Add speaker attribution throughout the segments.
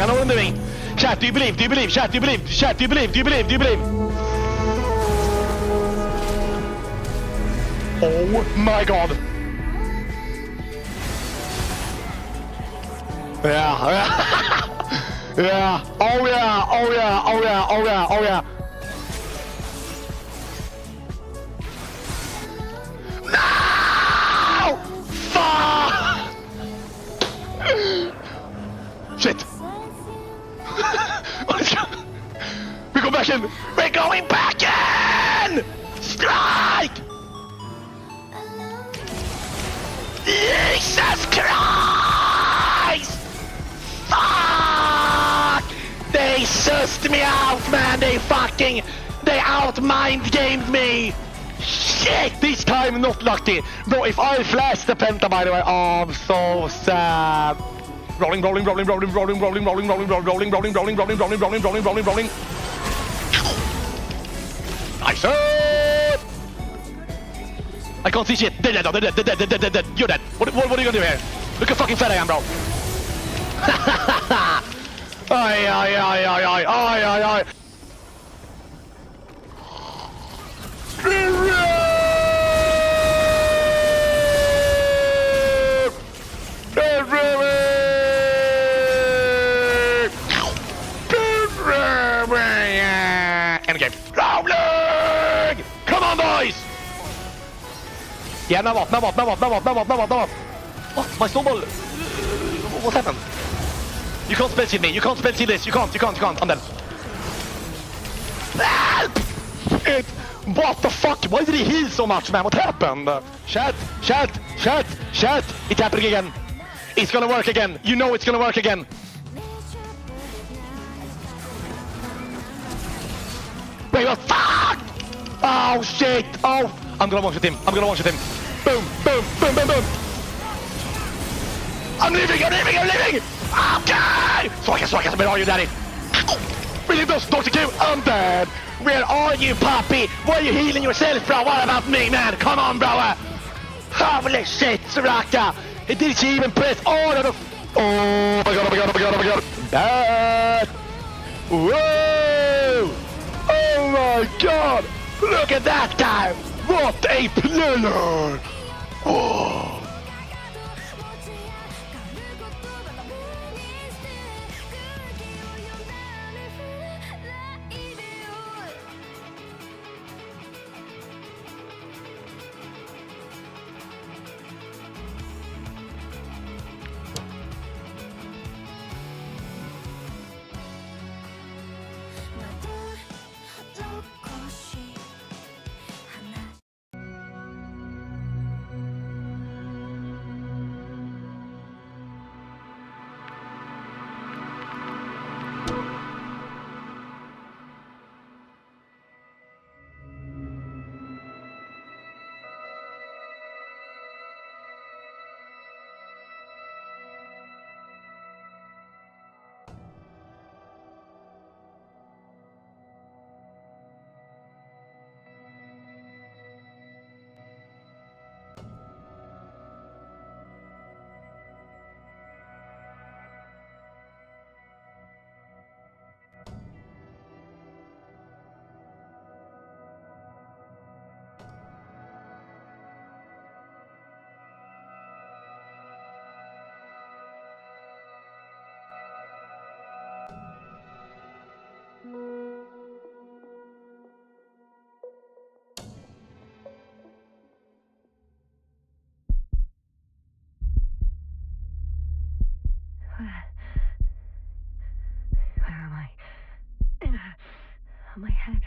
Speaker 1: I know what I'm doing. Chat, do you believe? Do you believe? Chat, do you believe? Chat, do you believe? Do you believe? Do you believe? Oh my god. Yeah, yeah. Yeah. Oh yeah, oh yeah, oh yeah, oh yeah, oh yeah. No! Fuck! Shit. We go back in! We're going back in! Strike! Jesus Christ! Fuck! They sussed me out, man! They out-mind gamed me! Shit! This time not lucky! No, if I flash the penta, by the way, oh, I'm so sad. Rolling. Nice! I can't see shit. They're dead. You're dead. What are you gonna do here? Look how fucking fat I am, bro. Ay. End game. Rolling! Come on, boys! Yeah, now what? What? My snowball? What happened? You can't spell me. You can't spell this. You can't. I'm dead. Help! Shit! What the fuck? Why did he heal so much, man? What happened? Chat. It's happening again. It's gonna work again. You know it's gonna work again. Wait, what? Fuck! Oh, shit! Oh! I'm gonna one-shot him. Boom! I'm leaving! Okay! Swagger, where are you, daddy? Really does Dr. Q, I'm dead! Where are you, puppy? Why are you healing yourself, bro? What about me, man? Come on, bro! Holy shit, Soraka! It didn't even press all of the... Oh my god! Bad! Whoa! Oh my god! Look at that guy! What a player! Oh!
Speaker 2: Where am I? My head.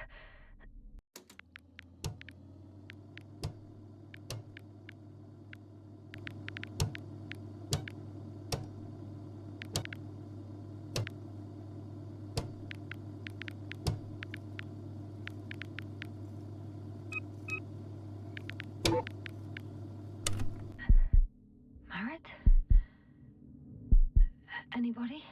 Speaker 2: Marit? Anybody?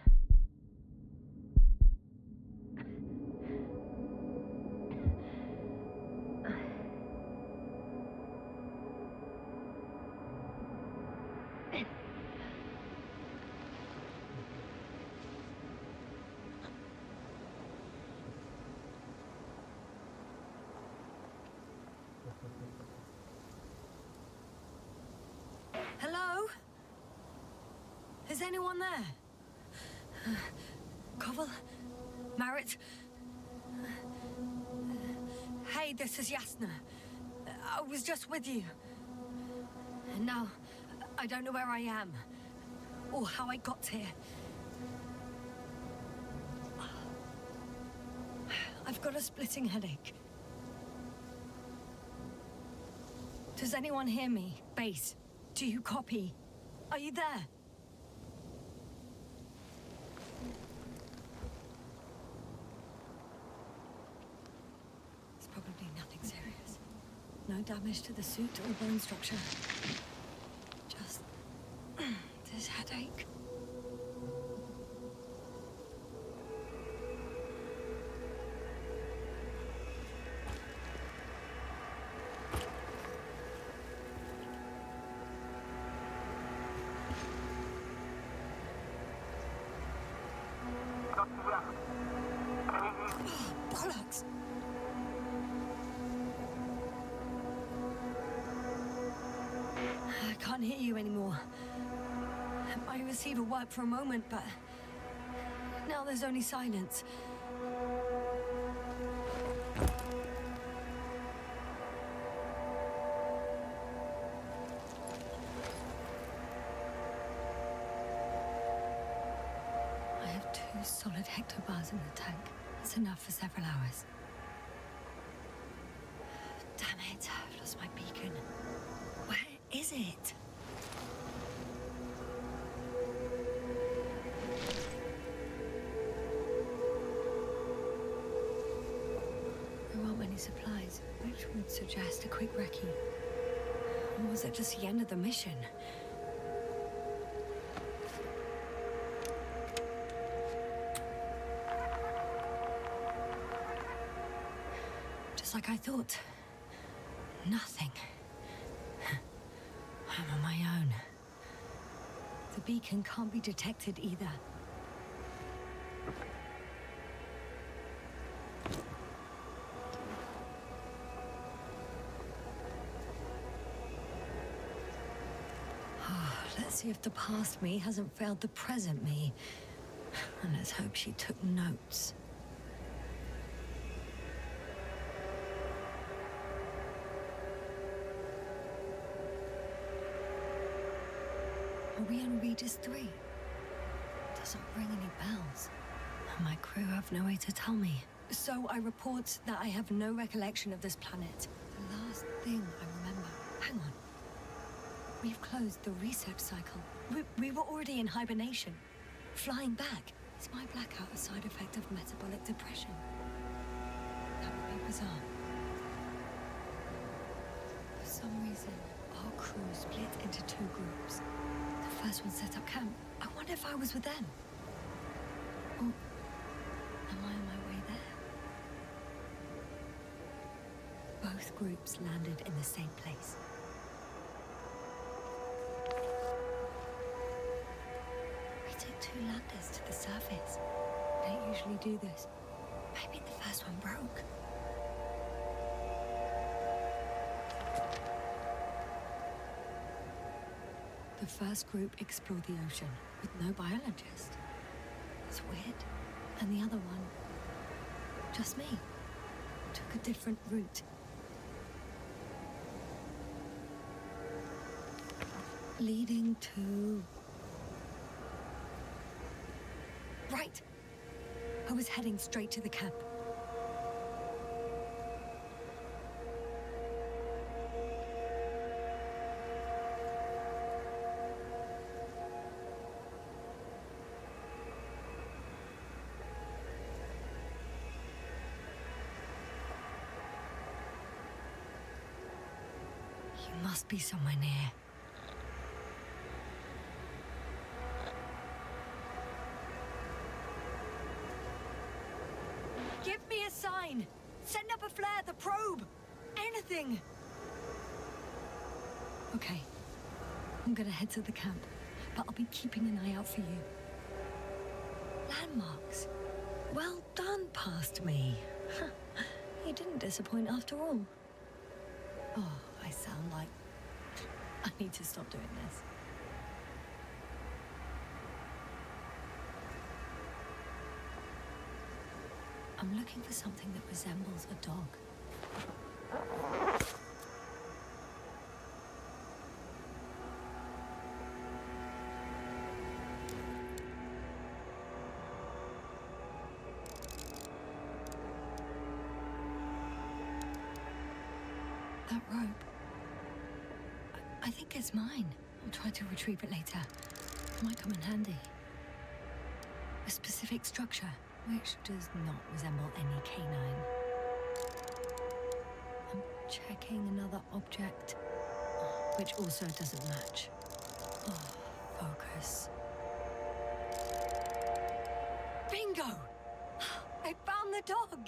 Speaker 2: Is anyone there? Koval? Marit? Hey, this is Yasna. I was just with you. And now, I don't know where I am. Or how I got here. I've got a splitting headache. Does anyone hear me? Base, do you copy? Are you there? It's probably nothing serious. No damage to the suit or bone structure. Just this headache. Bollocks! I can't hear you anymore. My receiver worked for a moment, but now there's only silence. I have 2 solid hectobars in the tank. It's enough for several hours. Damn it, I've lost my beacon. Where is it? There aren't many supplies, which would suggest a quick recce. Or was it just the end of the mission? Just like I thought. Nothing. I'm on my own. The beacon can't be detected either. Let's see if the past me hasn't failed the present me. And let's hope she took notes. Are we on Regis 3? Doesn't ring any bells. And my crew have no way to tell me. So I report that I have no recollection of this planet. The last thing I remember... Hang on. We've closed the research cycle. We were already in hibernation. Flying back. Is my blackout a side effect of metabolic depression? That would be bizarre. For some reason, our crew split into 2 groups. The first one set up camp. I wonder if I was with them. Or am I on my way there? Both groups landed in the same place. We took 2 landers to the surface. We don't usually do this. Maybe the first one broke. The first group explored the ocean with no biologist. It's weird. And the other one, just me, took a different route. Leading to... Right! I was heading straight to the camp. You must be somewhere near. Give me a sign! Send up a flare, the probe! Anything! Okay. I'm gonna head to the camp, but I'll be keeping an eye out for you. Landmarks. Well done, past me. You didn't disappoint after all. Oh, I sound like... I need to stop doing this. I'm looking for something that resembles a dog. That rope. I think it's mine. I'll try to retrieve it later. It might come in handy. A specific structure, which does not resemble any canine. I'm checking another object, which also doesn't match. Oh, focus. Bingo! I found the dog!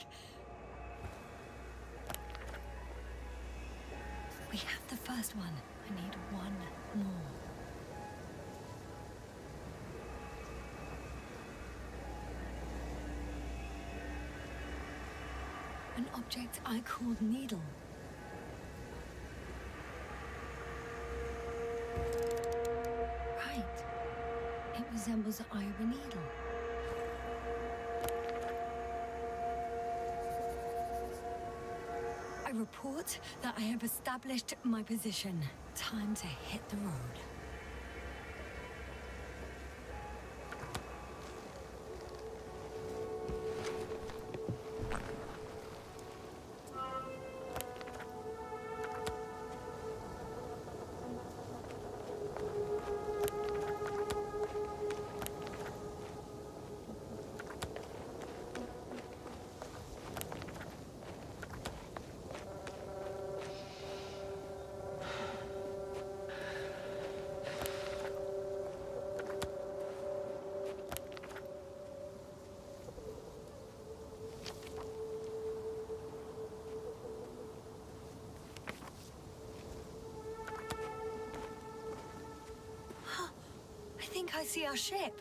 Speaker 2: We have the first one. I need one more. An object I called needle. Right. It resembles the eye of a needle. I report that I have established my position. Time to hit the road. I think I see our ship.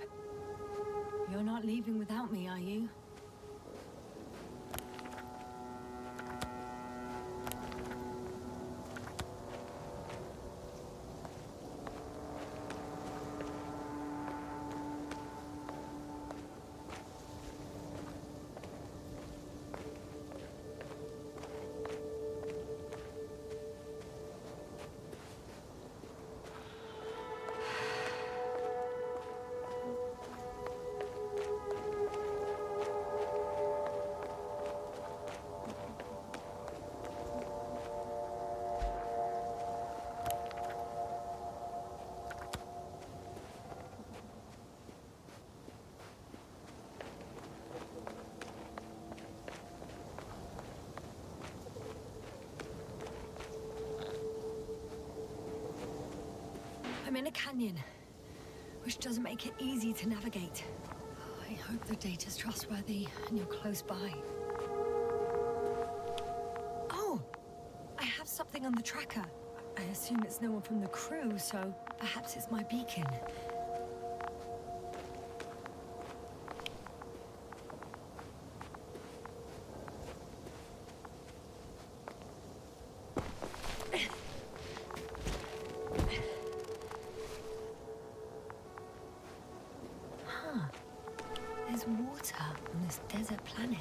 Speaker 2: You're not leaving without me, are you? I'm in a canyon, which doesn't make it easy to navigate. I hope the data's trustworthy and you're close by. Oh! I have something on the tracker. I assume it's no one from the crew, so perhaps it's my beacon. There's water on this desert planet.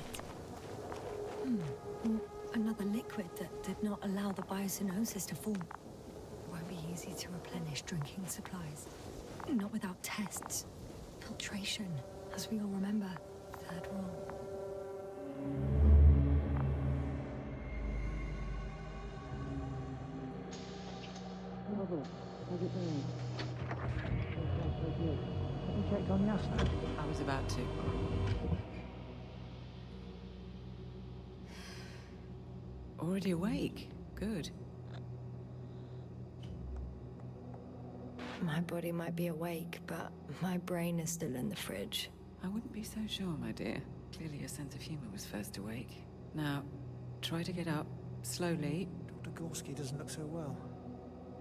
Speaker 2: Or another liquid that did not allow the biosynosis to form. Won't be easy to replenish drinking supplies. Not without tests. Filtration, as we all remember. Third rule.
Speaker 3: How's it going? Have you checked on Yasna?
Speaker 4: I was about to. Already awake? Good.
Speaker 2: My body might be awake, but my brain is still in the fridge.
Speaker 4: I wouldn't be so sure, my dear. Clearly your sense of humor was first awake. Now, try to get up, slowly.
Speaker 5: Dr. Gorski doesn't look so well.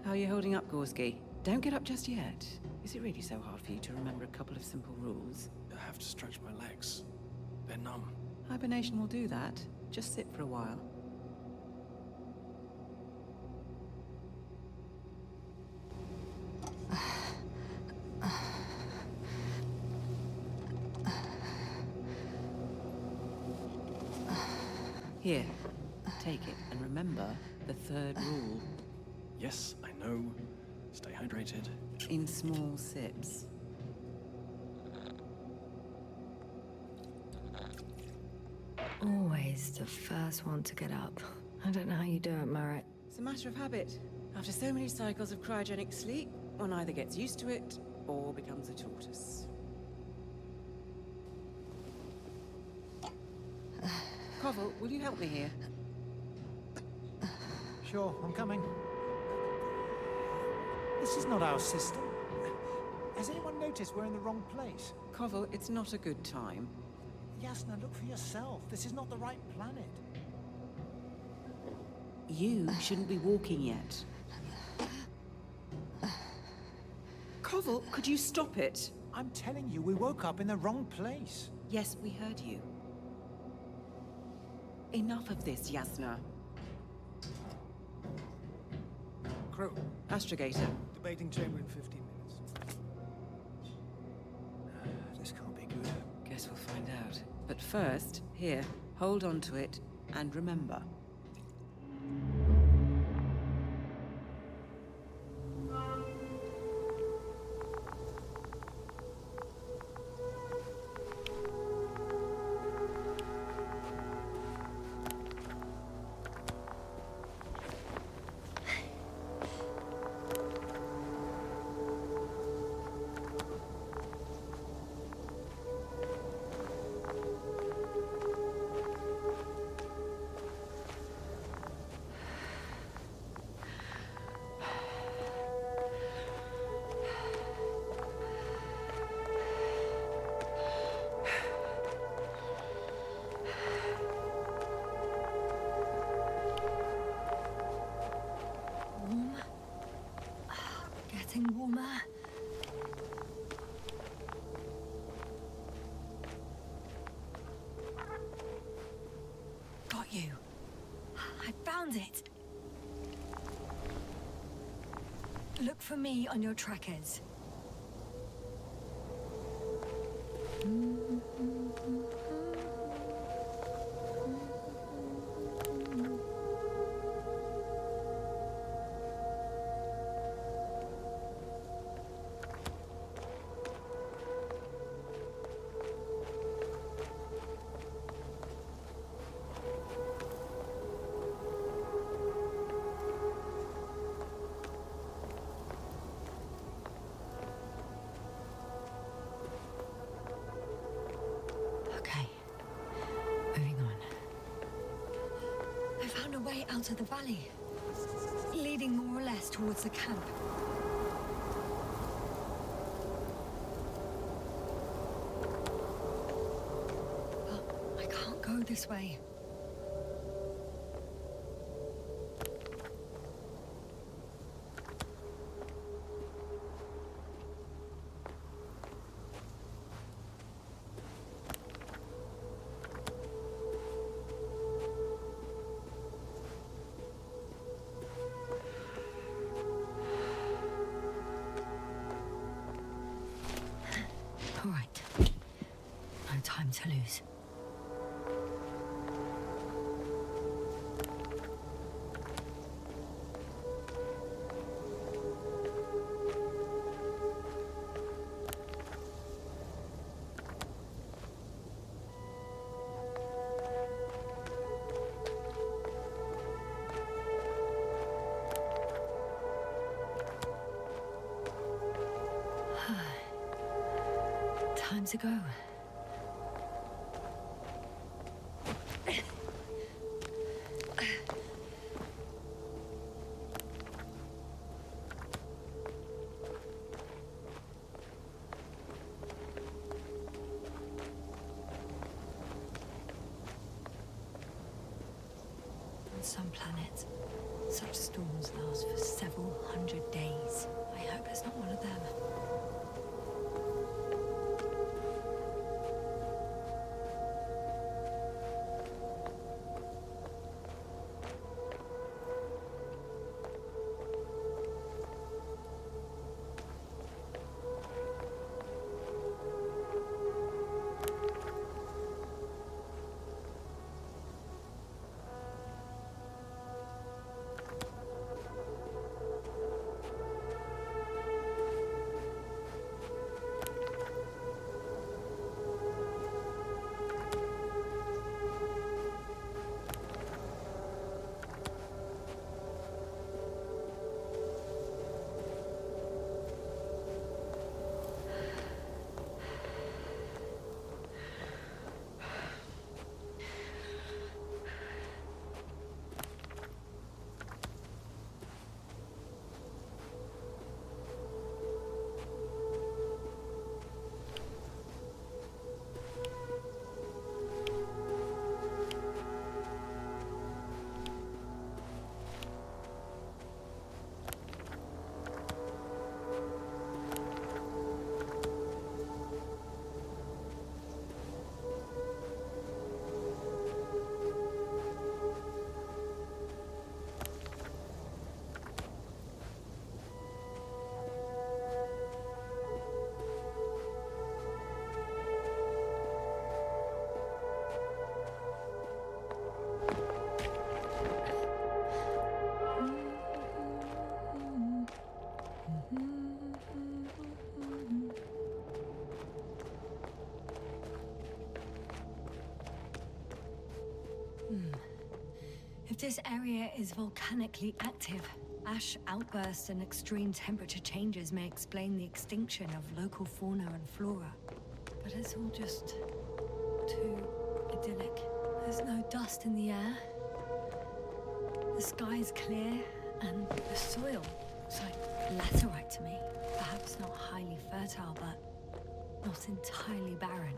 Speaker 4: How are you holding up, Gorski? Don't get up just yet. Is it really so hard for you to remember a couple of simple rules?
Speaker 5: I have to stretch my legs. They're numb.
Speaker 4: Hibernation will do that. Just sit for a while. Here, take it, and remember the third rule.
Speaker 5: Yes, I know. Stay hydrated.
Speaker 4: In small sips.
Speaker 2: Always the first one to get up. I don't know how you do it, Merritt.
Speaker 4: It's a matter of habit. After so many cycles of cryogenic sleep, one either gets used to it or becomes a tortoise. Koval, will you help me here?
Speaker 3: Sure, I'm coming. This is not our system. Has anyone noticed we're in the wrong place?
Speaker 4: Koval, it's not a good time.
Speaker 3: Yasna, look for yourself. This is not the right planet.
Speaker 4: You shouldn't be walking yet. Koval, could you stop it?
Speaker 3: I'm telling you, we woke up in the wrong place.
Speaker 4: Yes, we heard you. Enough of this, Yasna.
Speaker 5: Crew,
Speaker 4: Astrogator.
Speaker 5: debating chamber in 15 minutes. This can't be good.
Speaker 4: Guess we'll find out. But first, here, hold on to it, and remember.
Speaker 2: Warm. Getting warmer. Got you. I found it. Look for me on your trackers. Okay. Moving on. I found a way out of the valley, leading more or less towards the camp. But I can't go this way. All right. No time to lose. Time to go. On some planets, such storms last for several hundred days. I hope it's not one of them. If this area is volcanically active, ash outbursts and extreme temperature changes may explain the extinction of local fauna and flora. But it's all just too idyllic. There's no dust in the air. The sky's clear, and the soil looks like laterite to me. Perhaps not highly fertile, but not entirely barren.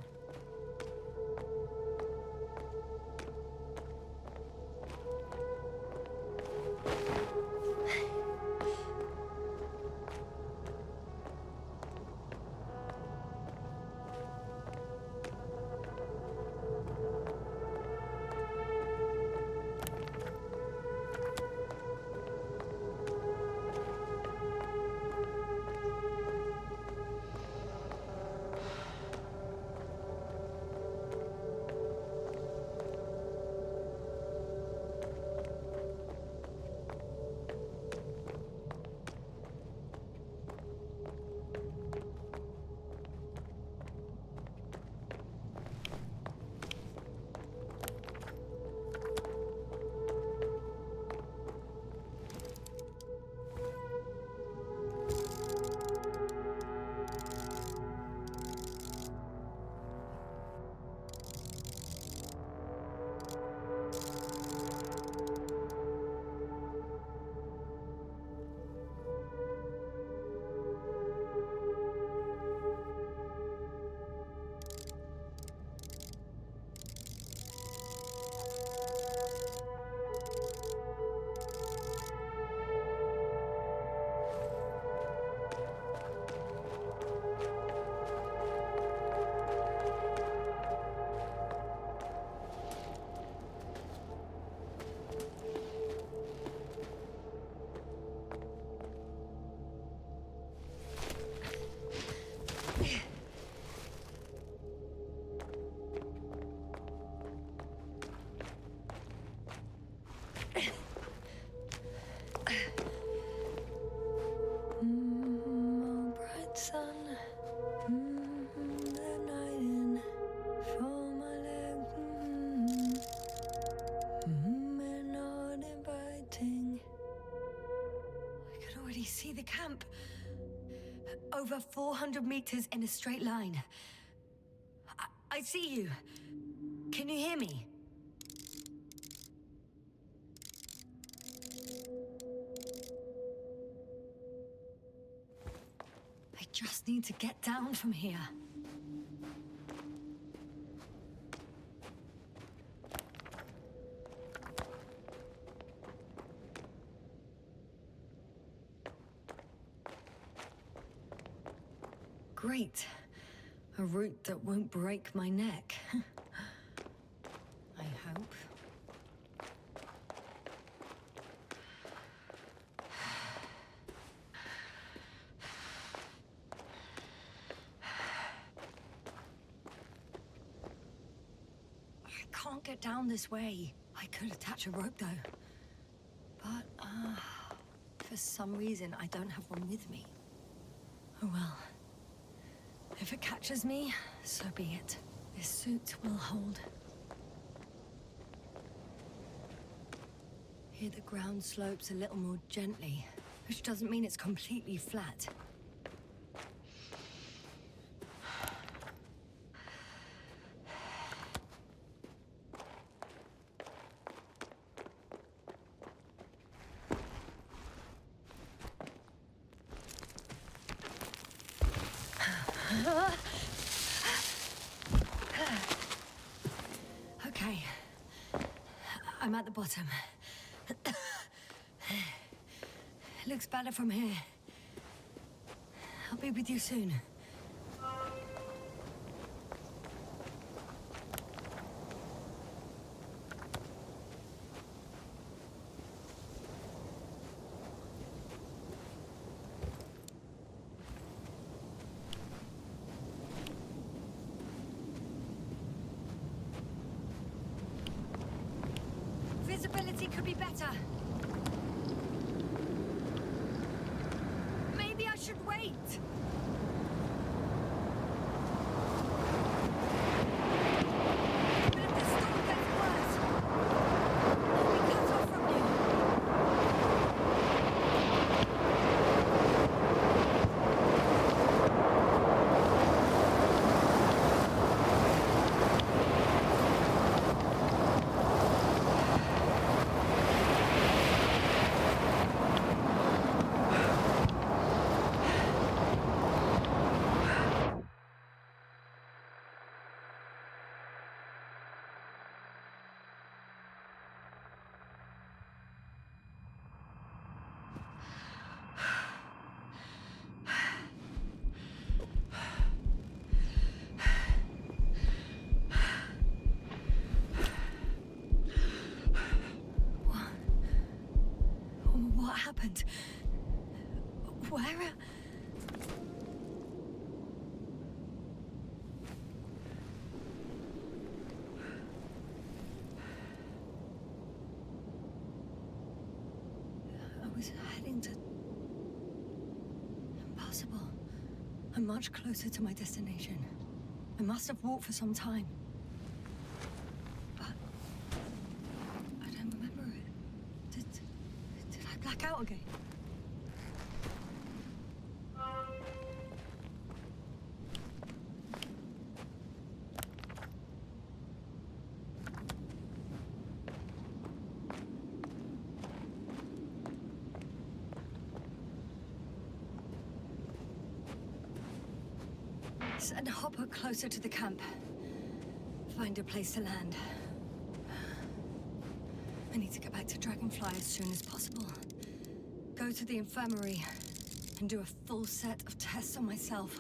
Speaker 2: See the camp. Over 400 meters in a straight line. I see you. Can you hear me? I just need to get down from here. Great. A route that won't break my neck. I hope. I can't get down this way. I could attach a rope though. But, for some reason I don't have one with me. Oh well. If it catches me, so be it. This suit will hold. Here the ground slopes a little more gently, which doesn't mean it's completely flat. Okay. I'm at the bottom. Looks better from here. I'll be with you soon. Visibility could be better. Maybe I should wait. But if the storm gets worse, I'll be cut off happened? Where? I was heading to... Impossible. I'm much closer to my destination. I must have walked for some time. But... I don't remember it. Did I black out again? Send a hopper closer to the camp. Find a place to land. I need to get back to Dragonfly as soon as possible. Go to the infirmary and do a full set of tests on myself.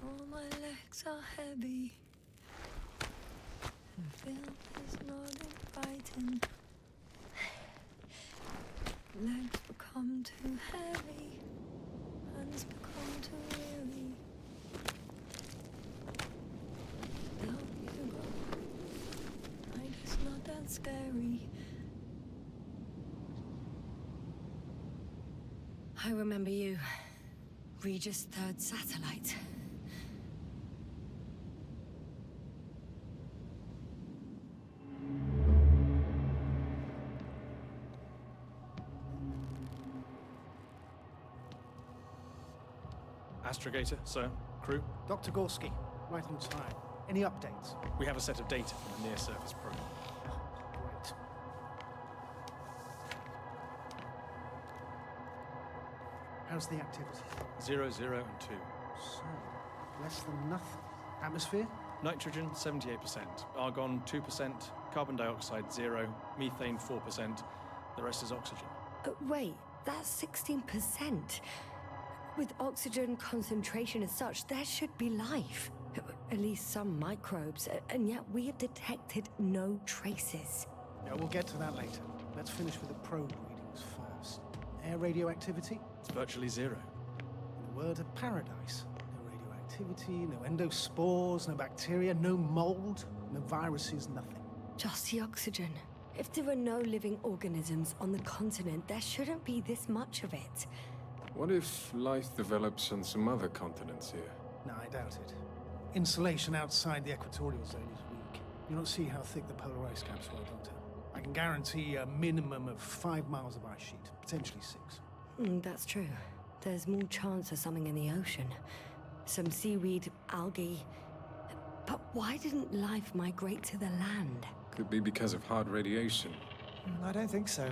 Speaker 2: All my legs are heavy, and film is not inviting. Legs become too heavy, hands become too weary. Down you go. Night is not that scary. I remember you. Regis' third satellite.
Speaker 5: Astrogator, sir. Crew.
Speaker 3: Dr. Gorski, right on time. Any updates?
Speaker 5: We have a set of data from the near-surface probe.
Speaker 3: Great. How's the activity?
Speaker 5: 0, 0, and 2.
Speaker 3: So, less than nothing. Atmosphere?
Speaker 5: Nitrogen, 78%. Argon, 2%. Carbon dioxide, 0. Methane, 4%. The rest is oxygen.
Speaker 2: Wait, that's 16%. With oxygen concentration as such, there should be life. At least some microbes, and yet we have detected no traces.
Speaker 3: Yeah, we'll get to that later. Let's finish with the probe readings first. Air radioactivity?
Speaker 5: It's virtually 0.
Speaker 3: In the word of paradise. No radioactivity, no endospores, no bacteria, no mold, no viruses, nothing.
Speaker 2: Just the oxygen. If there are no living organisms on the continent, there shouldn't be this much of it.
Speaker 6: What if life develops on some other continents here?
Speaker 3: No, I doubt it. Insulation outside the equatorial zone is weak. You don't see how thick the polar ice caps were, Doctor. I can guarantee a minimum of 5 miles of ice sheet, potentially 6.
Speaker 2: That's true. There's more chance of something in the ocean. Some seaweed, algae. But why didn't life migrate to the land?
Speaker 6: Could be because of hard radiation.
Speaker 7: I don't think so.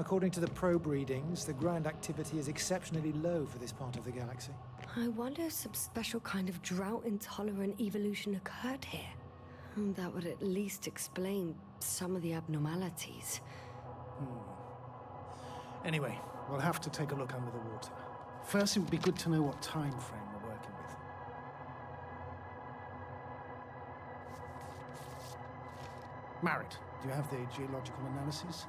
Speaker 7: According to the probe readings, the ground activity is exceptionally low for this part of the galaxy.
Speaker 2: I wonder if some special kind of drought-intolerant evolution occurred here. That would at least explain some of the abnormalities.
Speaker 3: Anyway, we'll have to take a look under the water. First, it would be good to know what time frame we're working with. Marit, do you have the geological analysis?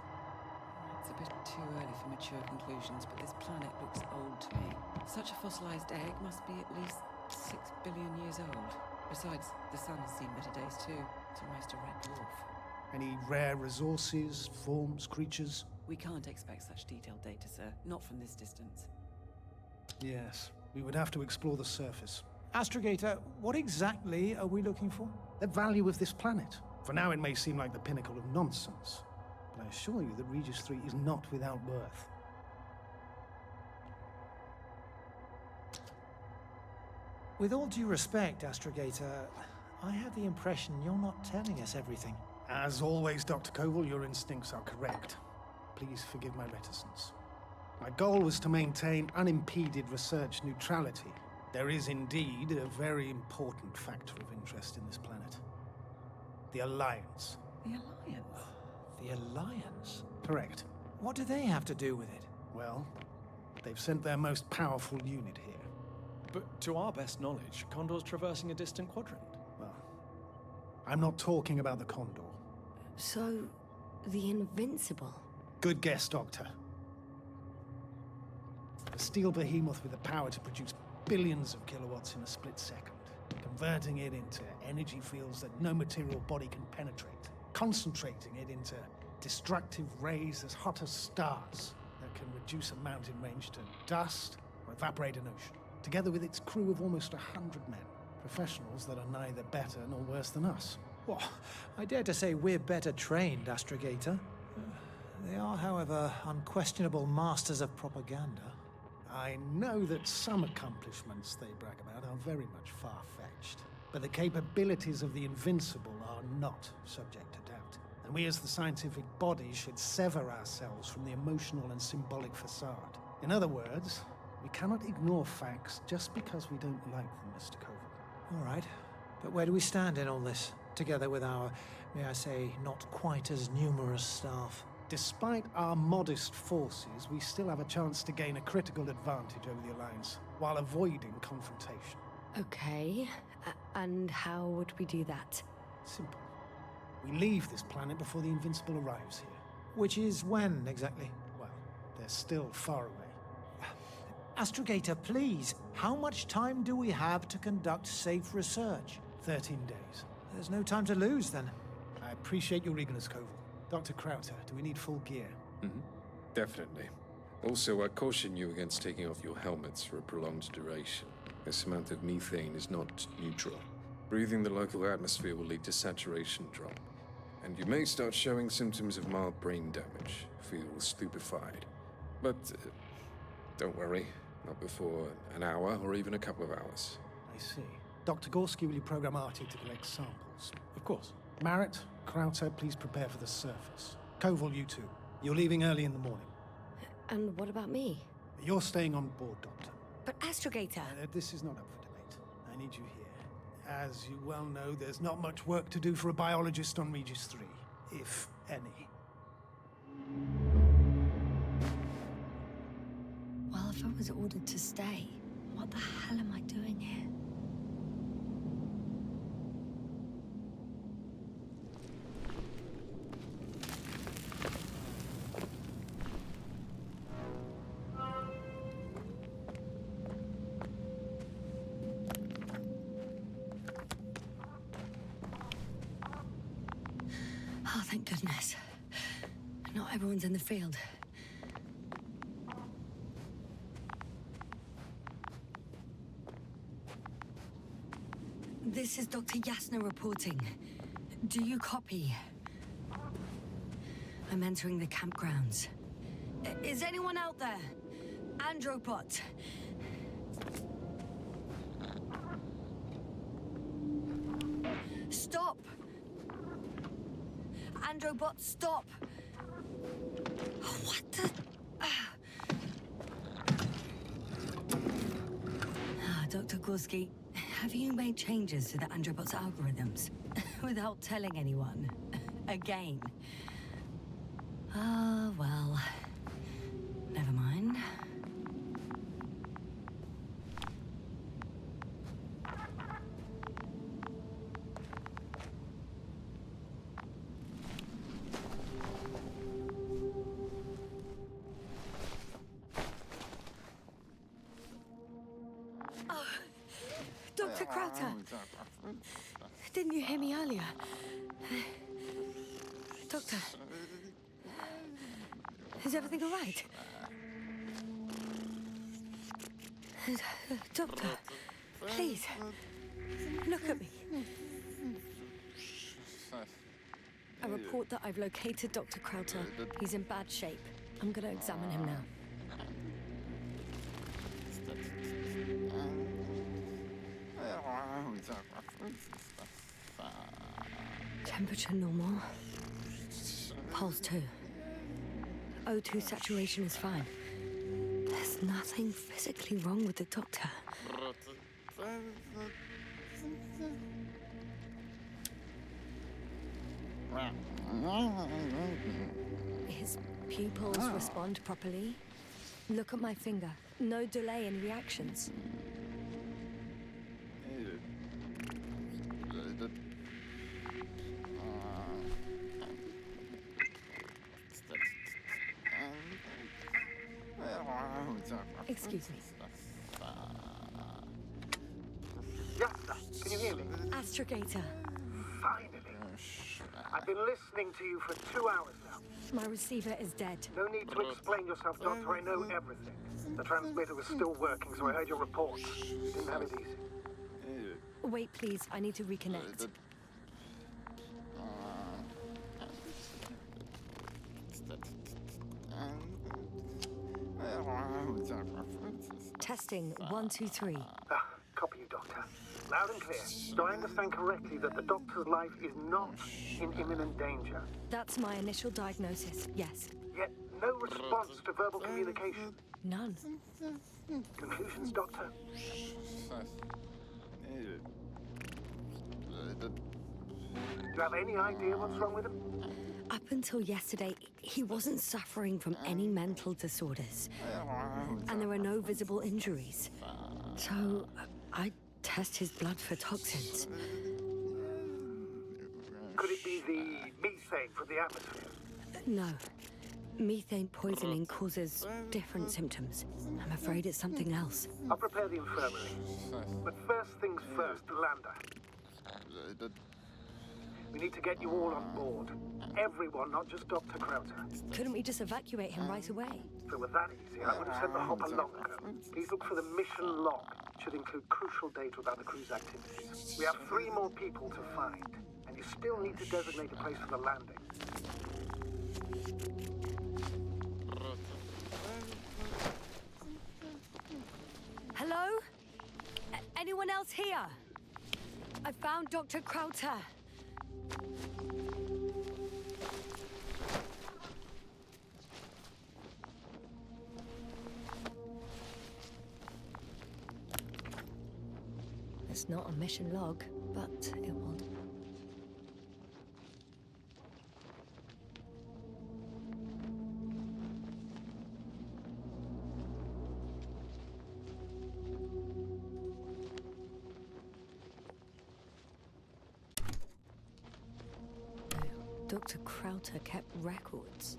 Speaker 4: It's a bit too early for mature conclusions, but this planet looks old to me. Such a fossilized egg must be at least 6 billion years old. Besides, the sun has seen better days too. It's almost a red dwarf.
Speaker 3: Any rare resources, forms, creatures?
Speaker 4: We can't expect such detailed data, sir. Not from this distance.
Speaker 3: Yes, we would have to explore the surface.
Speaker 7: Astrogator, what exactly are we looking for?
Speaker 3: The value of this planet. For now, it may seem like the pinnacle of nonsense, but I assure you that Regis 3 is not without worth.
Speaker 7: With all due respect, Astrogator, I have the impression you're not telling us everything.
Speaker 3: As always, Dr. Koval, your instincts are correct. Please forgive my reticence. My goal was to maintain unimpeded research neutrality. There is indeed a very important factor of interest in this planet. The Alliance.
Speaker 4: The Alliance?
Speaker 7: The Alliance?
Speaker 3: Correct.
Speaker 7: What do they have to do with it?
Speaker 3: Well, they've sent their most powerful unit here.
Speaker 5: But to our best knowledge, Condor's traversing a distant quadrant.
Speaker 3: Well, I'm not talking about the Condor.
Speaker 2: So, the Invincible?
Speaker 3: Good guess, Doctor. A steel behemoth with the power to produce billions of kilowatts in a split second, converting it into energy fields that no material body can penetrate, concentrating it into destructive rays as hot as stars that can reduce a mountain range to dust or evaporate an ocean, together with its crew of almost 100 men, professionals that are neither better nor worse than us.
Speaker 7: Well, I dare to say we're better trained, Astrogator. They are, however, unquestionable masters of propaganda.
Speaker 3: I know that some accomplishments they brag about are very much far-fetched, but the capabilities of the Invincible are not subject to doubt. And we as the scientific body should sever ourselves from the emotional and symbolic facade. In other words, we cannot ignore facts just because we don't like them, Mr. Koval.
Speaker 7: All right, but where do we stand in all this, together with our, may I say, not quite as numerous staff?
Speaker 3: Despite our modest forces, we still have a chance to gain a critical advantage over the Alliance, while avoiding confrontation.
Speaker 2: Okay, and how would we do that?
Speaker 3: Simple. We leave this planet before the Invincible arrives here.
Speaker 7: Which is when, exactly?
Speaker 3: Well, they're still far away.
Speaker 7: Astrogator, please, how much time do we have to conduct safe research?
Speaker 3: 13 days.
Speaker 7: There's no time to lose, then.
Speaker 3: I appreciate your eagerness, Koval. Dr. Krauter, do we need full gear?
Speaker 6: Definitely. Also, I caution you against taking off your helmets for a prolonged duration. This amount of methane is not neutral. Breathing the local atmosphere will lead to saturation drop. And you may start showing symptoms of mild brain damage, feel stupefied. But don't worry, not before an hour or even a couple of hours.
Speaker 3: I see. Dr. Gorski, will you program Artie to collect samples?
Speaker 5: Of course.
Speaker 3: Marit, Krauter, please prepare for the surface. Koval, you two. You're leaving early in the morning.
Speaker 2: And what about me?
Speaker 3: You're staying on board, Doctor.
Speaker 2: But Astrogator!
Speaker 3: This is not up for debate. I need you here. As you well know, there's not much work to do for a biologist on Regis 3, if any.
Speaker 2: Well, if I was ordered to stay, what the hell am I doing here? Oh, thank goodness. Not everyone's in the field. This is Dr. Yasna reporting. Do you copy? I'm entering the campgrounds. Is anyone out there? Andropod. Stop! Androbot, stop! What the... Dr. Gorski, have you made changes to the Androbot's algorithms? Without telling anyone? Again? Well... Never mind. Dr. Crowther! Didn't you hear me earlier? Doctor? Is everything all right? Doctor, please, look at me. I report that I've located Dr. Crowther. He's in bad shape. I'm gonna examine him now. Temperature normal. Pulse 2. O2 saturation is fine. There's nothing physically wrong with the doctor. His pupils respond properly. Look at my finger. No delay in reactions. Excuse me.
Speaker 3: Yes, sir. Can you hear me?
Speaker 2: Astrogator.
Speaker 3: Finally. I've been listening to you for 2 hours now.
Speaker 2: My receiver is dead.
Speaker 3: No need to explain yourself, Doctor. I know everything. The transmitter was still working, so I heard your report. You didn't have it easy.
Speaker 2: Wait, please. I need to reconnect. Testing 1, 2, 3.
Speaker 3: Copy you, Doctor. Loud and clear. Do I understand correctly that the Doctor's life is not in imminent danger?
Speaker 2: That's my initial diagnosis, yes.
Speaker 3: Yet no response to verbal communication.
Speaker 2: None.
Speaker 3: Conclusions, Doctor? Do you have any idea what's wrong with him?
Speaker 2: Up until yesterday, he wasn't suffering from any mental disorders. And there were no visible injuries. So I test his blood for toxins.
Speaker 3: Could it be the methane from the atmosphere?
Speaker 2: No. Methane poisoning causes different symptoms. I'm afraid it's something else.
Speaker 3: I'll prepare the infirmary. But first things first, the lander. We need to get you all on board. Everyone, not just Dr. Crowther.
Speaker 2: Couldn't we just evacuate him right away?
Speaker 3: If it were that easy, I would have sent the hopper long ago. Please look for the mission log. It should include crucial data about the crew's activities. We have 3 more people to find, and you still need to designate a place for the landing.
Speaker 2: Hello? Anyone else here? I found Dr. Crowther. It's not a mission log, but it will. Dr. Crowther kept records.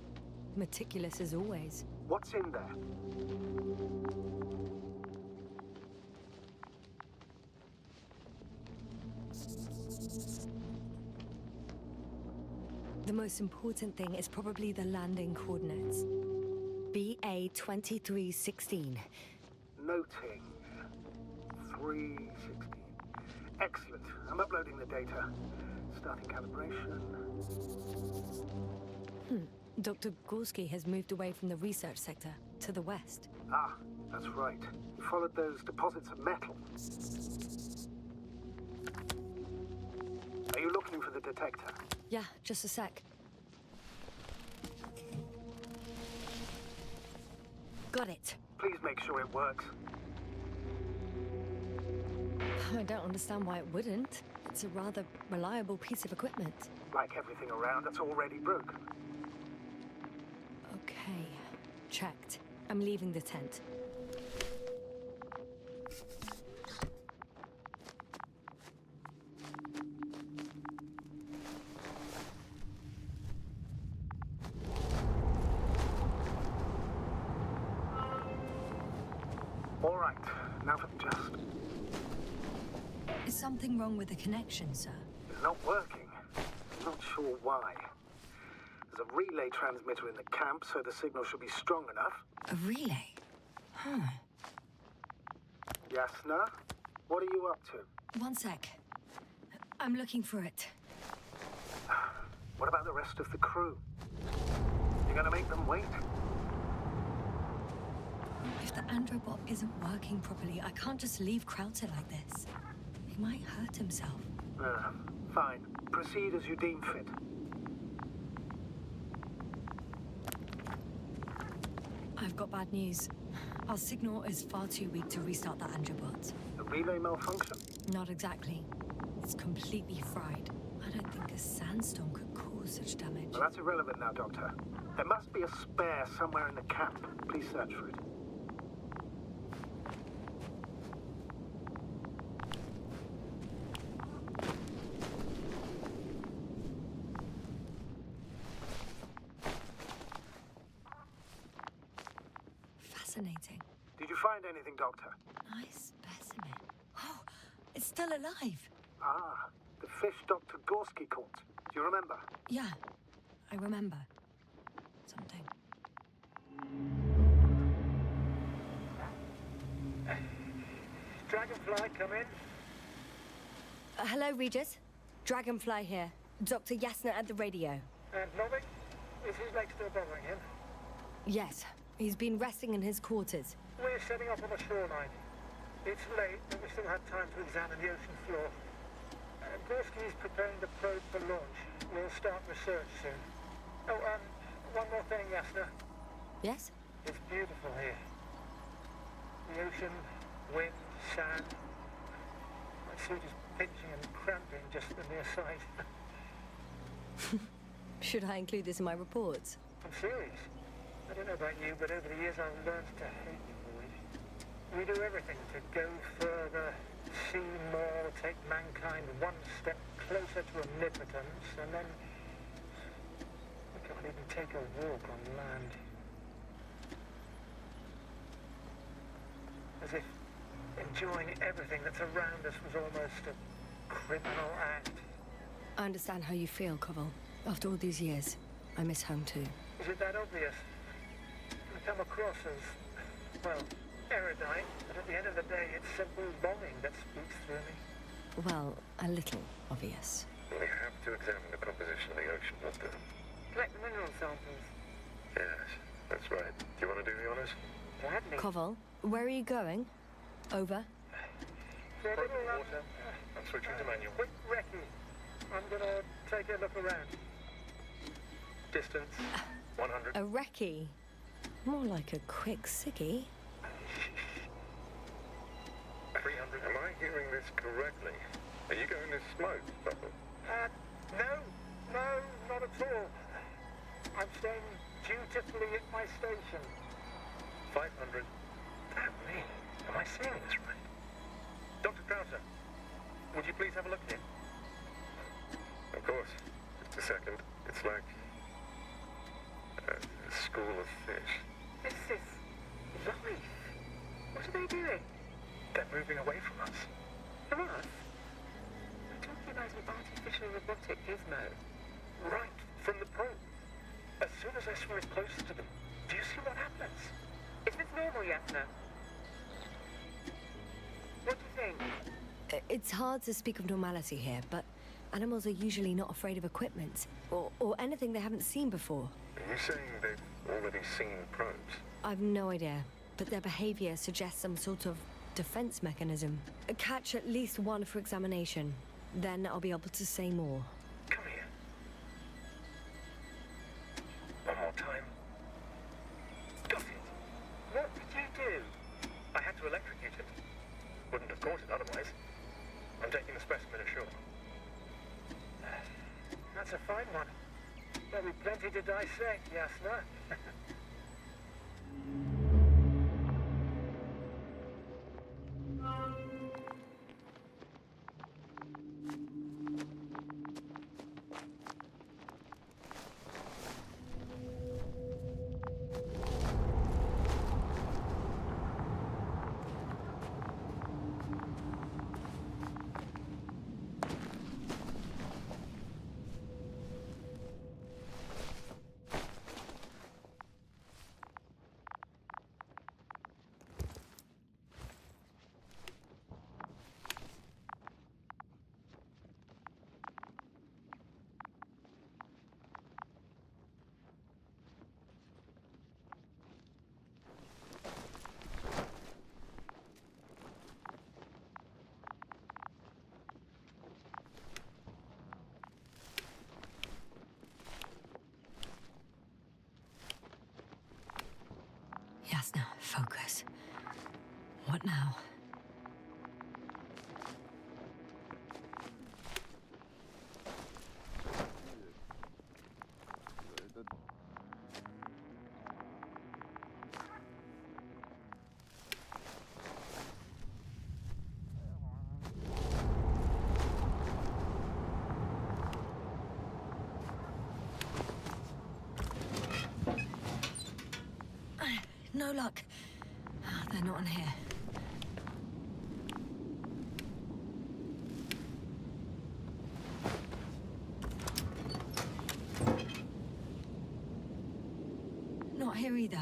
Speaker 2: Meticulous as always.
Speaker 3: What's in there?
Speaker 2: The most important thing is probably the landing coordinates. BA 2316.
Speaker 3: Noting. 316. Excellent. I'm uploading the data. Starting calibration.
Speaker 2: Dr. Gorski has moved away from the research sector to the west.
Speaker 3: Ah, that's right. You followed those deposits of metal. Are you looking for the detector?
Speaker 2: Yeah, just a sec. Got it.
Speaker 3: Please make sure it works.
Speaker 2: I don't understand why it wouldn't. It's a rather reliable piece of equipment.
Speaker 3: Like everything around that's already broken.
Speaker 2: Okay, checked. I'm leaving the tent.
Speaker 3: All right, now for the just.
Speaker 2: Is something wrong with the connection, sir?
Speaker 3: It's not working. I'm not sure why. There's a relay transmitter in the camp, so the signal should be strong enough.
Speaker 2: A relay? Huh.
Speaker 3: Yasna, what are you up to?
Speaker 2: One sec. I'm looking for it.
Speaker 3: What about the rest of the crew? You gonna make them wait?
Speaker 2: If the androbot isn't working properly, I can't just leave Krauter like this. He might hurt himself.
Speaker 3: Fine. Proceed as you deem fit.
Speaker 2: I've got bad news. Our signal is far too weak to restart the androbot.
Speaker 3: A relay malfunction?
Speaker 2: Not exactly. It's completely fried. I don't think a sandstorm could cause such damage.
Speaker 3: Well, that's irrelevant now, Doctor. There must be a spare somewhere in the camp. Please search for it.
Speaker 2: Fascinating.
Speaker 3: Did you find anything, Doctor?
Speaker 2: Nice specimen. Oh, it's still alive.
Speaker 3: Ah, the fish Dr. Gorski caught. Do you remember?
Speaker 2: Yeah, I remember. Something.
Speaker 3: Dragonfly, come in.
Speaker 2: Hello, Regis. Dragonfly here. Dr. Yasna at the radio.
Speaker 3: And Novik? Is his leg still bothering him?
Speaker 2: Yes, he's been resting in his quarters.
Speaker 3: We're setting up on the shoreline. It's late, but we still have time to examine the ocean floor. Gorski is preparing the probe for launch. We'll start research soon. Oh, one more thing, Yasna.
Speaker 2: Yes?
Speaker 3: It's beautiful here. The ocean, wind, sand. My suit is pinching and cramping just at the near sight.
Speaker 2: Should I include this in my reports?
Speaker 3: I'm serious. I don't know about you, but over the years I've learned to hate you boys. We do everything to go further, see more, take mankind one step closer to omnipotence, and then we can't even take a walk on land. As if enjoying everything that's around us was almost a criminal act.
Speaker 2: I understand how you feel, Koval. After all these years, I miss home too.
Speaker 3: Is it that obvious? I come across as, well, erudite, but at the end of the day, it's simple longing that speaks through me.
Speaker 2: Well, a little obvious.
Speaker 8: We have to examine the composition of the ocean water.
Speaker 4: Collect the mineral samples.
Speaker 8: Yes, that's right. Do you want to do the honors?
Speaker 4: Gladly.
Speaker 2: Koval, where are you going? Over.
Speaker 3: For a
Speaker 8: Private
Speaker 3: little,
Speaker 8: water. I'm switching to manual.
Speaker 3: quick recce. I'm gonna take a look around.
Speaker 8: Distance 100.
Speaker 2: A recce? More like a quick ciggy.
Speaker 8: 300. Am I hearing this correctly? Are you going to smoke, Bubble?
Speaker 3: No, not at all. I'm staying dutifully at my station.
Speaker 8: 500. Damn me. Am I seeing this right? Dr. Krauser, would you please have a look here? Of course. Just a second. It's like a school of fish.
Speaker 3: This is life. What are they doing?
Speaker 8: They're moving away from us.
Speaker 3: From us? I'm talking about an artificial robotic gizmo.
Speaker 8: Right from the probe. As soon as I swim closer to them, do you see what happens?
Speaker 3: Is this normal, Yasna? What do you think?
Speaker 2: It's hard to speak of normality here, but animals are usually not afraid of equipment or anything they haven't seen before.
Speaker 8: Are you saying they've already seen probes?
Speaker 2: I've no idea, but their behavior suggests some sort of defense mechanism. Catch at least one for examination. Then I'll be able to say more.
Speaker 8: Come here. One more time. Got it.
Speaker 3: What did you do?
Speaker 8: I had to electrocute it. Wouldn't have caught it otherwise. I'm taking the specimen ashore.
Speaker 3: That's a fine one. There'll be plenty to dissect, Yasna.
Speaker 2: Yes, now focus. What now? No luck. They're not on here. Not here either.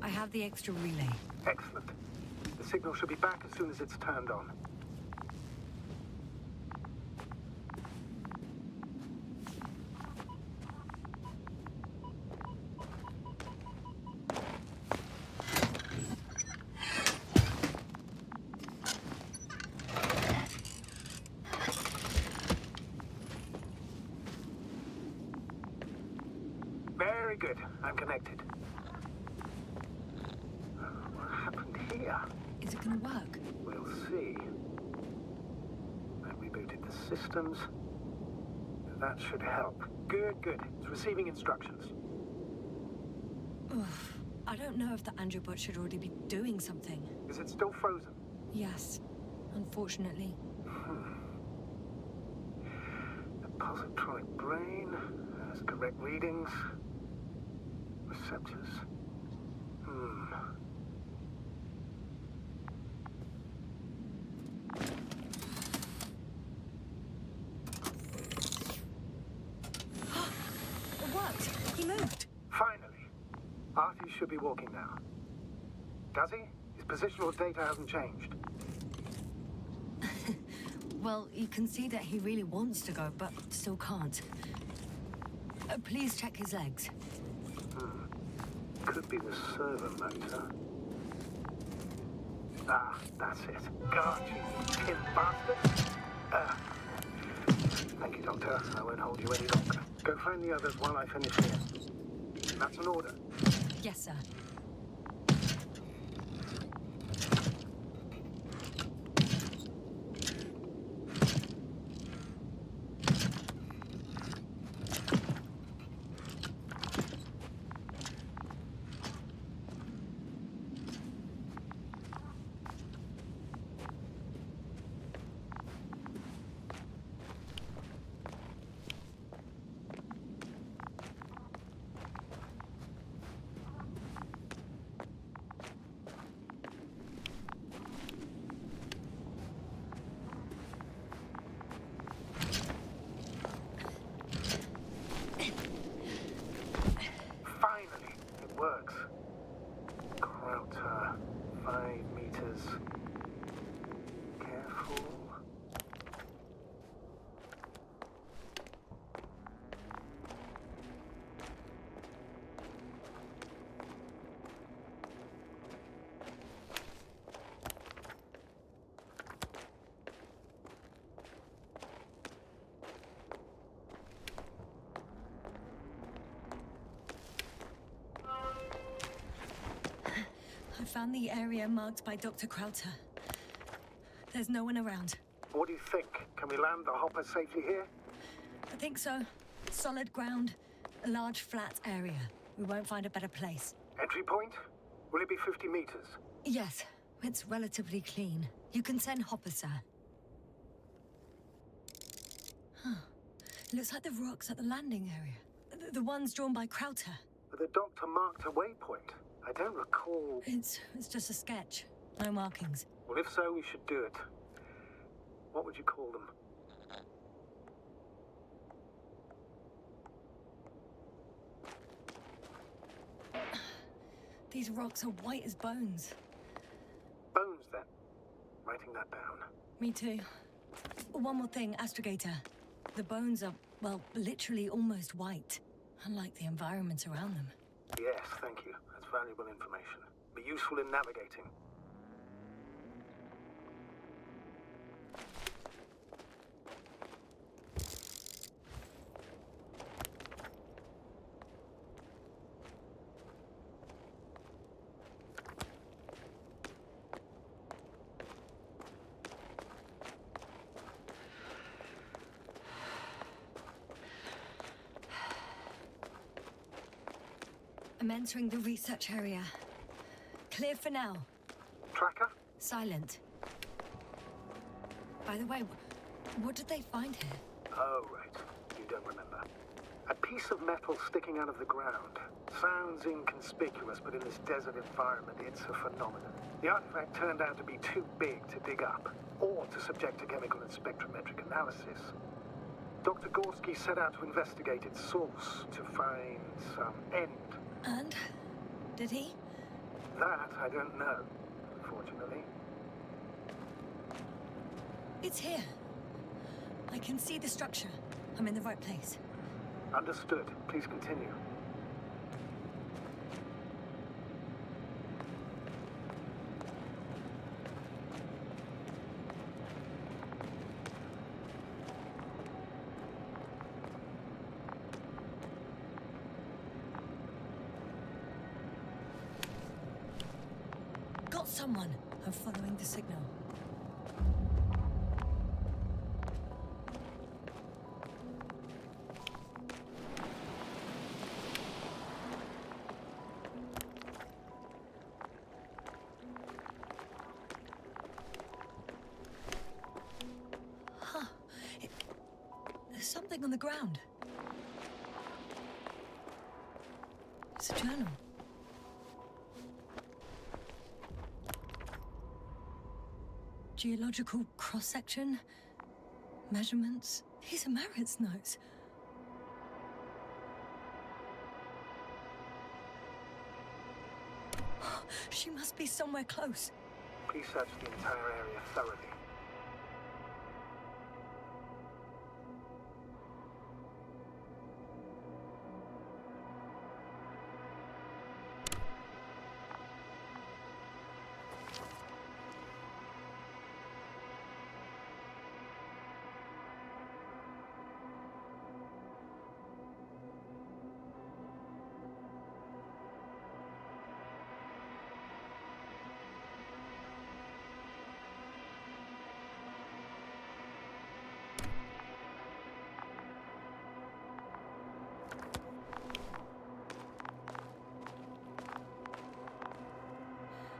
Speaker 2: I have the extra relay.
Speaker 3: Excellent. The signal should be back as soon as it's turned on. Very good. I'm connected. What happened here?
Speaker 2: Is it gonna work?
Speaker 3: We'll see. I rebooted the systems. That should help. Good, good. It's receiving instructions.
Speaker 2: Oof. I don't know if the androbot should already be doing something.
Speaker 3: Is it still frozen?
Speaker 2: Yes, unfortunately.
Speaker 3: The positronic brain has correct readings. Receptors.
Speaker 2: It worked! He moved!
Speaker 3: Finally. Artie should be walking now. Does he? His positional data hasn't changed.
Speaker 2: Well, you can see that he really wants to go, but still can't. Please check his legs.
Speaker 3: Could be the servo motor. Ah, that's it. Got you, tin bastard. Thank you, Doctor. I won't hold you any longer. Go find the others while I finish here. That's an order.
Speaker 2: Yes, sir.
Speaker 3: Finally, it works. Krauter, 5 meters. Careful.
Speaker 2: I found the area marked by Dr. Krauter. There's no one around.
Speaker 3: What do you think? Can we land the hopper safely here?
Speaker 2: I think so. Solid ground, a large flat area. We won't find a better place.
Speaker 3: Entry point? Will it be 50 meters?
Speaker 2: Yes, it's relatively clean. You can send Hopper, sir. Huh. Looks like the rocks at the landing area. The ones drawn by Krauter.
Speaker 3: But the doctor marked a waypoint. I don't recall...
Speaker 2: It's just a sketch. No markings.
Speaker 3: Well, if so, we should do it. What would you call them?
Speaker 2: These rocks are white as bones.
Speaker 3: Bones, then. Writing that down.
Speaker 2: Me too. One more thing, Astrogator. The bones are, well, literally almost white, unlike the environment around them.
Speaker 3: Yes, thank you. That's valuable information. Be useful in navigating.
Speaker 2: I'm entering the research area. Clear for now.
Speaker 3: Tracker?
Speaker 2: Silent. By the way, what did they find here?
Speaker 3: Oh, right. You don't remember. A piece of metal sticking out of the ground. Sounds inconspicuous, but in this desert environment, it's a phenomenon. The artifact turned out to be too big to dig up, or to subject to chemical and spectrometric analysis. Dr. Gorski set out to investigate its source, to find some end.
Speaker 2: And? Did he?
Speaker 3: That I don't know, unfortunately.
Speaker 2: It's here. I can see the structure. I'm in the right place.
Speaker 3: Understood. Please continue.
Speaker 2: Got someone. I'm following the signal. There's something on the ground. It's a journal. Geological cross-section, measurements. These are Merritt's notes. She must be somewhere close.
Speaker 3: Please search the entire area thoroughly.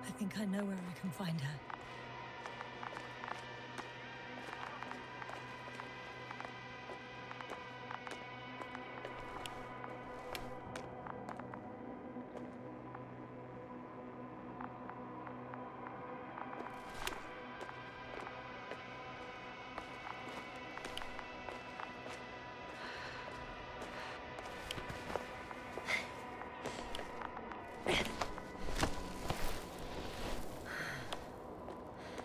Speaker 2: I think I know where I can find her.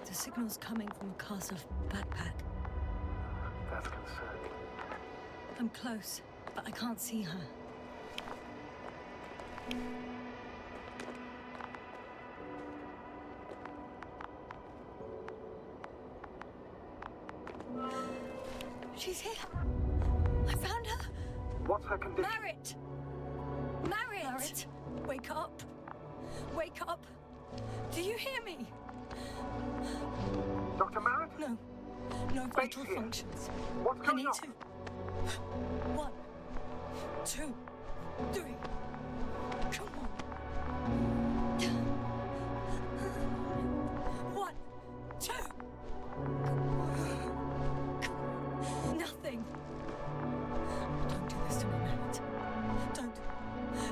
Speaker 2: The signal's coming from a Castle backpack.
Speaker 3: That's concerning.
Speaker 2: I'm close, but I can't see her. She's here. I found her.
Speaker 3: What's her condition?
Speaker 2: Merritt! Merritt! Wake up. Wake up. Do you hear me?
Speaker 3: Dr. Merritt?
Speaker 2: No. No vital
Speaker 3: here.
Speaker 2: functions.
Speaker 3: What's
Speaker 2: I
Speaker 3: going
Speaker 2: need
Speaker 3: on?
Speaker 2: to. 1, 2, 3. Come on. 1, 2. Nothing. Don't do this to me, Merritt. Don't.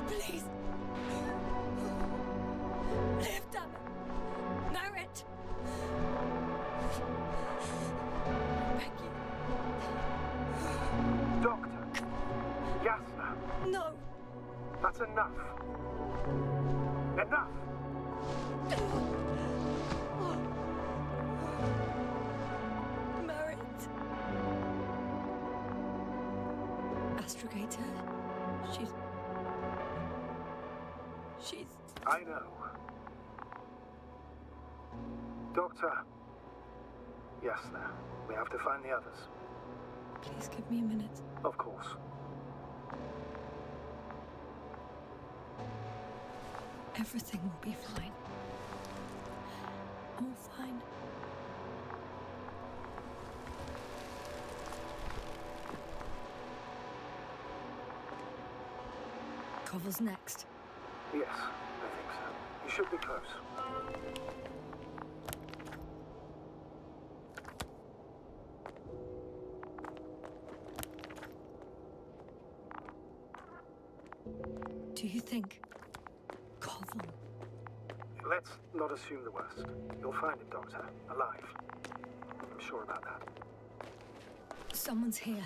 Speaker 2: Please. Live, damn it. Merritt. Beg you.
Speaker 3: Doctor. Yasna.
Speaker 2: No.
Speaker 3: That's enough. Enough!
Speaker 2: Merritt. Astrogator. She's...
Speaker 3: I know. Doctor. Yes, sir. We have to find the others.
Speaker 2: Please give me a minute.
Speaker 3: Of course.
Speaker 2: Everything will be fine. All fine. Koval's next.
Speaker 3: Yes, I think so. You should be close.
Speaker 2: Do you think Koval?
Speaker 3: Let's not assume the worst. You'll find it, Doctor. Alive. I'm sure about that.
Speaker 2: Someone's here.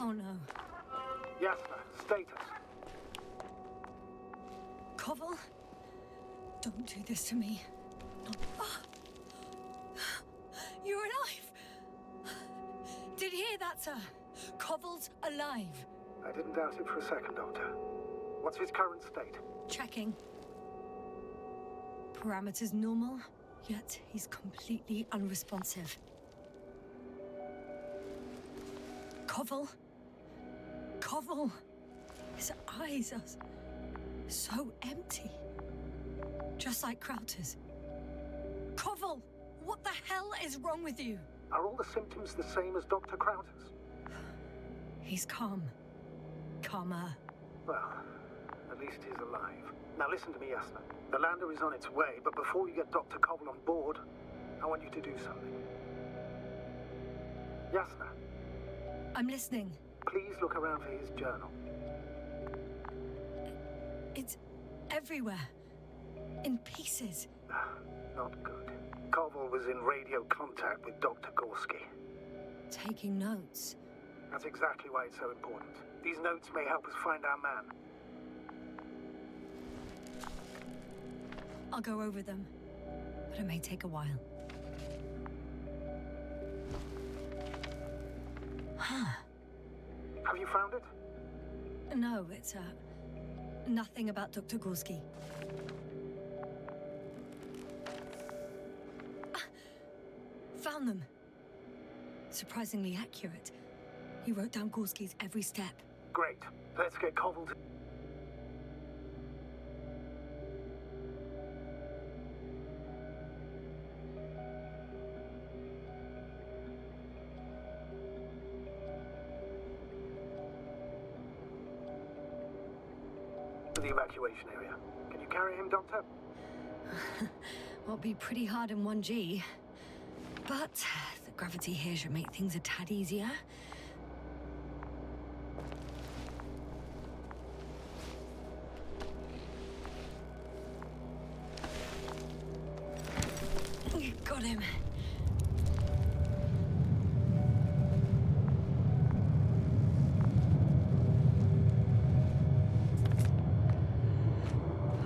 Speaker 2: Oh no.
Speaker 3: Yes, sir. Status.
Speaker 2: Koval? Don't do this to me. You're alive! Did you hear that, sir? Koval's alive.
Speaker 3: I didn't doubt it for a second, Doctor. What's his current state?
Speaker 2: Checking. Parameters normal, yet he's completely unresponsive. Koval? Koval! His eyes are so empty. Just like Krauter's. Koval! What the hell is wrong with you?
Speaker 3: Are all the symptoms the same as Dr. Krauter's?
Speaker 2: He's calm. Calmer.
Speaker 3: Well, at least he's alive. Now listen to me, Yasna. The lander is on its way, but before you get Dr. Koval on board, I want you to do something. Yasna,
Speaker 2: I'm listening.
Speaker 3: please look around for his journal.
Speaker 2: It's everywhere. In pieces.
Speaker 3: Not good. Koval was in radio contact with Dr. Gorski.
Speaker 2: Taking notes.
Speaker 3: That's exactly why it's so important. These notes may help us find our man.
Speaker 2: I'll go over them, but it may take a while. Huh.
Speaker 3: Have you found it?
Speaker 2: No, it's, nothing about Dr. Gorski. Found them. Surprisingly accurate. He wrote down Gorski's every step.
Speaker 3: Great. Let's get Koval to... to the evacuation area. Can you carry him, Doctor?
Speaker 2: Will be pretty hard in 1G. But the gravity here should make things a tad easier. Got him.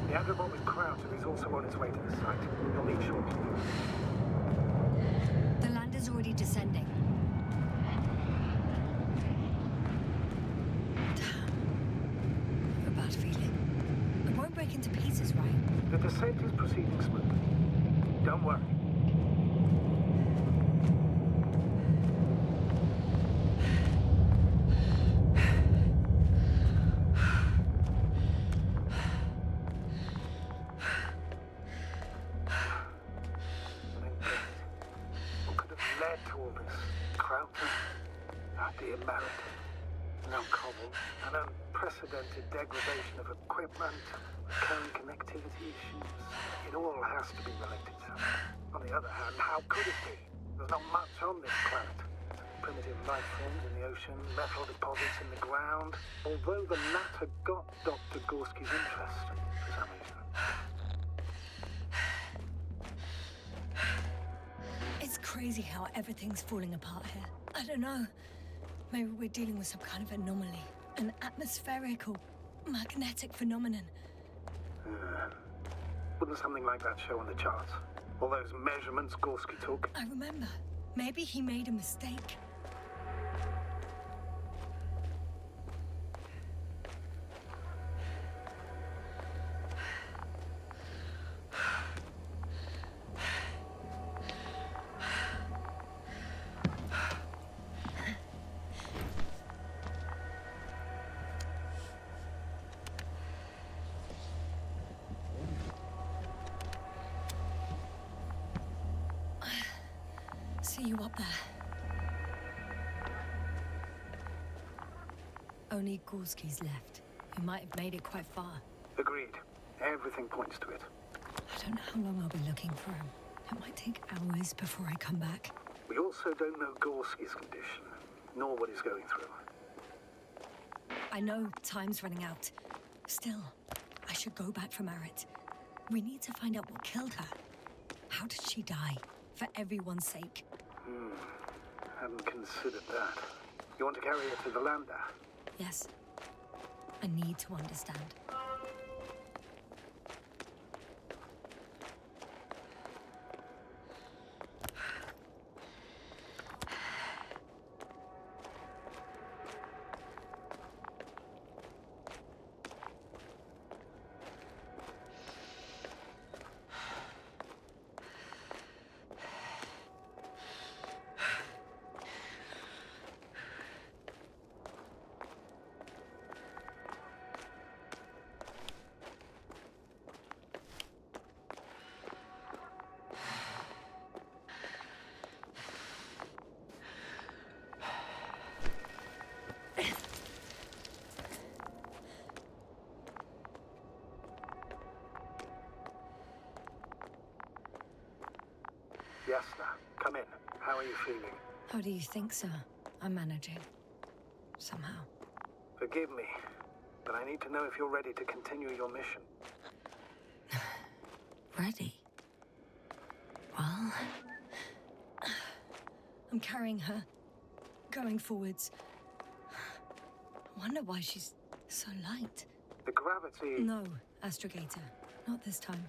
Speaker 3: The Agrabot with Krauter is also on its way to the site. You'll meet shortly.
Speaker 2: The lander's already descending. Damn. I have a bad feeling. It won't break into pieces, right?
Speaker 3: The descent is proceeding smoothly. Don't worry. What could have led to all this? Krauter, the American, now Koval, an unprecedented degradation of equipment, recurring connectivity issues. It all has to be related to. On the other hand, how could it be? There's not much on this planet. It's primitive life forms in the ocean, metal deposits in the ground. Although the latter got Dr. Gorski's interest for some reason.
Speaker 2: It's crazy how everything's falling apart here. I don't know. Maybe we're dealing with some kind of anomaly. An atmospheric or magnetic phenomenon.
Speaker 3: Wouldn't something like that show on the charts? All those measurements Gorski took?
Speaker 2: I remember. Maybe he made a mistake. See you up there. Only Gorski's left. We might have made it quite far.
Speaker 3: Agreed. Everything points to it.
Speaker 2: I don't know how long I'll be looking for him. It might take hours before I come back.
Speaker 3: We also don't know Gorski's condition, nor what he's going through.
Speaker 2: I know time's running out. Still, I should go back for Merritt. We need to find out what killed her. How did she die? For everyone's sake.
Speaker 3: Hadn't considered that. You want to carry her to the lander?
Speaker 2: Yes. I need to understand.
Speaker 3: Yes, sir. Come in. How are you feeling?
Speaker 2: How do you think, sir? I'm managing. Somehow.
Speaker 3: Forgive me, but I need to know if you're ready to continue your mission.
Speaker 2: Ready? Well... I'm carrying her. Going forwards. I wonder why she's so light.
Speaker 3: The gravity...
Speaker 2: No, Astrogator. Not this time.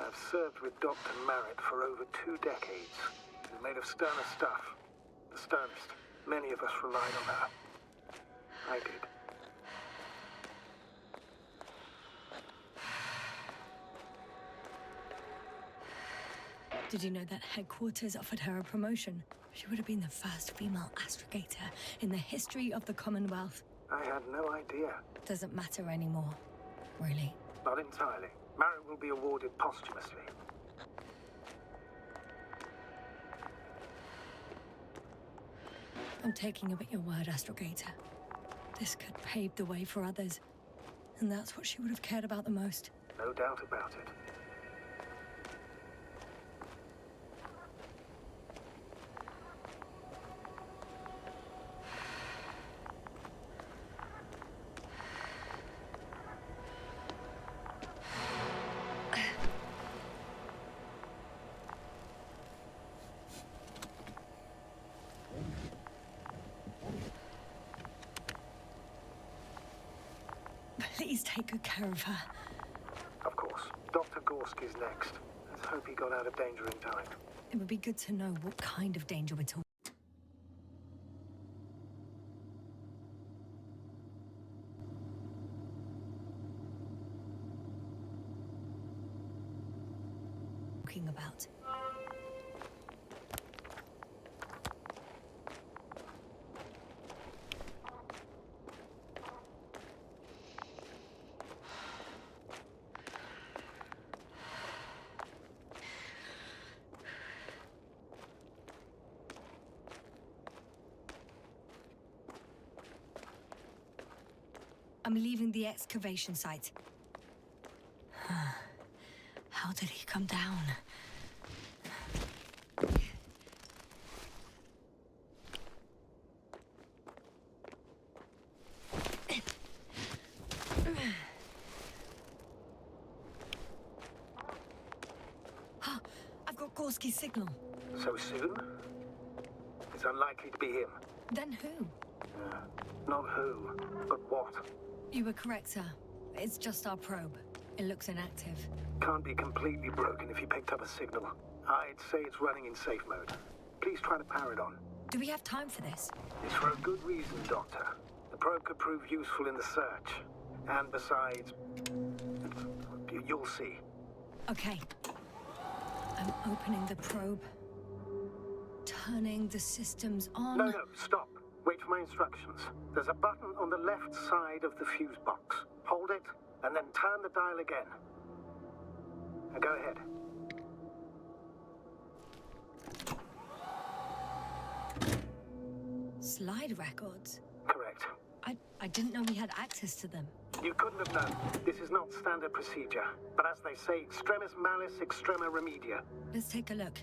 Speaker 3: I've served with Dr. Merritt for over 2 decades. She's made of sterner stuff. The sternest. Many of us relied on her. I did.
Speaker 2: Did you know that headquarters offered her a promotion? She would have been the first female astrogator in the history of the Commonwealth.
Speaker 3: I had no idea.
Speaker 2: Doesn't matter anymore, really.
Speaker 3: Not entirely. Merritt will be awarded posthumously.
Speaker 2: I'm taking you at your word, Astrogator. This could pave the way for others. And that's what she would have cared about the most.
Speaker 3: No doubt about it.
Speaker 2: Please take good care of her.
Speaker 3: Of course. Dr. Gorski's next. Let's hope he got out of danger in time.
Speaker 2: It would be good to know what kind of danger we're talking about. I'm leaving the excavation site. How did he come down? I've got Gorski's signal.
Speaker 3: So soon? It's unlikely to be him.
Speaker 2: Then who?
Speaker 3: Not who, but what.
Speaker 2: You were correct, sir. It's just our probe. It looks inactive.
Speaker 3: Can't be completely broken if you picked up a signal. I'd say it's running in safe mode. Please try to power it on.
Speaker 2: Do we have time for this?
Speaker 3: It's for a good reason, Doctor. The probe could prove useful in the search. And besides, you'll see.
Speaker 2: Okay. I'm opening the probe. Turning the systems on.
Speaker 3: No, stop. Wait for my instructions. There's a button on the left side of the fuse box. Hold it, and then turn the dial again. Now go ahead.
Speaker 2: Slide records?
Speaker 3: Correct.
Speaker 2: I didn't know we had access to them.
Speaker 3: You couldn't have known. This is not standard procedure. But as they say, extremis malis, extrema remedia.
Speaker 2: Let's take a look.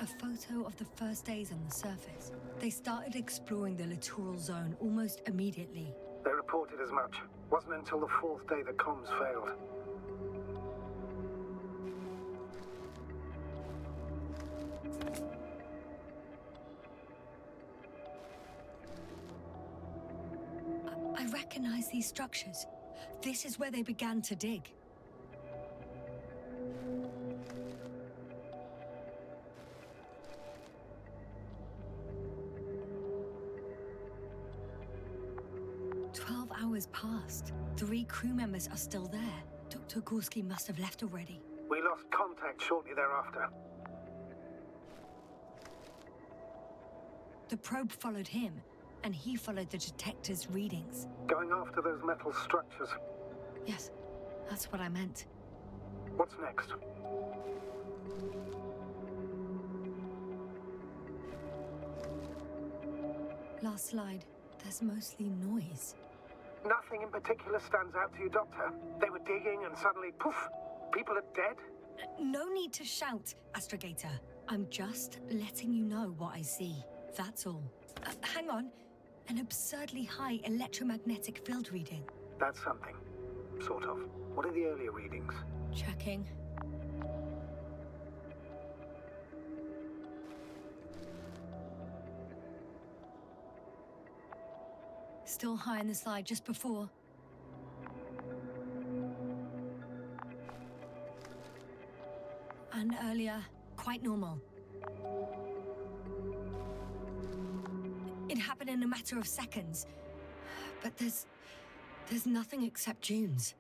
Speaker 2: A photo of the first days on the surface. They started exploring the littoral zone almost immediately.
Speaker 3: They reported as much. Wasn't until the fourth day that comms failed.
Speaker 2: I recognize these structures. This is where they began to dig. Hours passed. 3 crew members are still there. Dr. Gorski must have left already.
Speaker 3: We lost contact shortly thereafter.
Speaker 2: The probe followed him, and he followed the detector's readings.
Speaker 3: Going after those metal structures.
Speaker 2: Yes, that's what I meant.
Speaker 3: What's next?
Speaker 2: Last slide. There's mostly noise.
Speaker 3: Nothing in particular stands out to you, Doctor. They were digging and suddenly, poof, people are dead?
Speaker 2: No need to shout, Astrogator. I'm just letting you know what I see. That's all. Hang on. An absurdly high electromagnetic field reading.
Speaker 3: That's something. Sort of. What are the earlier readings?
Speaker 2: Checking. Still high in the slide just before. And earlier, quite normal. It happened in a matter of seconds. But there's nothing except dunes.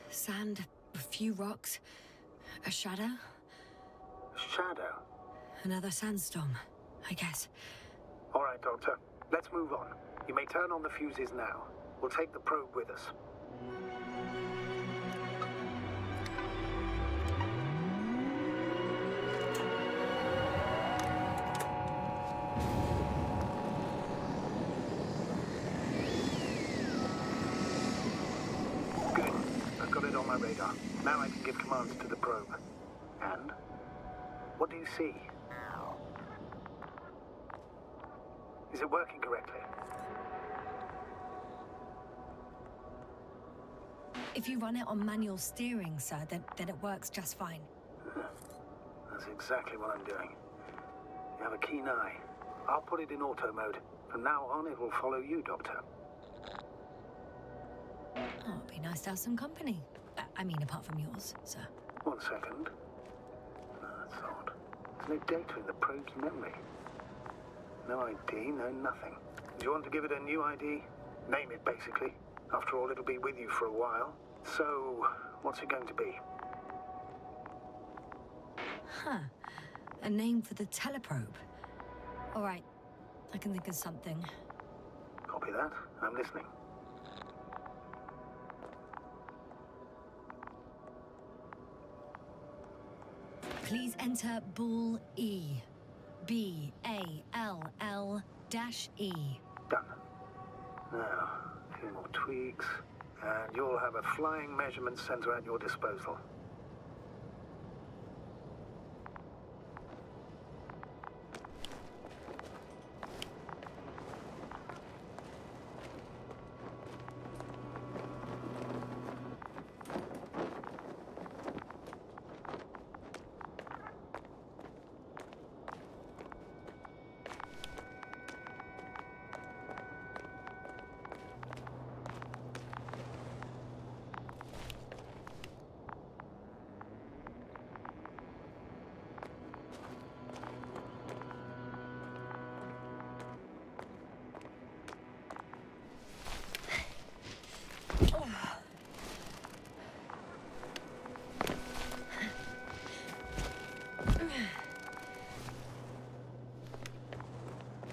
Speaker 2: Sand, a few rocks, a shadow.
Speaker 3: Shadow?
Speaker 2: Another sandstorm, I guess.
Speaker 3: All right, Doctor. Let's move on. You may turn on the fuses now. We'll take the probe with us. Good. I've got it on my radar. Now I can give commands to the probe. And? What do you see? Is it working correctly?
Speaker 2: If you run it on manual steering, sir, then it works just fine.
Speaker 3: That's exactly what I'm doing. You have a keen eye. I'll put it in auto mode. From now on, it will follow you, Doctor.
Speaker 2: Oh, it'd be nice to have some company. I mean, apart from yours, sir.
Speaker 3: 1 second. That's odd. There's no data in the probe's memory. No ID, no nothing. Do you want to give it a new ID? Name it, basically. After all, it'll be with you for a while. So, what's it going to be?
Speaker 2: Huh. A name for the teleprobe. All right. I can think of something.
Speaker 3: Copy that. I'm listening.
Speaker 2: Please enter ball E. B-A-L-L-E.
Speaker 3: Done. Now, a few more tweaks, and you'll have a flying measurement center at your disposal.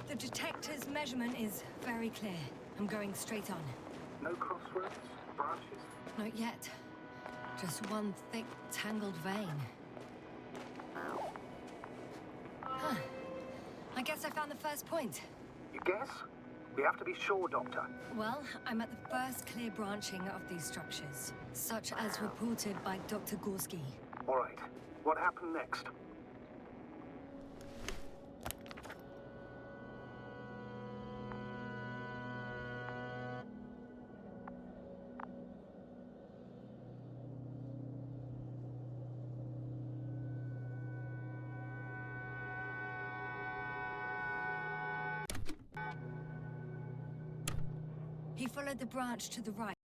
Speaker 2: The detector's measurement is very clear. I'm going straight on.
Speaker 3: No crossroads? Branches?
Speaker 2: Not yet. Just one thick, tangled vein. Huh. I guess I found the first point.
Speaker 3: You guess? We have to be sure, Doctor.
Speaker 2: Well, I'm at the first clear branching of these structures, such as reported by Dr. Gorski.
Speaker 3: All right. What happened next?
Speaker 2: He followed the branch to the right.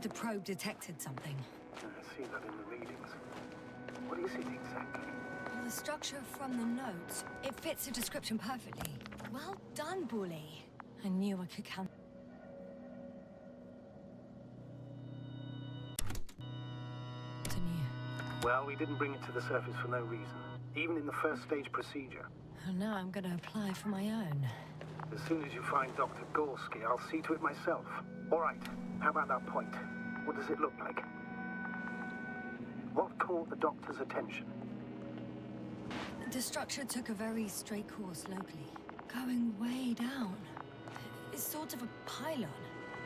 Speaker 2: The probe detected something.
Speaker 3: I see that in the readings. What is it exactly?
Speaker 2: The structure from the notes, it fits the description perfectly. Well done, Bully. I knew I could count.
Speaker 3: Well, we didn't bring it to the surface for no reason, even in the first stage procedure.
Speaker 2: And now I'm going to apply for my own.
Speaker 3: As soon as you find Dr. Gorski, I'll see to it myself. All right, how about that point? What does it look like? What caught the doctor's attention?
Speaker 2: The structure took a very straight course locally, going way down. It's sort of a pylon.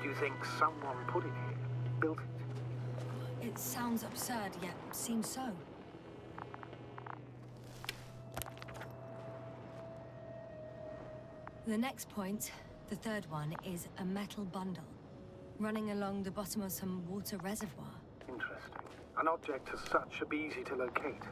Speaker 3: Do you think someone put it here, built it?
Speaker 2: It sounds absurd, yet seems so. The next point, the third one, is a metal bundle, running along the bottom of some water reservoir.
Speaker 3: Interesting. An object as such should be easy to locate.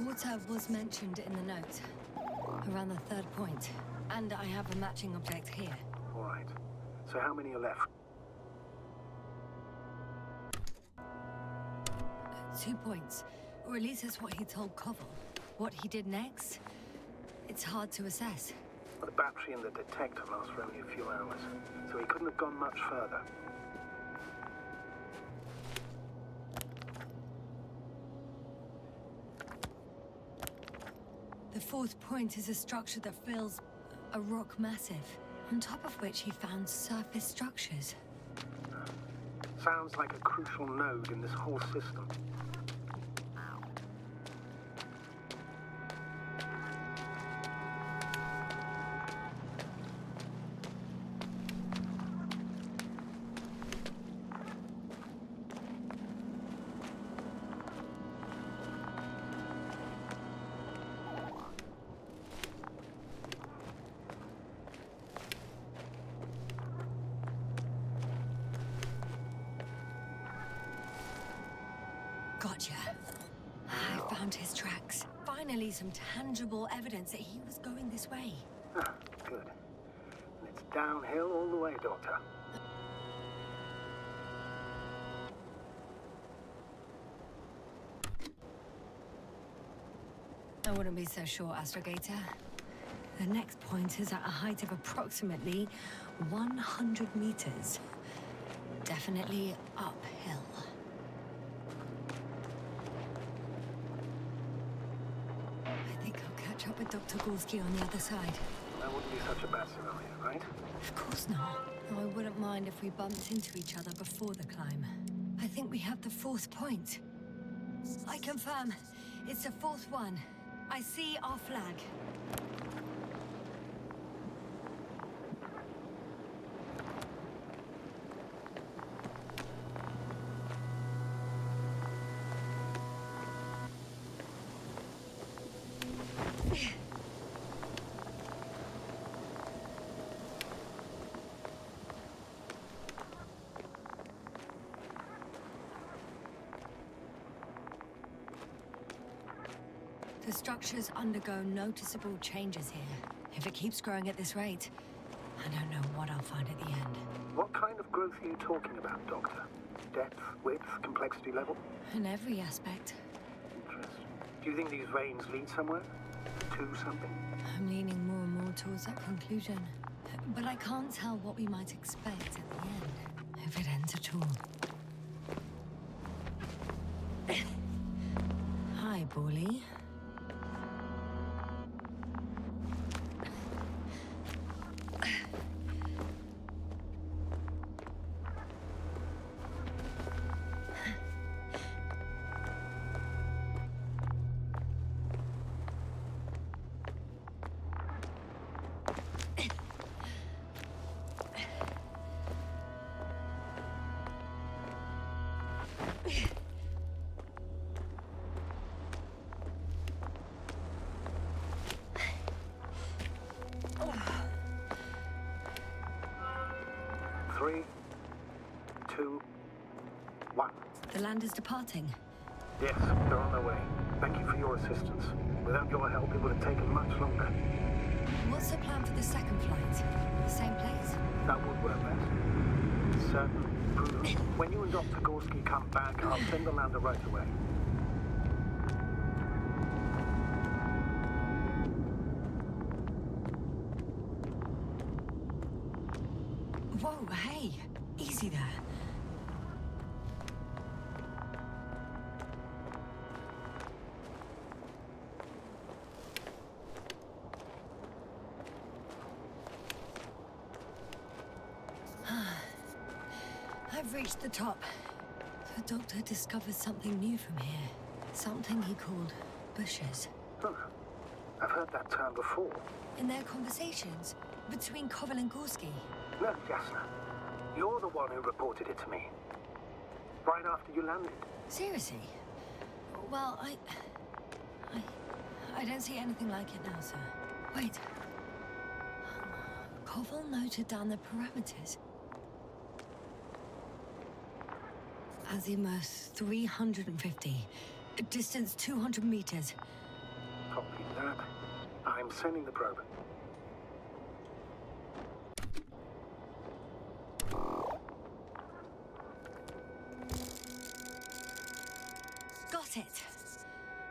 Speaker 2: Water was mentioned in the note, around the third point, and I have a matching object here.
Speaker 3: All right. So how many are left?
Speaker 2: 2 points, or at least that's what he told Koval. What he did next, it's hard to assess.
Speaker 3: The battery and the detector last for only a few hours, so he couldn't have gone much further.
Speaker 2: The fourth point is a structure that fills a rock massive, on top of which he found surface structures.
Speaker 3: Sounds like a crucial node in this whole system.
Speaker 2: found his tracks. Finally, some tangible evidence that he was going this way.
Speaker 3: Ah, good. And it's downhill all the way, Doctor.
Speaker 2: I wouldn't be so sure, Astrogator. The next point is at a height of approximately 100 meters. Definitely uphill. I think I'll catch up with Dr. Gorski on the other side.
Speaker 3: That wouldn't be such a bad scenario, right?
Speaker 2: Of course not. Though I wouldn't mind if we bumped into each other before the climb. I think we have the fourth point. I confirm. It's the fourth one. I see our flag. The structures undergo noticeable changes here. If it keeps growing at this rate, I don't know what I'll find at the end.
Speaker 3: What kind of growth are you talking about, Doctor? Depth, width, complexity level?
Speaker 2: In every aspect.
Speaker 3: Interesting. Do you think these veins lead somewhere? To something?
Speaker 2: I'm leaning more and more towards that conclusion. But I can't tell what we might expect at the end, if it ends at all. Hi, Bully.
Speaker 3: Three, two, one.
Speaker 2: The land is departing.
Speaker 3: Yes, they're on their way. Thank you for your assistance. Without your help, it would have taken much longer.
Speaker 2: What's the plan for the second flight? Same place?
Speaker 3: That would work best. Certain, proven. When you and Dr. Gorski come back, I'll send the lander right away.
Speaker 2: Whoa, hey! Easy there. I've reached the top. The doctor discovered something new from here. Something he called bushes.
Speaker 3: Huh. I've heard that term before.
Speaker 2: In their conversations between Koval and Gorski.
Speaker 3: No, Jasna. You're the one who reported it to me. Right after you landed.
Speaker 2: Seriously? Well, I don't see anything like it now, sir. Wait. Koval noted down the parameters. Azimuth 350. Distance 200 meters.
Speaker 3: Copy that. I'm sending the probe.
Speaker 2: Got it.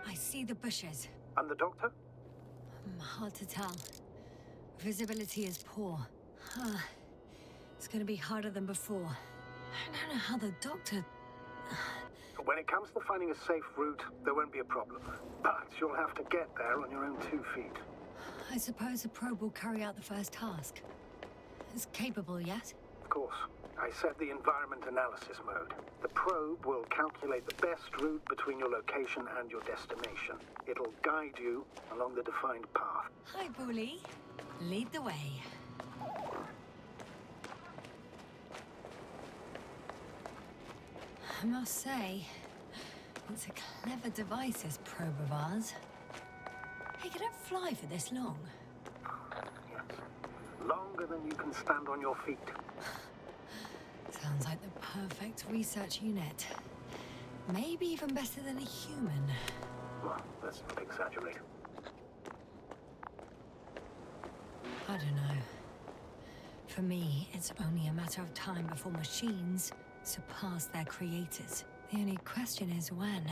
Speaker 2: I see the bushes.
Speaker 3: And the doctor?
Speaker 2: Hard to tell. Visibility is poor. It's gonna be harder than before. I don't know how the doctor...
Speaker 3: When it comes to finding a safe route, there won't be a problem. But you'll have to get there on your own 2 feet.
Speaker 2: I suppose the probe will carry out the first task. It's capable yet?
Speaker 3: Of course. I set the environment analysis mode. The probe will calculate the best route between your location and your destination. It'll guide you along the defined path.
Speaker 2: Hi, Bully. Lead the way. I must say, it's a clever device, this probe of ours. Hey, can it fly for this long?
Speaker 3: Yes. Longer than you can stand on your feet.
Speaker 2: Sounds like the perfect research unit. Maybe even better than a human.
Speaker 3: Well, let's not exaggerate.
Speaker 2: I don't know. For me, it's only a matter of time before machines surpass their creators. The only question is when.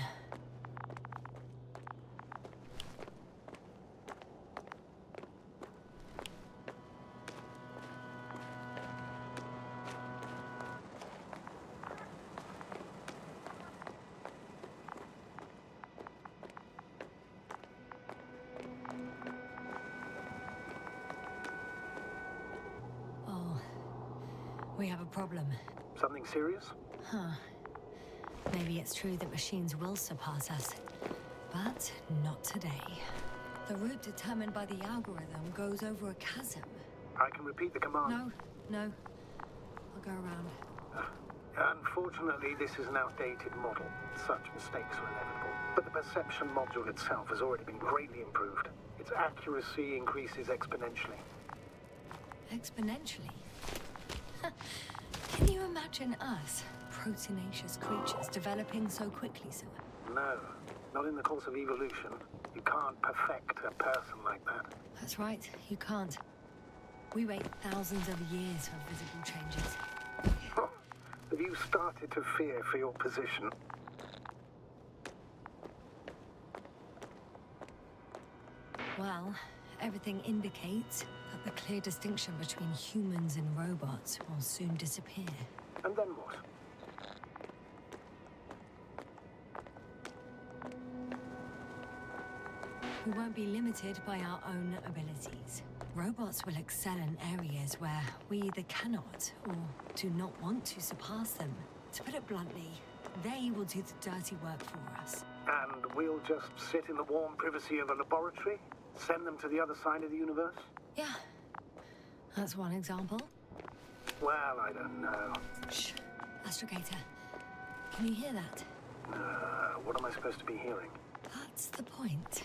Speaker 2: Oh, we have a problem.
Speaker 3: Something serious?
Speaker 2: Huh. Maybe it's true that machines will surpass us, but not today. The route determined by the algorithm goes over a chasm.
Speaker 3: I can repeat the command.
Speaker 2: No. I'll go around.
Speaker 3: Unfortunately, this is an outdated model. Such mistakes are inevitable. But the perception module itself has already been greatly improved. Its accuracy increases exponentially.
Speaker 2: Exponentially? Can you imagine us, proteinaceous creatures, developing so quickly, sir?
Speaker 3: No, not in the course of evolution. You can't perfect a person like that.
Speaker 2: That's right, you can't. We wait thousands of years for visible changes.
Speaker 3: Have you started to fear for your position?
Speaker 2: Well, everything indicates that the clear distinction between humans and robots will soon disappear.
Speaker 3: And then what?
Speaker 2: We won't be limited by our own abilities. Robots will excel in areas where we either cannot or do not want to surpass them. To put it bluntly, they will do the dirty work for us.
Speaker 3: And we'll just sit in the warm privacy of a laboratory? Send them to the other side of the universe?
Speaker 2: Yeah, that's one example.
Speaker 3: Well, I don't know.
Speaker 2: Shh, Astrogator. Can you hear that?
Speaker 3: What am I supposed to be hearing?
Speaker 2: That's the point.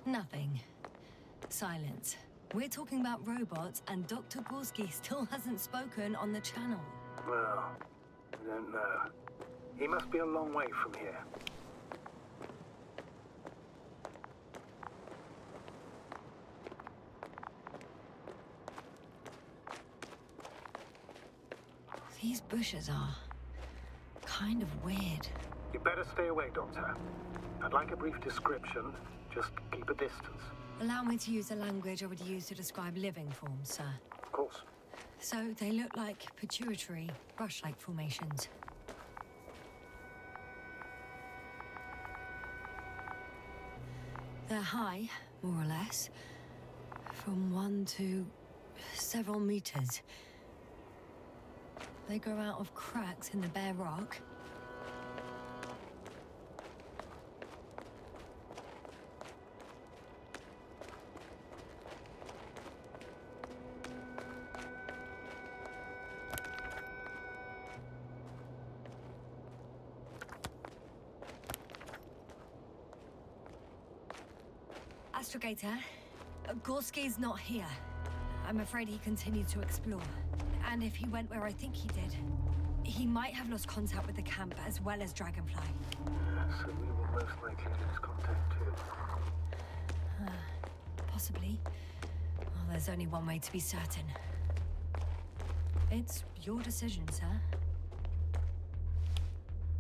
Speaker 2: Nothing. Silence. We're talking about robots, and Dr. Gorski still hasn't spoken on the channel.
Speaker 3: Well, I don't know. He must be a long way from here.
Speaker 2: These bushes are kind of weird.
Speaker 3: You better stay away, Doctor. I'd like a brief description. Just keep a distance.
Speaker 2: Allow me to use the language I would use to describe living forms, sir.
Speaker 3: Of course.
Speaker 2: So they look like pituitary, brush-like formations. They're high, more or less, from 1 to several meters. They grow out of cracks in the bare rock. Astrogator, Gorski's not here. I'm afraid he continued to explore. And if he went where I think he did, he might have lost contact with the camp as well as Dragonfly.
Speaker 3: So we will most likely lose contact too.
Speaker 2: Possibly. Well, there's only one way to be certain. It's your decision, sir.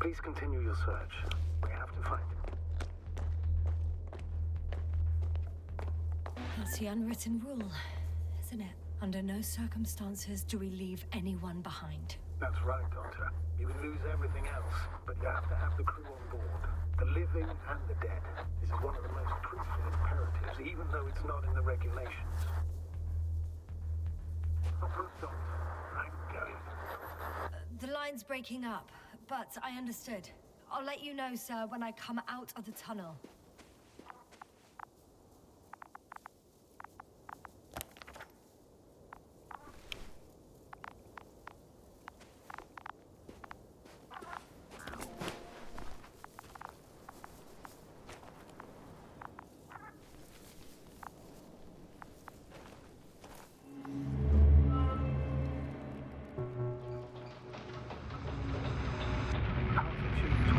Speaker 3: Please continue your search. We have to find him.
Speaker 2: That's the unwritten rule, isn't it? Under no circumstances do we leave anyone behind.
Speaker 3: That's right, Doctor. You can lose everything else, but you have to have the crew on board. The living and the dead. This is one of the most crucial imperatives, even though it's not in the regulations. Doctor, I'm going.
Speaker 2: The line's breaking up, but I understood. I'll let you know, sir, when I come out of the tunnel.
Speaker 3: Altitude 24,000.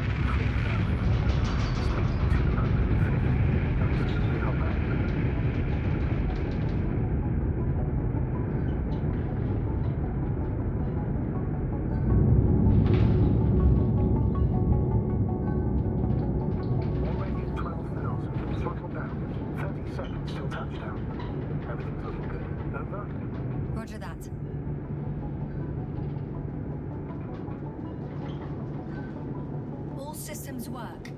Speaker 3: Speed 200.
Speaker 8: over.
Speaker 2: Roger that. All systems work.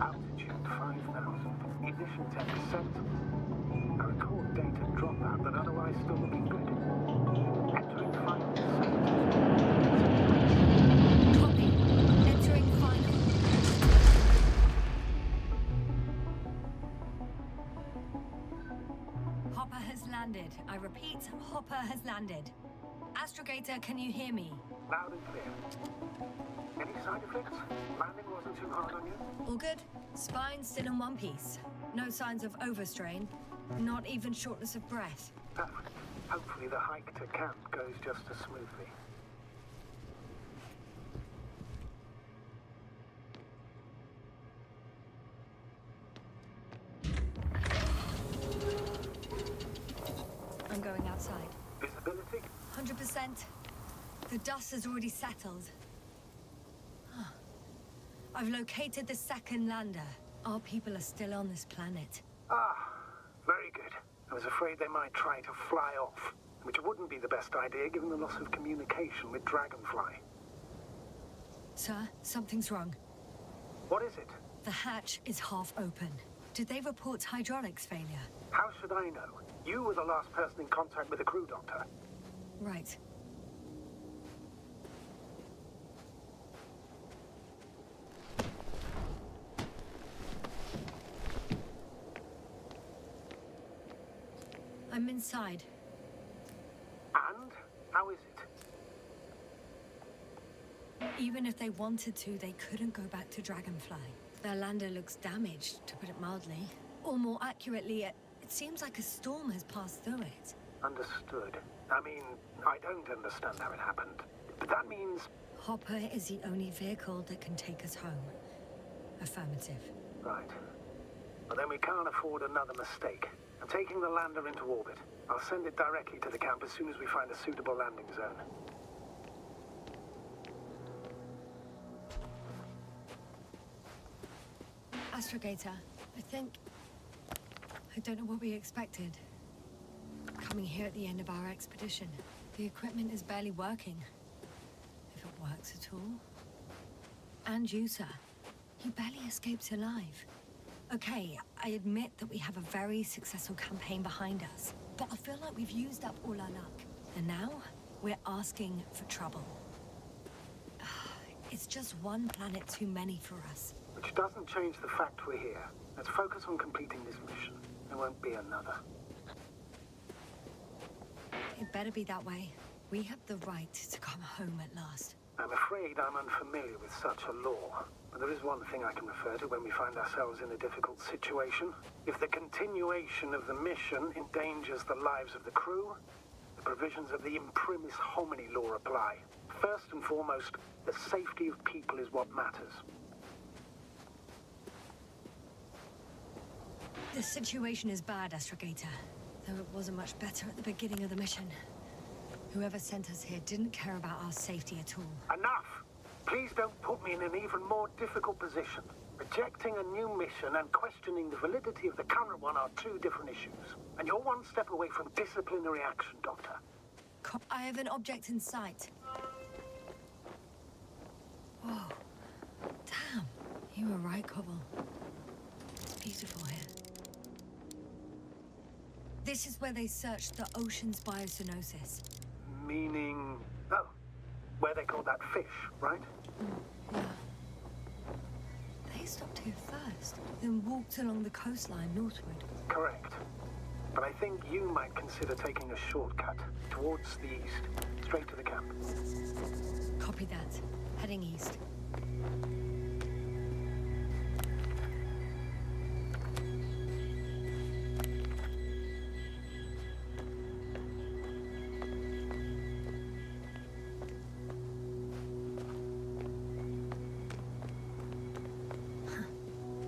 Speaker 3: Altitude 5,000. Ignition 10%. I record data dropout, but otherwise still looking good. Entering final descent.
Speaker 2: Copy. Entering final. Hopper has landed. I repeat, Hopper has landed. Astrogator, can you hear me?
Speaker 3: Loud and clear. Any side effects? Landing wasn't too hard on you?
Speaker 2: All good. Spine still in one piece. No signs of overstrain. Not even shortness of breath.
Speaker 3: Perfect. Hopefully the hike to camp goes just as smoothly.
Speaker 2: I'm going outside.
Speaker 3: Visibility?
Speaker 2: 100%. The dust has already settled. Huh. I've located the second lander. Our people are still on this planet.
Speaker 3: Ah, very good. I was afraid they might try to fly off, which wouldn't be the best idea given the loss of communication with Dragonfly.
Speaker 2: Sir, something's wrong.
Speaker 3: What is it?
Speaker 2: The hatch is half open. Did they report hydraulics failure?
Speaker 3: How should I know? You were the last person in contact with the crew, Doctor.
Speaker 2: Right. I'm inside.
Speaker 3: And? How is it?
Speaker 2: Even if they wanted to, they couldn't go back to Dragonfly. Their lander looks damaged, to put it mildly. Or more accurately, it seems like a storm has passed through it.
Speaker 3: Understood. I mean, I don't understand how it happened. But that means...
Speaker 2: Hopper is the only vehicle that can take us home. Affirmative.
Speaker 3: Right. Well, then we can't afford another mistake. I'm taking the lander into orbit. I'll send it directly to the camp as soon as we find a suitable landing zone.
Speaker 2: Astrogator, I don't know what we expected. Coming here at the end of our expedition. The equipment is barely working. If it works at all. And you, sir. You barely escaped alive. Okay, I admit that we have a very successful campaign behind us. But I feel like we've used up all our luck. And now, we're asking for trouble. It's just one planet too many for us.
Speaker 3: Which doesn't change the fact we're here. Let's focus on completing this mission. There won't be another.
Speaker 2: It better be that way. We have the right to come home at last.
Speaker 3: I'm afraid I'm unfamiliar with such a law. But there is one thing I can refer to when we find ourselves in a difficult situation. If the continuation of the mission endangers the lives of the crew, the provisions of the imprimis homini law apply. First and foremost, the safety of people is what matters.
Speaker 2: The situation is bad, Astrogator. Though it wasn't much better at the beginning of the mission. Whoever sent us here didn't care about our safety at all.
Speaker 3: Enough! Please don't put me in an even more difficult position. Rejecting a new mission and questioning the validity of the current one are two different issues. And you're one step away from disciplinary action, Doctor.
Speaker 2: I have an object in sight. Whoa. Damn. You were right, Cobble. It's beautiful here. This is where they searched the ocean's biocenosis.
Speaker 3: Meaning... oh, where they caught that fish, right?
Speaker 2: Yeah. They stopped here first, then walked along the coastline northward.
Speaker 3: Correct. But I think you might consider taking a shortcut towards the east, straight to the camp.
Speaker 2: Copy that. Heading east.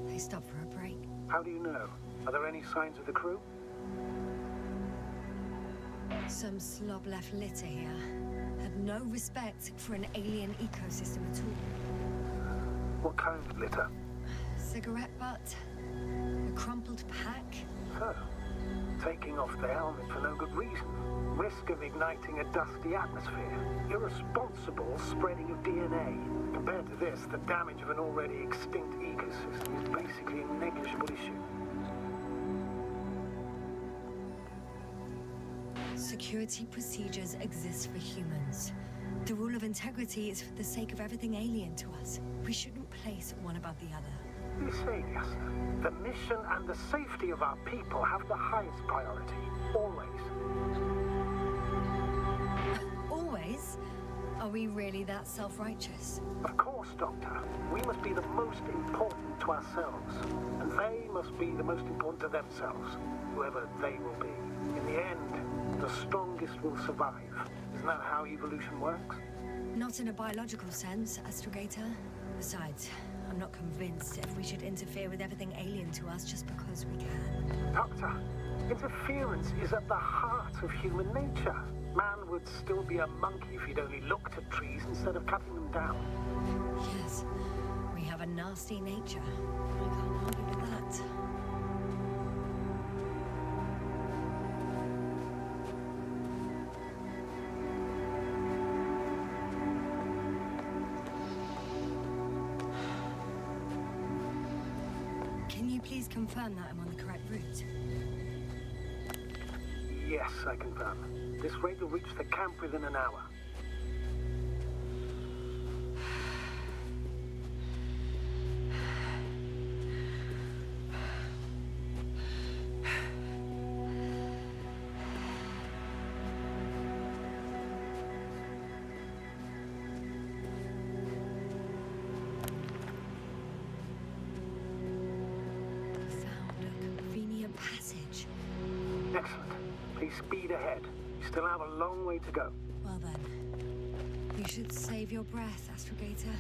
Speaker 2: They stopped for a break.
Speaker 3: How do you know? Are there any signs of the crew?
Speaker 2: Some slob left litter here. Had no respect for an alien ecosystem at all.
Speaker 3: What kind of litter?
Speaker 2: Cigarette butt, a crumpled pack.
Speaker 3: So, taking off the helmet for no good reason. Risk of igniting a dusty atmosphere. Irresponsible spreading of DNA. Compared to this, the damage of an already extinct ecosystem is basically a negligible issue.
Speaker 2: Security procedures exist for humans. The rule of integrity is for the sake of everything alien to us. We shouldn't place one above the other.
Speaker 3: Alias, the mission and the safety of our people have the highest priority. Always.
Speaker 2: Always? Are we really that self-righteous?
Speaker 3: Of course, Doctor. We must be the most important to ourselves. And they must be the most important to themselves, whoever they will be. In the end, the strongest will survive. Isn't that how evolution works?
Speaker 2: Not in a biological sense, Astrogator. Besides, I'm not convinced if we should interfere with everything alien to us just because we can.
Speaker 3: Doctor, interference is at the heart of human nature. Man would still be a monkey if he'd only looked at trees instead of cutting them down.
Speaker 2: Yes, we have a nasty nature. I can't argue with that. Can you please confirm that I'm on the correct route?
Speaker 3: Yes, I confirm. This rate will reach the camp within an hour.
Speaker 2: Found a convenient passage.
Speaker 3: Excellent. Please speed ahead. You still have a long way to go.
Speaker 2: Well then, you should save your breath, Astrogator.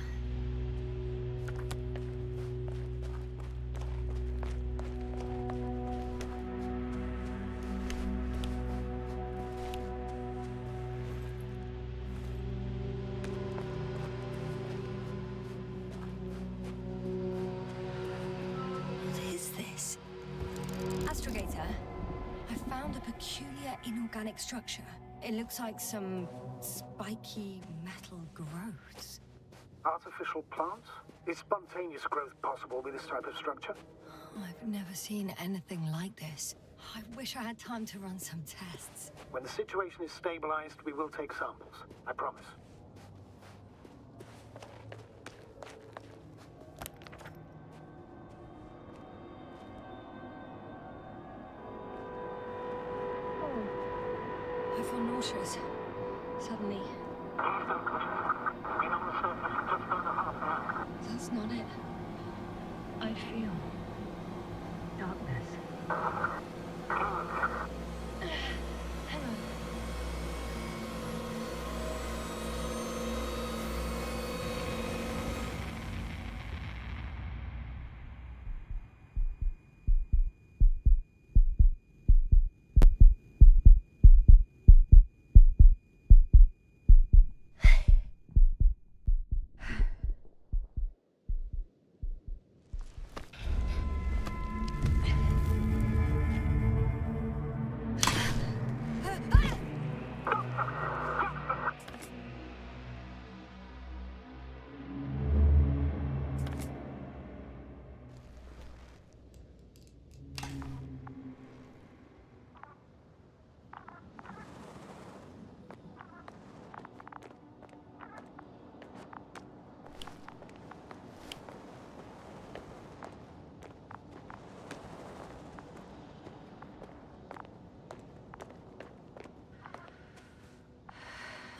Speaker 2: What is this? Astrogator, I found a peculiar inorganic structure. It looks like some spiky metal growths.
Speaker 3: Artificial plants? Is spontaneous growth possible with this type of structure?
Speaker 2: I've never seen anything like this. I wish I had time to run some tests.
Speaker 3: When the situation is stabilized, we will take samples. I promise.
Speaker 2: I feel nauseous. Suddenly. That's not it. I feel darkness. Hang on.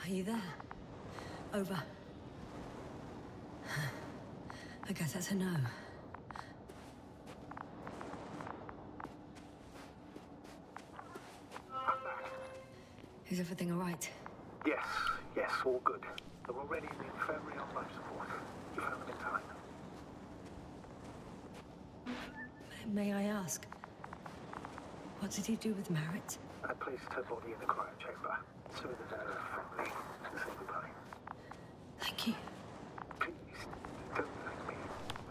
Speaker 2: Are you there? Over. I guess that's a no. Is everything all right?
Speaker 3: Yes, all good. They're already in the infirmary on life support. You found them in time.
Speaker 2: May I ask, what did he do with Merritt?
Speaker 3: I placed her body in the cryo chamber so that her family can say goodbye.
Speaker 2: Thank you.
Speaker 3: Please, don't thank me.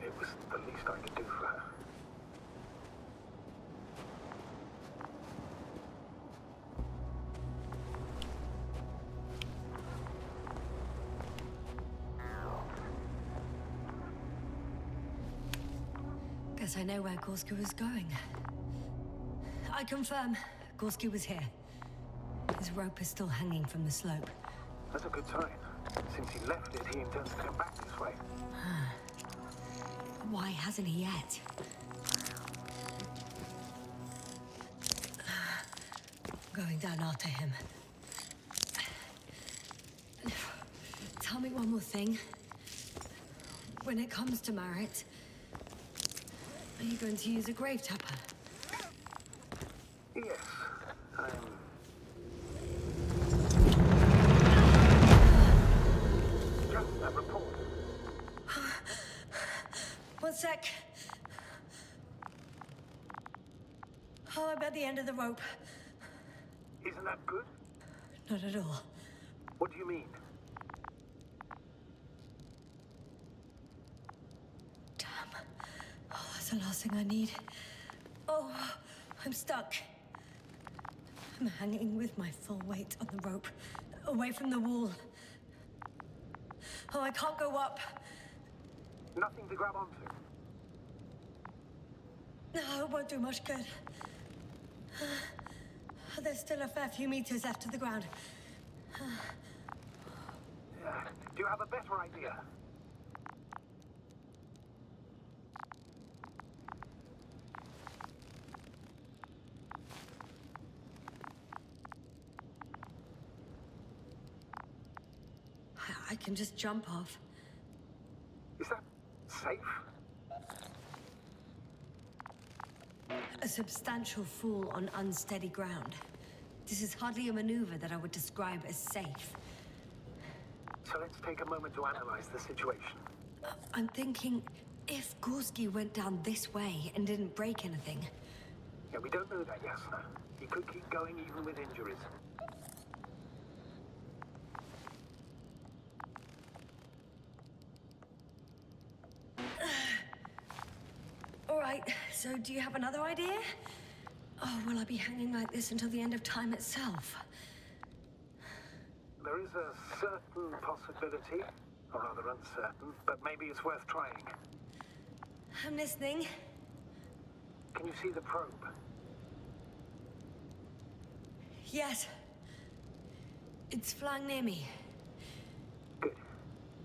Speaker 3: It was the least I could do for her.
Speaker 2: guess I know where Gorski was going. I confirm, Gorski was here. His rope is still hanging from the slope.
Speaker 3: That's a good sign. Since he left it, he intends to come back this way.
Speaker 2: Why hasn't he yet? Going down after him. Tell me one more thing. When it comes to Marit, are you going to use a grave tapper?
Speaker 3: Yes, just a report.
Speaker 2: One sec. Oh, I'm at the end of the rope.
Speaker 3: Isn't that good?
Speaker 2: Not at all.
Speaker 3: What do you mean?
Speaker 2: Damn. Oh, that's the last thing I need. Oh, I'm stuck. I'm hanging with my full weight on the rope, away from the wall. Oh, I can't go up.
Speaker 3: Nothing to grab onto.
Speaker 2: No, it won't do much good. There's still a fair few meters left to the ground.
Speaker 3: Do you have a better idea?
Speaker 2: I can just jump off.
Speaker 3: Is that safe?
Speaker 2: A substantial fall on unsteady ground. This is hardly a maneuver that I would describe as safe.
Speaker 3: So let's take a moment to analyze the situation.
Speaker 2: I'm thinking, if Gorski went down this way and didn't break anything...
Speaker 3: Yeah, we don't know that, Yasna. He could keep going even with injuries.
Speaker 2: All right, so do you have another idea? Oh, will I be hanging like this until the end of time itself?
Speaker 3: There is a certain possibility, or rather uncertain, but maybe it's worth trying.
Speaker 2: I'm listening.
Speaker 3: Can you see the probe?
Speaker 2: Yes. It's flying near me.
Speaker 3: Good.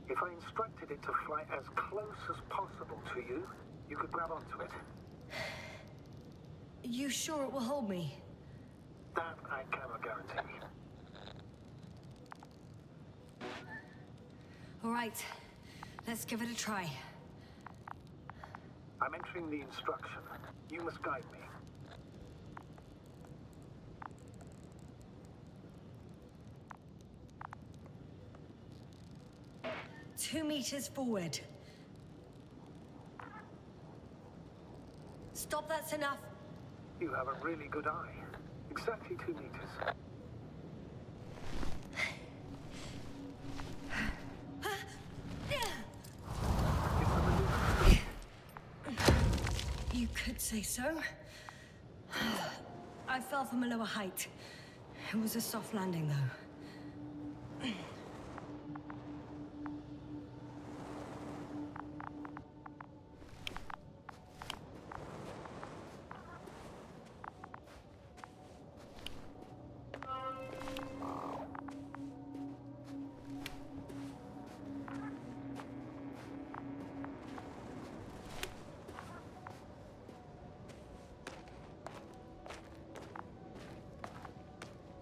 Speaker 3: If I instructed it to fly as close as possible to you, you could grab onto it.
Speaker 2: You sure it will hold me?
Speaker 3: That I cannot guarantee.
Speaker 2: All right, let's give it a try.
Speaker 3: I'm entering the instruction. You must guide me.
Speaker 2: Two meters forward. Stop, that's enough.
Speaker 3: You have a really good eye. Exactly 2 meters.
Speaker 2: You could say so. I fell from a lower height. It was a soft landing, though.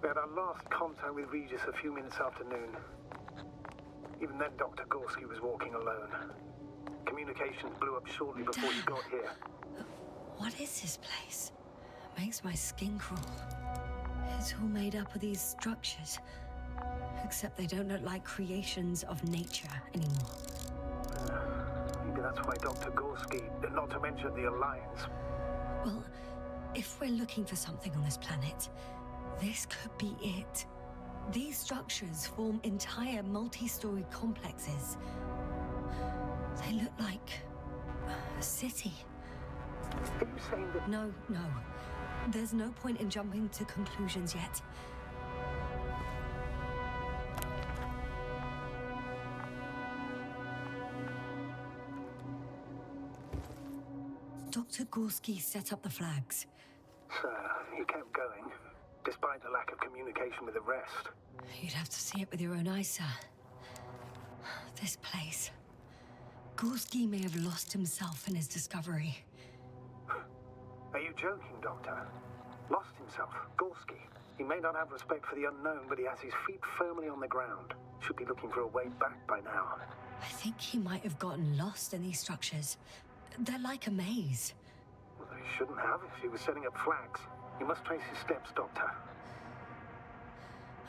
Speaker 3: We had our last contact with Regis a few minutes after noon. Even then, Dr. Gorski was walking alone. Communications blew up shortly before you got here.
Speaker 2: What is this place? It makes my skin crawl. It's all made up of these structures. Except they don't look like creations of nature anymore.
Speaker 3: Maybe that's why Dr. Gorski, not to mention the Alliance...
Speaker 2: Well, if we're looking for something on this planet, this could be it. These structures form entire multi-story complexes. They look like a city.
Speaker 3: Are you saying that...
Speaker 2: No. There's no point in jumping to conclusions yet. Dr. Dr. Gorski set up the flags?
Speaker 3: Sir, he kept going, despite the lack of communication with the rest.
Speaker 2: You'd have to see it with your own eyes, sir. This place. Gorski may have lost himself in his discovery.
Speaker 3: Are you joking, Doctor? Lost himself, Gorski. He may not have respect for the unknown, but he has his feet firmly on the ground. Should be looking for a way back by now.
Speaker 2: I think he might have gotten lost in these structures. They're like a maze.
Speaker 3: Well, he shouldn't have if he was setting up flags. You must trace his steps, Doctor.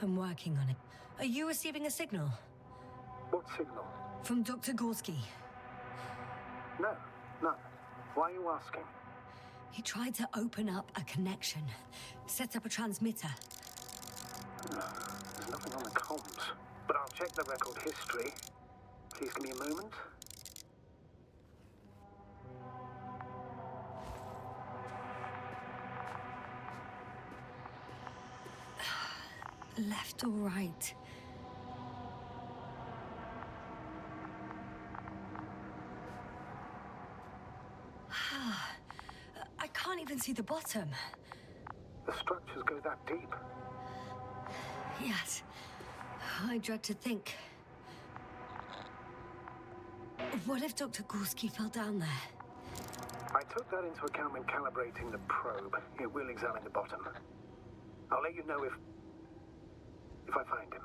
Speaker 2: I'm working on it. Are you receiving a signal?
Speaker 3: What signal?
Speaker 2: From Dr. Gorski.
Speaker 3: No, none. Why are you asking?
Speaker 2: He tried to open up a connection, set up a transmitter.
Speaker 3: There's nothing on the comms, but I'll check the record history. Please give me a moment.
Speaker 2: Left or right? I can't even see the bottom.
Speaker 3: The structures go that deep.
Speaker 2: Yes. I dread to think. What if Dr. Gorski fell down there?
Speaker 3: I took that into account when calibrating the probe. It will examine the bottom. I'll let you know if I find him.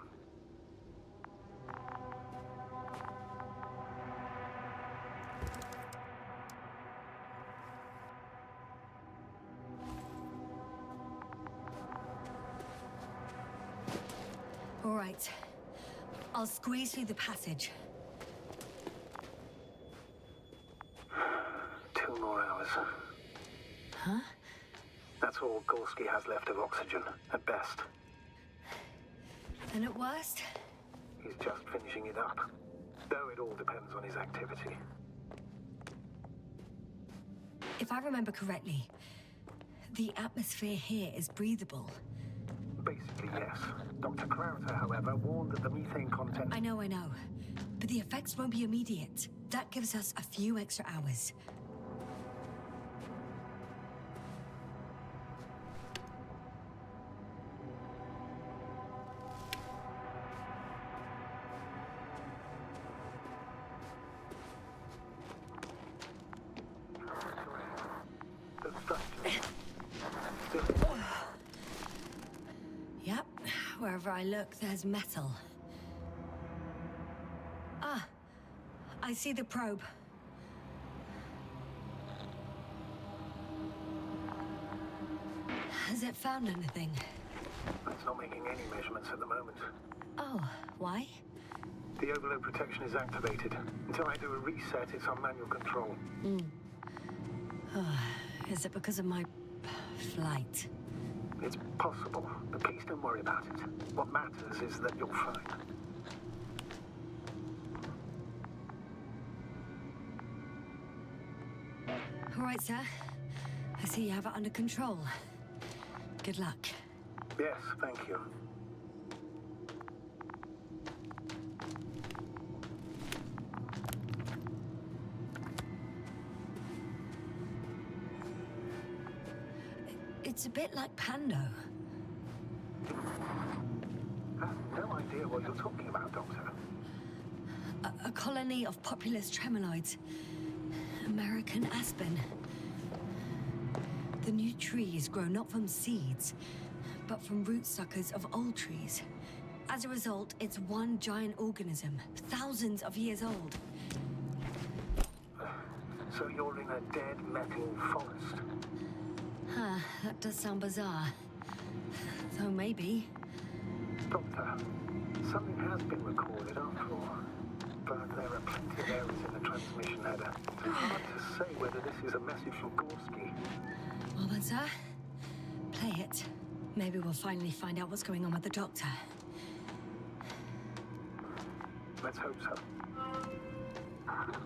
Speaker 2: All right. I'll squeeze through the passage.
Speaker 3: 2 more hours.
Speaker 2: Huh?
Speaker 3: That's all Gorski has left of oxygen, at best.
Speaker 2: And at worst?
Speaker 3: He's just finishing it up. Though it all depends on his activity.
Speaker 2: If I remember correctly, the atmosphere here is breathable.
Speaker 3: Basically, yes. Dr. Krauser, however, warned that the methane content...
Speaker 2: I know. But the effects won't be immediate. That gives us a few extra hours.
Speaker 3: The structure.
Speaker 2: Yep. Wherever I look, there's metal. Ah. I see the probe. Has it found anything?
Speaker 3: It's not making any measurements at the moment.
Speaker 2: Oh, why?
Speaker 3: The overload protection is activated. Until I do a reset, it's on manual control.
Speaker 2: Is it because of my flight?
Speaker 3: It's possible, but please don't worry about it. What matters is that you're fine.
Speaker 2: All right, sir. I see you have it under control. Good luck.
Speaker 3: Yes, thank you.
Speaker 2: It's a bit like Pando.
Speaker 3: I have no idea what you're talking about, Doctor.
Speaker 2: A colony of populous tremoloids. American aspen. The new trees grow not from seeds, but from root suckers of old trees. As a result, it's one giant organism, thousands of years old.
Speaker 3: So you're in a dead metal forest?
Speaker 2: Huh, that does sound bizarre. Though maybe.
Speaker 3: Doctor, something has been recorded after all. But there are plenty of errors in the transmission header. It's hard to say whether this is a message from Gorski.
Speaker 2: Well then, sir, play it. Maybe we'll finally find out what's going on with the doctor.
Speaker 3: Let's hope so.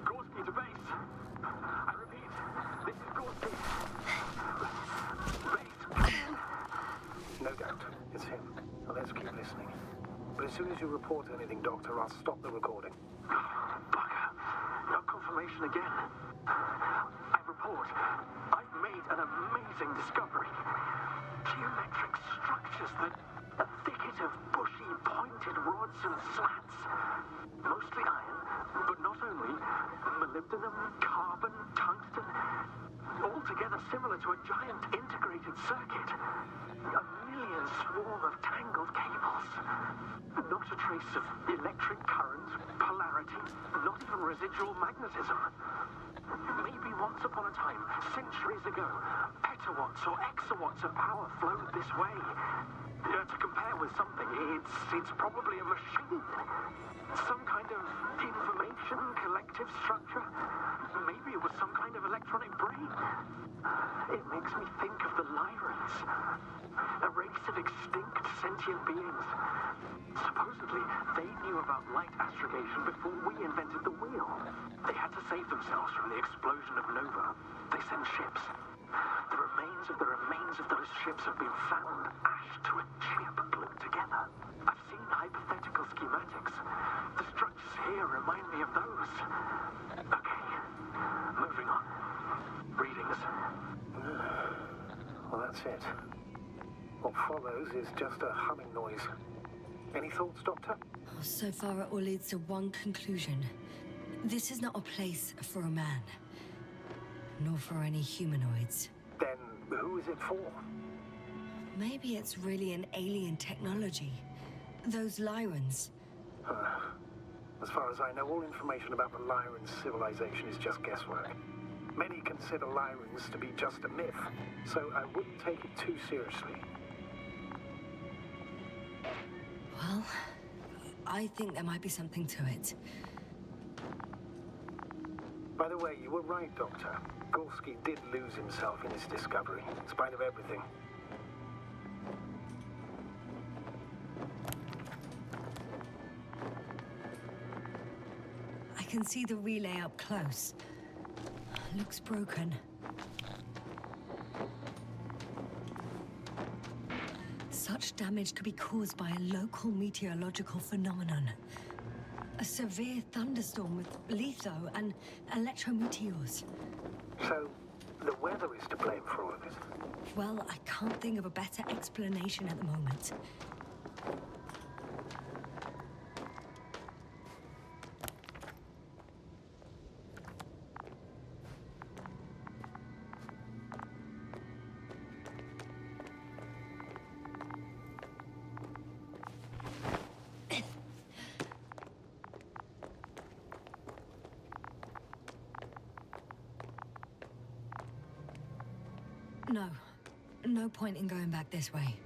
Speaker 3: Gorski to base. I repeat, this is Gorski. Base. No doubt, it's him. Now let's keep listening. But as soon as you report anything, Doctor, I'll stop the recording. Bugger. No confirmation again. I report. I
Speaker 8: an amazing discovery. Geometric structures that a thicket of bushy, pointed rods and slats. Mostly iron, but not only. Molybdenum, carbon, tungsten. Altogether similar to a giant integrated circuit. A million swarm of tangled cables. Not a trace of electric current, polarity, not even residual magnetism. Maybe once upon a time, centuries ago, petawatts or exawatts of power flowed this way. To compare with something, it's probably a machine. Some kind of information collective structure. Maybe it was some kind of electronic brain. It makes me think of the Lyrans. A race of extinct sentient beings. Supposedly, they knew about light astrogation before we invented the wheel. They had to save themselves from the explosion of Nova. They sent ships. The remains of those ships have been found, ashed to a chip glued together. I've seen hypothetical schematics. The structures here remind me of those. Okay, moving on. Readings.
Speaker 3: Well, that's it. What follows is just a humming noise. Any thoughts, Doctor?
Speaker 2: So far, it all leads to one conclusion. This is not a place for a man. Nor for any humanoids.
Speaker 3: Then who is it for?
Speaker 2: Maybe it's really an alien technology. Those Lyrans.
Speaker 3: As far as I know, all information about the Lyran civilization is just guesswork. Many consider Lyrans to be just a myth, so I wouldn't take it too seriously.
Speaker 2: Well, I think there might be something to it.
Speaker 3: By the way, you were right, Doctor. Gorski did lose himself in his discovery, in spite of everything.
Speaker 2: I can see the relay up close. Looks broken. Such damage could be caused by a local meteorological phenomenon. A severe thunderstorm with litho and electrometeors.
Speaker 3: So, the weather is to blame for all of it?
Speaker 2: Well, I can't think of a better explanation at the moment. No point in going back this way.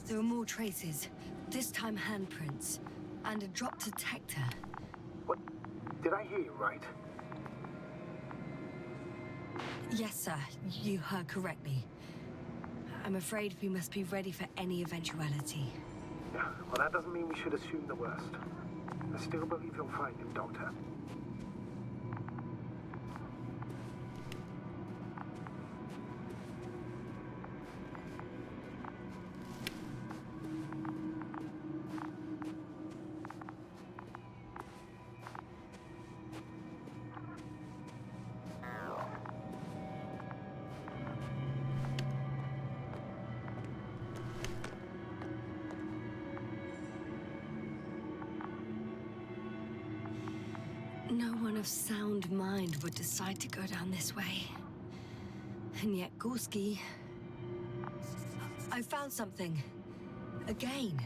Speaker 2: There are more traces, this time handprints, and a drop detector.
Speaker 3: What? Did I hear you right?
Speaker 2: Yes, sir, you heard correctly. I'm afraid we must be ready for any eventuality.
Speaker 3: Yeah, well, that doesn't mean we should assume the worst. I still believe you'll find him, Doctor.
Speaker 2: No one of sound mind would decide to go down this way. And yet Gorski... I found something. Again.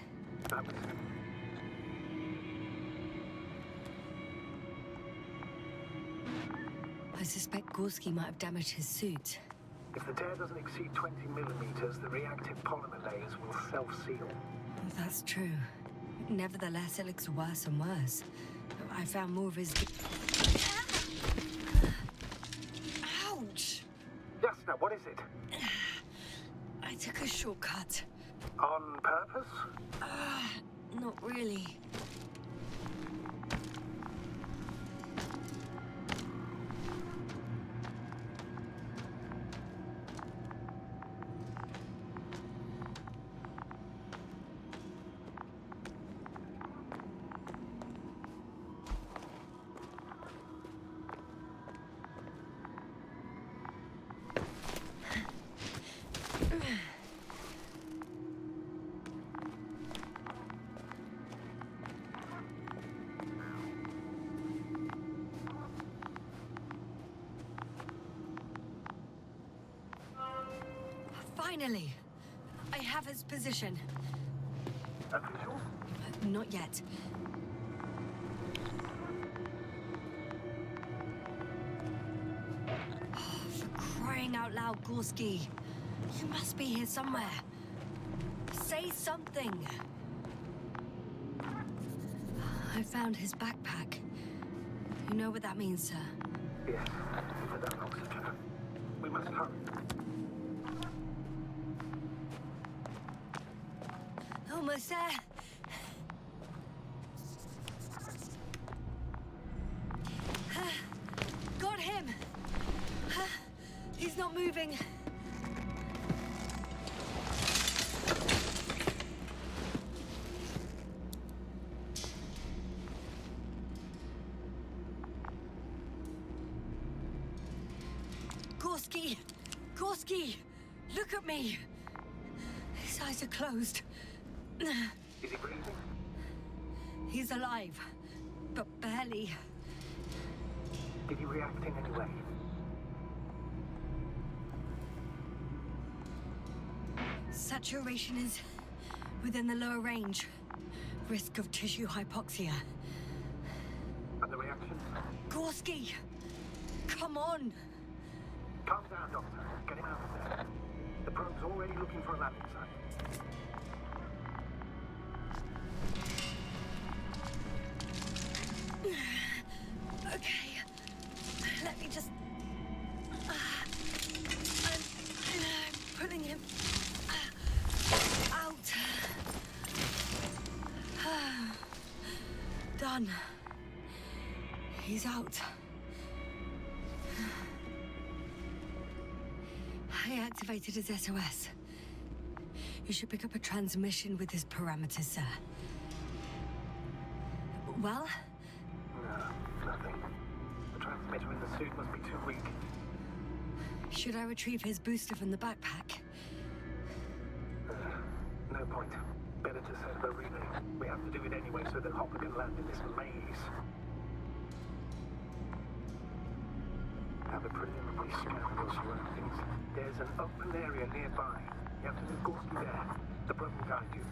Speaker 2: I suspect Gorski might have damaged his suit.
Speaker 3: If the tear doesn't exceed 20 millimeters, the reactive polymer layers will self-seal.
Speaker 2: That's true. Nevertheless, it looks worse and worse. I found more of his... Ouch!
Speaker 3: Jasna, what is it?
Speaker 2: I took a shortcut.
Speaker 3: On purpose?
Speaker 2: Not really. Finally! I have his position.
Speaker 3: Official?
Speaker 2: Not yet. For crying out loud, Gorski. You must be here somewhere. Say something. I found his backpack. You know what that means, sir?
Speaker 3: Yes, without oxygen. We must hurry.
Speaker 2: Almost there. Got him. He's not moving. Gorski! Gorski! Look at me! His eyes are closed.
Speaker 3: Is he breathing?
Speaker 2: He's alive, but barely.
Speaker 3: Did he react in any way?
Speaker 2: Saturation is within the lower range. Risk of tissue hypoxia.
Speaker 3: And the reaction?
Speaker 2: Gorski! Come on!
Speaker 3: Calm down, Doctor. Get him out of there. The probe's already looking for a landing site.
Speaker 2: Okay. Let me just... I'm pulling him out. Done. He's out. I activated his SOS. You should pick up a transmission with his parameters, sir. Well?
Speaker 3: No, nothing. The transmitter in the suit must be too weak.
Speaker 2: Should I retrieve his booster from the backpack?
Speaker 3: No point. Better to set the relay. We have to do it anyway so that Hopper can land in this maze. Have a preliminary scan of your surroundings. There's an open area nearby. You have to move Gorski there. The probe will guide you.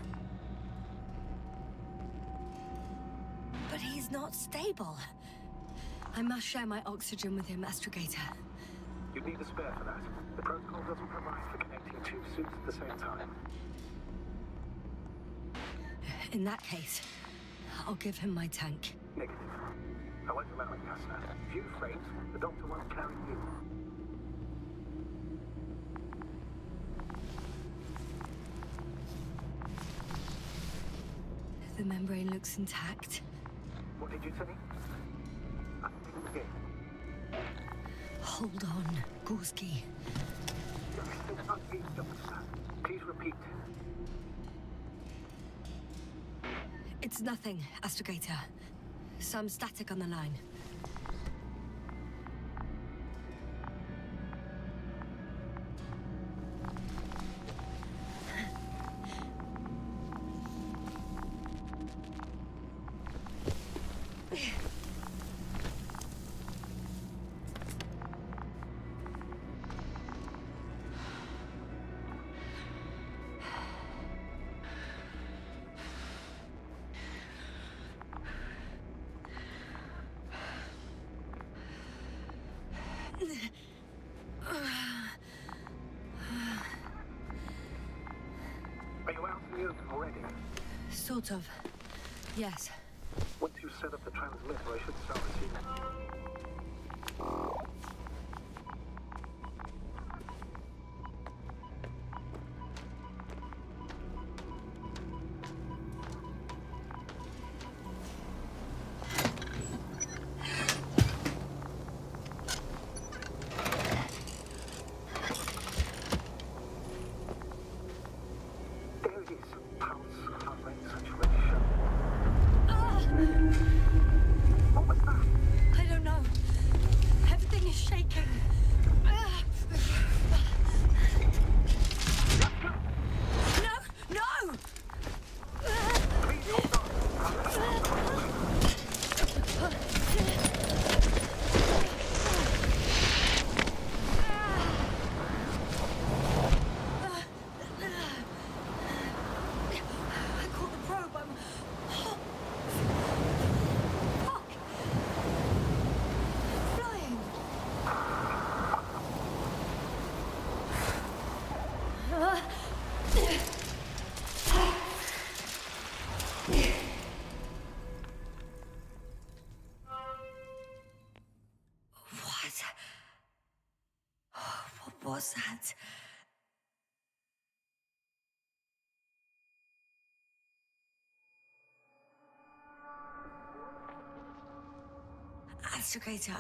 Speaker 2: But he's not stable. I must share my oxygen with him, Astrogator.
Speaker 3: You need a spare for that. The protocol doesn't provide for connecting two suits at the same time.
Speaker 2: In that case, I'll give him my tank.
Speaker 3: Negative. I won't allow it, Jasna. If you faint, the doctor won't carry you.
Speaker 2: The membrane looks intact.
Speaker 3: What did you say? I didn't hear.
Speaker 2: Hold on, Gorski.
Speaker 3: You're still unbeat, Doctor. Please repeat.
Speaker 2: It's nothing, Astrogator. Some static on the line. Sort of. Yes.
Speaker 3: Once you set up the transmitter, I should start receiving. There it is. Pulse, heart rate, saturation. What was that?
Speaker 2: I don't know. Everything is shaking. No! No!
Speaker 3: Please hold on.
Speaker 2: I caught the probe. I'm... Fuck! Flying! What was that? Astrogator,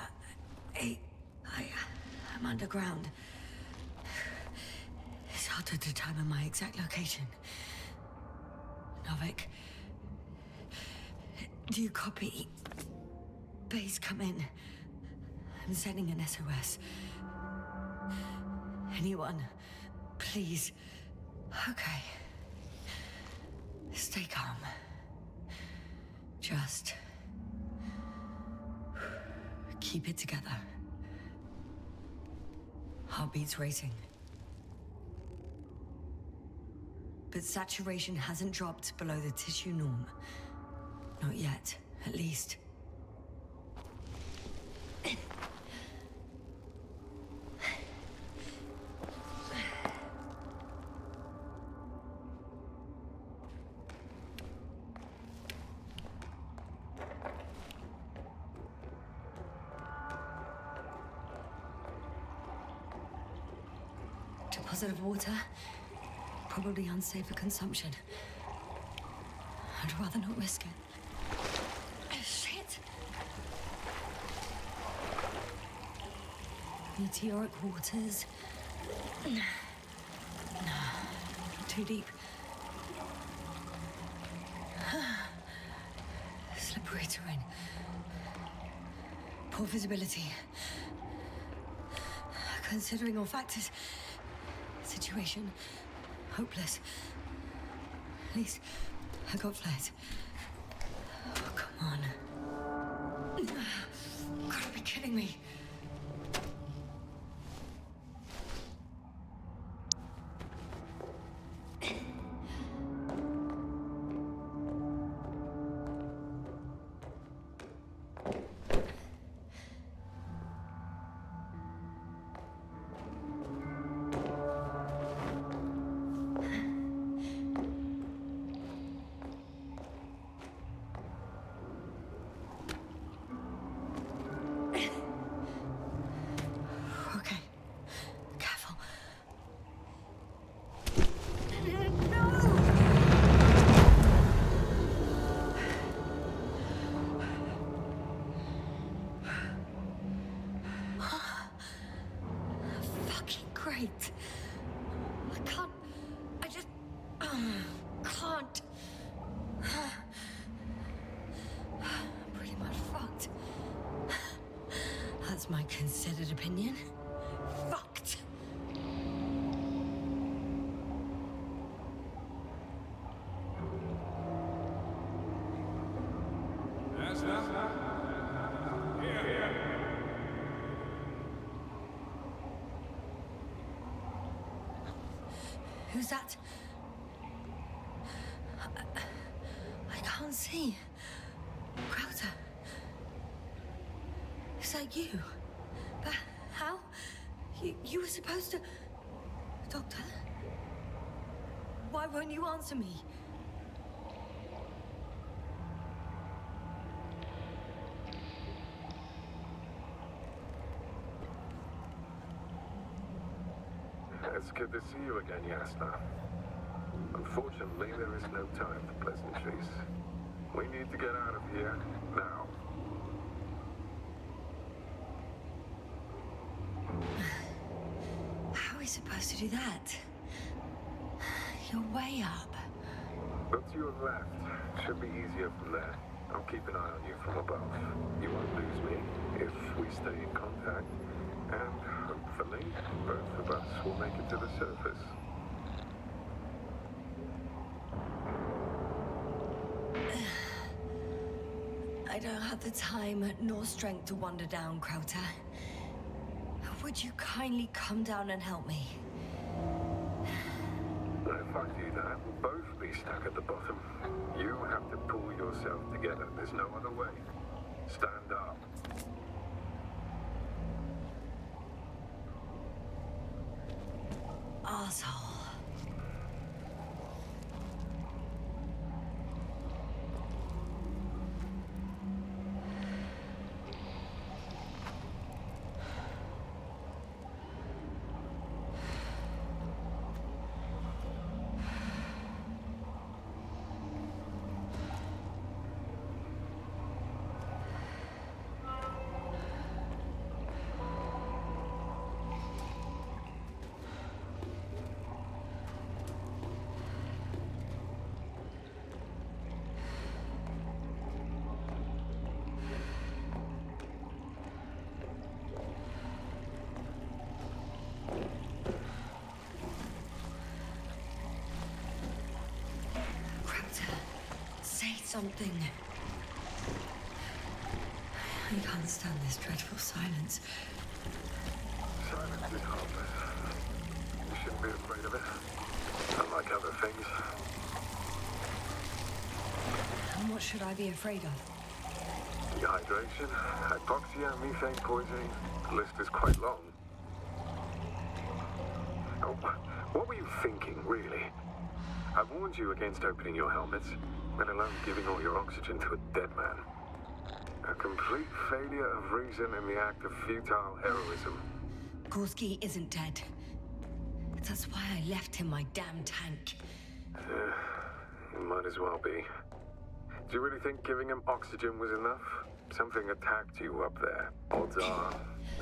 Speaker 2: I'm underground. It's hard to determine my exact location. Novik, do you copy? Base, come in. I'm sending an SOS. Anyone, please. Okay. Stay calm. Just keep it together. Heartbeats racing. But saturation hasn't dropped below the tissue norm. Not yet, at least. Deposit of water. Probably unsafe for consumption. I'd rather not risk it. Shit! Meteoric waters. No. Too deep. Slippery terrain. Poor visibility. Considering all factors, situation hopeless. At least I got flares. Oh, come on. Gotta be kidding me. Great. I just can't. I'm pretty much fucked. That's my considered opinion. Fucked. Who's that? I can't see. Crowther. Is that you? But how? You were supposed to... Doctor? Why won't you answer me?
Speaker 8: It's good to see you again, Yasna. Unfortunately, there is no time for pleasantries. We need to get out of here now.
Speaker 2: How are we supposed to do that? You're way up.
Speaker 8: Look to your left. Should be easier from there. I'll keep an eye on you from above. You won't lose me if we stay in contact. And hopefully, both of us will make it to the surface.
Speaker 2: I don't have the time nor strength to wander down, Crota. Would you kindly come down and help me?
Speaker 8: If I do that, we'll both be stuck at the bottom. You have to pull yourself together. There's no other way. Stand up.
Speaker 2: Arsehole. Say something. I can't stand this dreadful silence.
Speaker 8: Silence is harmless. You shouldn't be afraid of it. Unlike other things.
Speaker 2: And what should I be afraid of?
Speaker 8: Dehydration, hypoxia, methane poisoning. The list is quite long. Oh, what were you thinking, really? I warned you against opening your helmets, let alone giving all your oxygen to a dead man. A complete failure of reason in the act of futile heroism.
Speaker 2: Gorski isn't dead. That's why I left him my damn tank.
Speaker 8: It might as well be. Do you really think giving him oxygen was enough? Something attacked you up there. Odds are,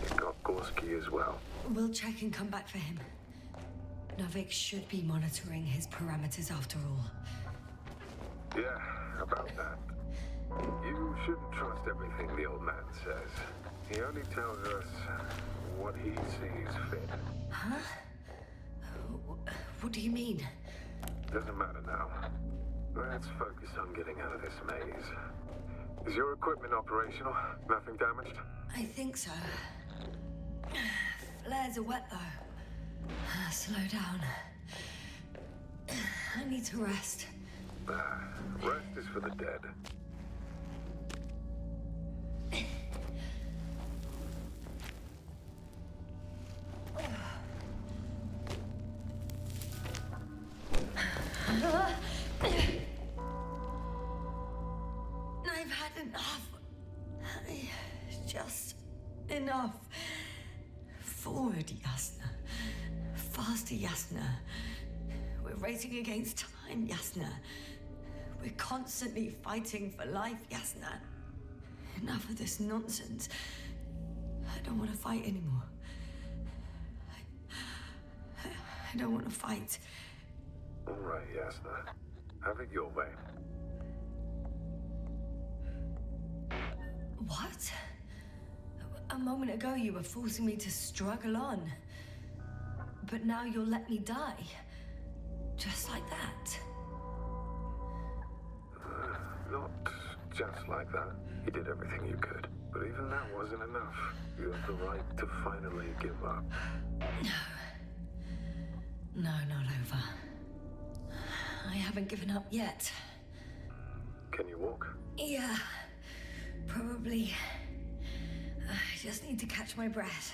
Speaker 8: it got Gorski as well.
Speaker 2: We'll check and come back for him. Novik should be monitoring his parameters after all.
Speaker 8: Yeah, about that. You shouldn't trust everything the old man says. He only tells us what he sees fit.
Speaker 2: Huh? What do you mean?
Speaker 8: Doesn't matter now. Let's focus on getting out of this maze. Is your equipment operational? Nothing damaged?
Speaker 2: I think so. Flares are wet though. Slow down. I need to rest.
Speaker 8: Rest is for the dead.
Speaker 2: I've had enough. Just enough. Forward, Yasna. Faster, Yasna. We're racing against time, Yasna. We're constantly fighting for life, Yasna. Enough of this nonsense. I don't want to fight anymore. I don't want to fight.
Speaker 8: All right, Yasna. Have it your way.
Speaker 2: What? A moment ago you were forcing me to struggle on. But now you'll let me die. Just like that.
Speaker 8: Not just like that. You did everything you could. But even that wasn't enough. You have the right to finally give up.
Speaker 2: No, not over. I haven't given up yet.
Speaker 8: Can you walk?
Speaker 2: Yeah, probably. I just need to catch my breath.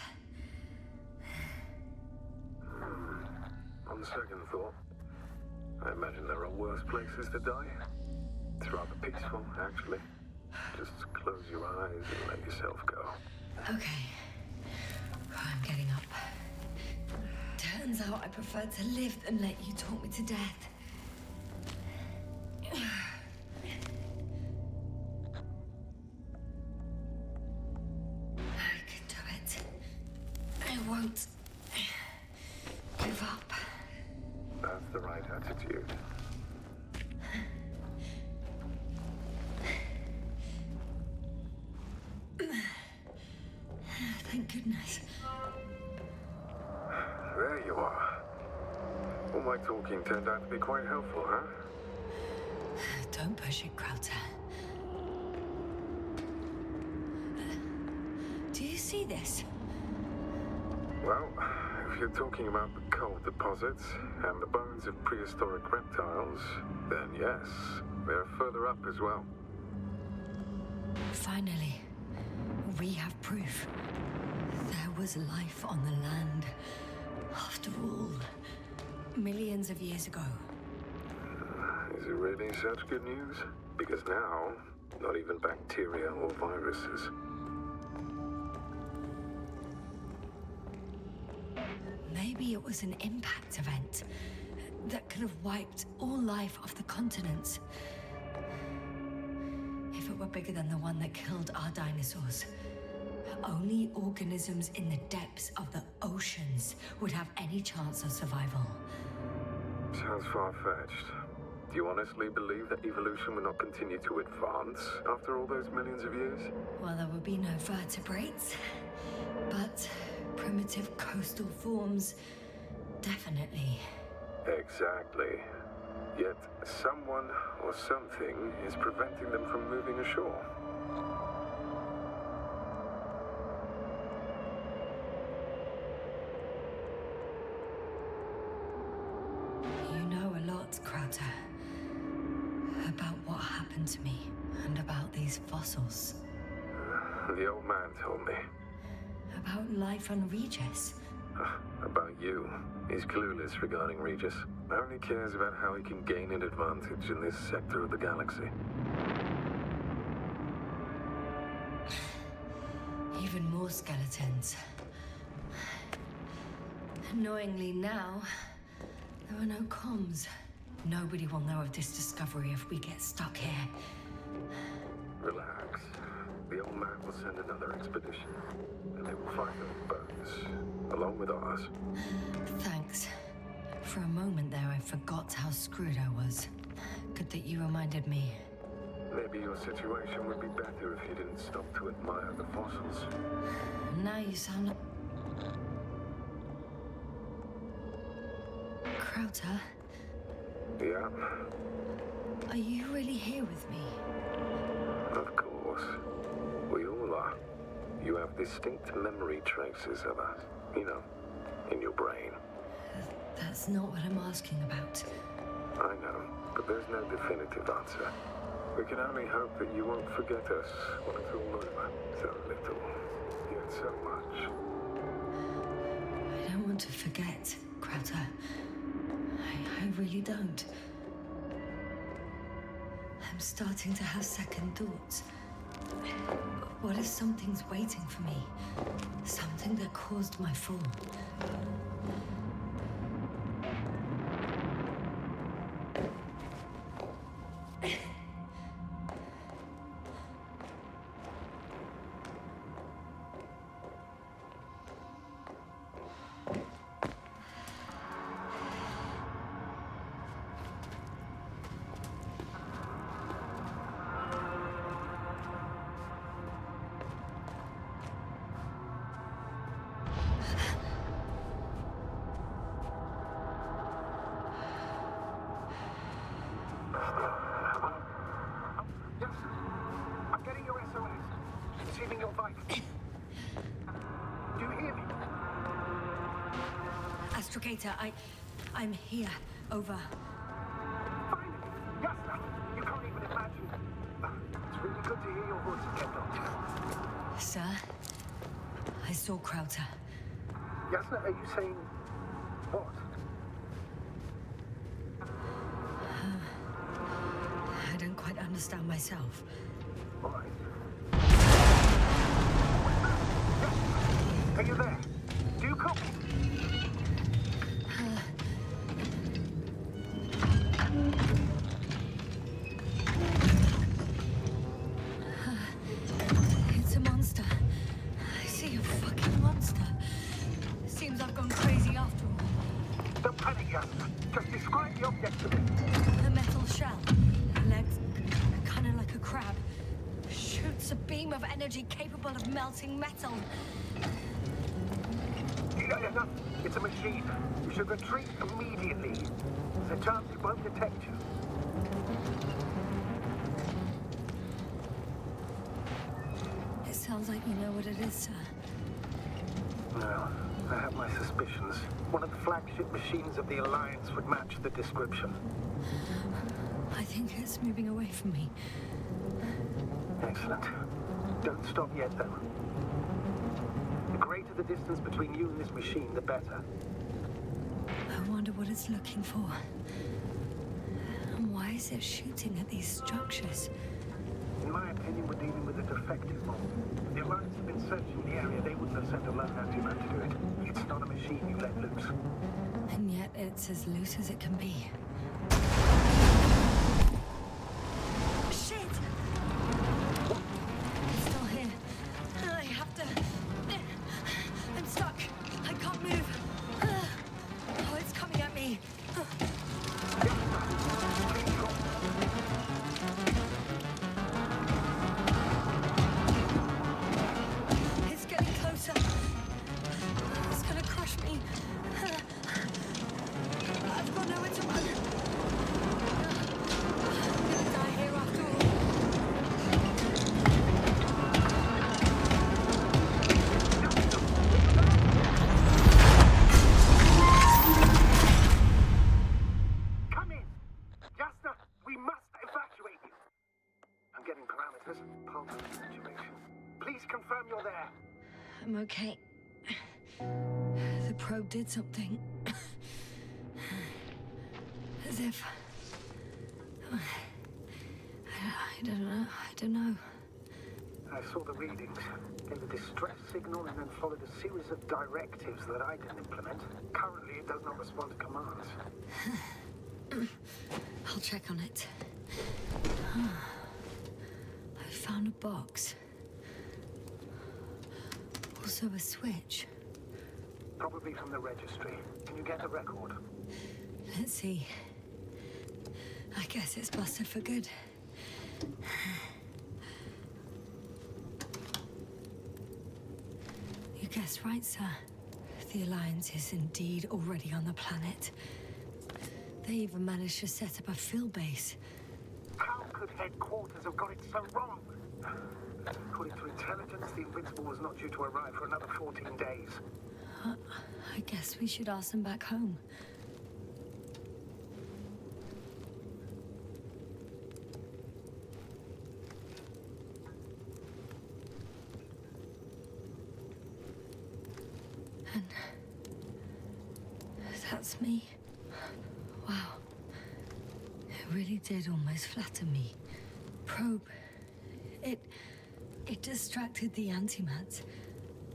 Speaker 8: On second thought, I imagine there are worse places to die. It's rather peaceful, actually. Just close your eyes and let yourself go.
Speaker 2: Okay. I'm getting up. Turns out I prefer to live than let you talk me to death. I can do it. I won't give up.
Speaker 8: That's the right attitude.
Speaker 2: Thank goodness.
Speaker 8: There you are. All my talking turned out to be quite helpful, huh?
Speaker 2: Don't push it, Krauter. Do you see this?
Speaker 8: Well, if you're talking about the coal deposits and the bones of prehistoric reptiles, then yes, they're further up as well.
Speaker 2: Finally, we have proof. There was life on the land. After all, millions of years ago.
Speaker 8: Is it really such good news? Because now, not even bacteria or viruses.
Speaker 2: Maybe it was an impact event that could have wiped all life off the continents. If it were bigger than the one that killed our dinosaurs, only organisms in the depths of the oceans would have any chance of survival.
Speaker 8: Sounds far-fetched. Do you honestly believe that evolution will not continue to advance after all those millions of years?
Speaker 2: Well, there would be no vertebrates, but primitive coastal forms, definitely.
Speaker 8: Exactly. Yet someone or something is preventing them from moving ashore.
Speaker 2: You know a lot, Krauter. About what happened to me, and about these fossils.
Speaker 8: The old man told me.
Speaker 2: About life on Regis.
Speaker 8: About you. He's clueless regarding Regis. Only cares about how he can gain an advantage in this sector of the galaxy.
Speaker 2: Even more skeletons. Annoyingly now, there are no comms. Nobody will know of this discovery if we get stuck here.
Speaker 8: Relax. The old man will send another expedition, and they will find those bones, along with ours.
Speaker 2: Thanks. For a moment there, I forgot how screwed I was. Good that you reminded me.
Speaker 8: Maybe your situation would be better if you didn't stop to admire the fossils.
Speaker 2: Now you sound like... Krauter,
Speaker 8: Yeah,
Speaker 2: are you really here with me?
Speaker 8: of course. We all are. You have distinct memory traces of us, you know, in your brain.
Speaker 2: That's not what I'm asking about.
Speaker 8: I know, but there's no definitive answer. We can only hope that you won't forget us when it's all over. So little, yet so much.
Speaker 2: I don't want to forget, Krauter. I really don't. I'm starting to have second thoughts. What if something's waiting for me? Something that caused my fall?
Speaker 8: Yes, I'm getting your SOS. Receiving your vitals. Do you hear me?
Speaker 2: Astrogator, I'm here. Over.
Speaker 8: Finally! Yasna! You can't even imagine. It's really good to hear your voice again, Doctor.
Speaker 2: Sir, I saw Krauter.
Speaker 8: Yasna, are you saying what?
Speaker 2: I don't quite understand myself.
Speaker 8: All right. Are you there? Do you copy?
Speaker 2: stream of energy capable of melting metal.
Speaker 8: No, it's a machine. You should retreat immediately. There's a chance it won't detect you.
Speaker 2: It sounds like you know what it is, sir.
Speaker 8: No, I have my suspicions. One of the flagship machines of the Alliance would match the description.
Speaker 2: I think it's moving away from me.
Speaker 8: Excellent. Don't stop yet, though. The greater the distance between you and this machine, the better.
Speaker 2: I wonder what it's looking for. And why is it shooting at these structures?
Speaker 8: In my opinion, we're dealing with a defective model. If the Alliance have been searching the area, they wouldn't have sent a lone anti-man to do it. It's not a machine you let loose.
Speaker 2: And yet it's as loose as it can be. Shit! It's still here. I have to... I'm stuck. I can't move. Oh, it's coming at me. It's getting closer. It's gonna crush me. I've got nowhere to run. I'm gonna die here after all.
Speaker 8: Come in! Jasna, we must evacuate you. I'm getting parameters. Pulse situation. Please confirm you're there.
Speaker 2: I'm okay. The probe did something. As if... I don't know.
Speaker 8: I saw the readings, gave a distress signal, and then followed a series of directives that I didn't implement. Currently, it does not respond to commands.
Speaker 2: I'll check on it. I found a box. Also a switch.
Speaker 8: Probably from the registry. Can you get the record?
Speaker 2: Let's see. I guess it's busted for good. You guessed right, sir. The Alliance is indeed already on the planet. They even managed to set up a field base.
Speaker 8: How could headquarters have got it so wrong? According to intelligence, the Invincible was not due to arrive for another 14 days.
Speaker 2: I guess we should ask them back home. And that's me. Wow. It really did almost flatter me. Probe. It distracted the antimats.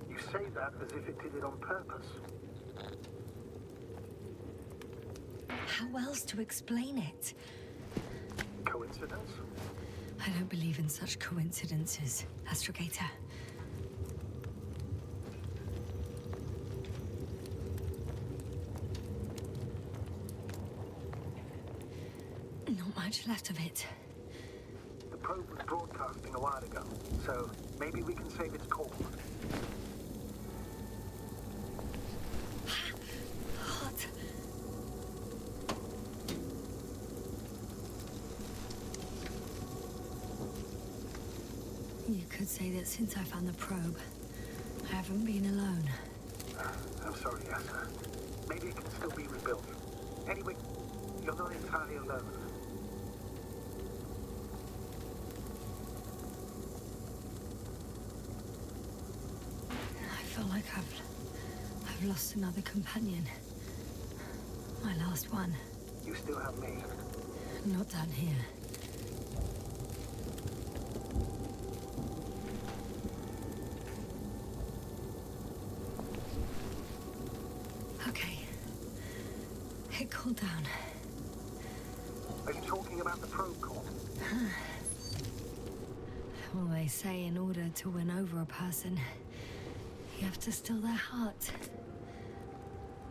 Speaker 8: You say that as if it did it on purpose.
Speaker 2: How else to explain it?
Speaker 8: Coincidence?
Speaker 2: I don't believe in such coincidences, Astrogator. Not much left of it.
Speaker 8: The probe was broadcasting a while ago, so maybe we can save its call.
Speaker 2: Hot. You could say that since I found the probe, I haven't been alone.
Speaker 8: I'm sorry, Yasna. Maybe it can still be rebuilt. Anyway, you're not entirely alone.
Speaker 2: I feel like I've lost another companion. My last one.
Speaker 8: You still have me.
Speaker 2: Not down here. Okay. It cooled down.
Speaker 8: Are you talking about the probe call?
Speaker 2: Well, they say in order to win over a person, you have to steal their heart.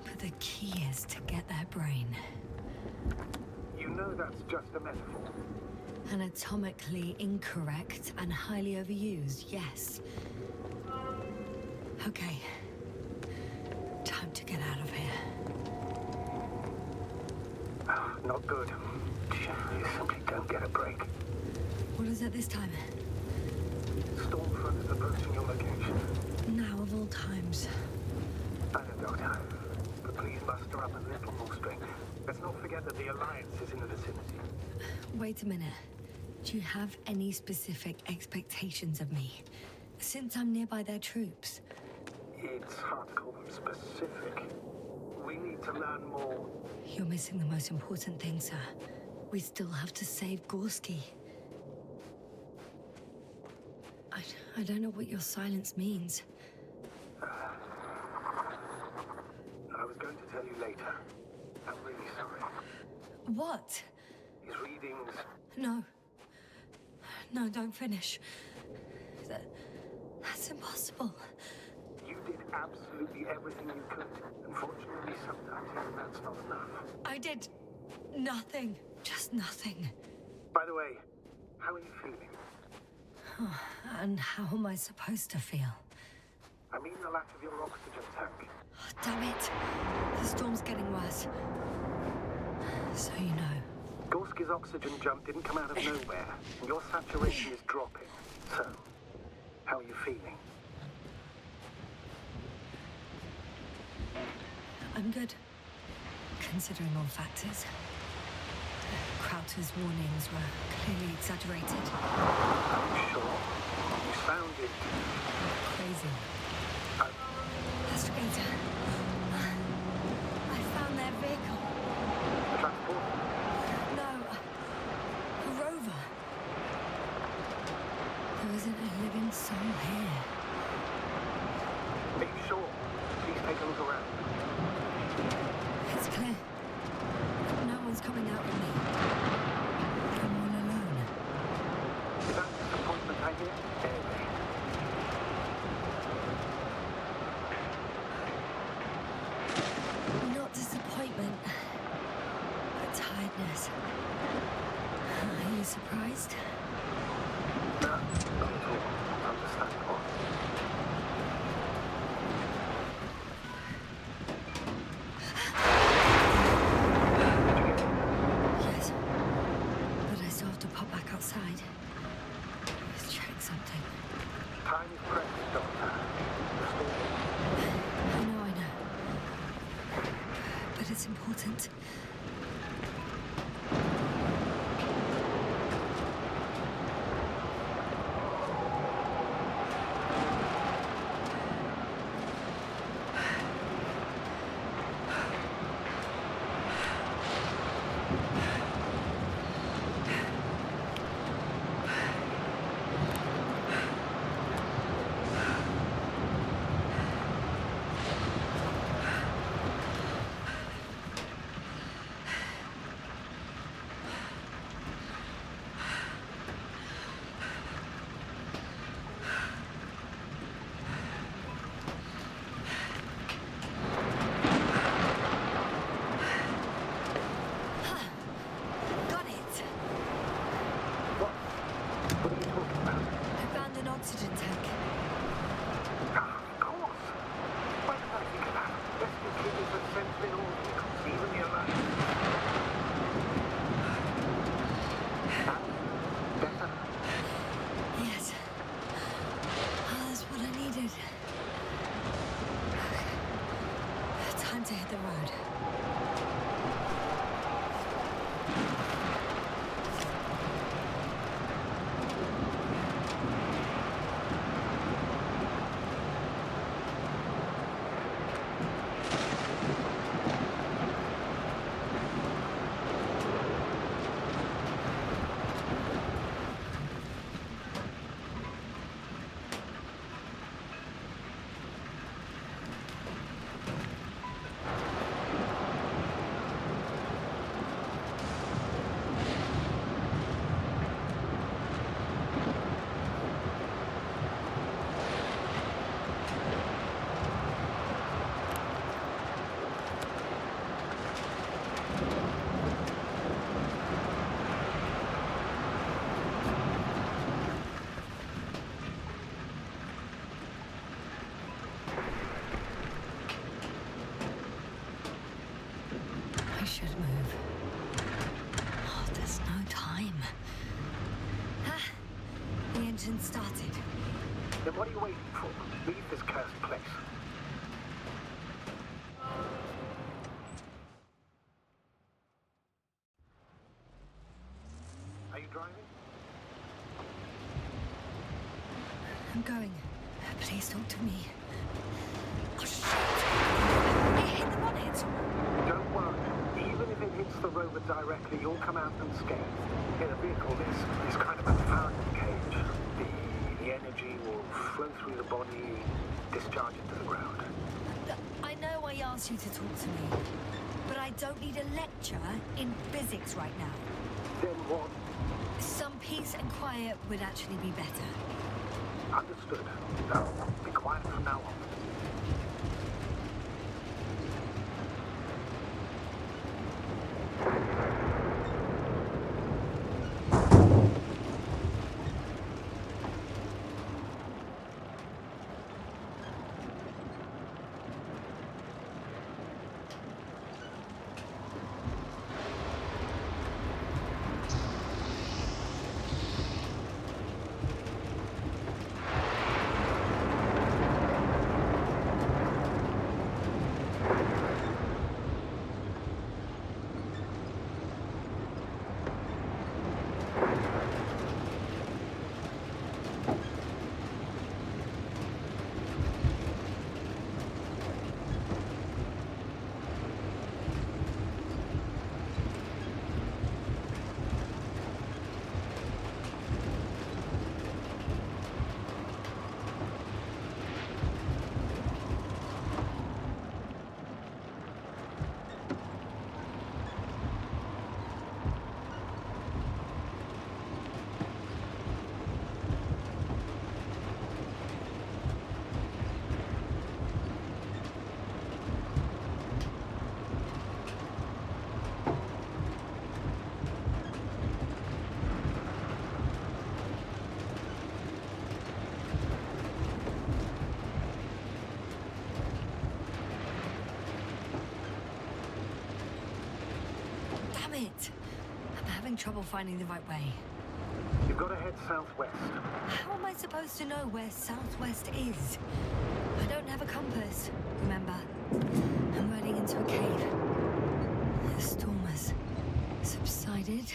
Speaker 2: But the key is to get their brain.
Speaker 8: You know that's just a metaphor.
Speaker 2: Anatomically incorrect and highly overused, yes. Okay. Time to get out of here.
Speaker 9: Not good. You simply don't get a break.
Speaker 2: What is it this time?
Speaker 9: Storm front is approaching your location.
Speaker 2: Now of all times.
Speaker 9: I know, Doctor. But please muster up a little more strength. Let's not forget that the Alliance is in the vicinity.
Speaker 2: Wait a minute. Do you have any specific expectations of me? Since I'm nearby their troops.
Speaker 9: It's hard to call them specific. We need to learn more.
Speaker 2: You're missing the most important thing, sir. We still have to save Gorski. I don't know what your silence means.
Speaker 9: I was going to tell you later. I'm really sorry.
Speaker 2: What?
Speaker 9: His readings...
Speaker 2: No. No, don't finish. That's impossible.
Speaker 9: You did absolutely everything you could. Unfortunately, sometimes even that's not enough.
Speaker 2: I did nothing. Just nothing.
Speaker 9: By the way, how are you feeling?
Speaker 2: And how am I supposed to feel?
Speaker 9: I mean the lack of your oxygen tank.
Speaker 2: Oh, damn it. The storm's getting worse. So you know.
Speaker 9: Gorski's oxygen jump didn't come out of nowhere, and your saturation is dropping. So, how are you feeling?
Speaker 2: I'm good. Considering all factors. Crowther's warnings were clearly exaggerated.
Speaker 9: Are you sure? You sounded...
Speaker 2: Crazy. Astrogator. I found their vehicle.
Speaker 9: The transport?
Speaker 2: No. A rover. There isn't a living soul here.
Speaker 9: Are you sure? Please take a look around.
Speaker 2: It's clear. No one's coming out with me. I'm all alone.
Speaker 9: Is that disappointment I hear? Anyway.
Speaker 2: Not disappointment, but tiredness. Are you surprised?
Speaker 9: No, not at all. Understandable.
Speaker 2: Yes. But I still have to pop back outside. Let's check something.
Speaker 9: Time is precious, Doctor. The storm.
Speaker 2: I know. But it's important. engine started.
Speaker 9: Then what are you waiting for? Leave this cursed place. Are you driving?
Speaker 2: I'm going. Please talk to me. Oh, shit! It hit the bonnet!
Speaker 9: Don't worry. Even if it hits the rover directly, you'll come out unscathed. In a vehicle, there's kind of a Faraday cage. The energy will flow through the body, discharge it to the ground.
Speaker 2: I know I asked you to talk to me, but I don't need a lecture in physics right now.
Speaker 9: Then what?
Speaker 2: Some peace and quiet would actually be better.
Speaker 9: Understood. Now, be quiet from now on.
Speaker 2: It. I'm having trouble finding the right way.
Speaker 9: You've got to head southwest.
Speaker 2: How am I supposed to know where southwest is? I don't have a compass, remember? I'm riding into a cave. The storm has subsided.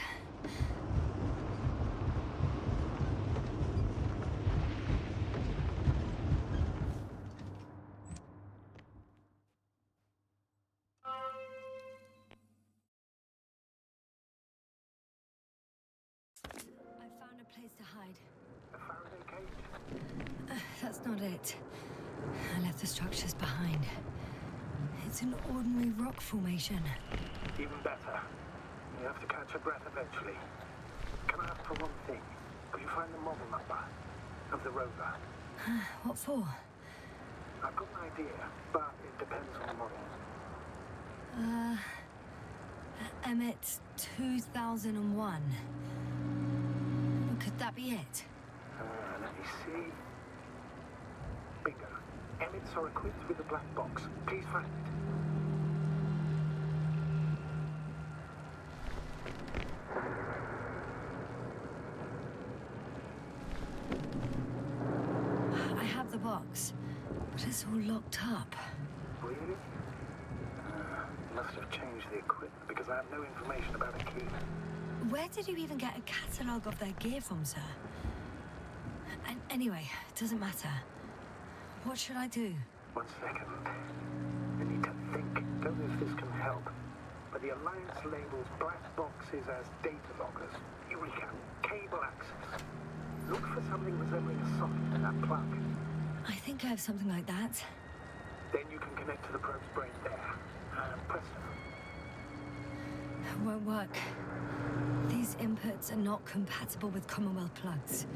Speaker 2: Place to hide.
Speaker 9: A Faraday cage?
Speaker 2: That's not it. I left the structures behind. It's an ordinary rock formation.
Speaker 9: Even better. You have to catch your breath eventually. Can I ask for one thing? Could you find the model number of the rover?
Speaker 2: What for?
Speaker 9: I've got an idea, but it depends on the model.
Speaker 2: Emmet 2001. Could that be it?
Speaker 9: Let me see. Bingo. Emmets are equipped with a black box. Please find it.
Speaker 2: I have the box, but it's all locked up.
Speaker 9: Really? Must have changed the equipment because I have no information about a key.
Speaker 2: Where did you even get a catalogue of their gear from, sir? And anyway, it doesn't matter. What should I do?
Speaker 9: 1 second. I need to think. Don't know if this can help. But the Alliance labels black boxes as data loggers. Eureka! Cable access. Look for something resembling a socket in that plug.
Speaker 2: I think I have something like that.
Speaker 9: Then you can connect to the probe's brain there. Presto.
Speaker 2: Won't work. These inputs are not compatible with Commonwealth plugs.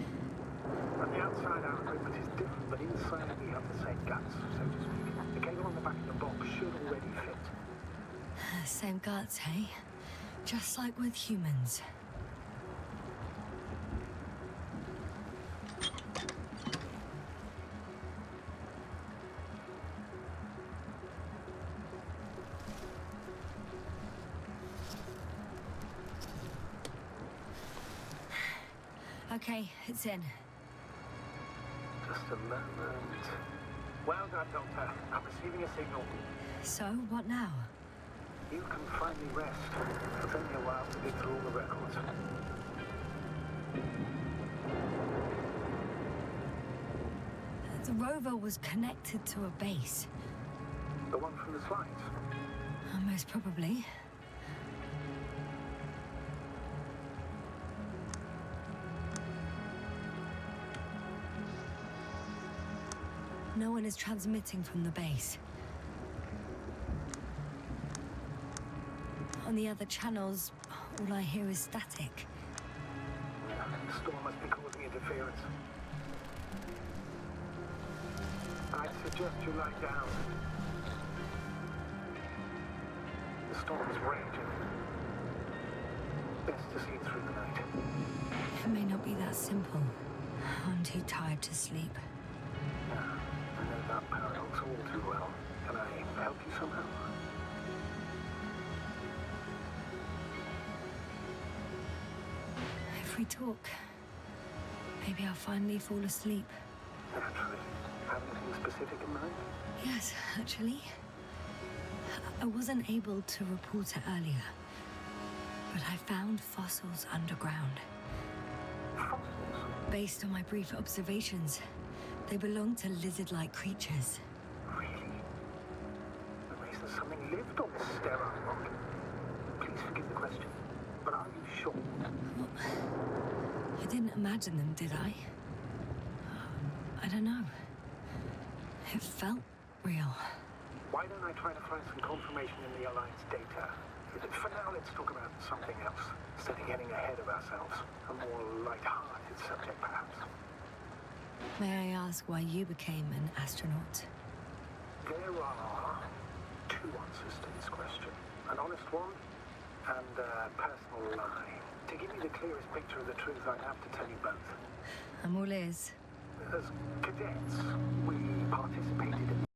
Speaker 9: On the outside, our equipment is different, but inside we have the same guts, so to speak. The cable on the back of the box should already fit.
Speaker 2: Same guts, hey? Just like with humans. Okay, it's in.
Speaker 9: Just a moment. Well done, Doctor. I'm receiving a signal.
Speaker 2: So, what now?
Speaker 9: You can finally rest. It'll take me a while to dig through all the records.
Speaker 2: The rover was connected to a base.
Speaker 9: The one from the slides.
Speaker 2: Most probably. No one is transmitting from the base. On the other channels, all I hear is static.
Speaker 9: The storm must be causing interference. I'd suggest you lie down. The storm is raging. Best to sleep through the night.
Speaker 2: It may not be that simple. I'm too tired to sleep.
Speaker 9: I know that paradox all too well. Can I help you somehow?
Speaker 2: If we talk, maybe I'll finally fall asleep.
Speaker 9: Naturally. Have anything specific in mind?
Speaker 2: Yes, actually. I wasn't able to report it earlier, but I found fossils underground.
Speaker 9: Fossils?
Speaker 2: Based on my brief observations, they belong to lizard-like creatures.
Speaker 9: Really? That means that something lived on this sterile rock. Please forgive the question, but are you sure?
Speaker 2: I didn't imagine them, did I? I don't know. It felt real.
Speaker 9: Why don't I try to find some confirmation in the Alliance data? For now, let's talk about something else, instead of getting ahead of ourselves. A more light-hearted subject, perhaps.
Speaker 2: May I ask why you became an astronaut?
Speaker 9: There are two answers to this question. An honest one, and a personal lie. To give you the clearest picture of the truth, I'd have to tell you both.
Speaker 2: I'm all ears.
Speaker 9: As cadets, we participated in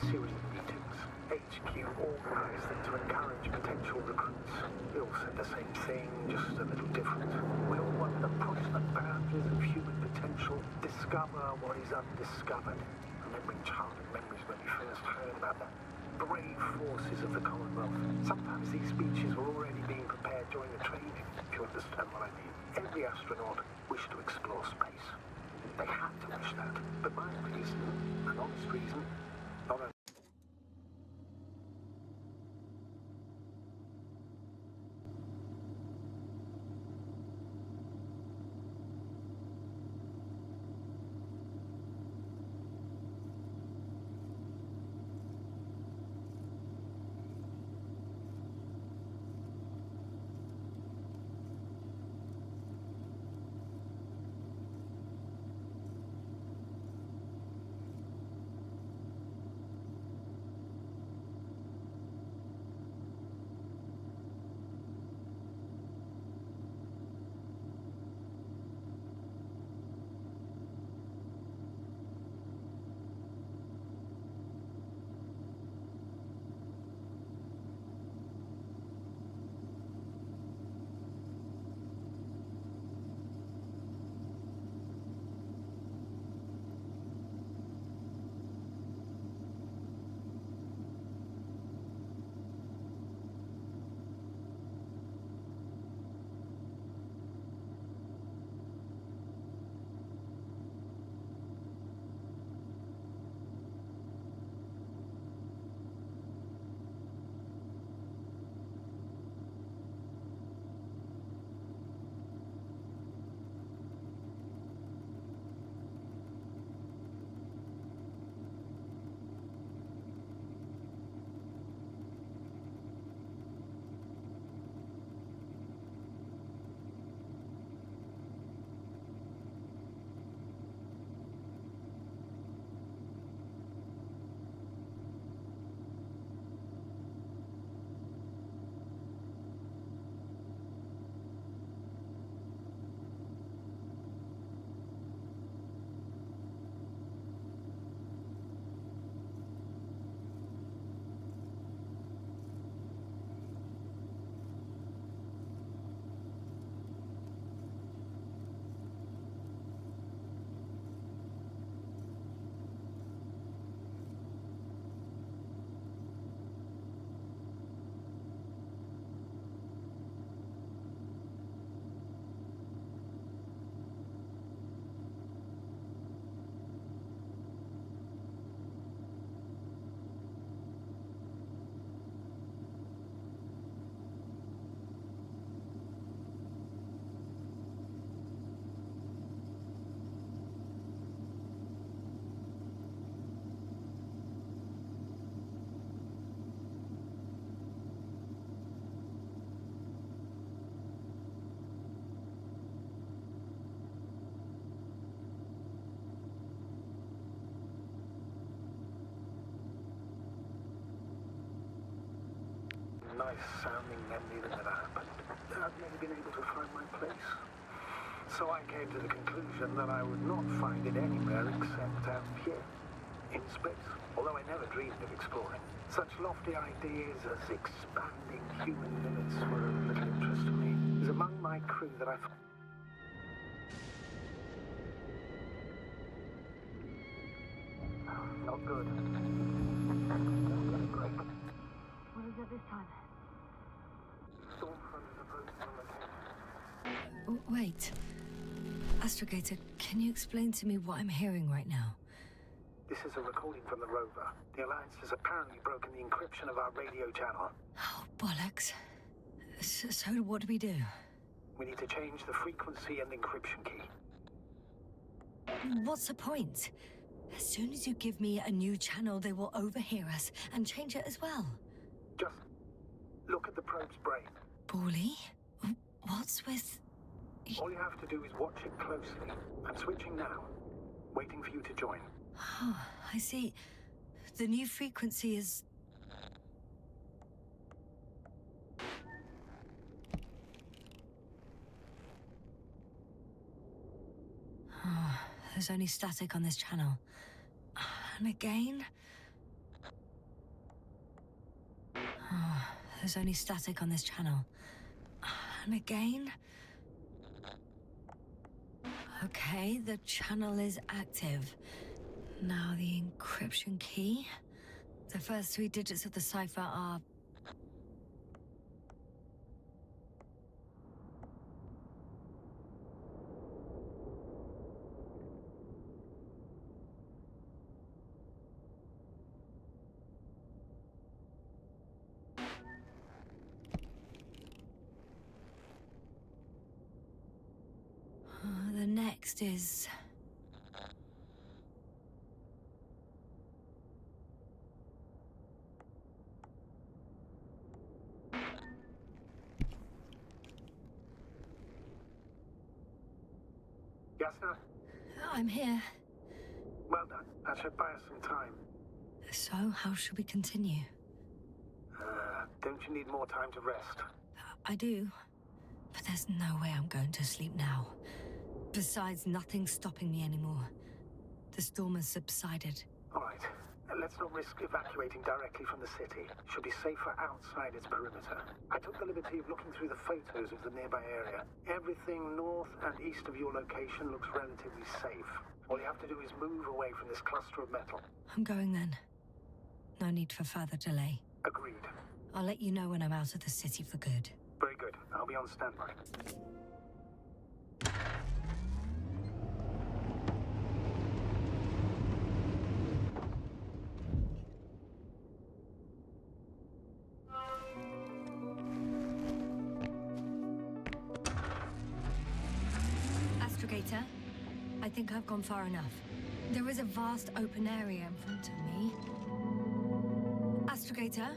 Speaker 9: series of meetings. HQ organised them to encourage potential recruits. We all said the same thing, just a little different. We all wanted to push the boundaries of human potential, discover what is undiscovered. Remembering childhood memories when we first heard about the brave forces of the Commonwealth. Sometimes these speeches were already being prepared during the training, if you understand what I mean. Every astronaut wished to explore space. They had to wish that. But my reason, an honest reason, not a... nice sounding memory that never happened. I've never been able to find my place. So I came to the conclusion that I would not find it anywhere except out here, in space. Although I never dreamed of exploring. Such lofty ideas as expanding human limits were of little interest to me. It was among my crew that I thought... Not good. Don't get a break.
Speaker 2: What is it this time?
Speaker 9: Stormfront is supposed to locate.
Speaker 2: Wait. Astrogator, can you explain to me what I'm hearing right now?
Speaker 9: This is a recording from the rover. The Alliance has apparently broken the encryption of our radio channel.
Speaker 2: Oh, bollocks. So what do we do?
Speaker 9: We need to change the frequency and encryption key.
Speaker 2: What's the point? As soon as you give me a new channel, they will overhear us and change it as well.
Speaker 9: Just look at the probe's brain.
Speaker 2: Bally? What's with...
Speaker 9: All you have to do is watch it closely. I'm switching now. Waiting for you to join.
Speaker 2: Oh, I see. The new frequency is... Oh, there's only static on this channel. And again... There's only static on this channel. And again... Okay, the channel is active. Now the encryption key. The first 3 digits of the cipher are... The next is...
Speaker 9: Yasna,
Speaker 2: I'm here.
Speaker 9: well done. That should buy us some time.
Speaker 2: So, how should we continue?
Speaker 9: Don't you need more time to rest?
Speaker 2: I do. But there's no way I'm going to sleep now. Besides, nothing's stopping me anymore. The storm has subsided.
Speaker 9: All right. Let's not risk evacuating directly from the city. Should be safer outside its perimeter. I took the liberty of looking through the photos of the nearby area. Everything north and east of your location looks relatively safe. All you have to do is move away from this cluster of metal.
Speaker 2: I'm going then. No need for further delay.
Speaker 9: Agreed.
Speaker 2: I'll let you know when I'm out of the city for good.
Speaker 9: Very good. I'll be on standby.
Speaker 2: Astrogator, I think I've gone far enough. There is a vast open area in front of me. Astrogator?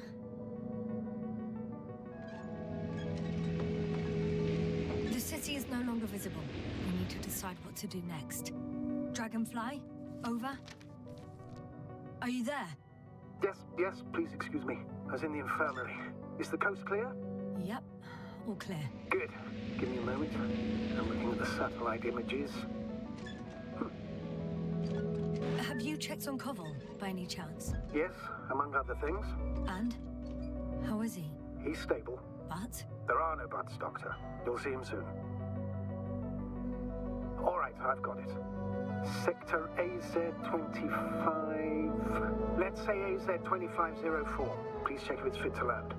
Speaker 2: The city is no longer visible. We need to decide what to do next. Dragonfly? Over? Are you there?
Speaker 9: Yes, please excuse me. I was in the infirmary. Is the coast clear?
Speaker 2: Yep, all clear.
Speaker 9: Good. Give me a moment. I'm looking at the satellite images.
Speaker 2: Have you checked on Koval, by any chance?
Speaker 9: Yes, among other things.
Speaker 2: And? How is he?
Speaker 9: He's stable.
Speaker 2: But?
Speaker 9: There are no buts, Doctor. You'll see him soon. All right, I've got it. Sector AZ-25... Let's say AZ-2504. Please check if it's fit to land.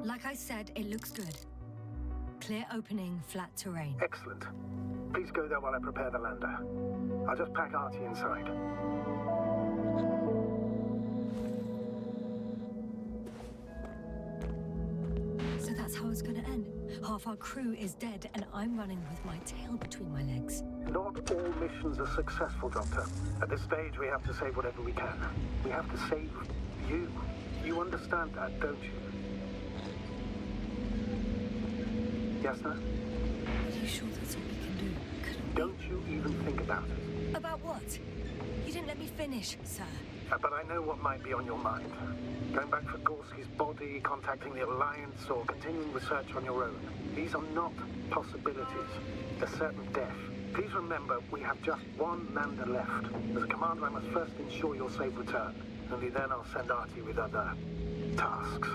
Speaker 2: Like I said, it looks good. Clear opening, flat terrain.
Speaker 9: Excellent. Please go there while I prepare the lander. I'll just pack Artie inside.
Speaker 2: So that's how it's gonna end. Half our crew is dead, and I'm running with my tail between my legs.
Speaker 9: Not all missions are successful, Doctor. At this stage, we have to save whatever we can. We have to save you. You understand that, don't you? Yasna?
Speaker 2: Are you sure that's all we can do?
Speaker 9: Don't you even think about it.
Speaker 2: About what? You didn't let me finish, sir.
Speaker 9: But I know what might be on your mind. Going back for Gorski's body, contacting the Alliance, or continuing research on your own. These are not possibilities. They're certain death. Please remember, we have just one lander left. As a commander, I must first ensure your safe return. Only then I'll send Artie with other tasks.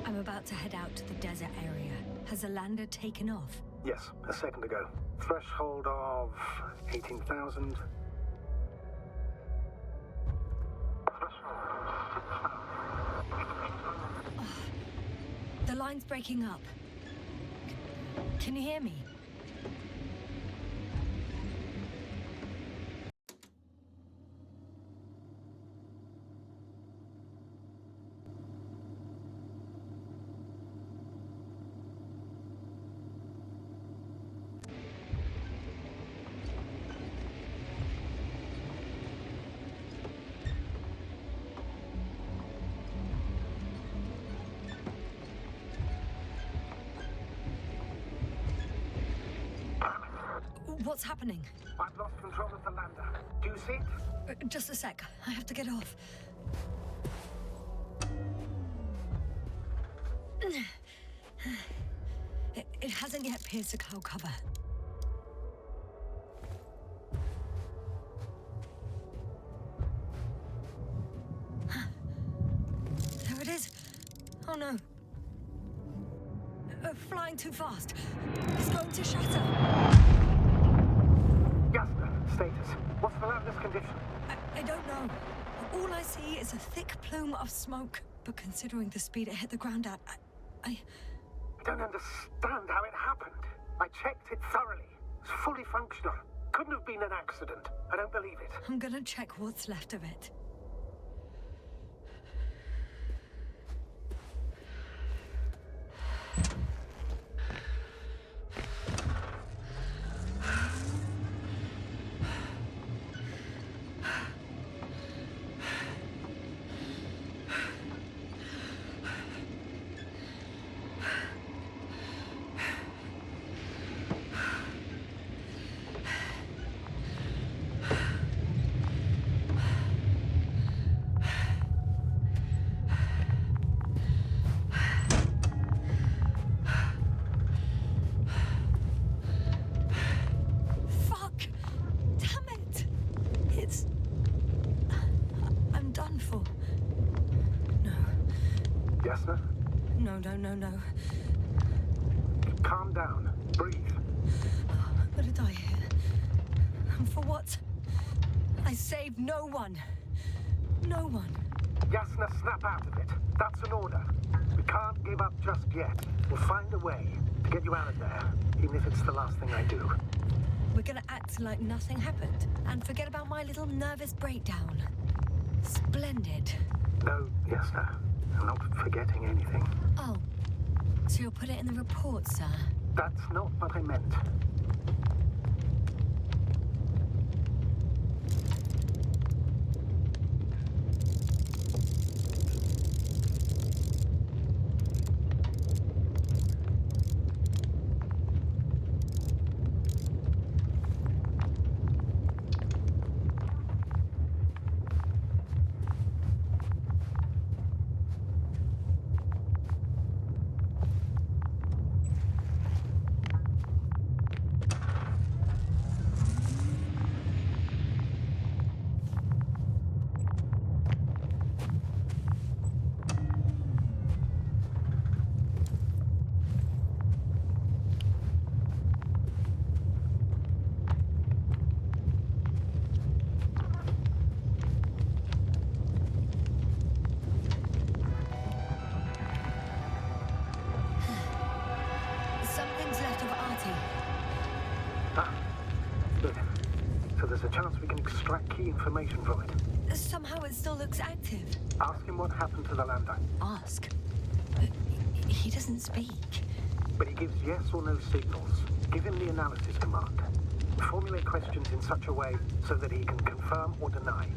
Speaker 2: I'm about to head out to the desert area. Has the lander taken off?
Speaker 9: Yes, a second ago. Threshold of 18,000.
Speaker 2: The line's breaking up. Can you hear me? What's happening?
Speaker 9: I've lost control of the lander. Do you see it?
Speaker 2: Just a sec. I have to get off. It hasn't yet pierced the cloud cover. There it is. Oh no. Flying too fast. It's going to shatter.
Speaker 9: Jasper, status. What's the lander's condition?
Speaker 2: I don't know. All I see is a thick plume of smoke. But considering the speed it hit the ground at, I
Speaker 9: don't understand how it happened. I checked it thoroughly. It's fully functional. Couldn't have been an accident. I don't believe it.
Speaker 2: I'm gonna check what's left of it. No.
Speaker 9: Calm down. Breathe.
Speaker 2: I'm gonna die here. And for what? I saved no one. No one.
Speaker 9: Yasna, snap out of it. That's an order. We can't give up just yet. We'll find a way to get you out of there, even if it's the last thing I do.
Speaker 2: We're gonna act like nothing happened and forget about my little nervous breakdown. Splendid.
Speaker 9: No, Yasna. I'm not forgetting anything.
Speaker 2: Oh. So you'll put it in the report, sir?
Speaker 9: That's not what I meant. Information from it.
Speaker 2: Somehow it still looks active.
Speaker 9: Ask him what happened to the lander.
Speaker 2: Ask? He doesn't speak.
Speaker 9: But he gives yes or no signals. Give him the analysis command. Formulate questions in such a way so that he can confirm or deny.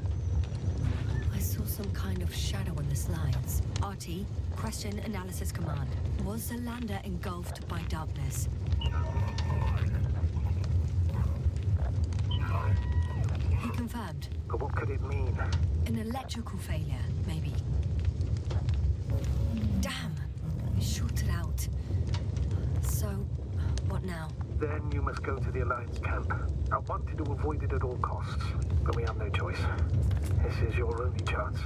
Speaker 2: I saw some kind of shadow on the slides. RT, question analysis command. Was the lander engulfed by darkness? He confirmed.
Speaker 9: But what could it mean?
Speaker 2: An electrical failure, maybe. Damn! It shorted out. So, what now?
Speaker 9: Then you must go to the Alliance camp. I wanted to avoid it at all costs, but we have no choice. This is your only chance.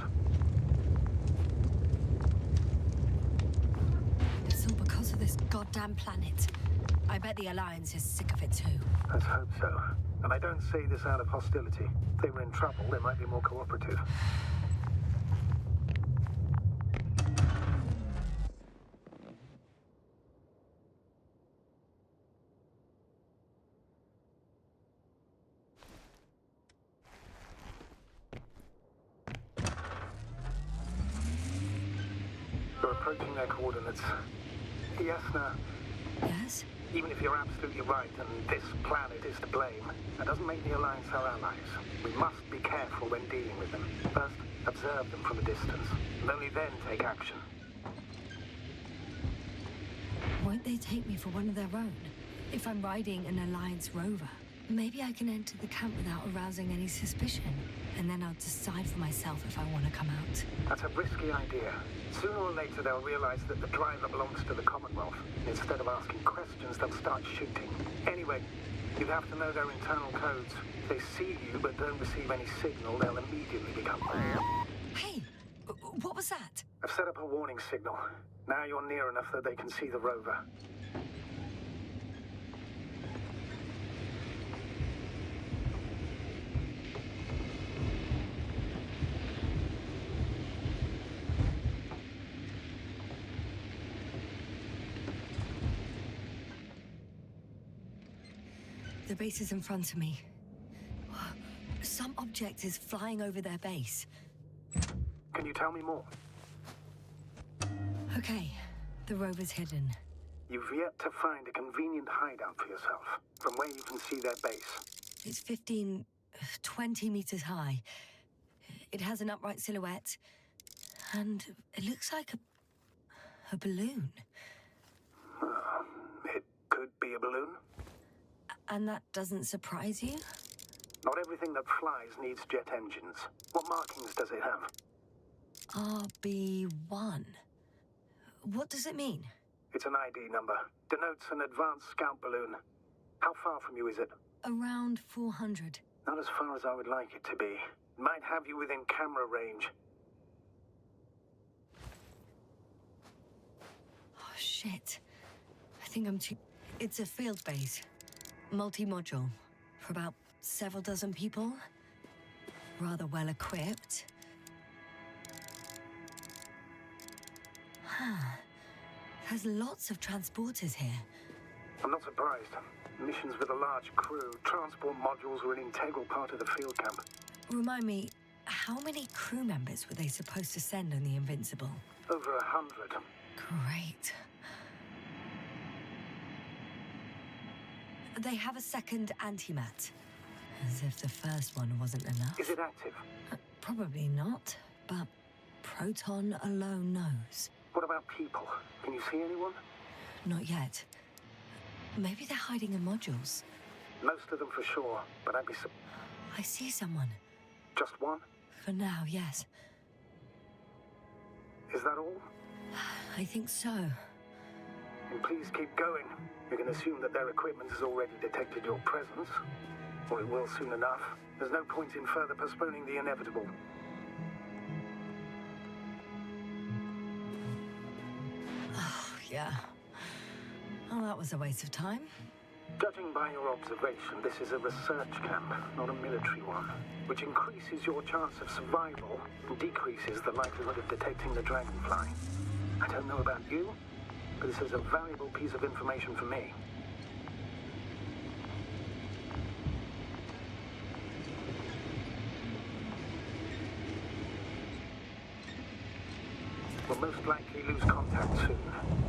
Speaker 2: It's all because of this goddamn planet. I bet the Alliance is sick of it too.
Speaker 9: Let's hope so. And I don't say this out of hostility. If they were in trouble, they might be more cooperative. You're approaching their coordinates. Yasna.
Speaker 2: Yes?
Speaker 9: Even if you're absolutely right and this planet is to blame, that doesn't make the Alliance our allies. We must be careful when dealing with them. First, observe them from a distance, and only then take action.
Speaker 2: Won't they take me for one of their own? If I'm riding an Alliance rover? Maybe I can enter the camp without arousing any suspicion, and then I'll decide for myself if I want to come out.
Speaker 9: That's a risky idea. Sooner or later they'll realize that the driver belongs to the Commonwealth. Instead of asking questions, they'll start shooting. Anyway, you'd have to know their internal codes. If they see you but don't receive any signal, they'll immediately become...
Speaker 2: Hey, what was that?
Speaker 9: I've set up a warning signal. Now you're near enough that they can see the rover.
Speaker 2: The base is in front of me. Some object is flying over their base.
Speaker 9: Can you tell me more?
Speaker 2: Okay, the rover's hidden.
Speaker 9: You've yet to find a convenient hideout for yourself, from where you can see their base.
Speaker 2: It's 20 meters high. It has an upright silhouette, and it looks like a balloon.
Speaker 9: It could be a balloon.
Speaker 2: And that doesn't surprise you?
Speaker 9: Not everything that flies needs jet engines. What markings does it have?
Speaker 2: RB1. What does it mean?
Speaker 9: It's an ID number. Denotes an advanced scout balloon. How far from you is it?
Speaker 2: Around 400.
Speaker 9: Not as far as I would like it to be. It might have you within camera range.
Speaker 2: Oh, shit. I think I'm too... It's a field base. Multi-module. For about several dozen people. Rather well equipped. There's lots of transporters here.
Speaker 9: I'm not surprised. Missions with a large crew, transport modules were an integral part of the field camp.
Speaker 2: Remind me, how many crew members were they supposed to send on the Invincible?
Speaker 9: Over 100.
Speaker 2: Great. They have a second antimat. As if the first one wasn't enough.
Speaker 9: Is it active?
Speaker 2: Probably not, but Proton alone knows.
Speaker 9: What about people? Can you see anyone?
Speaker 2: Not yet. Maybe they're hiding in modules.
Speaker 9: Most of them for sure, but I'd be
Speaker 2: I see someone.
Speaker 9: Just one?
Speaker 2: For now, yes.
Speaker 9: Is that all?
Speaker 2: I think so.
Speaker 9: And please keep going. You can assume that their equipment has already detected your presence. Or it will soon enough. There's no point in further postponing the inevitable.
Speaker 2: Oh, yeah. Oh, that was a waste of time.
Speaker 9: Judging by your observation, this is a research camp, not a military one, which increases your chance of survival and decreases the likelihood of detecting the dragonfly. I don't know about you, but this is a valuable piece of information for me. We'll most likely lose contact soon,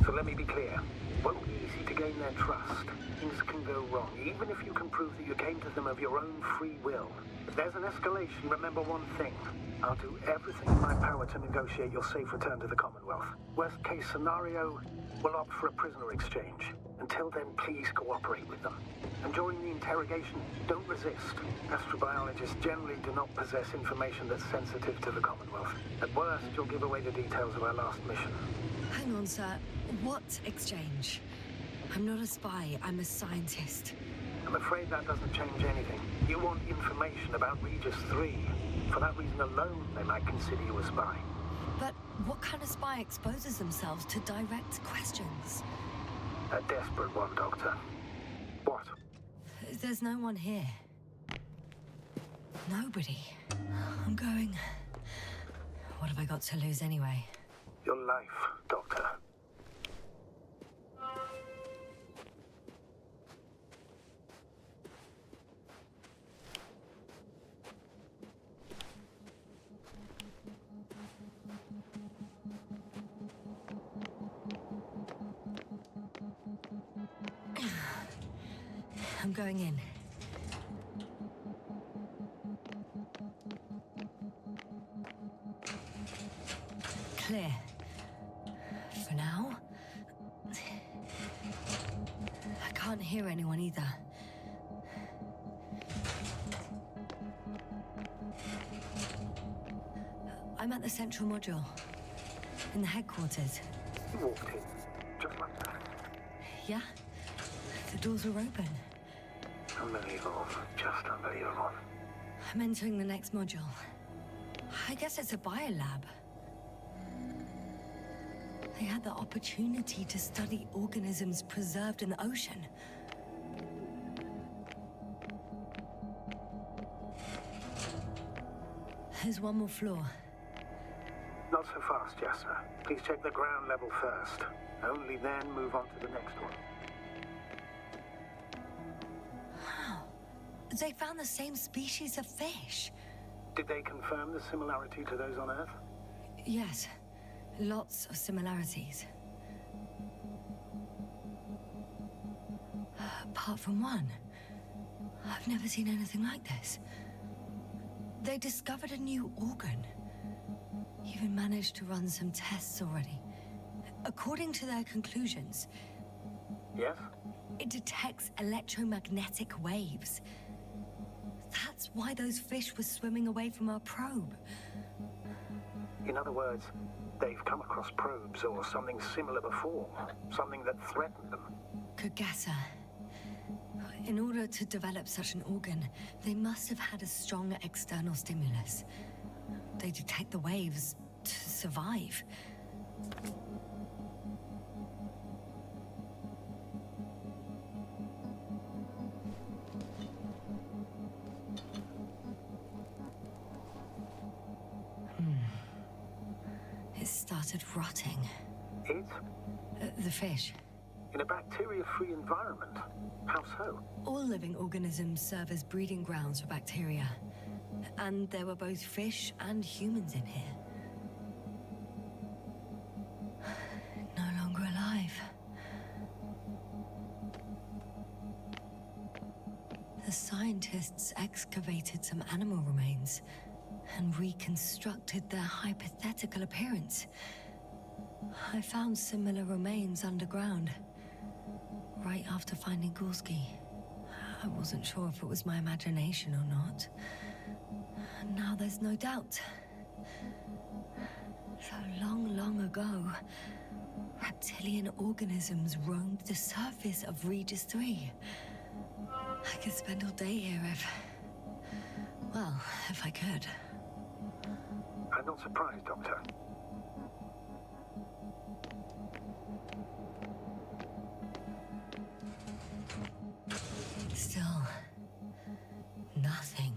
Speaker 9: so let me be clear. It won't be easy to gain their trust. Things can go wrong, even if you can prove that you came to them of your own free will. If there's an escalation, remember one thing. I'll do everything in my power to negotiate your safe return to the Commonwealth. Worst case scenario, we'll opt for a prisoner exchange. Until then, please cooperate with them. And during the interrogation, don't resist. Astrobiologists generally do not possess information that's sensitive to the Commonwealth. At worst, you'll give away the details of our last mission.
Speaker 2: Hang on, sir. What exchange? I'm not a spy, I'm a scientist.
Speaker 9: I'm afraid that doesn't change anything. You want information about Regis 3. For that reason alone, they might consider you a spy.
Speaker 2: But what kind of spy exposes themselves to direct questions?
Speaker 9: A desperate one, Doctor. What?
Speaker 2: There's no one here. Nobody. I'm going. What have I got to lose anyway?
Speaker 9: Your life, Doctor.
Speaker 2: I'm going in. Clear. For now. I can't hear anyone either. I'm at the central module. In the headquarters.
Speaker 9: You walked in, just like that.
Speaker 2: Yeah? The doors were open.
Speaker 9: Unbelievable. Just unbelievable.
Speaker 2: I'm entering the next module. I guess it's a biolab. They had the opportunity to study organisms preserved in the ocean. There's one more floor.
Speaker 9: Not so fast, Jasper. Please check the ground level first. Only then move on to the next one.
Speaker 2: Wow. They found the same species of fish.
Speaker 9: Did they confirm the similarity to those on Earth?
Speaker 2: Yes. Lots of similarities. Apart from one. I've never seen anything like this. They discovered a new organ. Even managed to run some tests already. According to their conclusions,
Speaker 9: Yes?
Speaker 2: it detects electromagnetic waves. That's why those fish were swimming away from our probe.
Speaker 9: In other words, they've come across probes or something similar before. Something that threatened them.
Speaker 2: Could guess her. In order to develop such an organ, they must have had a strong external stimulus. They detect the waves to survive. It started rotting.
Speaker 9: It?
Speaker 2: The fish.
Speaker 9: In a bacteria-free environment? How so?
Speaker 2: All living organisms serve as breeding grounds for bacteria. And there were both fish and humans in here. No longer alive. The scientists excavated some animal remains and reconstructed their hypothetical appearance. I found similar remains underground, right after finding Gorski. I wasn't sure if it was my imagination or not. Now there's no doubt. So long, long ago, reptilian organisms roamed the surface of Regis 3. I could spend all day here if I could.
Speaker 9: I'm not surprised, Doctor.
Speaker 2: Still, nothing.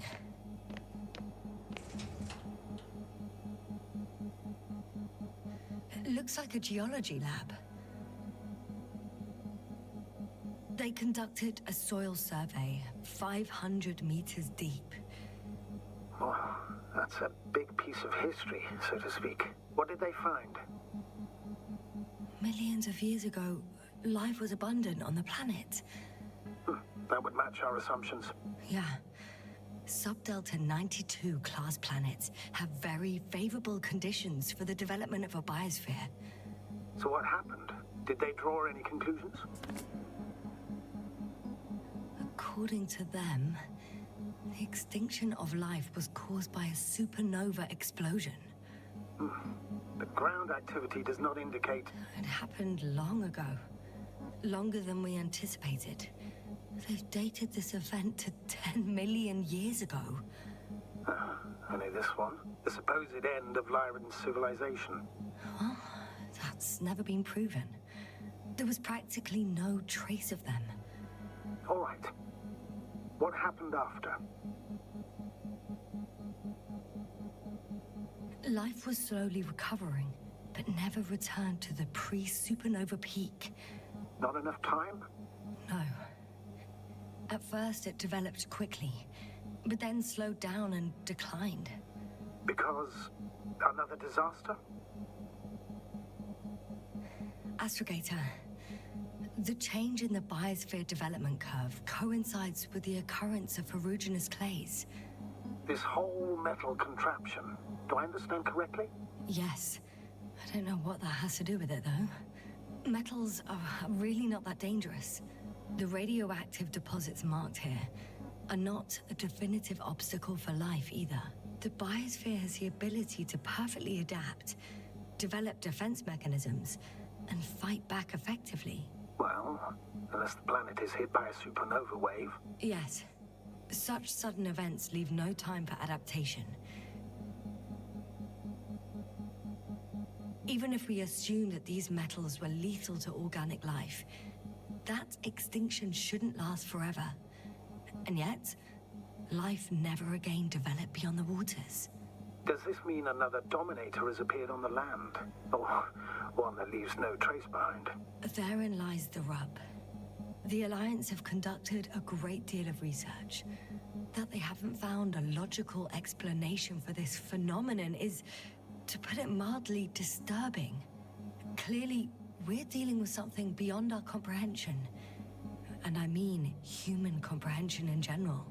Speaker 2: It looks like a geology lab. They conducted a soil survey 500 meters deep.
Speaker 9: Oh, that's a big piece of history, so to speak. What did they find?
Speaker 2: Millions of years ago, life was abundant on the planet.
Speaker 9: That would match our assumptions.
Speaker 2: Yeah. Subdelta 92 class planets have very favorable conditions for the development of a biosphere.
Speaker 9: So what happened? Did they draw any conclusions?
Speaker 2: According to them, the extinction of life was caused by a supernova explosion.
Speaker 9: The ground activity does not indicate...
Speaker 2: It happened long ago. Longer than we anticipated. They've dated this event to 10 million years ago.
Speaker 9: Only this one? The supposed end of Lyran's civilization.
Speaker 2: Well, that's never been proven. There was practically no trace of them.
Speaker 9: All right. What happened after?
Speaker 2: Life was slowly recovering, but never returned to the pre-supernova peak.
Speaker 9: Not enough time?
Speaker 2: No. At first, it developed quickly, but then slowed down and declined.
Speaker 9: Because another disaster?
Speaker 2: Astrogator, the change in the biosphere development curve coincides with the occurrence of ferruginous clays.
Speaker 9: This whole metal contraption, do I understand correctly?
Speaker 2: Yes. I don't know what that has to do with it, though. Metals are really not that dangerous. The radioactive deposits marked here are not a definitive obstacle for life either. The biosphere has the ability to perfectly adapt, develop defense mechanisms, and fight back effectively.
Speaker 9: Well, unless the planet is hit by a supernova wave.
Speaker 2: Yes. Such sudden events leave no time for adaptation. Even if we assume that these metals were lethal to organic life, that extinction shouldn't last forever. And yet, life never again developed beyond the waters.
Speaker 9: Does this mean another Dominator has appeared on the land? Or one that leaves no trace behind?
Speaker 2: Therein lies the rub. The Alliance have conducted a great deal of research. That they haven't found a logical explanation for this phenomenon is, to put it mildly, disturbing. Clearly, we're dealing with something beyond our comprehension. And I mean human comprehension in general.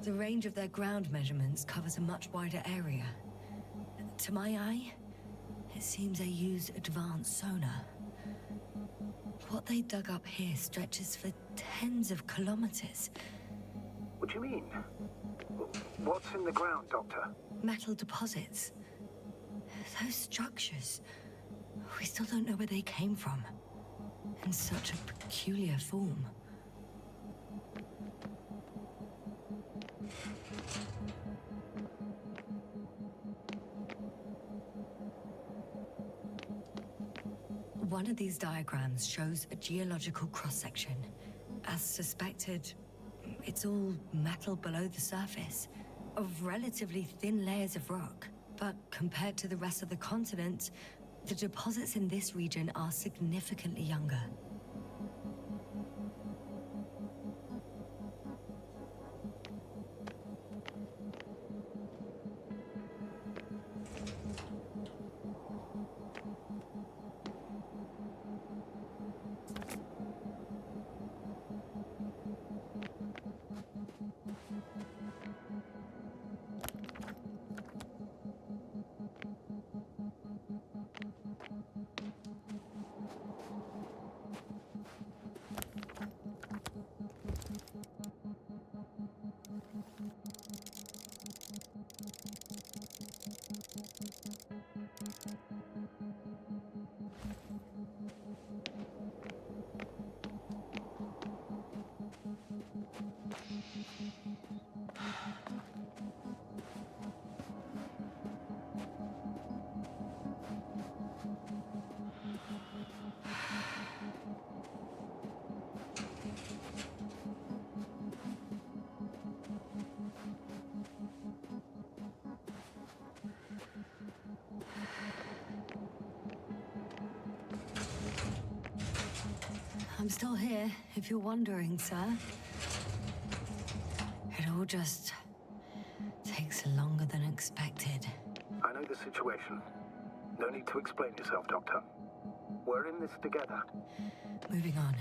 Speaker 2: The range of their ground measurements covers a much wider area. To my eye, it seems they use advanced sonar. What they dug up here stretches for tens of kilometers.
Speaker 9: What do you mean? What's in the ground, Doctor?
Speaker 2: Metal deposits. Those structures. We still don't know where they came from. In such a peculiar form. One of these diagrams shows a geological cross-section. As suspected, it's all metal below the surface, of relatively thin layers of rock. But compared to the rest of the continent, the deposits in this region are significantly younger. I'm still here, if you're wondering, sir. It all just takes longer than expected.
Speaker 9: I know the situation. No need to explain yourself, Doctor. We're in this together.
Speaker 2: Moving on.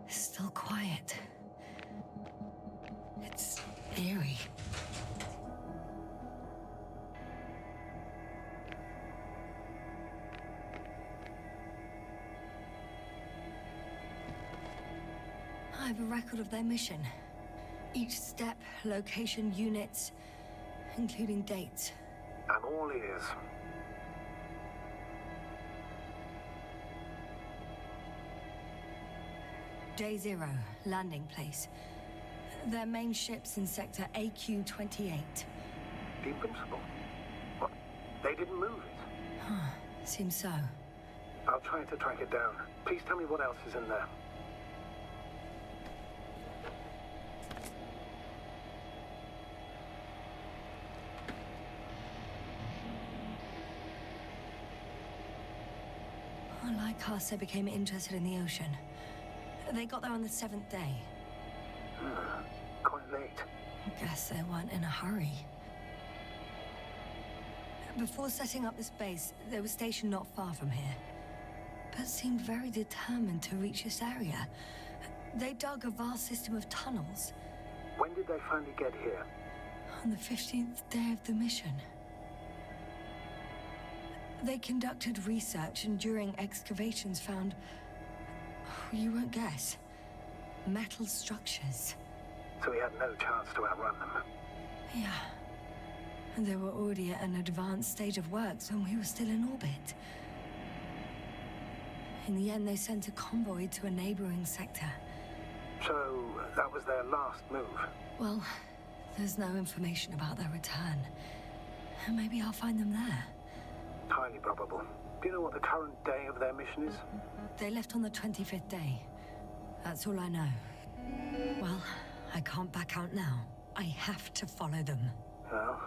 Speaker 2: Still quiet. It's eerie. I have a record of their mission. Each step, location, units, including dates.
Speaker 9: I'm all ears.
Speaker 2: Day 0, landing place. Their main ship's in sector AQ-28.
Speaker 9: The Invincible? What? They didn't move it?
Speaker 2: Seems so.
Speaker 9: I'll try to track it down. Please tell me what else is in there.
Speaker 2: Like us, they became interested in the ocean. They got there on the 7th day.
Speaker 9: Quite late.
Speaker 2: I guess they weren't in a hurry. Before setting up this base, they were stationed not far from here, but seemed very determined to reach this area. They dug a vast system of tunnels.
Speaker 9: When did they finally get here?
Speaker 2: On the 15th day of the mission. They conducted research and during excavations found... oh, you won't guess. Metal structures.
Speaker 9: So we had no chance to outrun them.
Speaker 2: Yeah. And they were already at an advanced stage of works when we were still in orbit. In the end, they sent a convoy to a neighboring sector.
Speaker 9: So that was their last move.
Speaker 2: Well, there's no information about their return. Maybe I'll find them there.
Speaker 9: Highly probable. Do you know what the current day of their mission is?
Speaker 2: They left on the 25th day. That's all I know. Well, I can't back out now. I have to follow them.
Speaker 9: Well,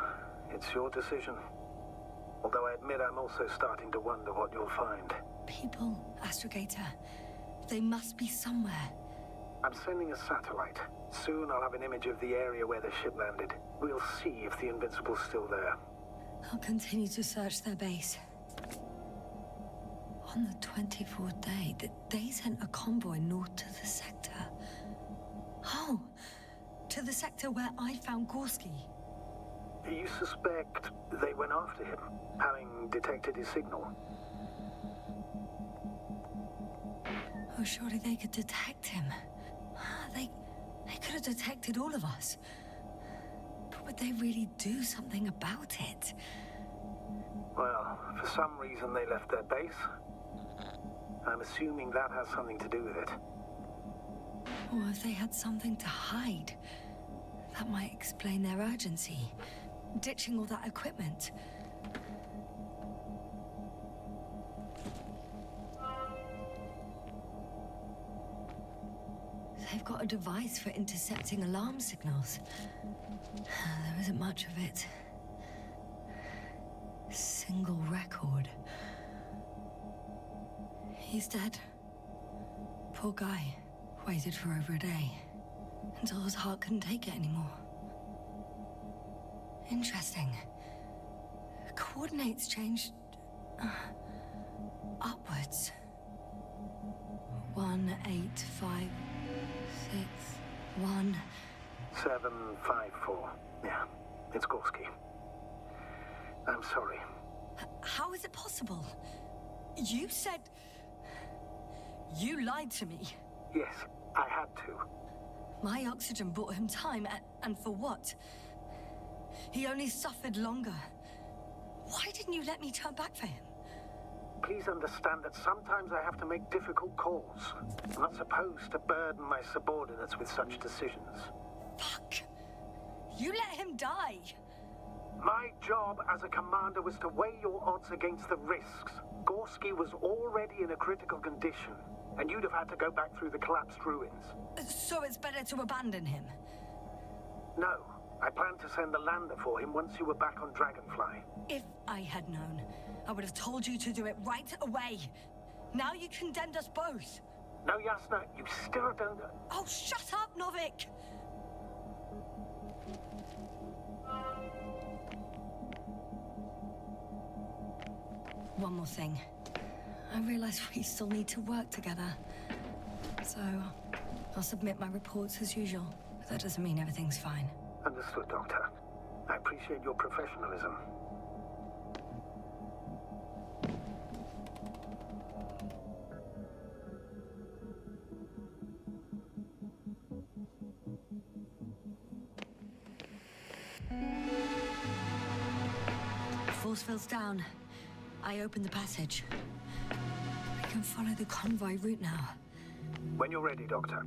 Speaker 9: it's your decision. Although I admit I'm also starting to wonder what you'll find.
Speaker 2: People, Astrogator. They must be somewhere.
Speaker 9: I'm sending a satellite. Soon I'll have an image of the area where the ship landed. We'll see if the Invincible's still there.
Speaker 2: I'll continue to search their base. On the 24th day, they sent a convoy north to the sector. Oh, to the sector where I found Gorski.
Speaker 9: You suspect they went after him, having detected his signal?
Speaker 2: Oh, surely they could detect him. They could have detected all of us. But would they really do something about it?
Speaker 9: Well, for some reason they left their base. I'm assuming that has something to do with it.
Speaker 2: Or if they had something to hide, that might explain their urgency. Ditching all that equipment. They've got a device for intercepting alarm signals. There isn't much of it. Single record. He's dead. Poor guy. Waited for over a day. Until his heart couldn't take it anymore. Interesting. Coordinates changed... upwards. 1, 8, 5, 6, 1...
Speaker 9: 7, 5, 4. Yeah, it's Gorski. I'm sorry.
Speaker 2: How is it possible? You said... You lied to me.
Speaker 9: Yes, I had to.
Speaker 2: My oxygen bought him time, and for what? He only suffered longer. Why didn't you let me turn back for him?
Speaker 9: Please understand that sometimes I have to make difficult calls. I'm not supposed to burden my subordinates with such decisions.
Speaker 2: Fuck! You let him die!
Speaker 9: My job as a commander was to weigh your odds against the risks. Gorski was already in a critical condition, and you'd have had to go back through the collapsed ruins.
Speaker 2: So it's better to abandon him?
Speaker 9: No. I planned to send the lander for him once you were back on Dragonfly.
Speaker 2: If I had known, I would have told you to do it right away. Now you condemned us both.
Speaker 9: No, Yasna, you still don't...
Speaker 2: Oh, shut up, Novik! One more thing. I realize we still need to work together. So, I'll submit my reports as usual. But that doesn't mean everything's fine.
Speaker 9: Understood, Doctor. I appreciate your professionalism.
Speaker 2: Force field's down. I opened the passage. We can follow the convoy route now.
Speaker 9: When you're ready, Doctor.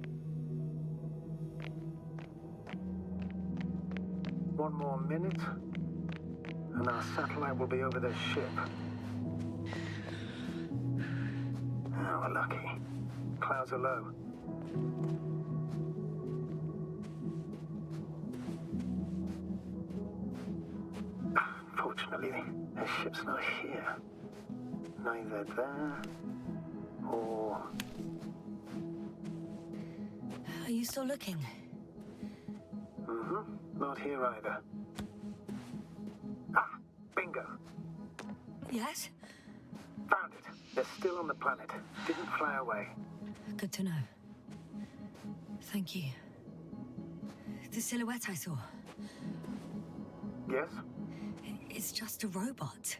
Speaker 9: One more minute, and our satellite will be over their ship. Oh, we're lucky. Clouds are low. Fortunately, their ship's not here. Neither there, or...
Speaker 2: Are you still looking?
Speaker 9: Not here either. Ah, bingo.
Speaker 2: Yes?
Speaker 9: Found it. They're still on the planet. Didn't fly away.
Speaker 2: Good to know. Thank you. The silhouette I saw.
Speaker 9: Yes?
Speaker 2: It's just a robot.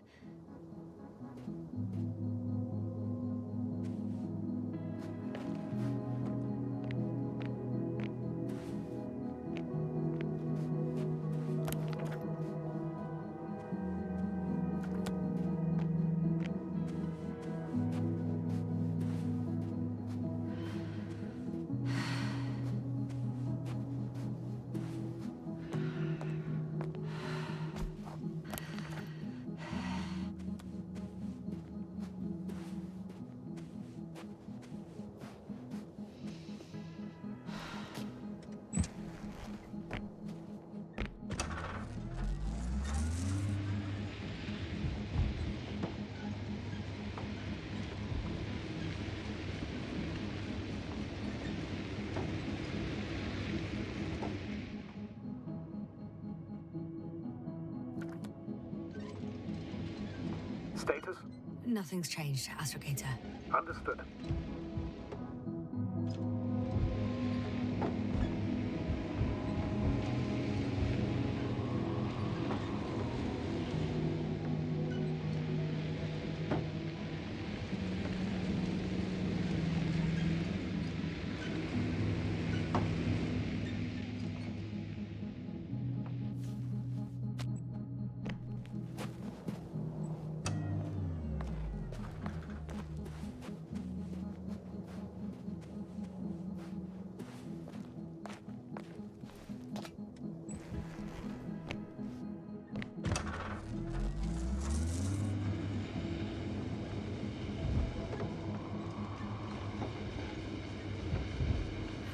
Speaker 9: Status?
Speaker 2: Nothing's changed, Astrogator.
Speaker 9: Understood.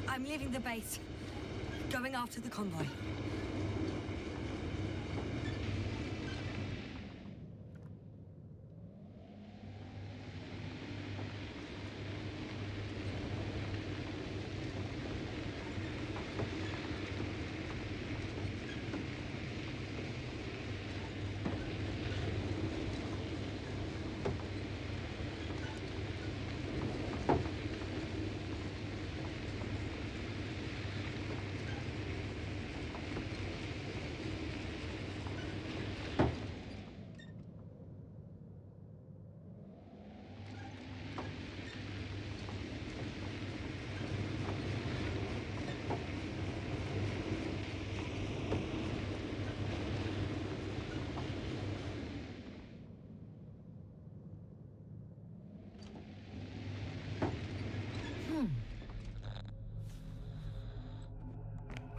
Speaker 2: I'm leaving the base. Going after the convoy.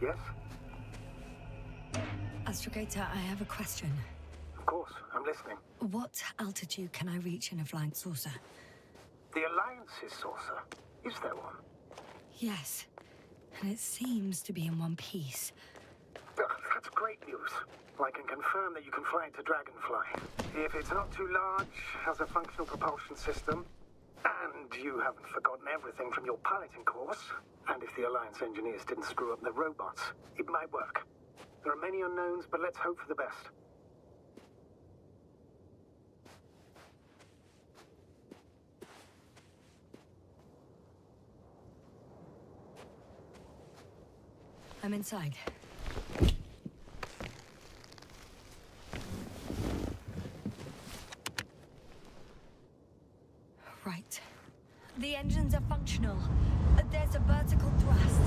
Speaker 9: Yes?
Speaker 2: Astrogator, I have a question.
Speaker 9: Of course, I'm listening.
Speaker 2: What altitude can I reach in a flying saucer?
Speaker 9: The Alliance's saucer. Is there one?
Speaker 2: Yes. And it seems to be in one piece.
Speaker 9: That's great news. I can confirm that you can fly into Dragonfly. If it's not too large, has a functional propulsion system, and you haven't forgotten everything from your piloting course, and if the Alliance engineers didn't screw up the robots, it might work. There are many unknowns, but let's hope for the best.
Speaker 2: I'm inside. Right. The engines are functional. There's a vertical thrust.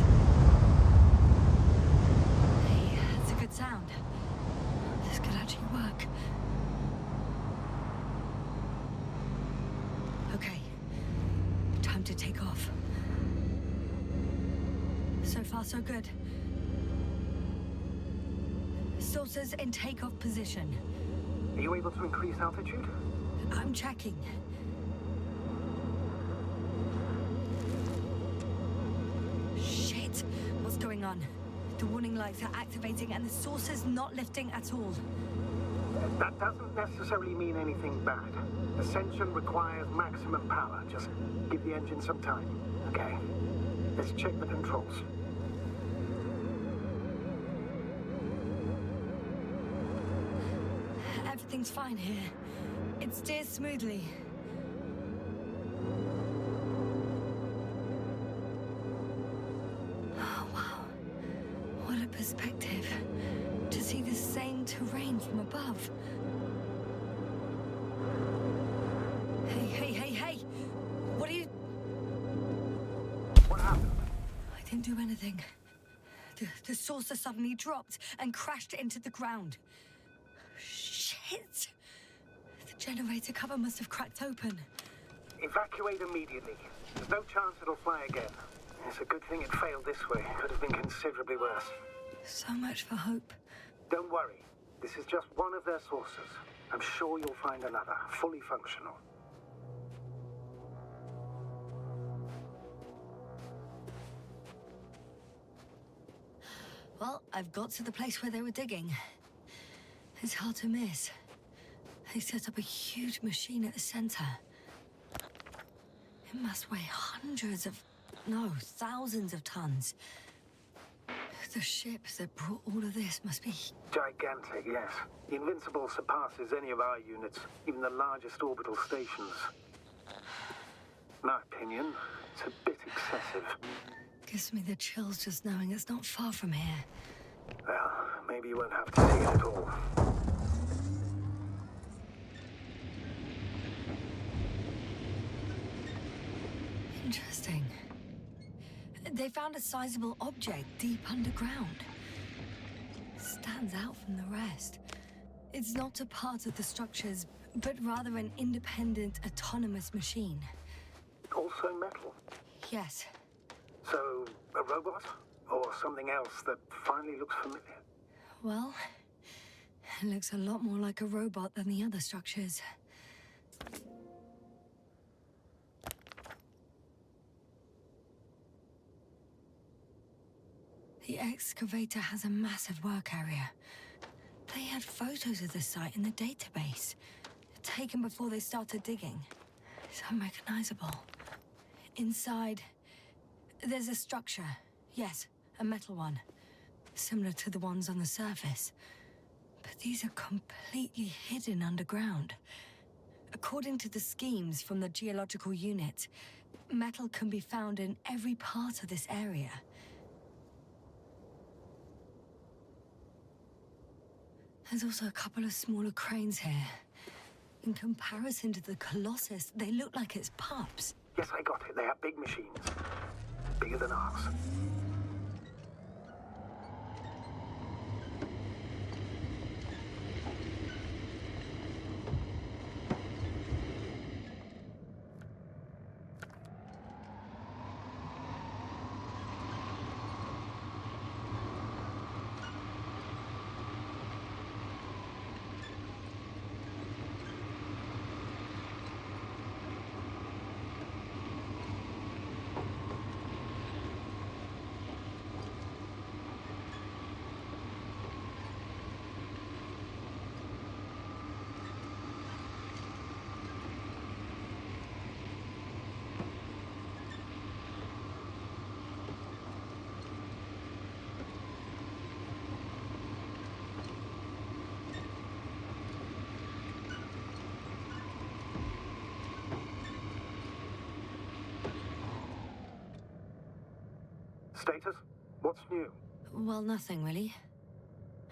Speaker 2: Hey, that's a good sound. This could actually work. Okay. Time to take off. So far, so good. Saucers in takeoff position.
Speaker 9: Are you able to increase altitude?
Speaker 2: I'm checking. Shit! What's going on? The warning lights are activating and the saucer's not lifting at all.
Speaker 9: That doesn't necessarily mean anything bad. Ascension requires maximum power. Just give the engine some time, okay? Let's check the controls.
Speaker 2: Everything's fine here. It steers smoothly. Oh, wow. What a perspective. To see the same terrain from above. Hey. What are you...
Speaker 9: What happened?
Speaker 2: I didn't do anything. The saucer suddenly dropped and crashed into the ground. Shit! The generator cover must have cracked open.
Speaker 9: Evacuate immediately. There's no chance it'll fly again. It's a good thing it failed this way. Could have been considerably worse.
Speaker 2: So much for hope.
Speaker 9: Don't worry. This is just one of their saucers. I'm sure you'll find another, fully functional.
Speaker 2: Well, I've got to the place where they were digging. It's hard to miss. They set up a huge machine at the center. It must weigh hundreds of... no, thousands of tons. The ship that brought all of this must be...
Speaker 9: Gigantic, yes. The Invincible surpasses any of our units, even the largest orbital stations. My opinion, it's a bit excessive.
Speaker 2: Gives me the chills just knowing it's not far from here.
Speaker 9: Well, maybe you won't have to see it at all.
Speaker 2: Interesting. They found a sizable object deep underground. Stands out from the rest. It's not a part of the structures, but rather an independent, autonomous machine.
Speaker 9: Also metal.
Speaker 2: Yes.
Speaker 9: So, a robot? Or something else that finally looks familiar?
Speaker 2: Well, it looks a lot more like a robot than the other structures. The excavator has a massive work area. They had photos of the site in the database, taken before they started digging. It's unrecognizable. Inside, there's a structure. Yes, a metal one. Similar to the ones on the surface. But these are completely hidden underground. According to the schemes from the geological unit, metal can be found in every part of this area. There's also a couple of smaller cranes here. In comparison to the Colossus, they look like it's pups.
Speaker 9: Yes, I got it. They are big machines. Bigger than ours. Status? What's new?
Speaker 2: Well, nothing really.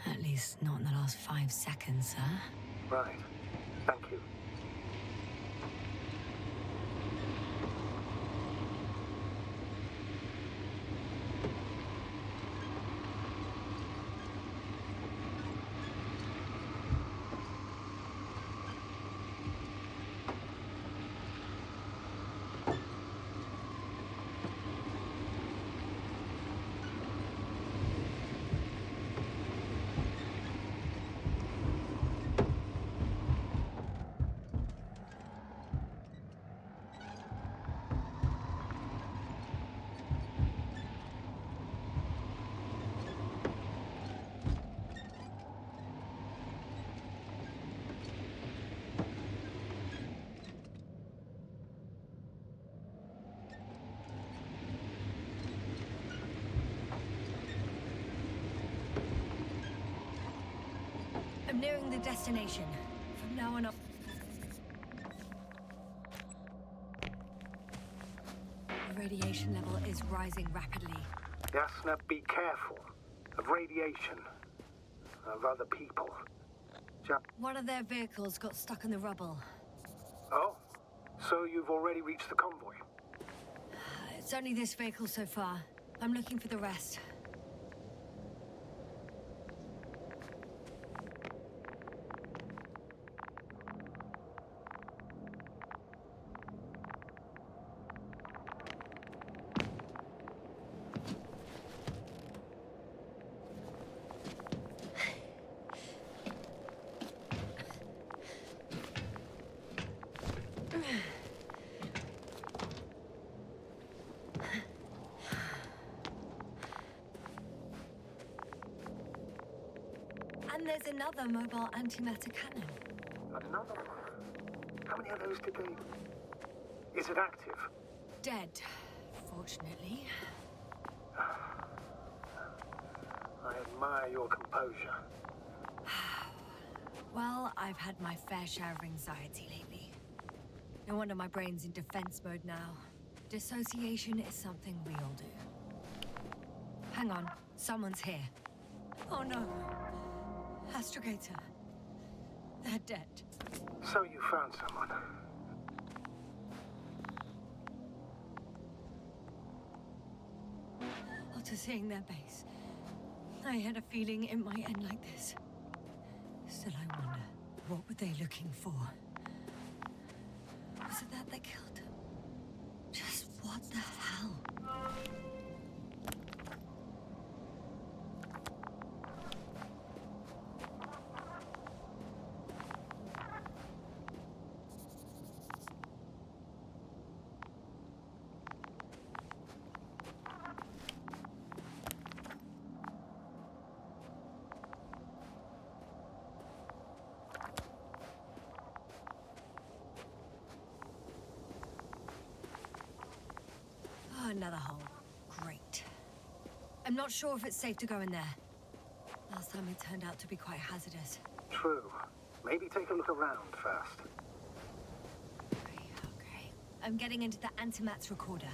Speaker 2: At least not in the last 5 seconds, sir.
Speaker 9: Right. Thank you.
Speaker 2: I'm nearing the destination. From now on up. The radiation level is rising rapidly.
Speaker 9: Yasna, be careful. Of radiation. Of other people.
Speaker 2: One of their vehicles got stuck in the rubble.
Speaker 9: Oh? So you've already reached the convoy?
Speaker 2: It's only this vehicle so far. I'm looking for the rest. And there's another mobile antimatter cannon.
Speaker 9: Another one? How many of those did they... Is it active?
Speaker 2: Dead, fortunately.
Speaker 9: admire your composure.
Speaker 2: Well, I've had my fair share of anxiety lately. No wonder my brain's in defense mode now. Dissociation is something we all do. Hang on, someone's here. Oh no. Astrogator. They're dead.
Speaker 9: So you found someone.
Speaker 2: After seeing their base, I had a feeling it might end like this. Still, I wonder, what were they looking for? Was it that they killed him? Just what the hell? Another hole. Great. I'm not sure if it's safe to go in there. Last time it turned out to be quite hazardous.
Speaker 9: True. Maybe take a look around first.
Speaker 2: Okay. I'm getting into the antimatter recorder.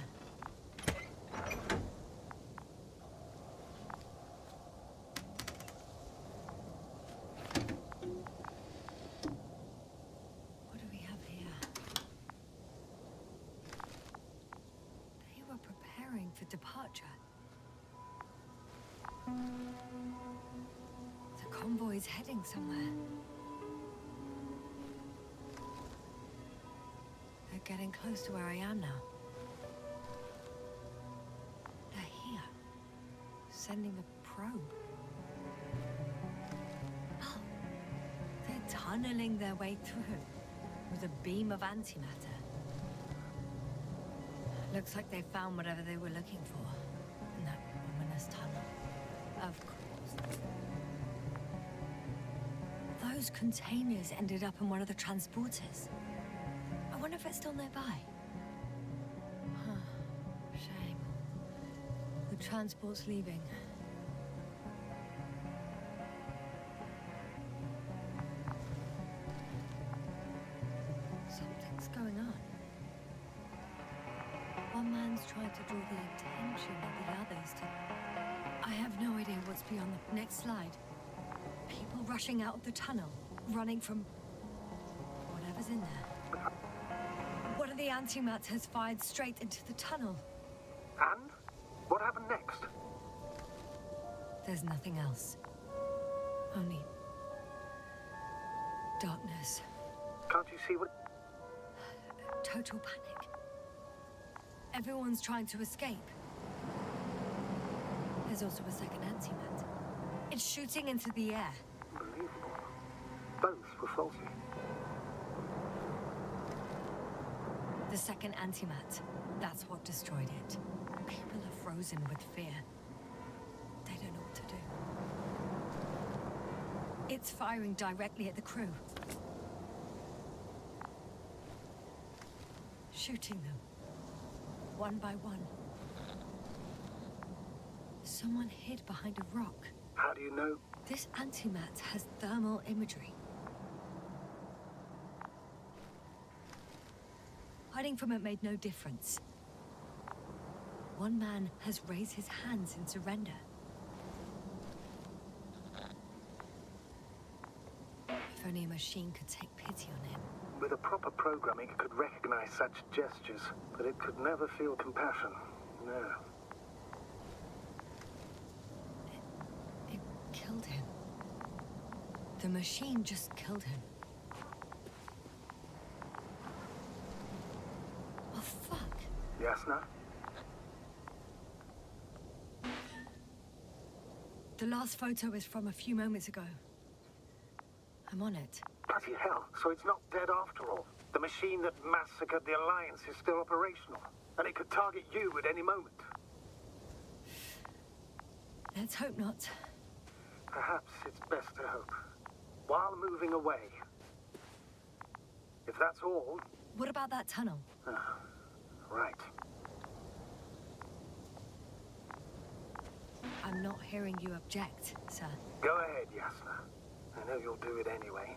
Speaker 2: What do we have here? They were preparing for departure. The convoy's heading somewhere. They're getting close to where I am now. They're here. Sending a probe. Oh. They're tunneling their way through with a beam of antimatter. Looks like they found whatever they were looking for in that ominous tunnel. Of course. Those containers ended up in one of the transporters. I wonder if it's still nearby. Huh. Shame. The transport's leaving. Something's going on. One man's trying to draw the attention of the others to... I have no idea what's beyond the next slide. People rushing out of the tunnel, running from whatever's in there. One of the antimaters fired straight into the tunnel.
Speaker 9: And? What happened next?
Speaker 2: There's nothing else. Only... darkness.
Speaker 9: Can't you see what...
Speaker 2: Total panic. Everyone's trying to escape. There's also a second antimatter. It's shooting into the air.
Speaker 9: Unbelievable. Both were faulty.
Speaker 2: The second antimat. That's what destroyed it. People are frozen with fear. They don't know what to do. It's firing directly at the crew. Shooting them. One by one. Someone hid behind a rock.
Speaker 9: How do you know?
Speaker 2: This antimat has thermal imagery. Hiding from it made no difference. One man has raised his hands in surrender. If only a machine could take pity on him.
Speaker 9: With a proper programming, it could recognize such gestures, but it could never feel compassion. No.
Speaker 2: It killed him. The machine just killed him. Oh, fuck.
Speaker 9: Yasna?
Speaker 2: The last photo is from a few moments ago. I'm on it.
Speaker 9: Bloody hell, so it's not dead after all. The machine that massacred the Alliance is still operational, and it could target you at any moment.
Speaker 2: Let's hope not.
Speaker 9: Perhaps it's best to hope. While moving away. If that's all...
Speaker 2: What about that tunnel?
Speaker 9: Right.
Speaker 2: I'm not hearing you object, sir.
Speaker 9: Go ahead, Yasna. I know you'll do it anyway.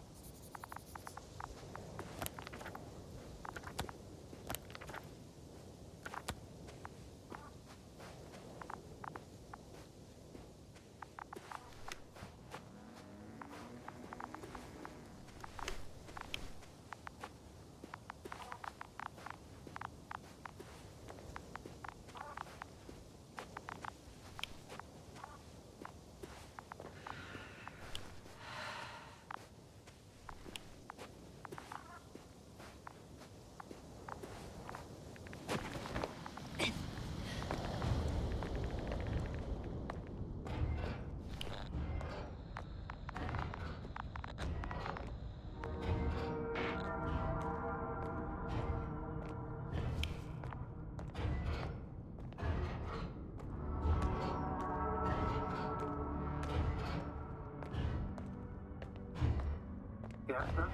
Speaker 9: Yasna?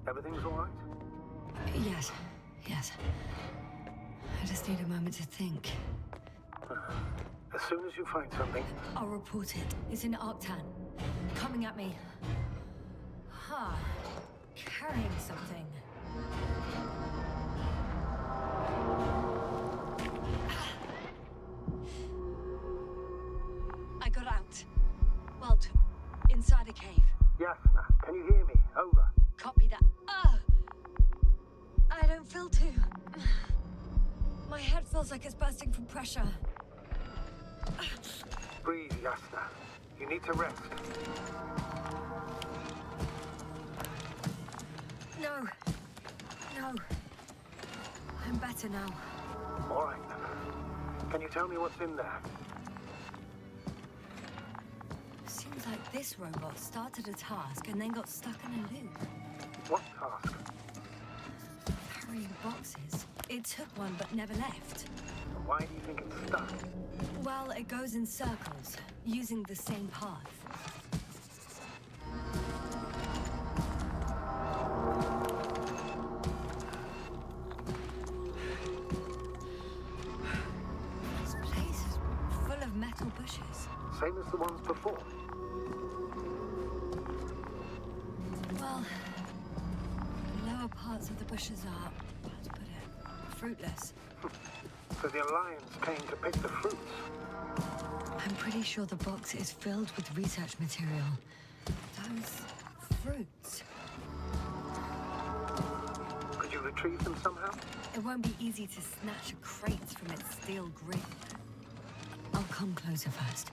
Speaker 9: Everything's all right?
Speaker 2: Yes, yes. I just need a moment to think.
Speaker 9: As soon as you find something,
Speaker 2: I'll report it. It's in Arctan. Coming at me. Huh. Carrying something. I got out. Well, inside a cave.
Speaker 9: Yasna, can you hear me? Over.
Speaker 2: Copy that. I don't feel too... My head feels like it's bursting from pressure.
Speaker 9: Breathe, Yasna. You need to rest.
Speaker 2: No. No. I'm better now.
Speaker 9: All right, then. Can you tell me what's in there?
Speaker 2: Seems like this robot started a task and then got stuck in a loop.
Speaker 9: What task?
Speaker 2: Carrying boxes. It took one but never left.
Speaker 9: Why do you think it's stuck?
Speaker 2: Well, it goes in circles, using the same path. This place is full of metal bushes.
Speaker 9: Same as the ones before.
Speaker 2: Well, the lower parts of the bushes are, how to put it, fruitless.
Speaker 9: So the Alliance came to pick the fruits.
Speaker 2: I'm pretty sure the box is filled with research material. Those fruits.
Speaker 9: Could you retrieve them somehow?
Speaker 2: It won't be easy to snatch a crate from its steel grip. I'll come closer first.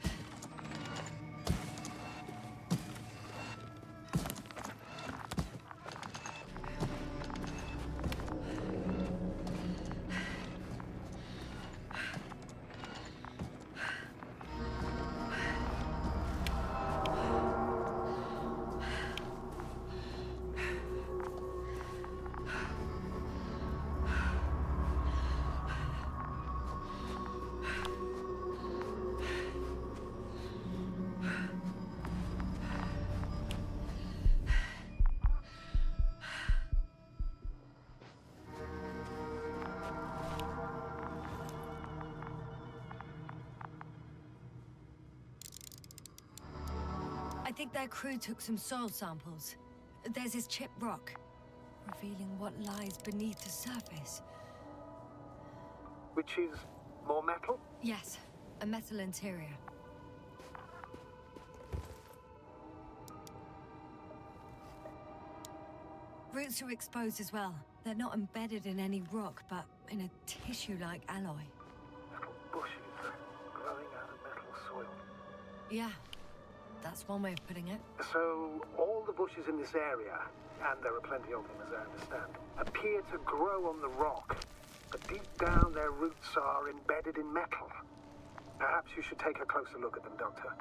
Speaker 2: I think their crew took some soil samples. There's this chipped rock, revealing what lies beneath the surface.
Speaker 9: Which is more metal?
Speaker 2: Yes, a metal interior. Roots are exposed as well. They're not embedded in any rock, but in a tissue-like alloy.
Speaker 9: Little bushes growing out of metal soil.
Speaker 2: Yeah, that's one way of putting it.
Speaker 9: So, all the bushes in this area, and there are plenty of them as I understand, appear to grow on the rock, but deep down their roots are embedded in metal. Perhaps you should take a closer look at them, Doctor.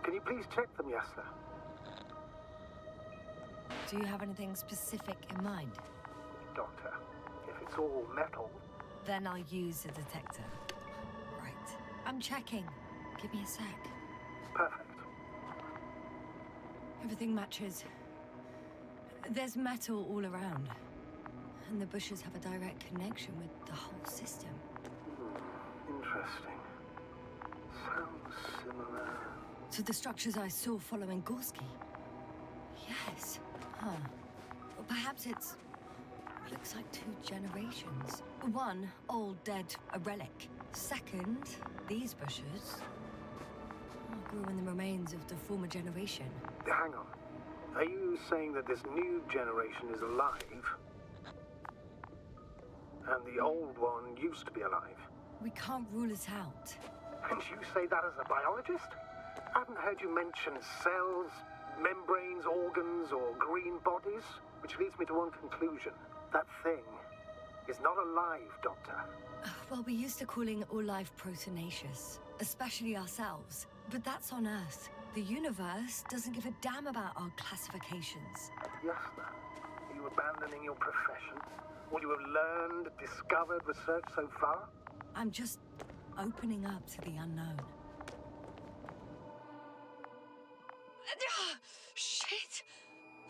Speaker 9: Can you please check them, Yasna?
Speaker 2: Do you have anything specific in mind?
Speaker 9: Doctor, if it's all metal...
Speaker 2: Then I'll use a detector. Right. I'm checking. Give me a sec.
Speaker 9: Perfect.
Speaker 2: Everything matches. There's metal all around. And the bushes have a direct connection with the whole system.
Speaker 9: Interesting. Sounds similar.
Speaker 2: To the structures I saw following Gorski. Yes. Huh. Well, perhaps it's... looks like 2 generations. One, old, dead, a relic. Second, these bushes grew in the remains of the former generation.
Speaker 9: Hang on. Are you saying that this new generation is alive? And the old one used to be alive?
Speaker 2: We can't rule it out.
Speaker 9: And you say that as a biologist? I haven't heard you mention cells, membranes, organs, or green bodies, which leads me to one conclusion. That thing is not alive, Doctor.
Speaker 2: Well, we used to calling all life proteinaceous, especially ourselves. But that's on Earth. The universe doesn't give a damn about our classifications.
Speaker 9: Yes, ma'am. Are you abandoning your profession? What you have learned, discovered, researched so far?
Speaker 2: I'm just opening up to the unknown. Shit!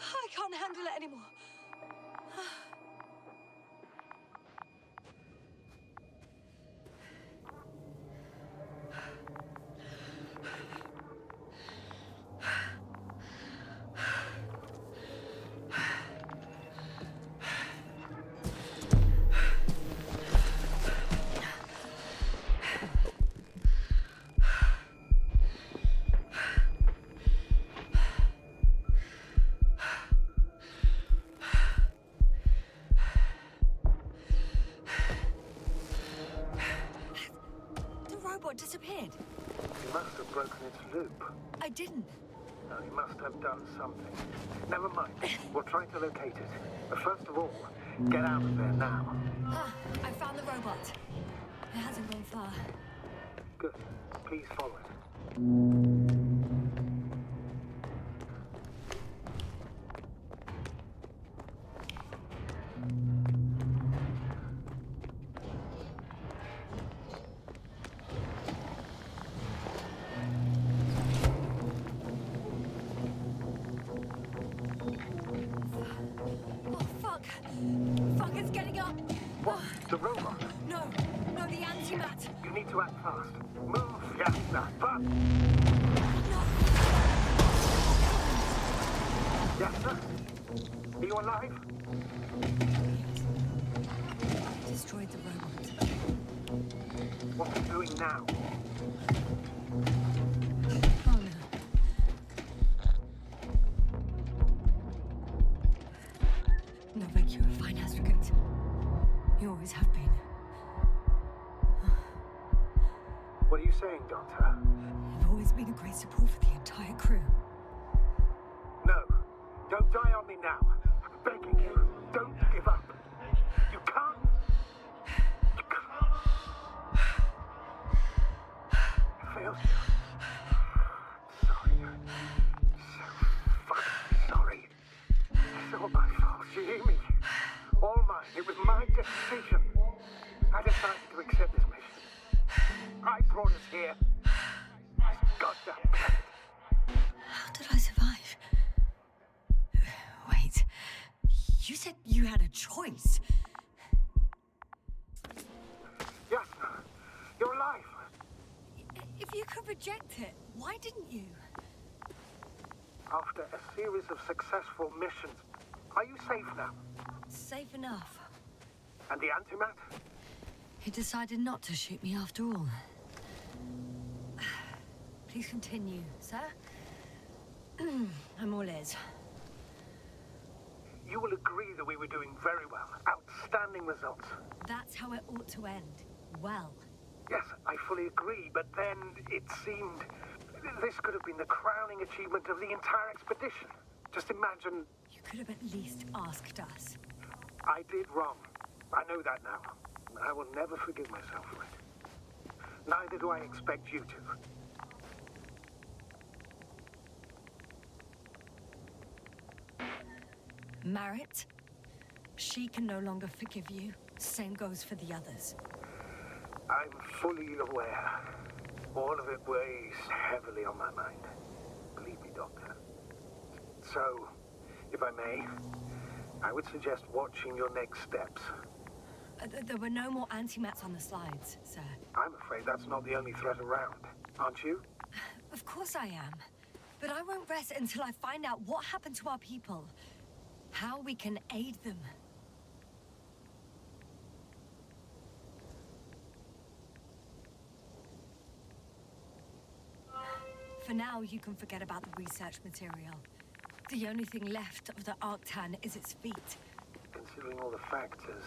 Speaker 2: I can't handle it anymore. Disappeared.
Speaker 9: You must have broken its loop.
Speaker 2: I didn't.
Speaker 9: No, you must have done something. Never mind. We'll try to locate it. But first of all, get out of there now.
Speaker 2: I found the robot. It hasn't gone far.
Speaker 9: Good. Please follow it. The robot?
Speaker 2: No, the antimat.
Speaker 9: You need to act fast. Move, Yasna, but...
Speaker 2: No.
Speaker 9: Yasna? Are you alive?
Speaker 2: Destroyed the robot.
Speaker 9: What are you doing now?
Speaker 2: Oh no. No regular fine aggregate. You always have been.
Speaker 9: What are you saying, Doctor?
Speaker 2: You've always been a great support for the entire crew.
Speaker 9: No. Don't die on me now. I'm begging you. Don't give up. You can't. You can't. I failed you. Sorry. So fucking sorry. It's all my fault. You hear me? All mine. It was my decision. I decided to accept this mission. I brought us here. Goddamn planet.
Speaker 2: How did I survive? Wait. You said you had a choice.
Speaker 9: Yes. You're alive.
Speaker 2: If you could reject it, why didn't you?
Speaker 9: After a series of successful missions, are you safe now?
Speaker 2: Safe enough.
Speaker 9: And the antimat?
Speaker 2: He decided not to shoot me after all. Please continue, sir. I'm all ears.
Speaker 9: You will agree that we were doing very well. Outstanding results.
Speaker 2: That's how it ought to end. Well.
Speaker 9: Yes, I fully agree, but then it seemed this could have been the crowning achievement of the entire expedition. Just imagine...
Speaker 2: You could have at least asked us.
Speaker 9: I did wrong. I know that now. I will never forgive myself for it. Neither do I expect you to.
Speaker 2: Marit, she can no longer forgive you. Same goes for the others.
Speaker 9: I'm fully aware. All of it weighs heavily on my mind. Believe me, Doctor. So, if I may, I would suggest watching your next steps.
Speaker 2: There were no more antimats on the slides, sir.
Speaker 9: I'm afraid that's not the only threat around, aren't you?
Speaker 2: Of course I am. But I won't rest until I find out what happened to our people. How we can aid them. For now, you can forget about the research material. The only thing left of the Arctan is its feet.
Speaker 9: Considering all the factors,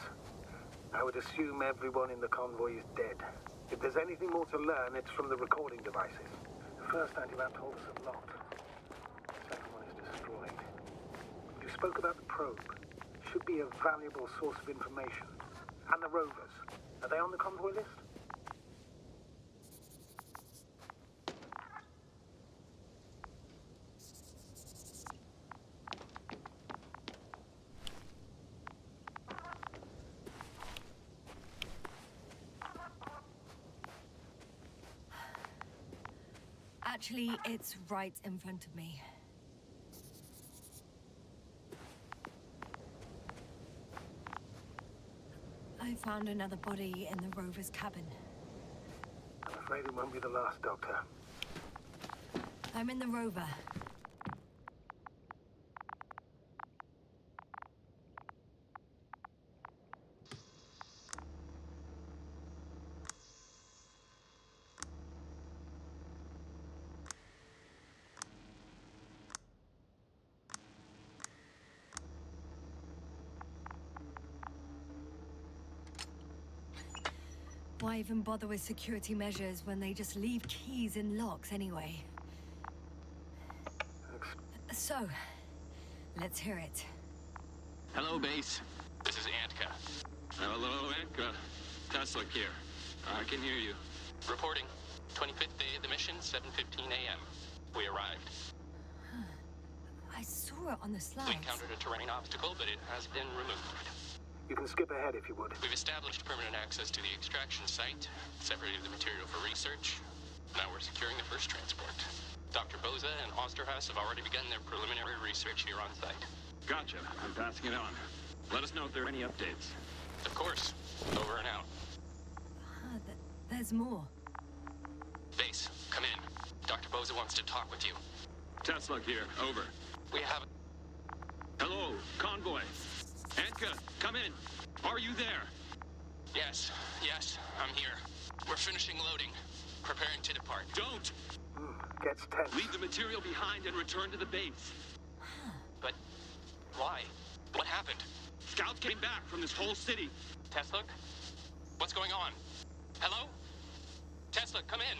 Speaker 9: I would assume everyone in the convoy is dead. If there's anything more to learn, it's from the recording devices. The first antimap told us a lot. The second one is destroyed. You spoke about the probe. Should be a valuable source of information. And the rovers. Are they on the convoy list?
Speaker 2: Actually, it's right in front of me. I found another body in the rover's cabin.
Speaker 9: I'm afraid it won't be the last, Doctor.
Speaker 2: I'm in the rover. Why even bother with security measures when they just leave keys in locks anyway? So, let's hear it.
Speaker 10: Hello, base. This is Antka. Hello, Antka. Tesla here. I can hear you. Reporting. 25th day of the mission, 7:15 a.m. We arrived.
Speaker 2: I saw it on the slides.
Speaker 10: We encountered a terrain obstacle, but it has been removed.
Speaker 9: You can skip ahead if you would.
Speaker 10: We've established permanent access to the extraction site, separated the material for research. Now we're securing the first transport. Dr. Boza and Osterhaus have already begun their preliminary research here on site. Gotcha. I'm passing it on. Let us know if there are any updates. Of course. Over and out.
Speaker 2: There's more.
Speaker 10: Base, come in. Dr. Boza wants to talk with you. Tesla here. Over. We have... Hello, convoy. Antka, come in. Are you there? Yes, I'm here. We're finishing loading. Preparing to depart. Don't!
Speaker 9: Gets tense.
Speaker 10: Leave the material behind and return to the base. But why? What happened? Scouts came back from this whole city. Tesla? What's going on? Hello? Tesla, come in.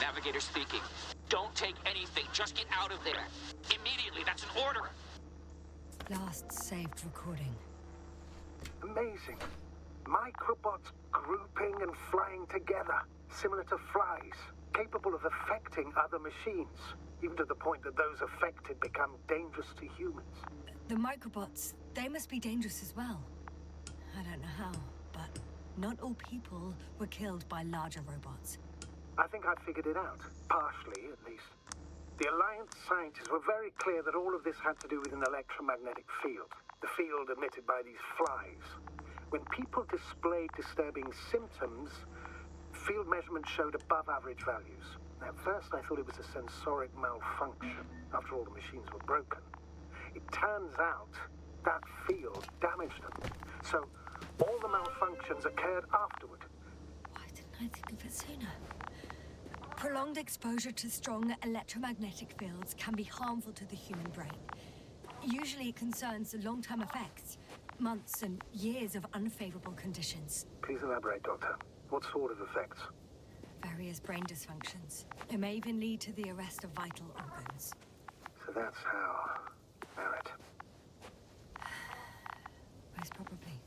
Speaker 10: Navigator speaking. Don't take anything. Just get out of there. Immediately. That's an order.
Speaker 2: Last saved recording.
Speaker 9: Amazing. Microbots grouping and flying together, similar to flies, capable of affecting other machines, even to the point that those affected become dangerous to humans.
Speaker 2: The microbots, they must be dangerous as well. I don't know how, but not all people were killed by larger robots.
Speaker 9: I think I figured it out, partially at least. The Alliance scientists were very clear that all of this had to do with an electromagnetic field, the field emitted by these flies. When people displayed disturbing symptoms, field measurements showed above average values. At first I thought it was a sensoric malfunction, after all the machines were broken. It turns out that field damaged them. So all the malfunctions occurred afterward.
Speaker 2: Why didn't I think of it sooner? Prolonged exposure to strong electromagnetic fields can be harmful to the human brain. Usually it concerns long-term effects, months and years of unfavorable conditions.
Speaker 9: Please elaborate, Doctor. What sort of effects?
Speaker 2: Various brain dysfunctions. It may even lead to the arrest of vital organs.
Speaker 9: So that's how... Barrett.
Speaker 2: Most probably.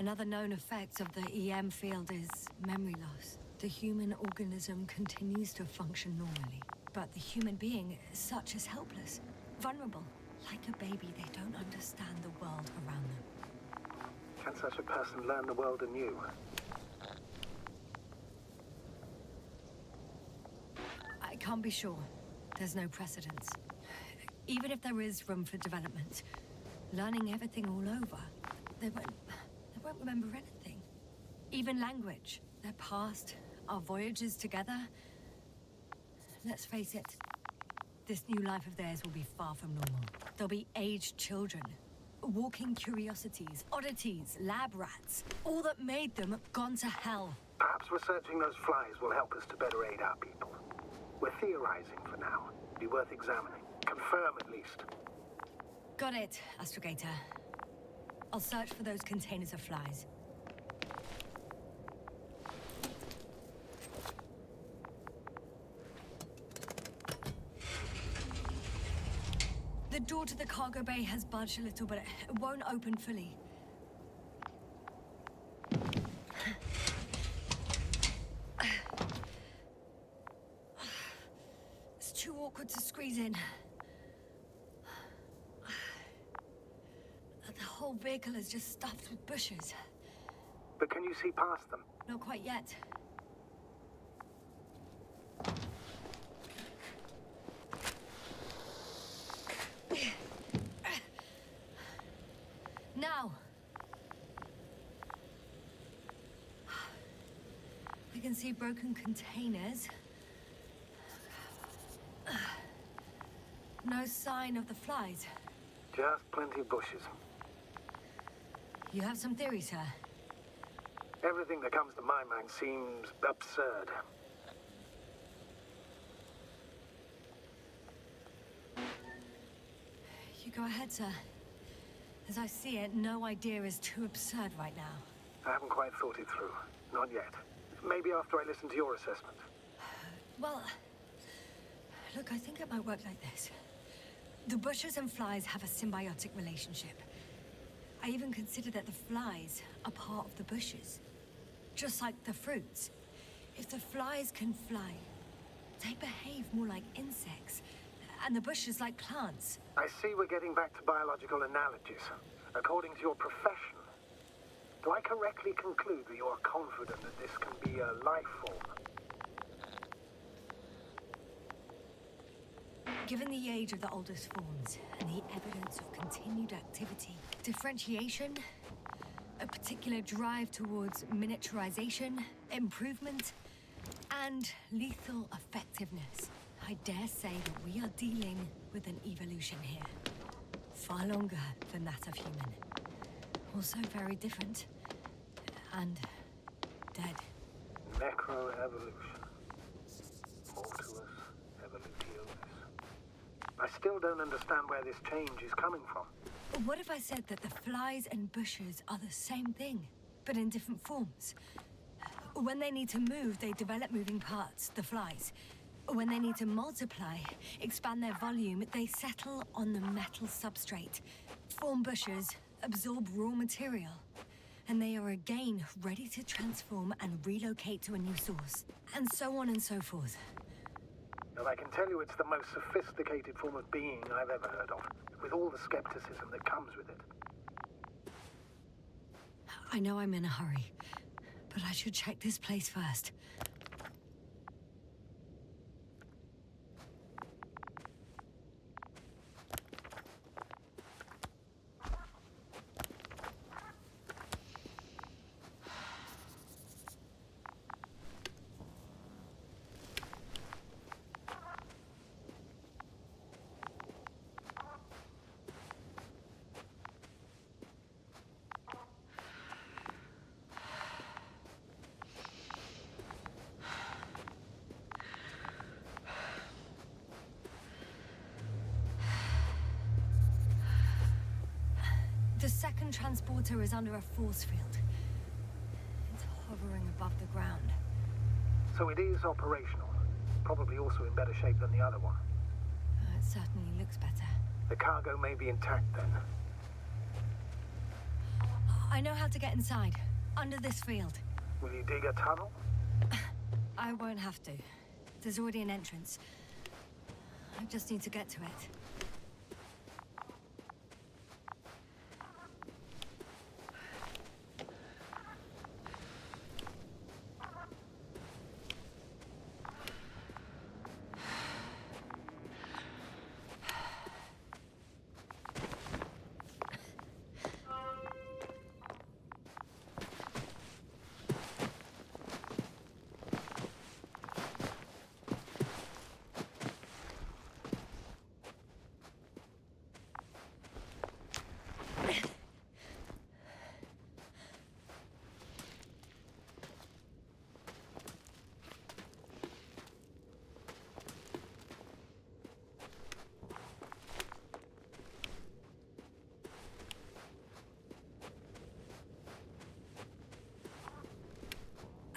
Speaker 2: Another known effect of the EM field is memory loss. The human organism continues to function normally, but the human being as such is helpless, vulnerable. Like a baby, they don't understand the world around them.
Speaker 9: Can such a person learn the world anew?
Speaker 2: I can't be sure. There's no precedence. Even if there is room for development, learning everything all over. They won't remember anything. Even language, their past, our voyages together. Let's face it, this new life of theirs will be far from normal. They'll be aged children, walking curiosities, oddities, lab rats. All that made them gone to hell.
Speaker 9: Perhaps researching those flies will help us to better aid our people. We're theorizing for now. Be worth examining. Confirm at least.
Speaker 2: Got it, Astrogator. I'll search for those containers of flies. The door to the cargo bay has budged a little, but it won't open fully. It's too awkward to squeeze in. The whole vehicle is just stuffed with bushes.
Speaker 9: But can you see past them?
Speaker 2: Not quite yet. Now. I can see broken containers. No sign of the flies.
Speaker 9: Just plenty of bushes.
Speaker 2: You have some theories, sir?
Speaker 9: Everything that comes to my mind seems absurd.
Speaker 2: You go ahead, sir. As I see it, no idea is too absurd right now.
Speaker 9: I haven't quite thought it through. Not yet. Maybe after I listen to your assessment.
Speaker 2: Well, look, I think it might work like this. The bushes and flies have a symbiotic relationship. I even consider that the flies are part of the bushes. Just like the fruits. If the flies can fly, they behave more like insects, and the bushes like plants.
Speaker 9: I see we're getting back to biological analogies. According to your profession, do I correctly conclude that you are confident that this can be a life form?
Speaker 2: Given the age of the oldest forms and the evidence of continued activity, differentiation, a particular drive towards miniaturization, improvement, and lethal effectiveness, I dare say that we are dealing with an evolution here. Far longer than that of human. Also very different. And dead.
Speaker 9: Necroevolution. Mortuus evolutionis. I still don't understand where this change is coming from.
Speaker 2: What if I said that the flies and bushes are the same thing, but in different forms? When they need to move, they develop moving parts, the flies. When they need to multiply, expand their volume, they settle on the metal substrate, form bushes, absorb raw material, and they are again ready to transform and relocate to a new source, and so on and so forth.
Speaker 9: And I can tell you it's the most sophisticated form of being I've ever heard of, with all the skepticism that comes with it.
Speaker 2: I know I'm in a hurry, but I should check this place first. The second transporter is under a force field. It's hovering above the ground.
Speaker 9: So it is operational. Probably also in better shape than the other one.
Speaker 2: It certainly looks better.
Speaker 9: The cargo may be intact then.
Speaker 2: I know how to get inside. Under this field.
Speaker 9: Will you dig a tunnel?
Speaker 2: I won't have to. There's already an entrance. I just need to get to it.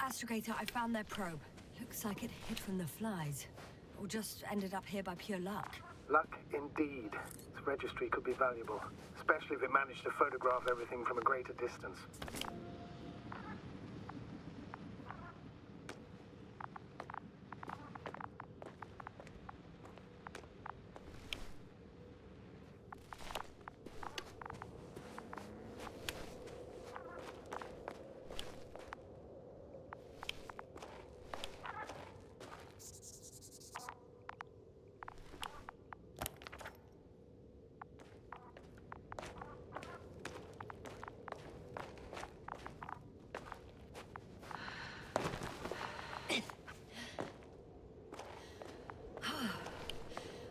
Speaker 2: Astrogator, I found their probe. Looks like it hid from the flies. Or just ended up here by pure luck.
Speaker 9: Luck indeed. Its registry could be valuable, especially if it managed to photograph everything from a greater distance.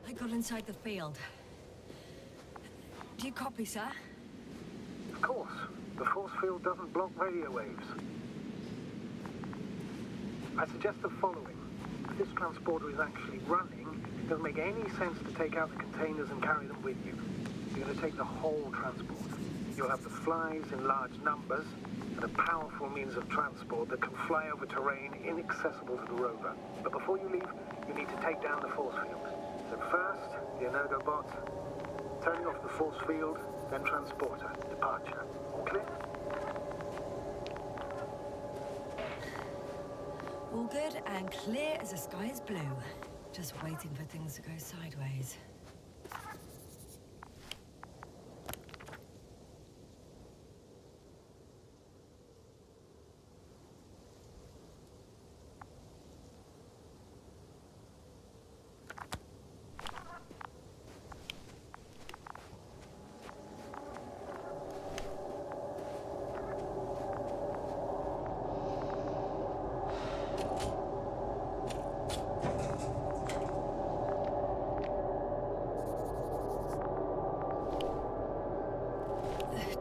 Speaker 2: I got inside the field. Do you copy, sir?
Speaker 9: Of course. The force field doesn't block radio waves. I suggest the following. If this transporter is actually running, it doesn't make any sense to take out the containers and carry them with you. You're going to take the whole transporter. You'll have the flies in large numbers, and a powerful means of transport that can fly over terrain inaccessible to the rover. But before you leave, you need to take down the force field. So first, the Energobots, turning off the force field, then transporter, departure. All clear?
Speaker 2: All good and clear as the sky is blue. Just waiting for things to go sideways.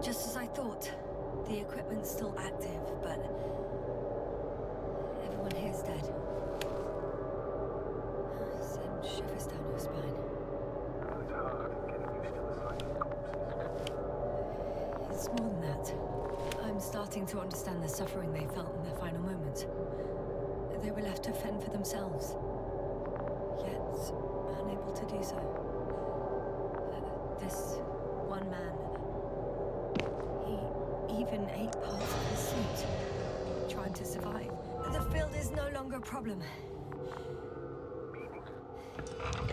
Speaker 2: Just as I thought. The equipment's still active, but everyone here's dead. Send shivers down your spine.
Speaker 9: It's hard getting used to the sight of corpses.
Speaker 2: It's more than that. I'm starting to understand the suffering they felt in their final moments. They were left to fend for themselves, yet unable to do so. This one man, he even ate parts of his suit, trying to survive. The field is no longer a problem.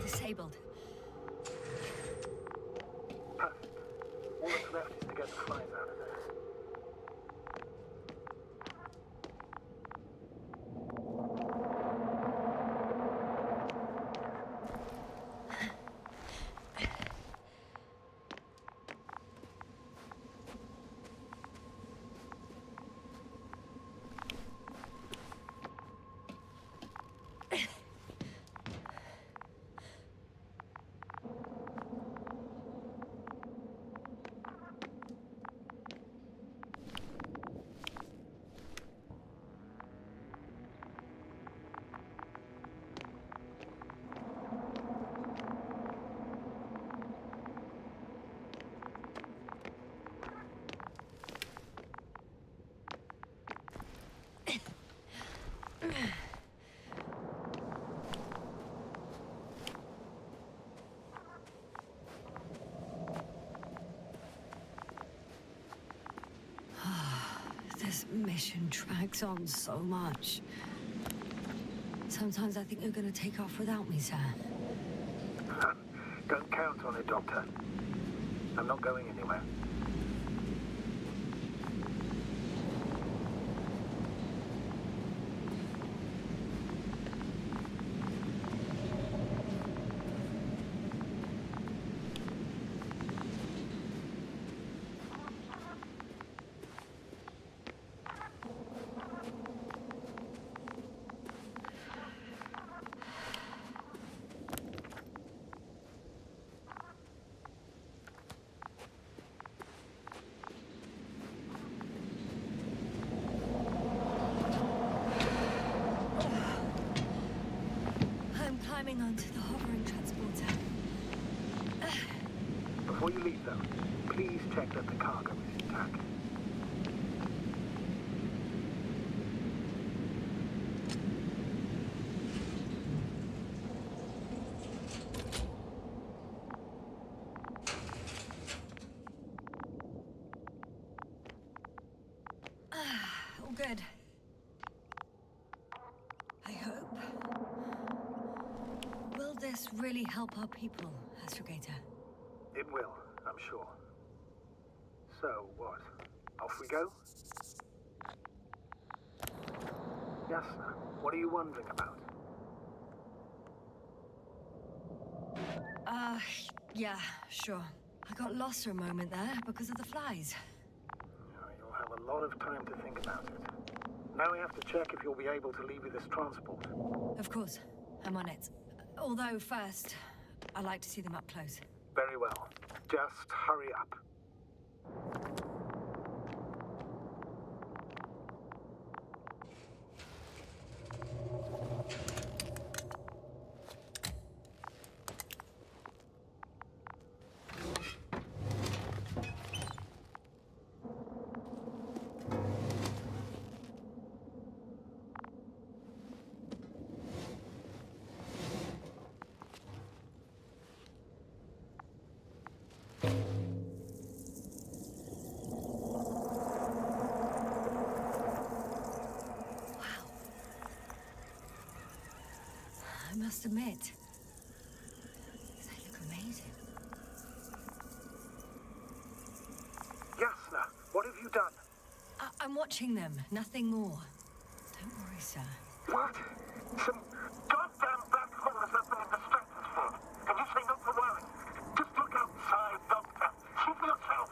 Speaker 2: Disabled.
Speaker 9: Perfect. All that's left is to get the flies out of there.
Speaker 2: This mission drags on so much. Sometimes I think you're gonna take off without me, sir.
Speaker 9: Don't count on it, Doctor. I'm not going anywhere.
Speaker 2: I'm climbing onto the hovering transporter.
Speaker 9: Before you leave, though, please check that the cargo is intact.
Speaker 2: good. I hope. Will this really help our people, Astrogator?
Speaker 9: It will, I'm sure. So, what? Off we go? Yes, sir. What are you wondering about?
Speaker 2: Yeah, sure. I got lost for a moment there because of the flies.
Speaker 9: You'll have a lot of time to think about it. Now we have to check if you'll be able to leave with this transport.
Speaker 2: Of course. I'm on it. Although, first, I like to see them up close.
Speaker 9: Very well. Just hurry up.
Speaker 2: I must admit, they look amazing.
Speaker 9: Yasna, what have you done?
Speaker 2: I'm watching them, nothing more. Don't worry, sir.
Speaker 9: What? Some goddamn black holes up in the stratosphere. And you say not to worry. Just look outside, Doctor. See for yourself.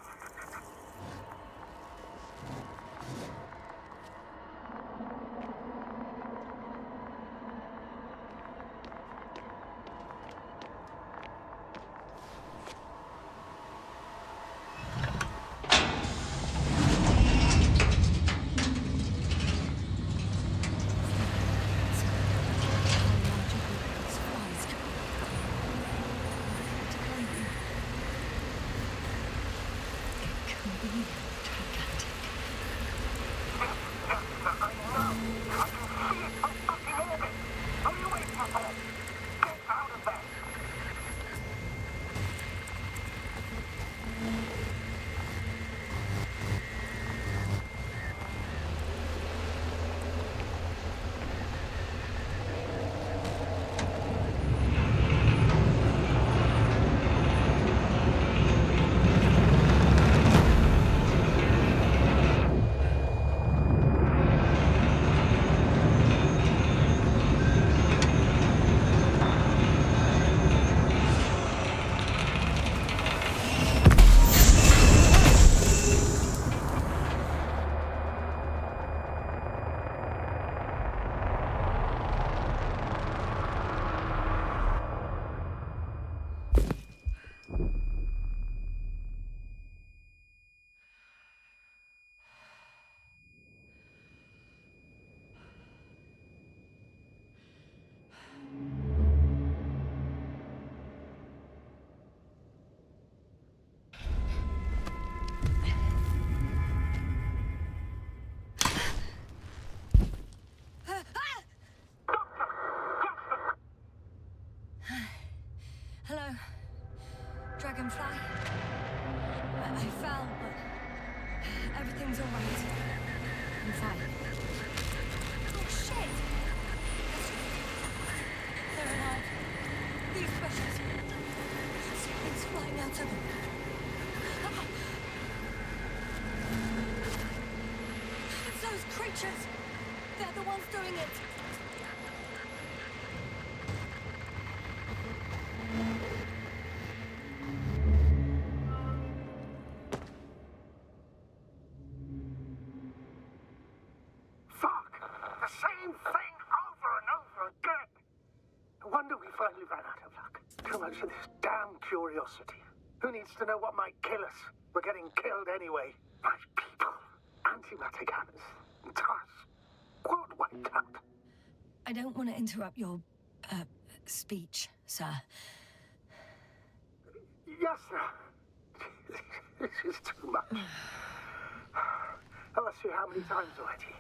Speaker 2: Hello, Dragonfly. I fell, but everything's all right. I'm fine. Oh, shit! They're alive. These pressures. Something's flying out of them. It's those creatures. They're the ones doing it.
Speaker 9: Fuck! The same thing over and over again! No wonder we finally ran out of luck. Too much of this damn curiosity. Who needs to know what might kill us? We're getting killed anyway. My people. Antimatter guns. Tusk. Quad wiped out.
Speaker 2: I don't want to interrupt your, speech, sir.
Speaker 9: Yes, sir. This is too much. I've asked you how many times already.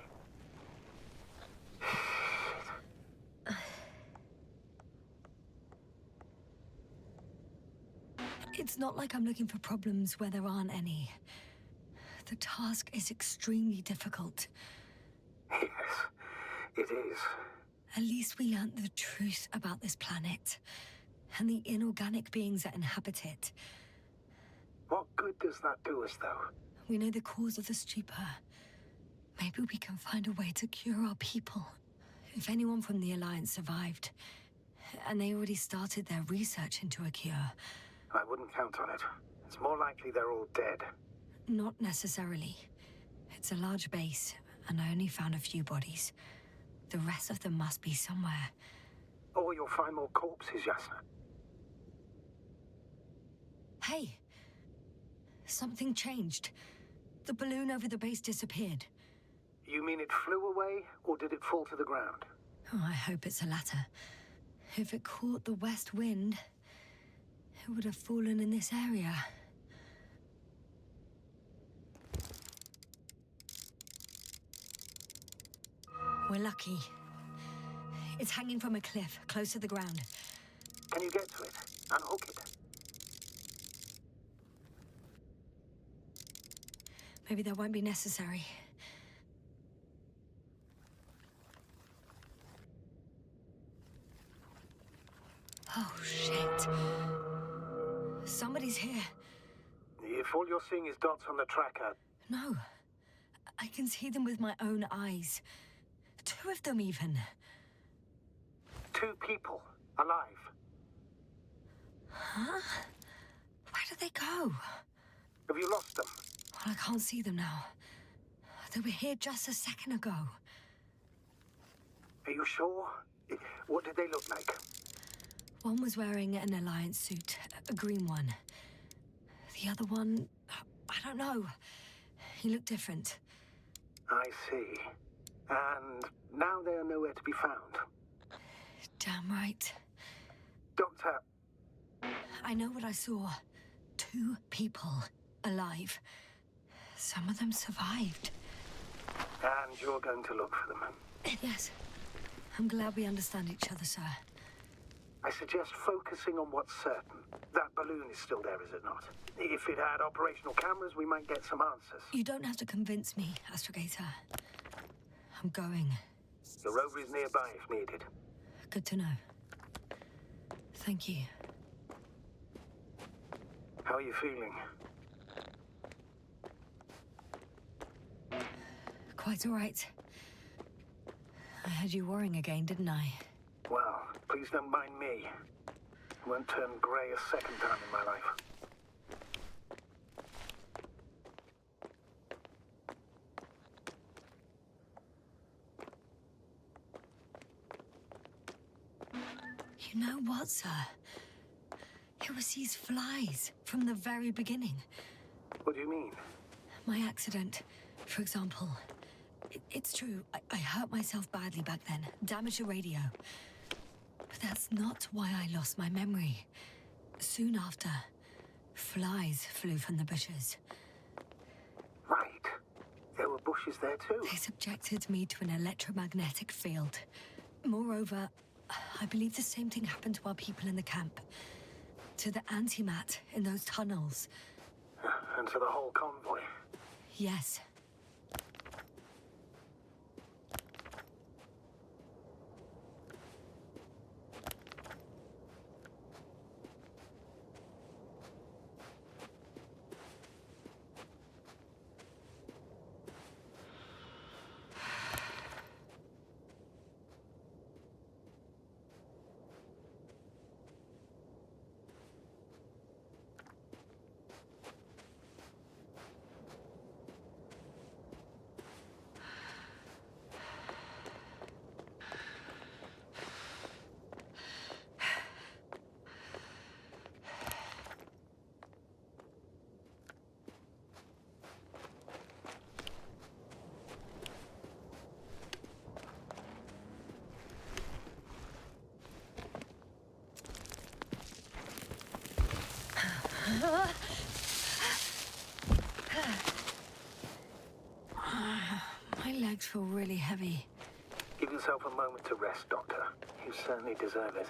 Speaker 2: It's not like I'm looking for problems where there aren't any. The task is extremely difficult.
Speaker 9: It is.
Speaker 2: At least we learned the truth about this planet and the inorganic beings that inhabit it.
Speaker 9: What good does that do us, though?
Speaker 2: We know the cause of the stupor. Maybe we can find a way to cure our people. If anyone from the Alliance survived, and they already started their research into a cure.
Speaker 9: I wouldn't count on it. It's more likely they're all dead.
Speaker 2: Not necessarily. It's a large base, and I only found a few bodies. The rest of them must be somewhere.
Speaker 9: Or you'll find more corpses, Yasna.
Speaker 2: Hey! Something changed. The balloon over the base disappeared.
Speaker 9: You mean it flew away, or did it fall to the ground?
Speaker 2: Oh, I hope it's the latter. If it caught the west wind, it would have fallen in this area. We're lucky. It's hanging from a cliff, close to the ground.
Speaker 9: Can you get to it? Unhook it?
Speaker 2: Maybe that won't be necessary. Oh, shit. Somebody's here.
Speaker 9: If all you're seeing is dots on the tracker...
Speaker 2: No. I can see them with my own eyes. 2 of them, even.
Speaker 9: 2 people. Alive.
Speaker 2: Huh? Where did they go?
Speaker 9: Have you lost them?
Speaker 2: Well, I can't see them now. They were here just a second ago.
Speaker 9: Are you sure? What did they look like?
Speaker 2: One was wearing an Alliance suit, a green one. The other one, I don't know. He looked different.
Speaker 9: I see. And now they are nowhere to be found.
Speaker 2: Damn right.
Speaker 9: Doctor...
Speaker 2: I know what I saw. 2 people alive. Some of them survived.
Speaker 9: And you're going to look for them.
Speaker 2: Yes. I'm glad we understand each other, sir.
Speaker 9: I suggest focusing on what's certain. That balloon is still there, is it not? If it had operational cameras, we might get some answers.
Speaker 2: You don't have to convince me, Astrogator. I'm going.
Speaker 9: The rover is nearby if needed.
Speaker 2: Good to know. Thank you.
Speaker 9: How are you feeling?
Speaker 2: Quite all right. I had you worrying again, didn't I?
Speaker 9: Well, please don't mind me. I won't turn grey a second time in my life.
Speaker 2: You know what, sir? It was these flies from the very beginning.
Speaker 9: What do you mean?
Speaker 2: My accident, for example. It's true, I hurt myself badly back then, damaged the radio. But that's not why I lost my memory. Soon after, flies flew from the bushes.
Speaker 9: Right. There were bushes there too.
Speaker 2: They subjected me to an electromagnetic field. Moreover, I believe the same thing happened to our people in the camp. To the antimat in those tunnels.
Speaker 9: And to the whole convoy.
Speaker 2: Yes. My legs feel really heavy.
Speaker 9: Give yourself a moment to rest, Doctor. You certainly deserve it.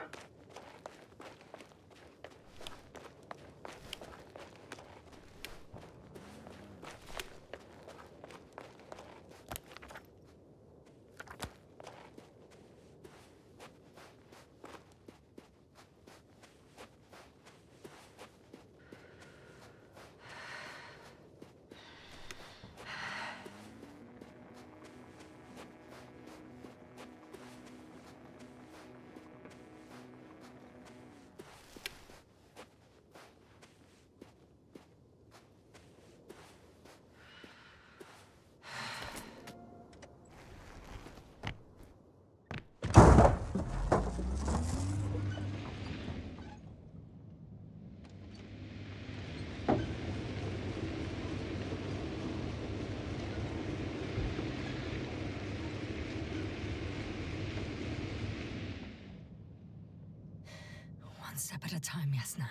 Speaker 2: One step at a time, Yasna.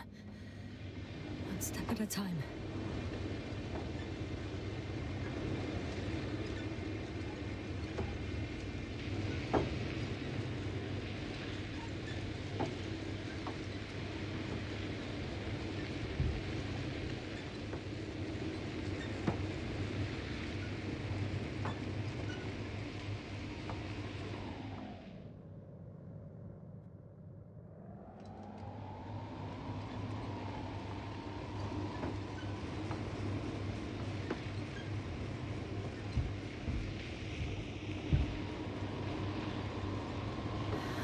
Speaker 2: One step at a time.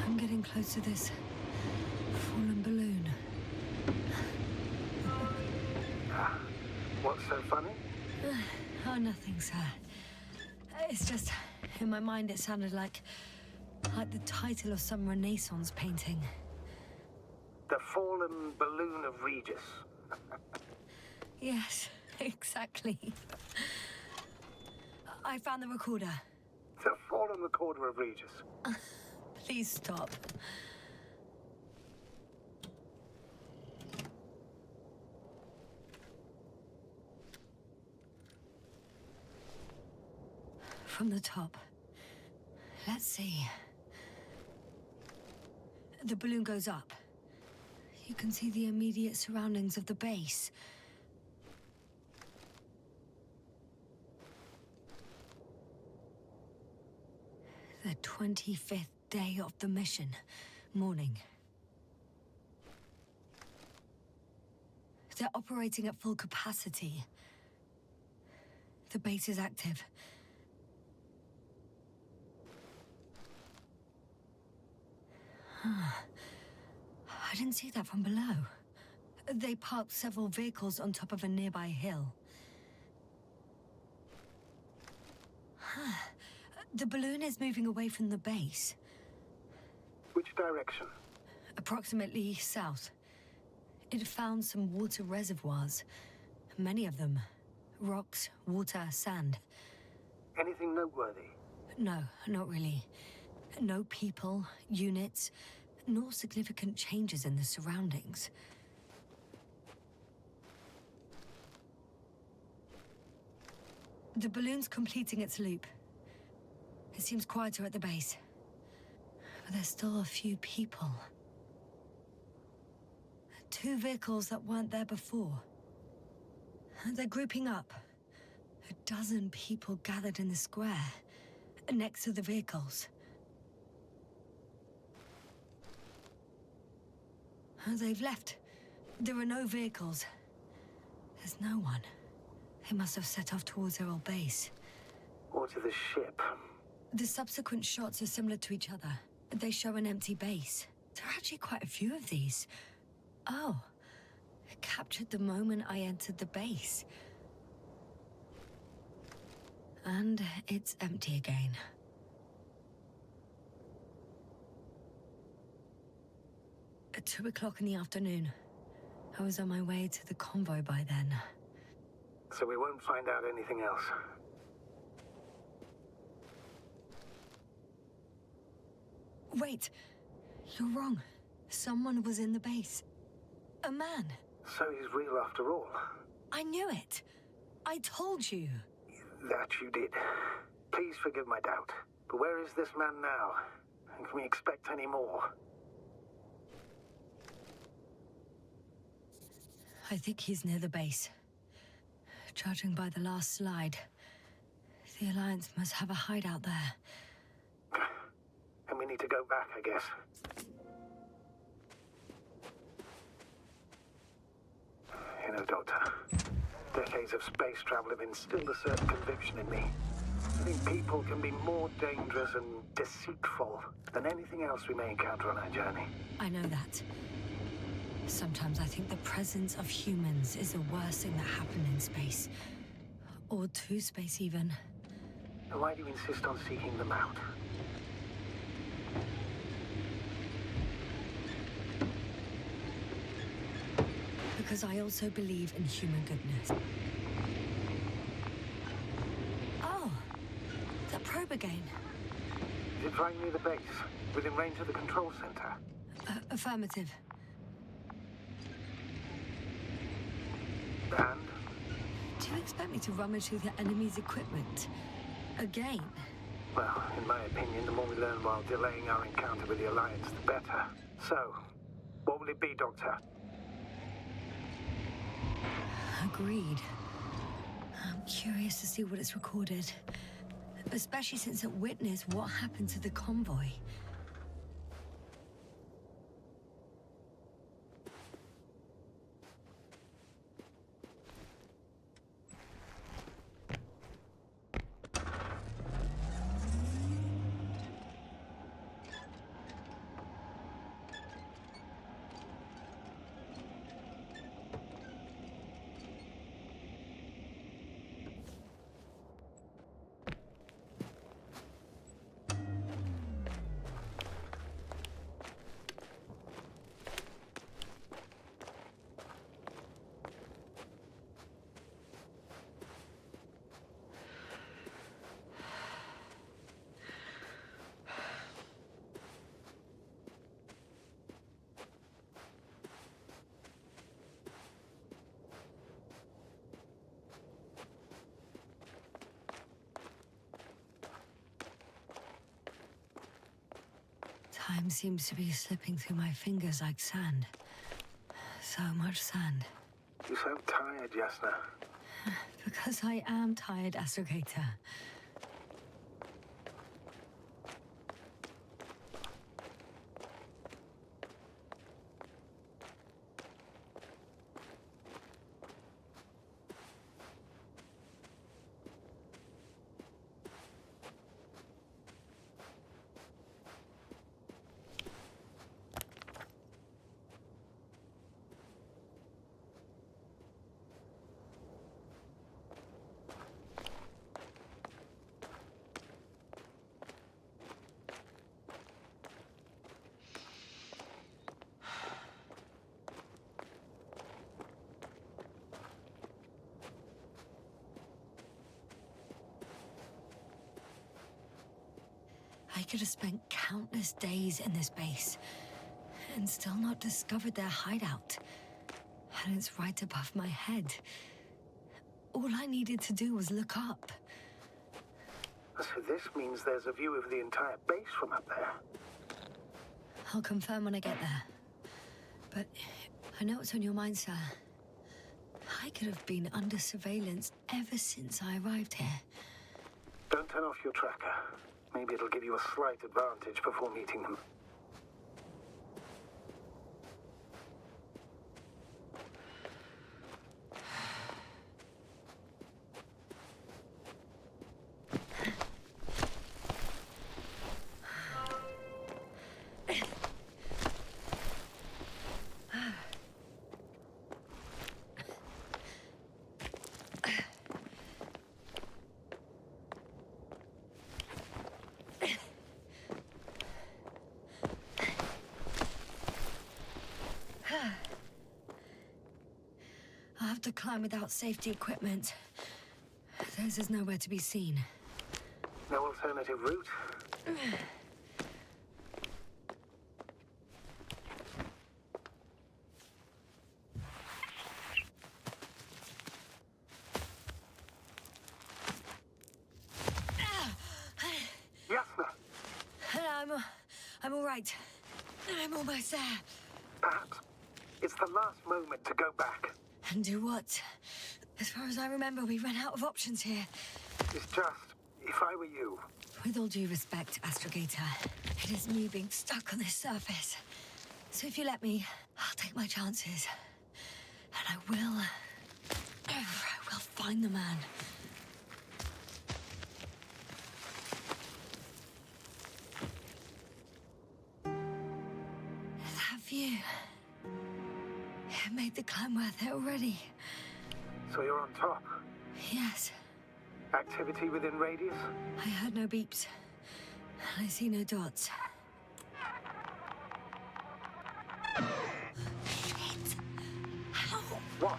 Speaker 2: I'm getting close to this fallen balloon.
Speaker 9: What's so funny?
Speaker 2: Oh, nothing, sir. It's just, in my mind, it sounded like the title of some Renaissance painting.
Speaker 9: The fallen balloon of Regis.
Speaker 2: Yes, exactly. I found the recorder.
Speaker 9: The fallen recorder of Regis.
Speaker 2: Please stop. From the top. Let's see. The balloon goes up. You can see the immediate surroundings of the base. The 25th day of the mission. Morning. They're operating at full capacity. The base is active. I didn't see that from below. They parked several vehicles on top of a nearby hill. The balloon is moving away from the base.
Speaker 9: Which direction?
Speaker 2: Approximately south. It found some water reservoirs. Many of them. Rocks, water, sand.
Speaker 9: Anything noteworthy?
Speaker 2: No, not really. No people, units, nor significant changes in the surroundings. The balloon's completing its loop. It seems quieter at the base. But there's still a few people. 2 vehicles that weren't there before. They're grouping up. A dozen people gathered in the square, next to the vehicles. They've left. There are no vehicles. There's no one. They must have set off towards their old base.
Speaker 9: Or to the ship.
Speaker 2: The subsequent shots are similar to each other. They show an empty base. There are actually quite a few of these. Oh. It captured the moment I entered the base. And it's empty again. At 2 o'clock in the afternoon. I was on my way to the convoy by then.
Speaker 9: So we won't find out anything else.
Speaker 2: Wait. You're wrong. Someone was in the base. A man.
Speaker 9: So he's real after all.
Speaker 2: I knew it. I told you.
Speaker 9: That you did. Please forgive my doubt. But where is this man now? And can we expect any more?
Speaker 2: I think he's near the base. Judging by the last slide, the Alliance must have a hideout there.
Speaker 9: And we need to go back, I guess. You know, Doctor, decades of space travel have instilled a certain conviction in me. I think people can be more dangerous and deceitful than anything else we may encounter on our journey.
Speaker 2: I know that. Sometimes I think the presence of humans is the worst thing that happened in space. Or to space, even.
Speaker 9: And why do you insist on seeking them out?
Speaker 2: Because I also believe in human goodness. Oh, the probe again.
Speaker 9: Is it right near the base, within range of the control center?
Speaker 2: Affirmative.
Speaker 9: And?
Speaker 2: Do you expect me to rummage through the enemy's equipment? Again?
Speaker 9: Well, in my opinion, the more we learn while delaying our encounter with the Alliance, the better. So, what will it be, Doctor?
Speaker 2: Agreed. I'm curious to see what it's recorded. Especially since it witnessed what happened to the convoy. Time seems to be slipping through my fingers like sand. So much sand.
Speaker 9: You're so tired, Yasna.
Speaker 2: Because I am tired, Astrogator. I could have spent countless days in this base and still not discovered their hideout. And it's right above my head. All I needed to do was look up.
Speaker 9: So this means there's a view of the entire base from up there.
Speaker 2: I'll confirm when I get there. But I know what's on your mind, sir. I could have been under surveillance ever since I arrived here.
Speaker 9: Don't turn off your tracker. Maybe it'll give you a slight advantage before meeting them.
Speaker 2: I'll have to climb without safety equipment. Theirs is nowhere to be seen.
Speaker 9: No alternative route?
Speaker 2: Yasna! I'm all right. I'm almost there.
Speaker 9: Perhaps it's the last moment to go back.
Speaker 2: And do what? As far as I remember, we ran out of options here.
Speaker 9: It's just, if I were you...
Speaker 2: With all due respect, Astrogator, it is me being stuck on this surface. So if you let me, I'll take my chances. And I will find the man. That view... It made the climb worth it already.
Speaker 9: So you're on top?
Speaker 2: Yes.
Speaker 9: Activity within radius?
Speaker 2: I heard no beeps. I see no dots. Shit! How?
Speaker 9: What?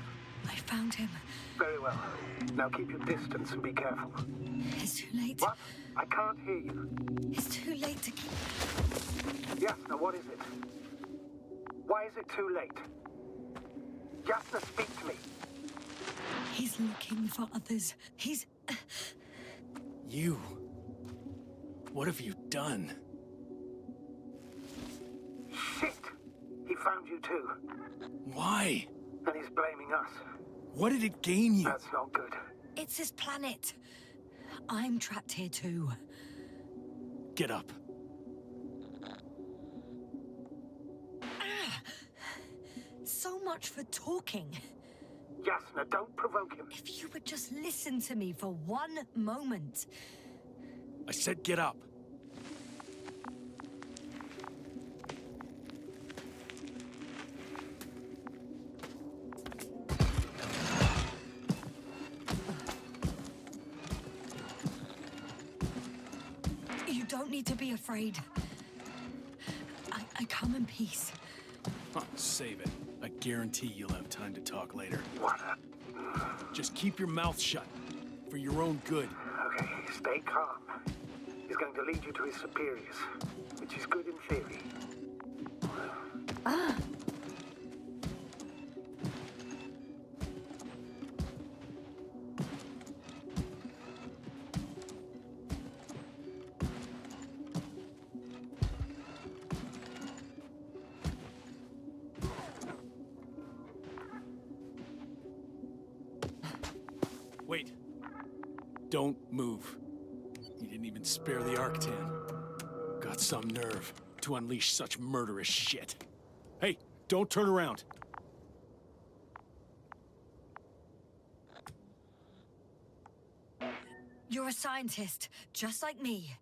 Speaker 2: I found him.
Speaker 9: Very well. Now keep your distance and be careful.
Speaker 2: It's too late.
Speaker 9: What? I can't hear you.
Speaker 2: It's too late to keep...
Speaker 9: Yasna, what is it? Why is it too late? Yasna, speak to me.
Speaker 2: He's looking for others. He's...
Speaker 5: You. What have you done?
Speaker 9: Shit! He found you too.
Speaker 5: Why?
Speaker 9: And he's blaming us.
Speaker 5: What did it gain you?
Speaker 9: That's not good.
Speaker 2: It's his planet. I'm trapped here too.
Speaker 5: Get up.
Speaker 2: So much for talking.
Speaker 9: Yasna, don't provoke him.
Speaker 2: If you would just listen to me for one moment.
Speaker 5: I said get up.
Speaker 2: You don't need to be afraid. I come in peace.
Speaker 5: Huh, save it. I guarantee you'll have time to talk later.
Speaker 9: What?
Speaker 5: Just keep your mouth shut. For your own good.
Speaker 9: Okay, stay calm. He's going to lead you to his superiors, which is good in theory.
Speaker 5: Wait. Don't move. You didn't even spare the Arctan. Got some nerve to unleash such murderous shit. Hey, don't turn around.
Speaker 2: You're a scientist, just like me.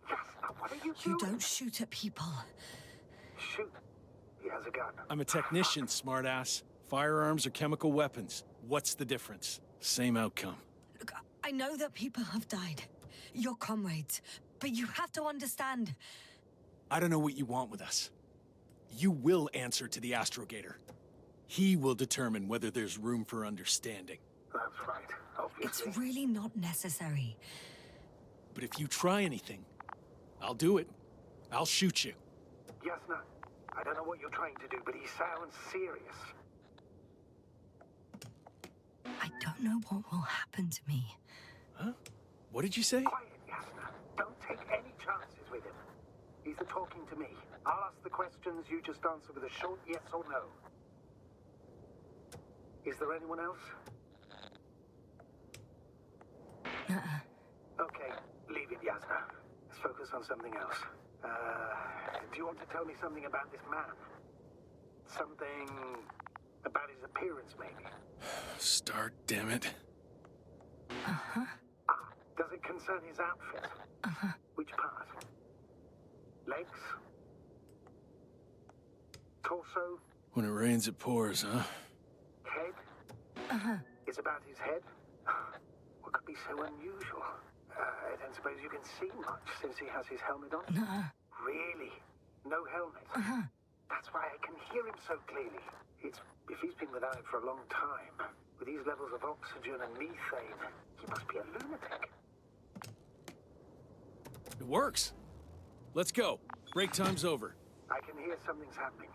Speaker 9: Yasna, what are you
Speaker 2: You
Speaker 9: doing?
Speaker 2: don't shoot at people.
Speaker 9: Shoot. He has a gun.
Speaker 5: I'm a technician, smartass. Firearms or chemical weapons. What's the difference? Same outcome.
Speaker 2: Look, I know that people have died. Your comrades. But you have to understand.
Speaker 5: I don't know what you want with us. You will answer to the Astrogator. He will determine whether there's room for understanding.
Speaker 9: That's right, obviously.
Speaker 2: It's really not necessary.
Speaker 5: But if you try anything, I'll do it. I'll shoot you.
Speaker 9: Yasna, I don't know what you're trying to do, but he sounds serious.
Speaker 2: I don't know what will happen to me.
Speaker 5: Huh? What did you say?
Speaker 9: Quiet, Yasna. Don't take any chances with him. He's talking to me. I'll ask the questions, you just answer with a short yes or no. Is there anyone else? Okay, leave it, Yasna. Let's focus on something else. Do you want to tell me something about this man? Something about his appearance, maybe?
Speaker 5: Start, damn it.
Speaker 9: Does it concern his outfit? Which part? Legs? Torso?
Speaker 5: When it rains, it pours, huh?
Speaker 9: Head? It's about his head? What could be so unusual? I don't suppose you can see much since he has his helmet on? Really? No helmet? That's why I can hear him so clearly. If he's been without it for a long time, with these levels of oxygen and methane, he must be a lunatic.
Speaker 5: It works. Let's go. Break time's over.
Speaker 9: I can hear something's happening.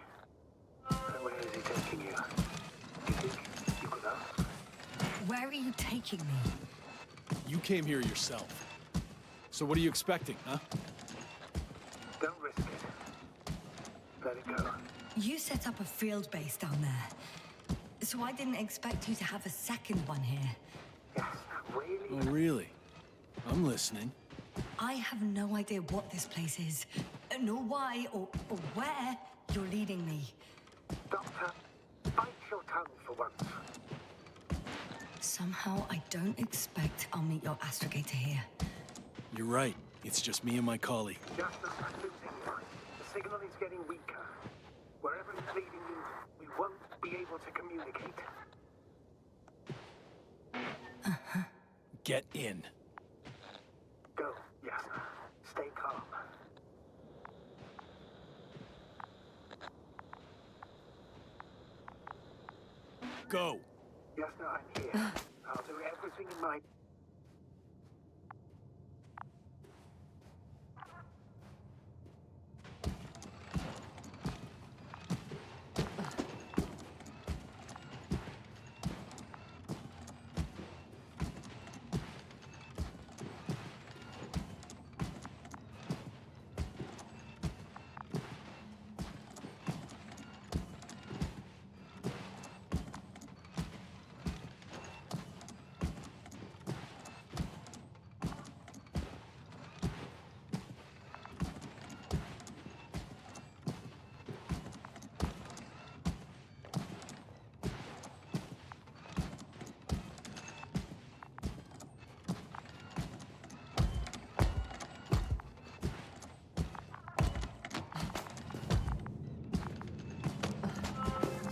Speaker 9: So where is he taking you? You think you could ask?
Speaker 2: Where are you taking me?
Speaker 5: You came here yourself. So what are you expecting, huh?
Speaker 9: Don't risk it. Let it go.
Speaker 2: You set up a field base down there. So I didn't expect you to have a second one here.
Speaker 9: Yes, really?
Speaker 5: Oh, really? I'm listening.
Speaker 2: I have no idea what this place is, nor why or where you're leading me.
Speaker 9: Doctor, bite your tongue for once.
Speaker 2: Somehow I don't expect I'll meet your astrogator here.
Speaker 5: You're right. It's just me and my colleague.
Speaker 9: Just as we're losing you. The signal is getting weaker. Wherever it's leading you, we won't be able to communicate.
Speaker 5: Get in.
Speaker 9: Go, Yasna. Stay calm.
Speaker 5: Go.
Speaker 9: Yasna, I'm here. I'll do everything in my...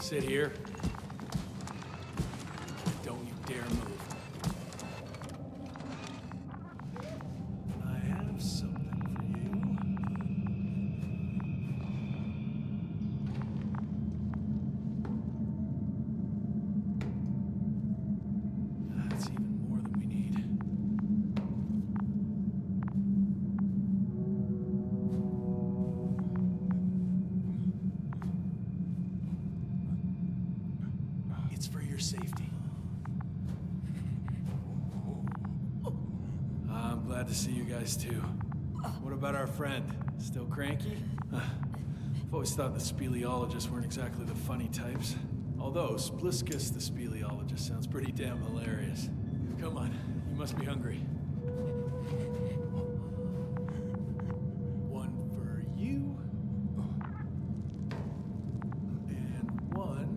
Speaker 5: Sit here. Don't you dare move. I have something for you. That's even more than we need. It's for your safety. I'm glad to see you guys too. What about our friend? Still cranky? I've always thought the speleologists weren't exactly the funny types. Although Spliskus the speleologist sounds pretty damn hilarious. Come on, you must be hungry. One for you. And one.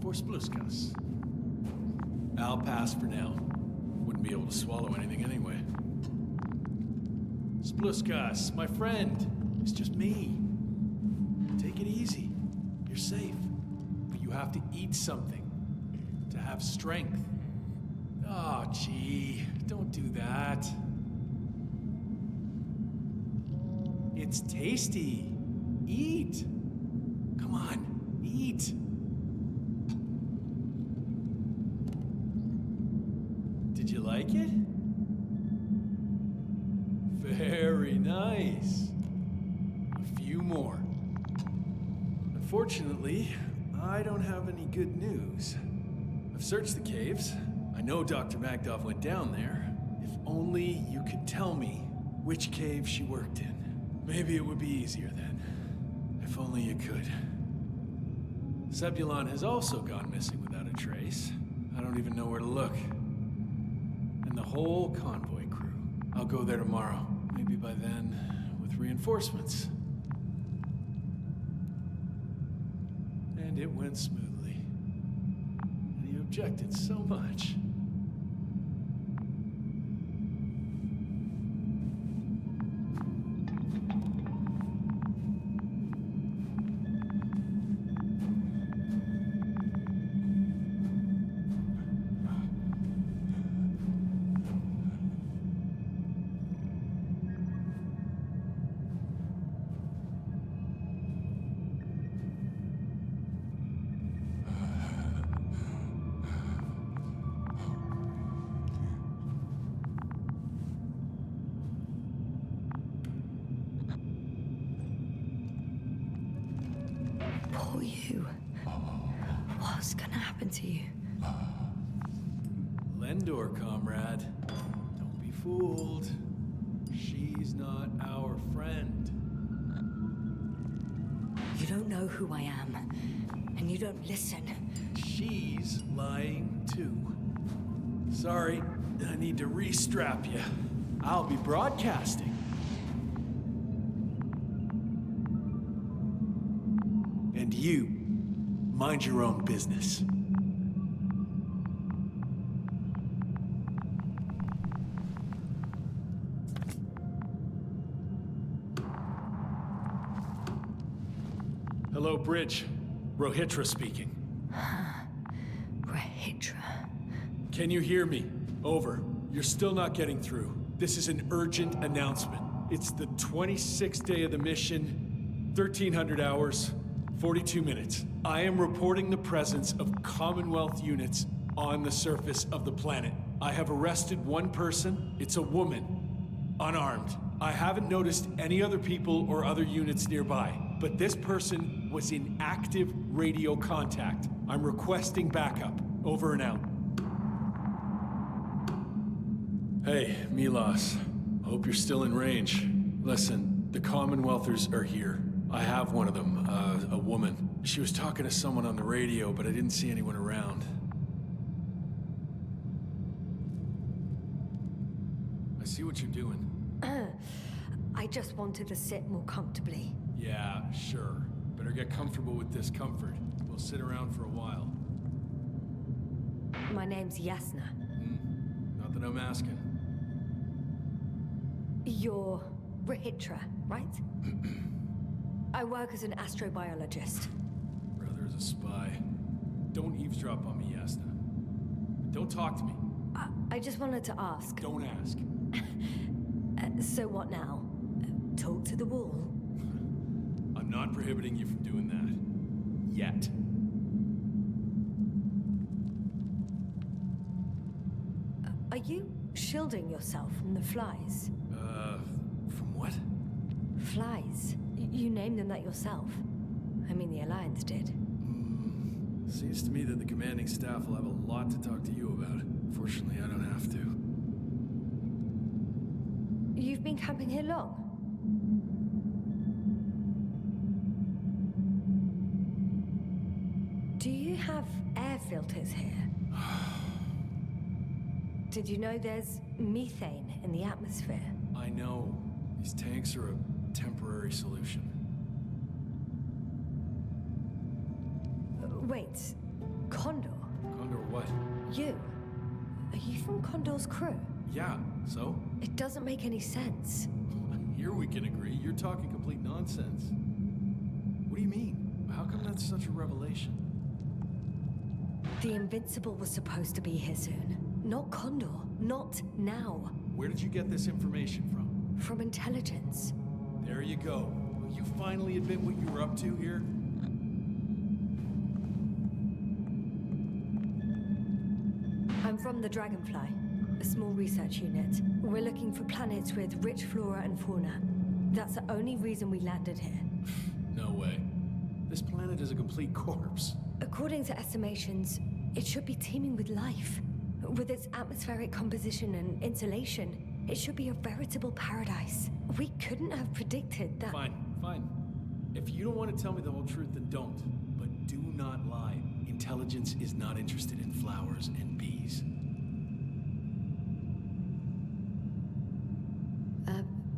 Speaker 5: For Spluskas. I'll pass for now. Wouldn't be able to swallow anything anyway. Spluskas, my friend. It's just me. Take it easy. You're safe. But you have to eat something to have strength. Oh, gee. Don't do that. It's tasty. Eat. Come on, eat. Did you like it? Very nice. A few more. Unfortunately, I don't have any good news. I've searched the caves. I know Dr. Magdov went down there. If only you could tell me which cave she worked in. Maybe it would be easier then. If only you could. Zebulon has also gone missing without a trace. I don't even know where to look. And the whole convoy crew. I'll go there tomorrow. Maybe by then, with reinforcements. And it went smoothly. And you objected so much.
Speaker 2: Poor you. What's gonna happen to you?
Speaker 5: Lendor, comrade. Don't be fooled. She's not our friend.
Speaker 2: You don't know who I am, and you don't listen.
Speaker 5: She's lying too. Sorry, I need to re-strap you. I'll be broadcasting. And you, mind your own business. Hello, Bridge. Rohitra speaking.
Speaker 2: Rohitra.
Speaker 5: Can you hear me? Over. You're still not getting through. This is an urgent announcement. It's the 26th day of the mission, 1300 hours, 42 minutes. I am reporting the presence of Commonwealth units on the surface of the planet. I have arrested one person. It's a woman, unarmed. I haven't noticed any other people or other units nearby, but this person was in active radio contact. I'm requesting backup. Over and out. Hey, Milos. Hope you're still in range. Listen, the Commonwealthers are here. I have one of them, a woman. She was talking to someone on the radio, but I didn't see anyone around. I see what you're doing.
Speaker 2: I just wanted to sit more comfortably.
Speaker 5: Yeah, sure. Better get comfortable with discomfort. We'll sit around for a while.
Speaker 2: My name's Yasna.
Speaker 5: Not that I'm asking.
Speaker 2: You're Rahitra, right? I work as an astrobiologist.
Speaker 5: Brother is a spy. Don't eavesdrop on me, Yasna. Don't talk to me.
Speaker 2: I just wanted to ask.
Speaker 5: Don't ask.
Speaker 2: So what now? Talk to the wall?
Speaker 5: I'm not prohibiting you from doing that. Yet.
Speaker 2: Are you shielding yourself from the flies?
Speaker 5: From what?
Speaker 2: Flies. You named them that yourself. I mean, the Alliance did.
Speaker 5: Seems to me that the commanding staff will have a lot to talk to you about. Fortunately, I don't have to.
Speaker 2: You've been camping here long? Do you have air filters here? Did you know there's methane in the atmosphere?
Speaker 5: I know. These tanks are a temporary solution.
Speaker 2: Wait, Condor?
Speaker 5: Condor what?
Speaker 2: You? Are you from Condor's crew?
Speaker 5: Yeah, so?
Speaker 2: It doesn't make any sense.
Speaker 5: Here we can agree. You're talking complete nonsense. What do you mean? How come that's such a revelation?
Speaker 2: The Invincible was supposed to be here soon. Not Condor. Not now.
Speaker 5: Where did you get this information from?
Speaker 2: From intelligence.
Speaker 5: There you go. Will you finally admit what you were up to here?
Speaker 2: I'm from the Dragonfly, a small research unit. We're looking for planets with rich flora and fauna. That's the only reason we landed here.
Speaker 5: No way. This planet is a complete corpse.
Speaker 2: According to estimations, it should be teeming with life. With its atmospheric composition and insulation, it should be a veritable paradise. We couldn't have predicted that.
Speaker 5: Fine. If you don't want to tell me the whole truth, then don't. But do not lie. Intelligence is not interested in flowers and bees.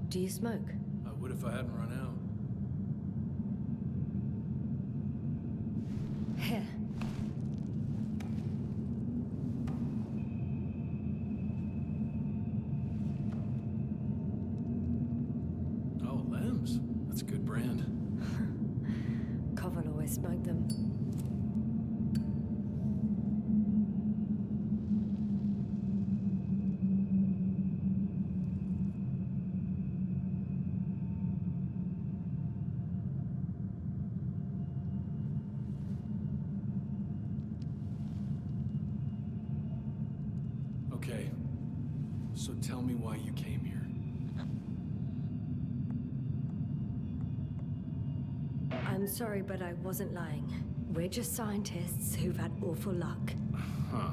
Speaker 2: Do you smoke?
Speaker 5: I would if I hadn't run out.
Speaker 2: Here.
Speaker 5: Oh, Lems. That's a good brand.
Speaker 2: Koval always smoked them.
Speaker 5: Okay. So tell me why you came here.
Speaker 2: I'm sorry, but I wasn't lying. We're just scientists who've had awful luck.
Speaker 5: Huh.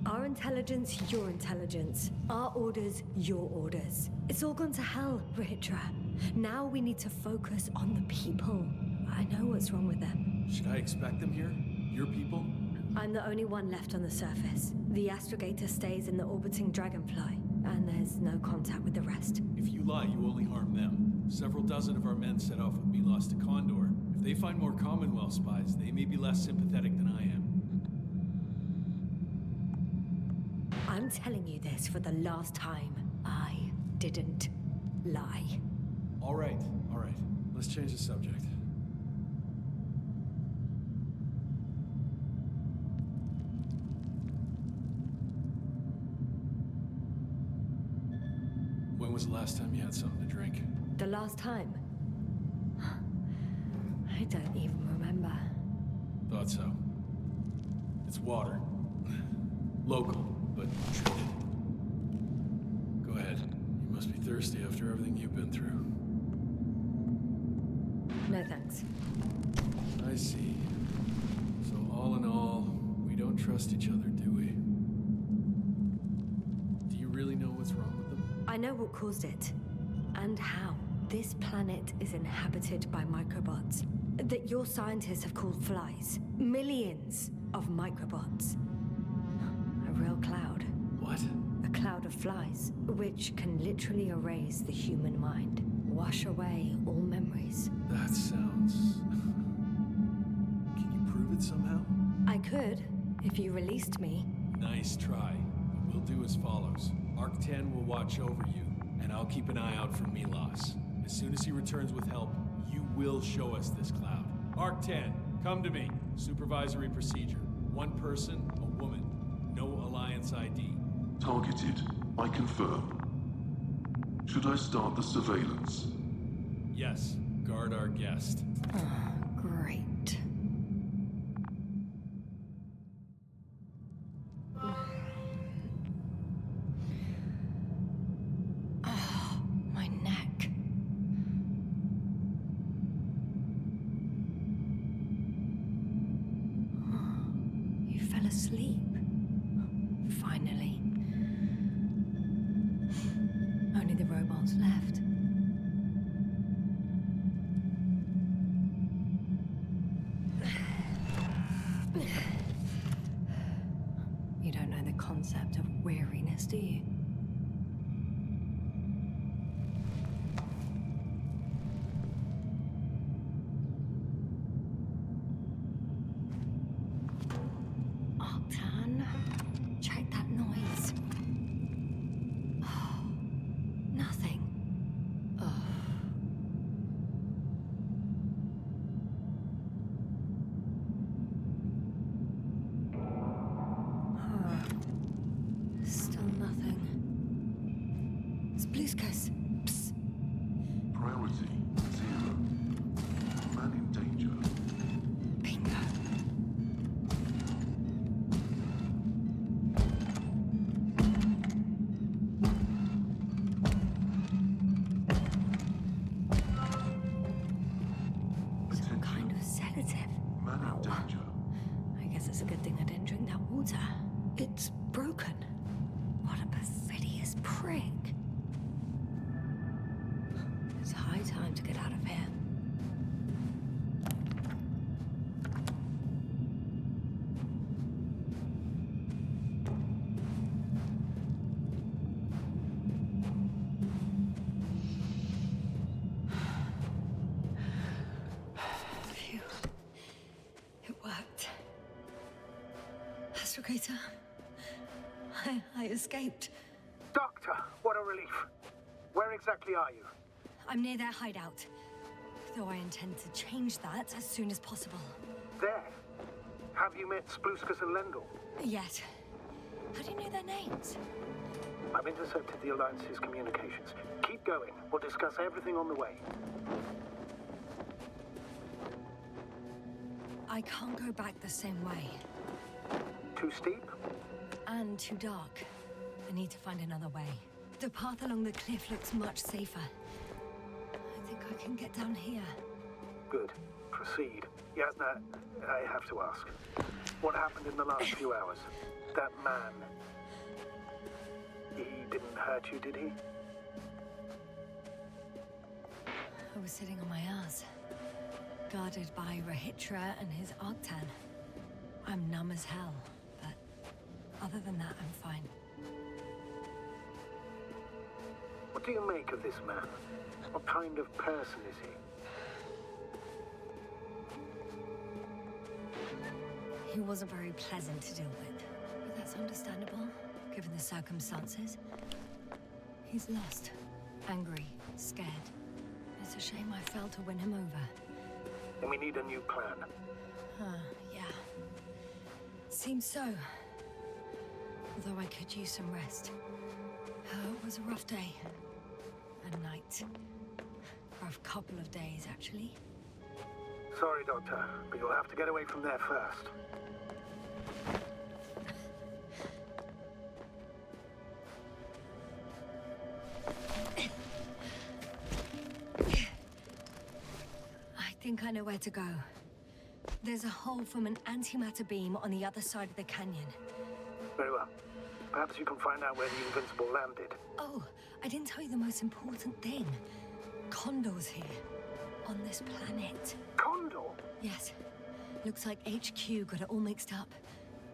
Speaker 2: Our intelligence, your intelligence. Our orders, your orders. It's all gone to hell, Rahitra. Now we need to focus on the people. I know what's wrong with them.
Speaker 5: Should I expect them here? Your people?
Speaker 2: I'm the only one left on the surface. The astrogator stays in the orbiting Dragonfly, and there's no contact with the rest.
Speaker 5: If you lie, you only harm them. Several dozen of our men set off with Milos to Condor. If they find more Commonwealth spies, they may be less sympathetic than I am.
Speaker 2: I'm telling you this for the last time. I didn't lie.
Speaker 5: All right. Let's change the subject. When was the last time you had something to drink?
Speaker 2: The last time? I don't even remember.
Speaker 5: Thought so. It's water. Local, but treated. Go ahead. You must be thirsty after everything you've been through.
Speaker 2: No thanks.
Speaker 5: I see. So all in all, we don't trust each other, do we? Do you really know what's wrong with them?
Speaker 2: I know what caused it, and how. This planet is inhabited by microbots that your scientists have called flies. Millions of microbots. A real cloud.
Speaker 5: What?
Speaker 2: A cloud of flies, which can literally erase the human mind. Wash away all memories.
Speaker 5: That sounds... Can you prove it somehow?
Speaker 2: I could, if you released me.
Speaker 5: Nice try. But we'll do as follows. Arc-10 will watch over you, and I'll keep an eye out for Milos. As soon as he returns with help, you will show us this cloud. Arc-10, come to me. Supervisory procedure. One person, a woman. No Alliance ID.
Speaker 11: Targeted. I confirm. Should I start the surveillance?
Speaker 5: Yes. Guard our guest.
Speaker 2: Great. My neck. You fell asleep. Finally. Only the robots left. You don't know the concept of weariness, do you? Octan, check that noise. Oh, nothing. Oh. Still nothing. Spluskas. Psst.
Speaker 11: Priority 0. Man in danger.
Speaker 2: Bingo. Some kind of sedative.
Speaker 11: Man in danger.
Speaker 2: I guess it's a good thing I didn't drink that water. It's broken. What a perfidious prick. It's high time to get out of here. Phew. It worked. Astrogator. I escaped.
Speaker 9: Doctor, what a relief. Where exactly are you?
Speaker 2: I'm near their hideout. Though I intend to change that as soon as possible.
Speaker 9: There. Have you met Spluskas and Lendl?
Speaker 2: Yet. How do you know their names?
Speaker 9: I've intercepted the Alliance's communications. Keep going. We'll discuss everything on the way.
Speaker 2: I can't go back the same way.
Speaker 9: Too steep?
Speaker 2: And too dark. I need to find another way. The path along the cliff looks much safer. I think I can get down here.
Speaker 9: Good. Proceed. Yasna, I have to ask. What happened in the last few hours? That man. He didn't hurt you, did he?
Speaker 2: I was sitting on my ass, guarded by Rahitra and his Arctan. I'm numb as hell, but other than that, I'm fine.
Speaker 9: What do you make of this man? What kind of person is he?
Speaker 2: He wasn't very pleasant to deal with, but that's understandable, given the circumstances. He's lost, angry, scared. It's a shame I failed to win him over.
Speaker 9: And we need a new plan.
Speaker 2: Yeah. Seems so. Although I could use some rest. It was a rough day. A night. Rough couple of days, actually.
Speaker 9: Sorry, Doctor, but you'll have to get away from there first.
Speaker 2: I think I know where to go. There's a hole from an antimatter beam on the other side of the canyon.
Speaker 9: Very well. Perhaps you can find out where the Invincible landed.
Speaker 2: Oh, I didn't tell you the most important thing. Condor's here. On this planet.
Speaker 9: Condor?
Speaker 2: Yes. Looks like HQ got it all mixed up.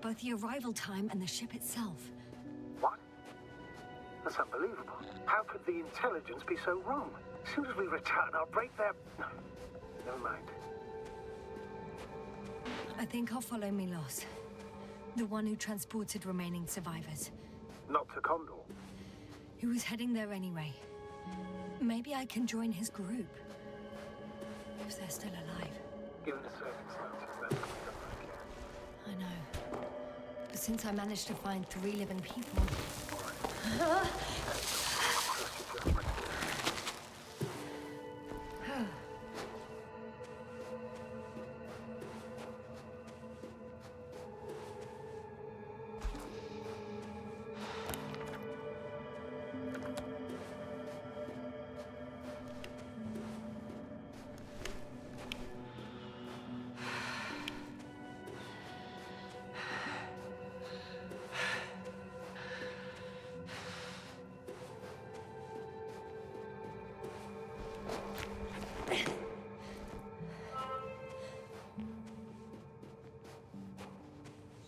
Speaker 2: Both the arrival time and the ship itself.
Speaker 9: What? That's unbelievable. How could the intelligence be so wrong? As soon as we return, I'll break their... No, never mind.
Speaker 2: I think I'll follow Milos. The one who transported remaining survivors.
Speaker 9: Not to Condor.
Speaker 2: He was heading there anyway. Maybe I can join his group. If they're still alive.
Speaker 9: Given the circumstances, that's what
Speaker 2: I know. But since I managed to find 3 living people...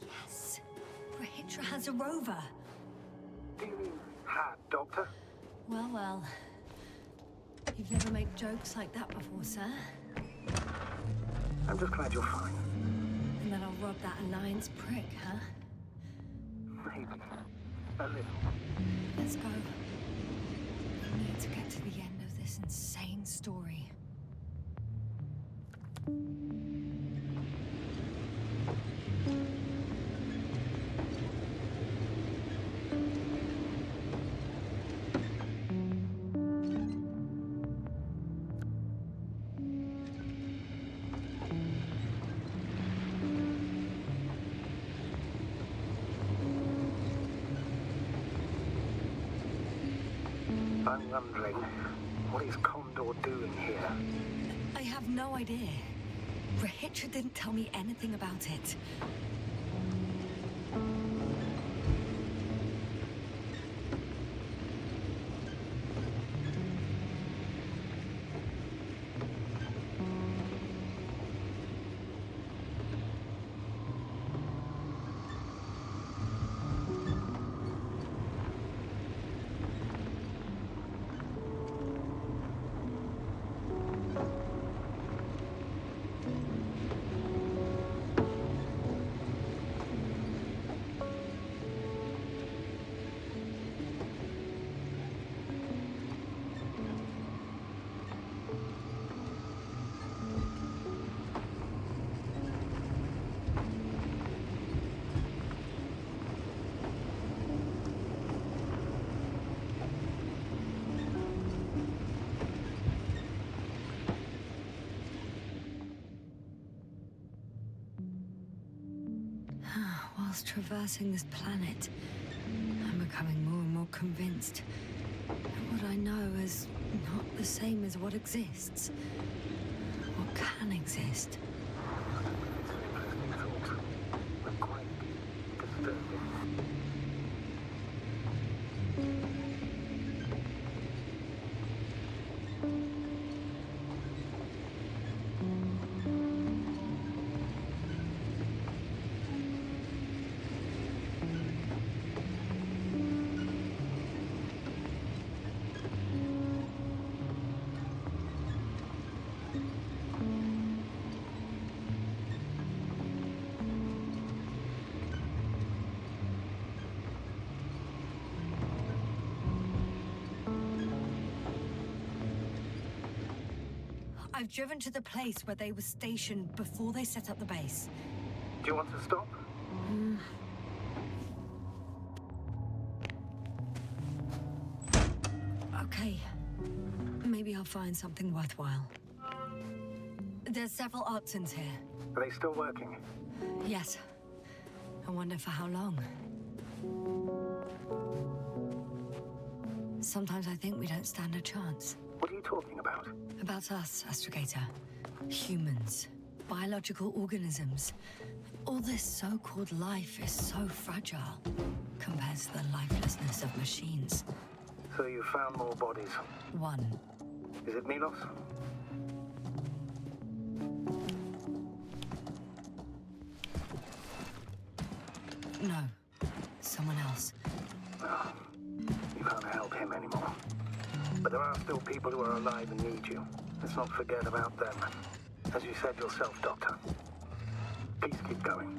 Speaker 2: Yes! Rahitra has a rover!
Speaker 9: Do you mean had, Doctor?
Speaker 2: Well, well. You've never made jokes like that before, sir.
Speaker 9: I'm just glad you're fine.
Speaker 2: And then I'll rob that Alliance prick, huh?
Speaker 9: Maybe. A little.
Speaker 2: Let's go. We need to get to the end of this insane story.
Speaker 9: I'm wondering, what is Condor doing here?
Speaker 2: I have no idea. Rahitra didn't tell me anything about it. Whilst traversing this planet, I'm becoming more and more convinced that what I know is not the same as what exists. What can exist.
Speaker 9: But quite disturbing.
Speaker 2: I've driven to the place where they were stationed before they set up the base.
Speaker 9: Do you want to stop?
Speaker 2: Okay. Maybe I'll find something worthwhile. There's several Artsons here.
Speaker 9: Are they still working?
Speaker 2: Yes. I wonder for how long. Sometimes I think we don't stand a chance.
Speaker 9: What are you talking about?
Speaker 2: About us, Astrogator. Humans. biological organisms. All this so-called life is so fragile compared to the lifelessness of machines.
Speaker 9: So you found more bodies.
Speaker 2: One.
Speaker 9: Is it Milos?
Speaker 2: No. Someone else.
Speaker 9: No. You can't help him anymore. But there are still people who are alive and need you. Let's not forget about them. As you said yourself, Doctor. Please keep going.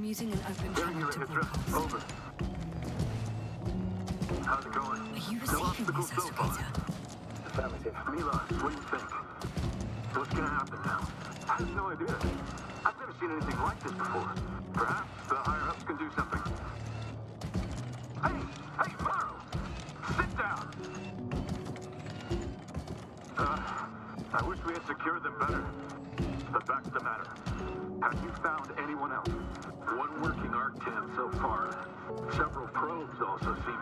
Speaker 2: Using an open channel to broadcast.
Speaker 8: Over. How's it going?
Speaker 2: Are you receiving this, Astragator?
Speaker 9: Affirmative.
Speaker 8: Milos, what do you think? What's gonna happen now? I have no idea. I've never seen anything like this before. Perhaps the higher-ups can do something. Hey, Morrow! Sit down! I wish we had secured them better. But back to the matter. Have you found anyone else? One working Arc-10 so far. Several probes also seem...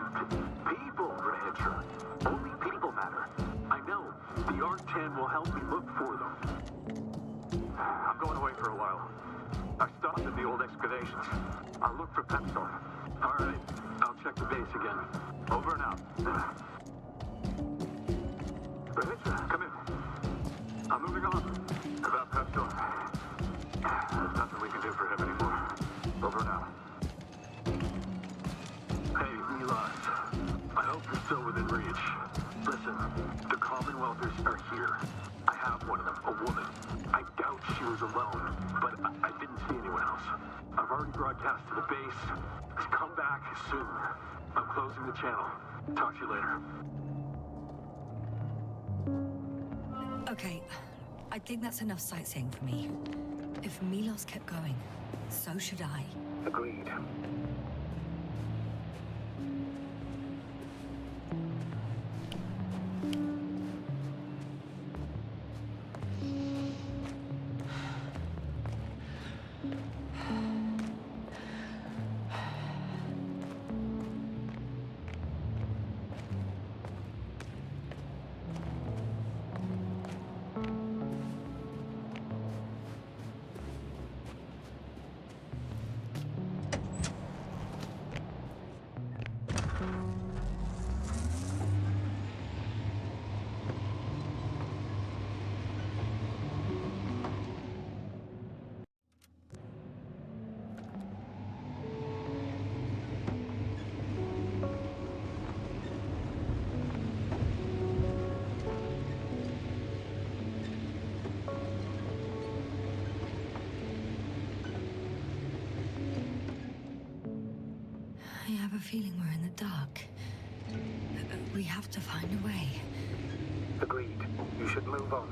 Speaker 8: People, Rancher. Only people matter. I know. The Arc-10 will help me look for them. I'm going away for a while. I stopped at the old excavations. I'll look for Pepsol. All right. I'll check the base again. Over and out. Rancher, come in. I'm moving on. About Pepsol. There's nothing we can do for him anymore. Over now. Hey, Milos. I hope you're still within reach. Listen, the Commonwealthers are here. I have one of them, a woman. I doubt she was alone, but I didn't see anyone else. I've already broadcast to the base. Come back soon. I'm closing the channel. Talk to you later.
Speaker 2: Okay, I think that's enough sightseeing for me. If Milos kept going, so should I.
Speaker 9: Agreed.
Speaker 2: I have a feeling we're in the dark. We have to find a way.
Speaker 9: Agreed. You should move on.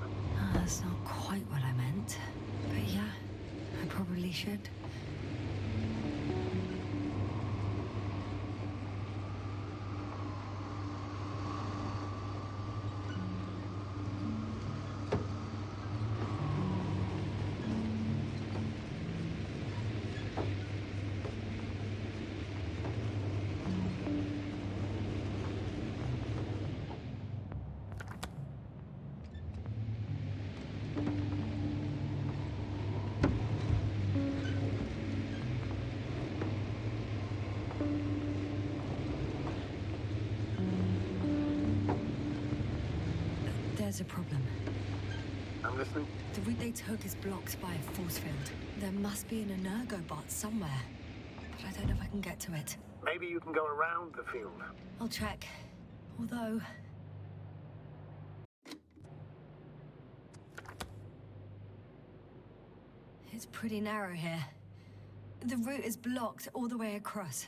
Speaker 2: That's not quite what I meant. But yeah, I probably should. There's a problem.
Speaker 9: I'm listening.
Speaker 2: The route they took is blocked by a force field. There must be an Energobot somewhere, but I don't know if I can get to it.
Speaker 9: Maybe you can go around the field.
Speaker 2: I'll check. Although... it's pretty narrow here. The route is blocked all the way across.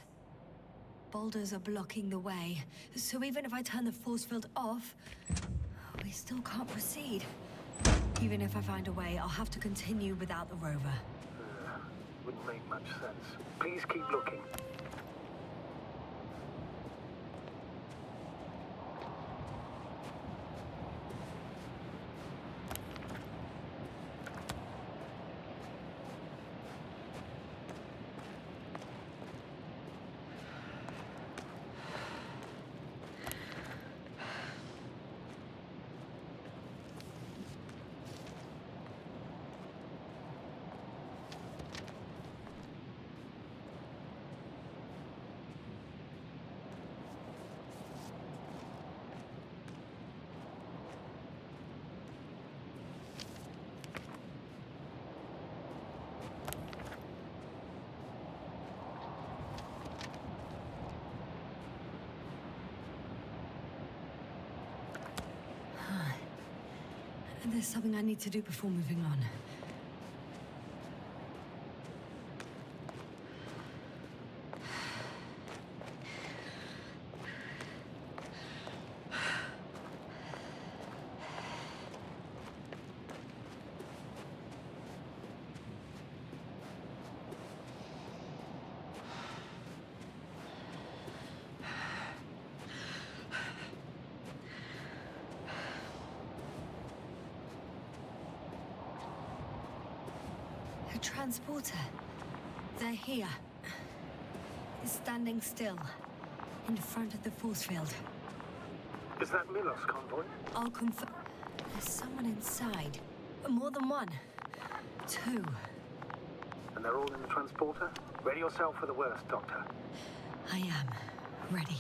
Speaker 2: boulders are blocking the way. So even if I turn the force field off, we still can't proceed. Even if I find a way, I'll have to continue without the rover.
Speaker 9: Wouldn't make much sense. Please keep looking.
Speaker 2: There's something I need to do before moving on. A transporter. They're here. Standing still. In front of the force field.
Speaker 9: Is that Milos' convoy?
Speaker 2: I'll confirm. There's someone inside. More than one. Two.
Speaker 9: And they're all in the transporter? Ready yourself for the worst, Doctor.
Speaker 2: I am. Ready.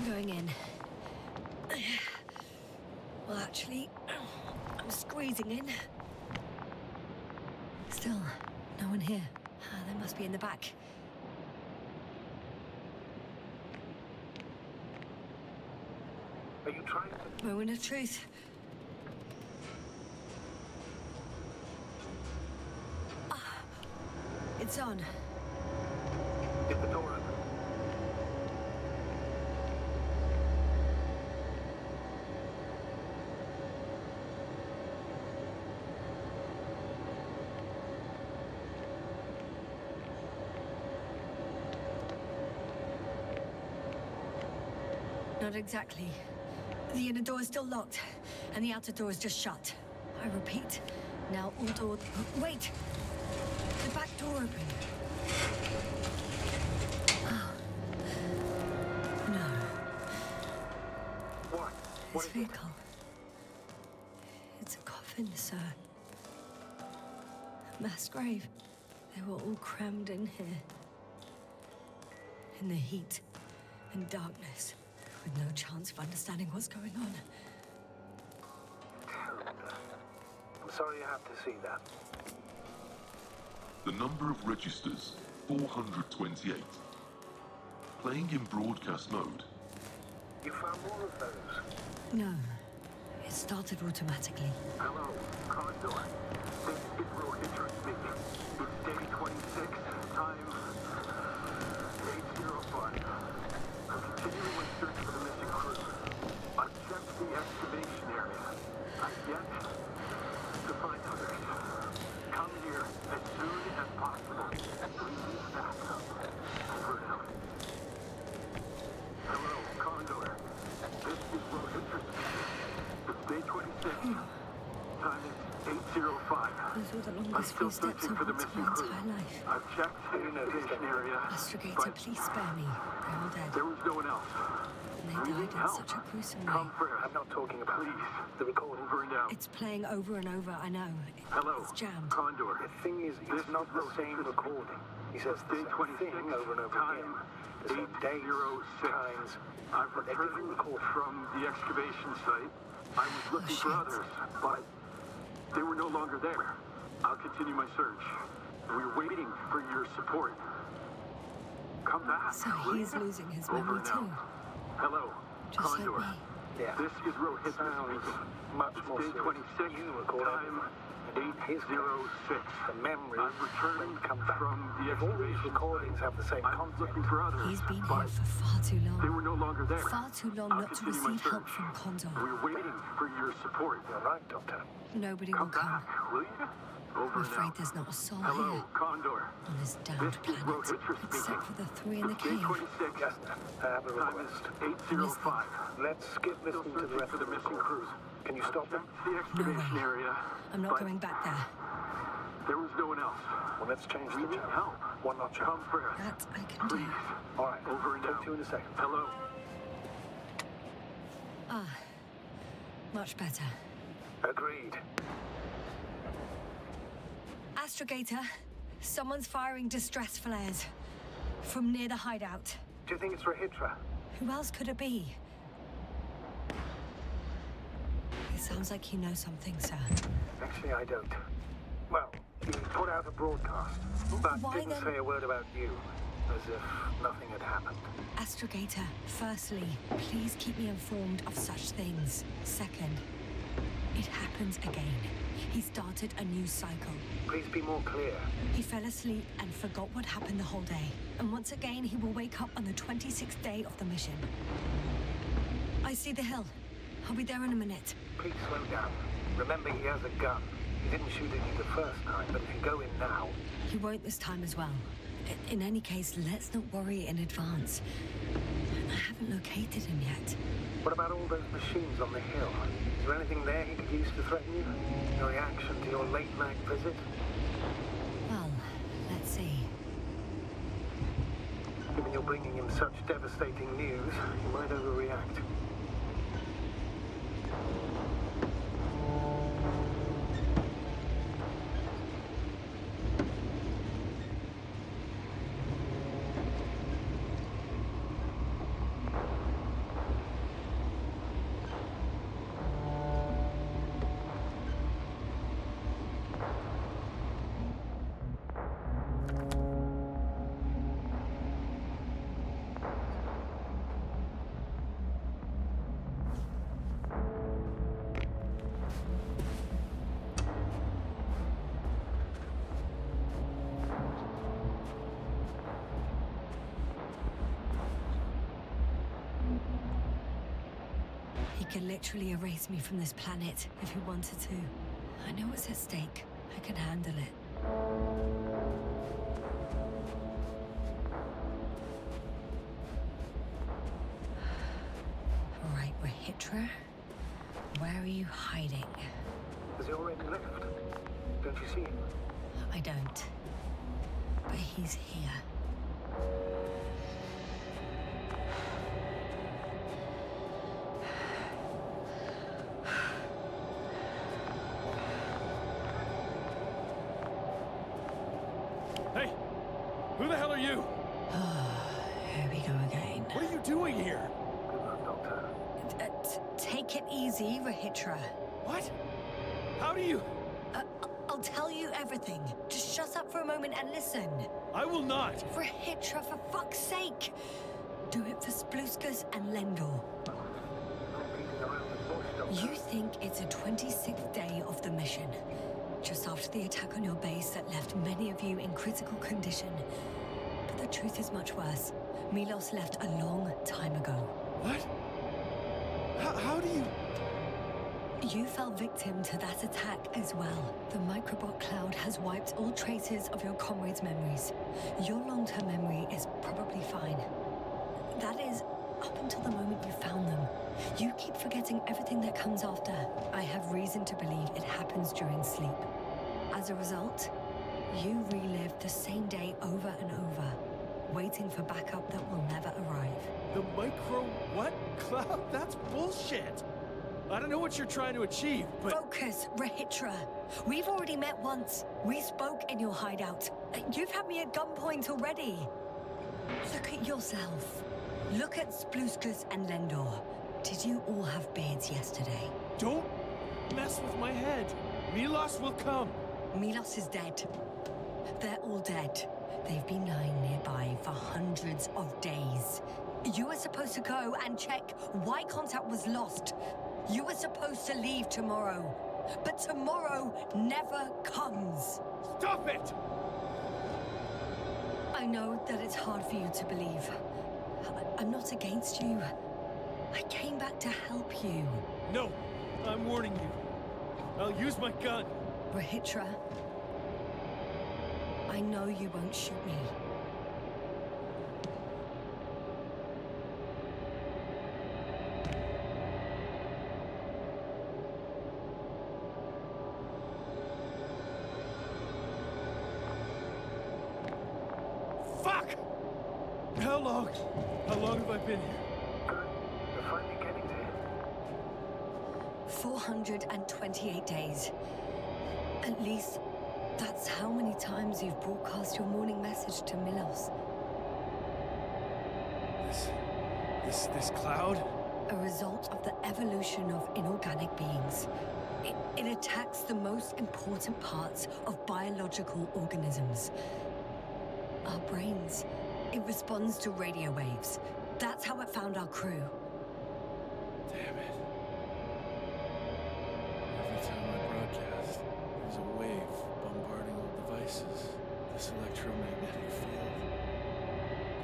Speaker 2: Going in. Well, actually, I'm squeezing in. Still, no one here. They must be in the back.
Speaker 9: Are you trying to...
Speaker 2: Moment of truth. It's on.
Speaker 9: Get the door open.
Speaker 2: Not exactly. The inner door is still locked, and the outer door is just shut. I repeat, now all doors... Wait! The back door open. Oh. No.
Speaker 9: What?
Speaker 2: This vehicle. It's a coffin, sir. A mass grave. They were all crammed in here. In the heat and darkness. With no chance of understanding what's going on.
Speaker 9: I'm sorry you have to see that.
Speaker 11: The number of registers, 428. Playing in broadcast mode.
Speaker 9: You found more of those?
Speaker 2: No. It started automatically.
Speaker 9: Hello, Condor. This is real interesting. It's day 26, time 8:05. I'm continuing my search for the missing crew. I've checked the excavation area. I've yet to find others. Come here as soon as possible. Please back up. Over and out. Hello, Condor. This is real interesting. It's day 26. Time is 8:05.
Speaker 2: Those were the
Speaker 9: I'm
Speaker 2: longest
Speaker 9: still
Speaker 2: few steps
Speaker 9: searching
Speaker 2: I've
Speaker 9: for the
Speaker 2: walked in
Speaker 9: missing
Speaker 2: my
Speaker 9: crew.
Speaker 2: entire life.
Speaker 9: I've checked the excavation area.
Speaker 2: Astrogator, please spare me. They're all dead.
Speaker 9: There was no one else.
Speaker 2: And they died in such a gruesome way.
Speaker 9: Come for I'm not talking about the recording. Over and out.
Speaker 2: It's playing over and over, I know.
Speaker 9: Hello,
Speaker 2: It's jammed.
Speaker 9: Condor. The thing is, it's not the same recording. He says the same thing over and over again. The same days, times. I've returned from the excavation site. I was looking for others, but they were no longer there. I'll continue my search. We're waiting for your support. Come back.
Speaker 2: So he's losing his
Speaker 9: Over
Speaker 2: memory
Speaker 9: and out.
Speaker 2: too.
Speaker 9: Hello,
Speaker 2: Just like me.
Speaker 9: Yeah.
Speaker 8: This is Rohit
Speaker 9: Sounds
Speaker 8: speaking.
Speaker 9: much more
Speaker 8: Day
Speaker 9: serious.
Speaker 8: 26,
Speaker 9: You record
Speaker 8: time
Speaker 9: everything. His
Speaker 8: 8:06.
Speaker 9: The memories
Speaker 8: I'm returning
Speaker 9: come back.
Speaker 8: from the
Speaker 9: If all these
Speaker 8: excavation
Speaker 9: recordings have the same
Speaker 8: I'm
Speaker 9: content,
Speaker 8: looking for others,
Speaker 2: He's been here
Speaker 8: but
Speaker 2: for far too
Speaker 8: they
Speaker 2: long.
Speaker 8: were no longer there.
Speaker 2: Far too long
Speaker 8: I'll
Speaker 2: not to
Speaker 8: continue my
Speaker 2: receive help
Speaker 8: search.
Speaker 2: from Condor.
Speaker 8: We're waiting for your support.
Speaker 9: you're right, Doctor.
Speaker 2: Nobody will
Speaker 8: Come
Speaker 2: come.
Speaker 8: back, will you? Over
Speaker 2: I'm afraid
Speaker 8: now.
Speaker 2: there's not a soul
Speaker 8: Hello,
Speaker 2: here
Speaker 8: Condor.
Speaker 2: on this
Speaker 8: This
Speaker 2: damned
Speaker 8: is
Speaker 2: planet,
Speaker 8: Rohit
Speaker 2: except
Speaker 8: speaking.
Speaker 2: for the three in the
Speaker 8: Day
Speaker 2: cave.
Speaker 8: 26.
Speaker 9: Yes, I have a
Speaker 8: Time
Speaker 9: request.
Speaker 8: is 8:05.
Speaker 9: Let's skip
Speaker 8: Still
Speaker 9: listening to the
Speaker 8: searching
Speaker 9: rest
Speaker 8: for
Speaker 9: of
Speaker 8: the
Speaker 9: the
Speaker 8: missing
Speaker 9: recordings.
Speaker 8: crews.
Speaker 9: Can you stop them?
Speaker 8: The excavation
Speaker 2: way.
Speaker 8: area.
Speaker 2: I'm not
Speaker 8: but
Speaker 2: going back there.
Speaker 8: There was no one else.
Speaker 9: Well, let's change
Speaker 8: We
Speaker 9: the
Speaker 8: need
Speaker 9: channel.
Speaker 8: help.
Speaker 9: One notch up.
Speaker 8: Come first.
Speaker 2: That I can do.
Speaker 8: Please.
Speaker 9: All right.
Speaker 8: Over and
Speaker 9: Talk
Speaker 8: out.
Speaker 9: to you in a second.
Speaker 8: Hello.
Speaker 2: Ah, much better.
Speaker 9: Agreed.
Speaker 2: Astrogator, someone's firing distress flares from near the hideout.
Speaker 9: Do you think it's Rahitra?
Speaker 2: Who else could it be? It sounds like you know something, sir.
Speaker 9: Actually, I don't. Well, he put out a broadcast, but
Speaker 2: Why
Speaker 9: didn't
Speaker 2: then?
Speaker 9: say a word about you, as if nothing had happened.
Speaker 2: Astrogator, firstly, please keep me informed of such things. Second, it happens again. He started a new cycle.
Speaker 9: Please be more clear.
Speaker 2: He fell asleep and forgot what happened the whole day. And once again, he will wake up on the 26th day of the mission. I see the hill. I'll be there in a minute.
Speaker 9: Please slow down. Remember, he has a gun. He didn't shoot at you the first time, but if you go in now...
Speaker 2: He won't this time as well. In any case, let's not worry in advance. I haven't located him yet.
Speaker 9: What about all those machines on the hill? Is there anything there he could use to threaten you? Your reaction to your late-night visit?
Speaker 2: Well, let's see.
Speaker 9: Given you're bringing him such devastating news, he might overreact.
Speaker 2: He could literally erase me from this planet if he wanted to. I know what's at stake. I can handle it. All right, Rahitra. Where are you hiding?
Speaker 9: Has he already left? Don't you see him?
Speaker 2: I don't. But he's here.
Speaker 5: Hey! Who the hell are you?
Speaker 2: Here we go again.
Speaker 5: What are you doing here?
Speaker 9: Good luck, Doctor.
Speaker 2: Take it easy, Rahitra.
Speaker 5: What? How do you...
Speaker 2: I'll tell you everything. Just shut up for a moment and listen.
Speaker 5: I will not!
Speaker 2: Rahitra, for fuck's sake! Do it for Spluskas and Lendor. You think it's the 26th day of the mission, just after the attack on your base that left many of you in critical condition. But the truth is much worse. Milos left a long time ago.
Speaker 5: What? How do you...
Speaker 2: You fell victim to that attack as well. The microbot cloud has wiped all traces of your comrades' memories. Your long-term memory is probably fine. That is, up until the moment you found them. You keep forgetting everything that comes after. I have reason to believe it happens during sleep. As a result, you relive the same day over and over, waiting for backup that will never arrive.
Speaker 5: The micro... what? Cloud? That's bullshit! I don't know what you're trying to achieve, but...
Speaker 2: Focus, Rahitra. We've already met once. We spoke in your hideout. You've had me at gunpoint already. Look at yourself. Look at Spluskas and Lendor. Did you all have beards yesterday?
Speaker 5: Don't mess with my head. Milos will come.
Speaker 2: Milos is dead. They're all dead. They've been lying nearby for hundreds of days. You were supposed to go and check why contact was lost. You were supposed to leave tomorrow. But tomorrow never comes.
Speaker 5: Stop it!
Speaker 2: I know that it's hard for you to believe. I'm not against you. I came back to help you.
Speaker 5: No, I'm warning you. I'll use my gun.
Speaker 2: Rahitra, I know you won't shoot me.
Speaker 5: Fuck! How long have I been here?
Speaker 9: You're finally getting to him.
Speaker 2: 428 days. At least that's how many times you've broadcast your morning message to Milos.
Speaker 5: This cloud?
Speaker 2: A result of the evolution of inorganic beings. It attacks the most important parts of biological organisms. Our brains. It responds to radio waves. That's how it found our crew.
Speaker 5: Damn it. Every time I broadcast, there's a wave bombarding all devices. This electromagnetic field.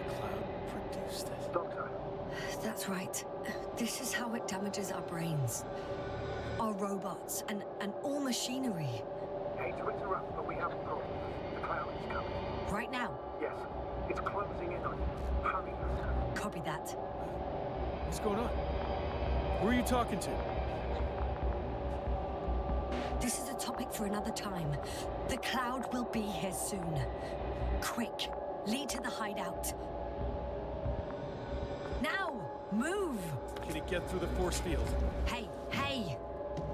Speaker 5: The cloud produced it.
Speaker 9: Doctor,
Speaker 2: That's right. This is how it damages our brains. Our robots and all machinery.
Speaker 9: hate to interrupt, but we have a problem. The cloud is coming.
Speaker 2: Right now.
Speaker 9: Yes, it's closing in on you. Hurry, Doctor.
Speaker 2: Copy that.
Speaker 5: What's going on? Who are you talking to?
Speaker 2: This is a topic for another time. The cloud will be here soon. Quick, lead to the hideout. Now, move!
Speaker 5: Can it get through the force field?
Speaker 2: Hey,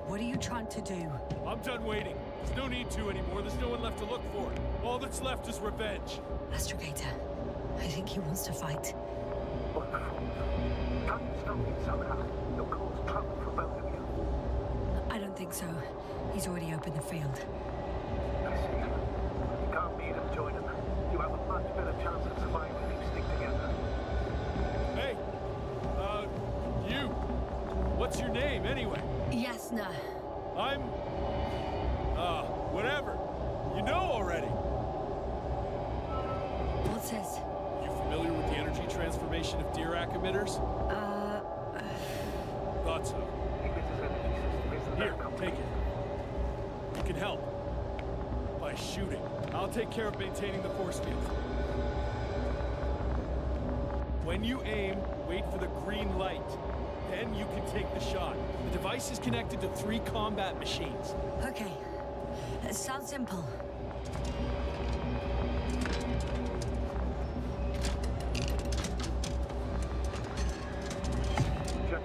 Speaker 2: what are you trying to do?
Speaker 5: I'm done waiting. There's no need to anymore. There's no one left to look for. All that's left is revenge.
Speaker 2: Astrogator, I think he wants to fight.
Speaker 9: Wonderful. Can't you stop him somehow? You'll cause trouble for both of you.
Speaker 2: I don't think so. He's already opened the field.
Speaker 9: I see. You can't beat him, join him. You have a much better chance of surviving if you stick together.
Speaker 5: Hey, you. What's your name, anyway?
Speaker 2: Yasna.
Speaker 5: I'm... whatever. You know already.
Speaker 2: What's this?
Speaker 5: You familiar with the energy transformation of Dirac emitters? Thought so.
Speaker 9: Emitters energy system isn't
Speaker 5: Here,
Speaker 9: that
Speaker 5: take
Speaker 9: complicated.
Speaker 5: it. You can help. By shooting. I'll take care of maintaining the force field. When you aim, wait for the green light. Then you can take the shot. The device is connected to 3 combat machines.
Speaker 2: Okay. It sounds simple.
Speaker 9: Check.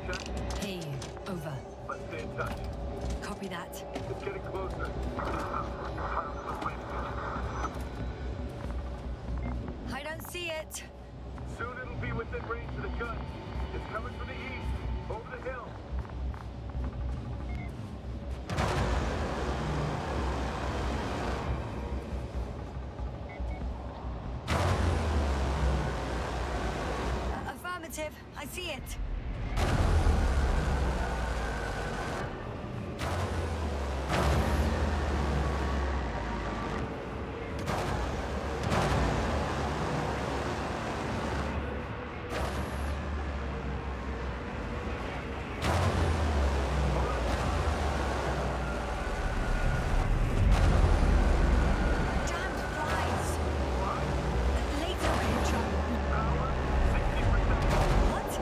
Speaker 2: Hey, over.
Speaker 9: Let's stay in touch.
Speaker 2: Copy that.
Speaker 9: It's getting closer.
Speaker 2: I don't see it.
Speaker 9: Soon it'll be within range of the gun. It's coming from the east, over the hill.
Speaker 2: Affirmative. I see it. Damned flies. Later, Rahitra. What?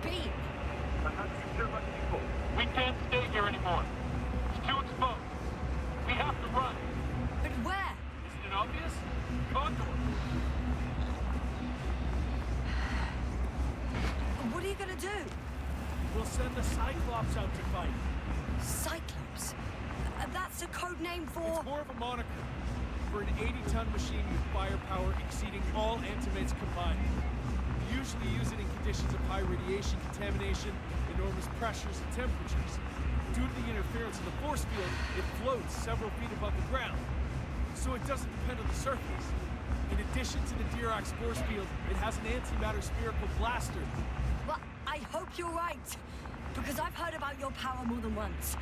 Speaker 2: been?
Speaker 8: I had to secure my people.
Speaker 10: We can't stay here anymore. It's too exposed. We have to run.
Speaker 2: But where?
Speaker 10: Isn't it obvious? Condor.
Speaker 2: What are you gonna do?
Speaker 5: We'll send the Cyclops out to fight.
Speaker 2: Cyclops? That's a code name for...
Speaker 5: It's more of a moniker for an 80-ton machine with firepower exceeding all Antimates combined. We usually use it in conditions of high radiation contamination, enormous pressures and temperatures. Due to the interference of the force field, it floats several feet above the ground, so it doesn't depend on the surface. In addition to the Dirac's force field, it has an antimatter spherical blaster.
Speaker 2: Well, I hope you're right. Because I've heard about your power more than once.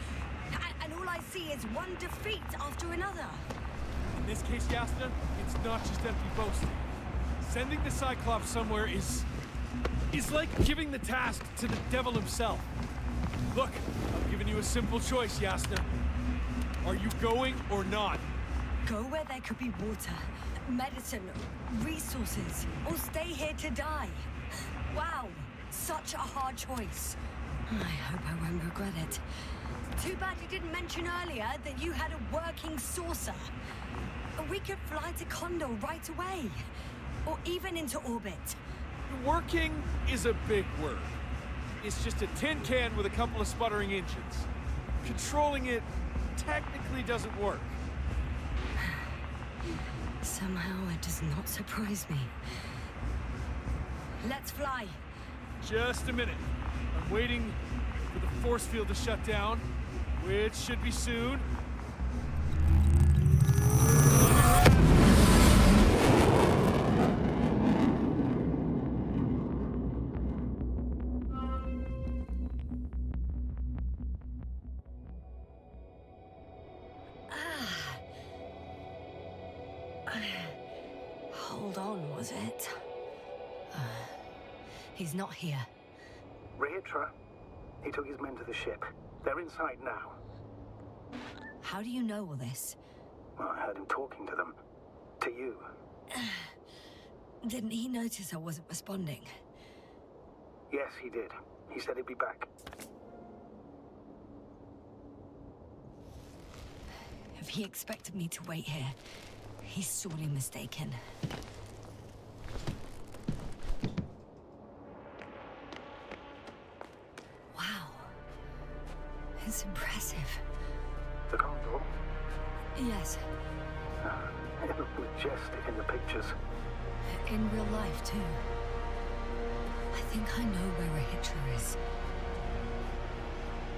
Speaker 2: And all I see is one defeat after another.
Speaker 5: In this case, Yasna, it's not just empty boasting. Sending the Cyclops somewhere is like giving the task to the devil himself. Look, I've given you a simple choice, Yasna. Are you going or not?
Speaker 2: Go where there could be water, medicine, resources, or stay here to die. Wow, such a hard choice. I hope I won't regret it. Too bad you didn't mention earlier that you had a working saucer. We could fly to Condor right away. Or even into orbit.
Speaker 5: Working is a big word. It's just a tin can with a couple of sputtering engines. Controlling it technically doesn't work.
Speaker 2: Somehow it does not surprise me. Let's fly.
Speaker 5: Just a minute. I'm waiting for the force field to shut down, which should be soon.
Speaker 2: Hold on, was it? He's not here.
Speaker 9: Rehitra. He took his men to the ship. They're inside now.
Speaker 2: How do you know all this?
Speaker 9: Well, I heard him talking to them. To you.
Speaker 2: Didn't he notice I wasn't responding?
Speaker 9: Yes, he did. He said he'd be back.
Speaker 2: If he expected me to wait here, he's sorely mistaken. Wow. It's impressive.
Speaker 9: The Condor?
Speaker 2: Yes.
Speaker 9: It looked majestic in the pictures.
Speaker 2: In real life, too. I think I know where Rehitra is.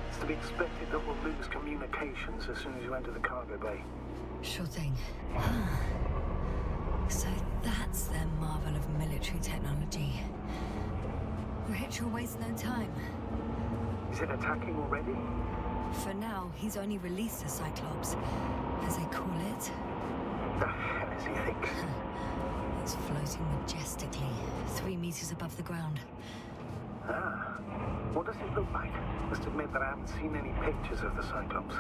Speaker 9: It's to be expected that we'll lose communications as soon as you enter the cargo bay.
Speaker 2: Sure thing. So that's their marvel of military technology. Rehitra wastes no time.
Speaker 9: Is it attacking already?
Speaker 2: For now, he's only released the Cyclops, as they call it.
Speaker 9: The hell is he think?
Speaker 2: It's floating majestically, 3 meters above the ground.
Speaker 9: Ah. What does it look like? Must admit that I haven't seen any pictures of the Cyclops.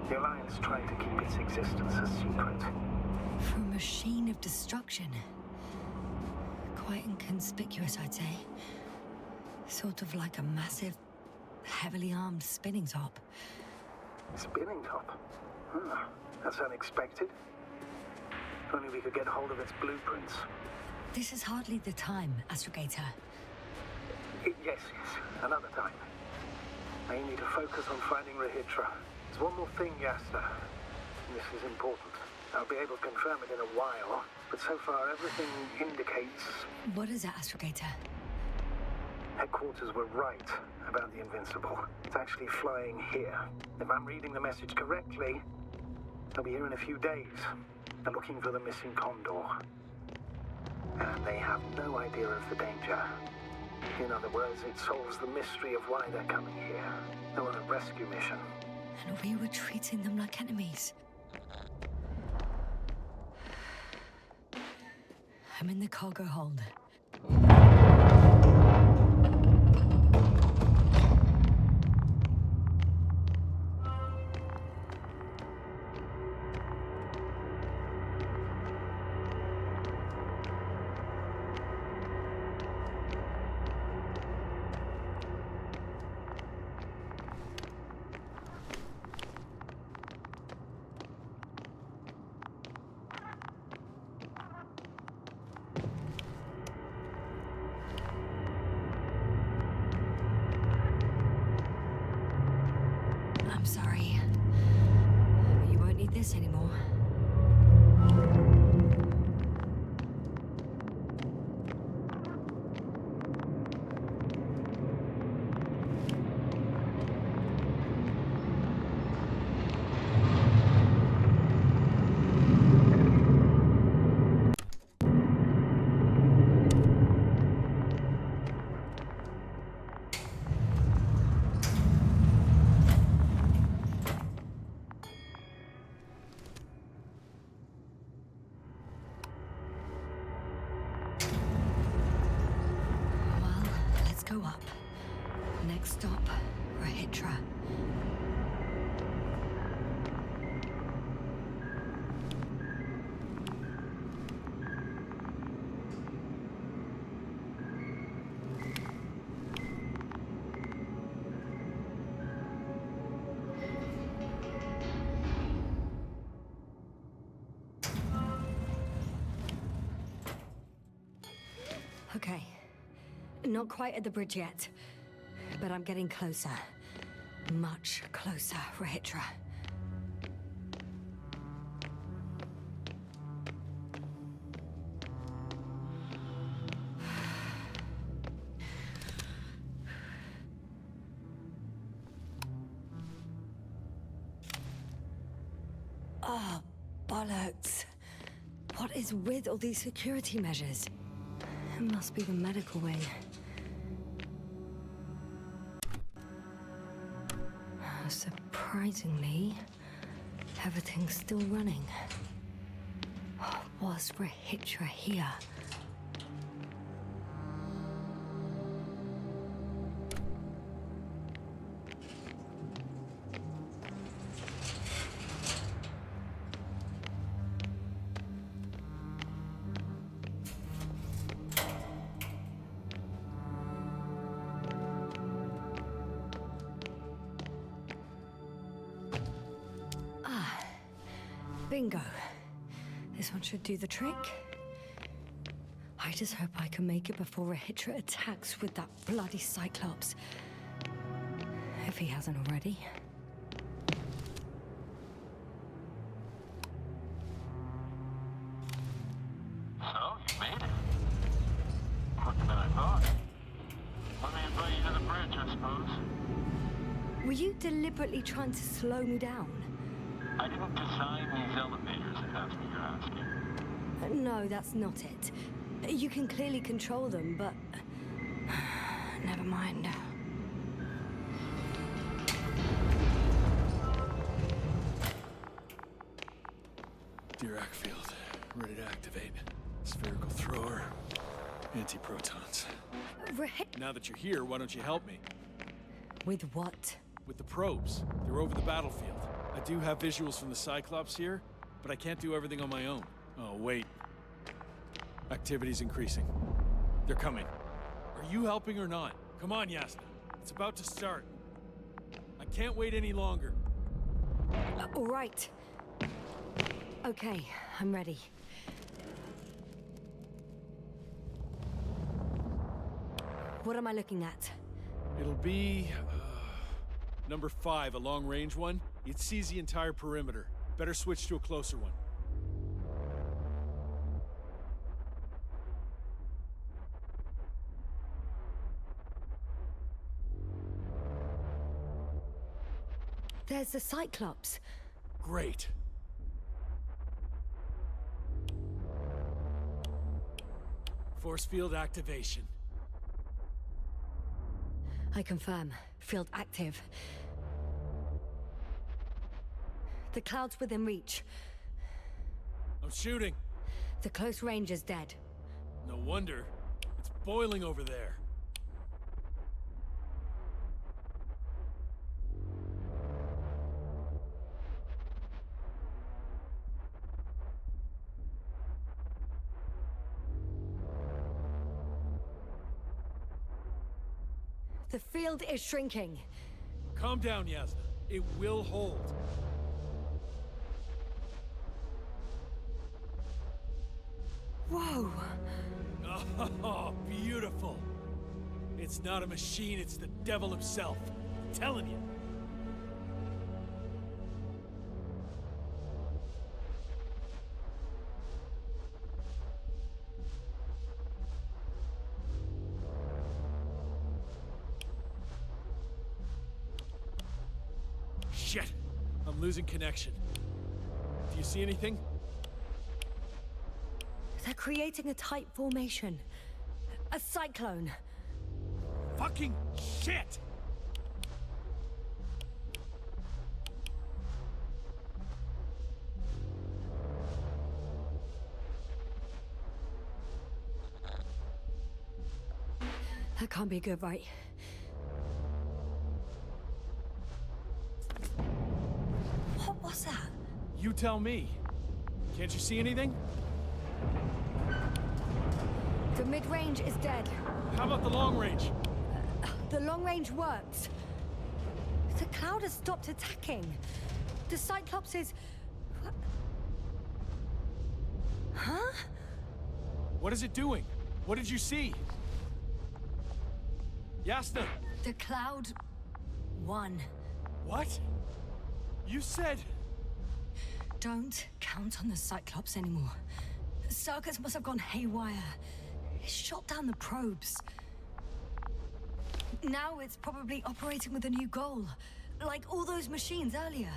Speaker 9: The Alliance tried to keep its existence a secret.
Speaker 2: For a machine of destruction. Quite inconspicuous, I'd say. Sort of like a massive, heavily armed spinning top.
Speaker 9: Spinning top? That's unexpected. If only we could get hold of its blueprints.
Speaker 2: This is hardly the time, Astrogator.
Speaker 9: Yes, another time. I need to focus on finding Rehitra. There's one more thing, Yasna. This is important. I'll be able to confirm it in a while, but so far everything indicates...
Speaker 2: What is it, Astrogator?
Speaker 9: Headquarters were right about the Invincible. It's actually flying here. If I'm reading the message correctly, they'll be here in a few days. They're looking for the missing Condor. And they have no idea of the danger. In other words, it solves the mystery of why they're coming here. They're on a rescue mission.
Speaker 2: And we were treating them like enemies. I'm in the cargo hold. go up. Next stop, Rahitra. Okay. Not quite at the bridge yet, but I'm getting closer. Much closer, Rahitra. Oh, bollocks. What is with all these security measures? It must be the medical wing. Surprisingly, everything's still running. Was Rahitra here? Bingo. This one should do the trick. I just hope I can make it before Rahitra attacks with that bloody Cyclops. If he hasn't already.
Speaker 12: So, you made it. Quicker than I thought. Let me invite you to the bridge, I suppose.
Speaker 2: Were you deliberately trying to slow me down?
Speaker 12: I didn't design these elevators, if that's what you're asking.
Speaker 2: No, that's not it. You can clearly control them, but... never mind.
Speaker 5: Dirac field, ready to activate. Spherical thrower, anti-protons. Now that you're here, why don't you help me?
Speaker 2: With what?
Speaker 5: With the probes. They're over the battlefield. I do have visuals from the Cyclops here, but I can't do everything on my own. Oh, wait. Activity's increasing. They're coming. Are you helping or not? Come on, Yasna. It's about to start. I can't wait any longer.
Speaker 2: All right. Okay, I'm ready. What am I looking at?
Speaker 5: It'll be... number 5, a long-range one. It sees the entire perimeter. Better switch to a closer one.
Speaker 2: There's the Cyclops.
Speaker 5: Great. Force field activation.
Speaker 2: I confirm. Field active. The cloud's within reach.
Speaker 5: I'm shooting.
Speaker 2: The close range is dead.
Speaker 5: No wonder. It's boiling over there.
Speaker 2: The field is shrinking.
Speaker 5: Calm down, Yasna. It will hold.
Speaker 2: Whoa!
Speaker 5: Oh, beautiful. It's not a machine, it's the devil himself. I'm telling you. Shit! I'm losing connection. Do you see anything?
Speaker 2: They're creating a tight formation. A cyclone.
Speaker 5: Fucking shit!
Speaker 2: That can't can't be good, right? What was that?
Speaker 5: You tell me. Can't you see anything?
Speaker 2: The mid-range is dead.
Speaker 5: How about the long range?
Speaker 2: The long range works. The cloud has stopped attacking. The Cyclops is... Huh?
Speaker 5: What is it doing? What did you see? Yasna!
Speaker 2: The cloud won.
Speaker 5: What? You said...
Speaker 2: Don't count on the Cyclops anymore. Circus must have gone haywire. It shot down the probes. Now it's probably operating with a new goal. Like all those machines earlier.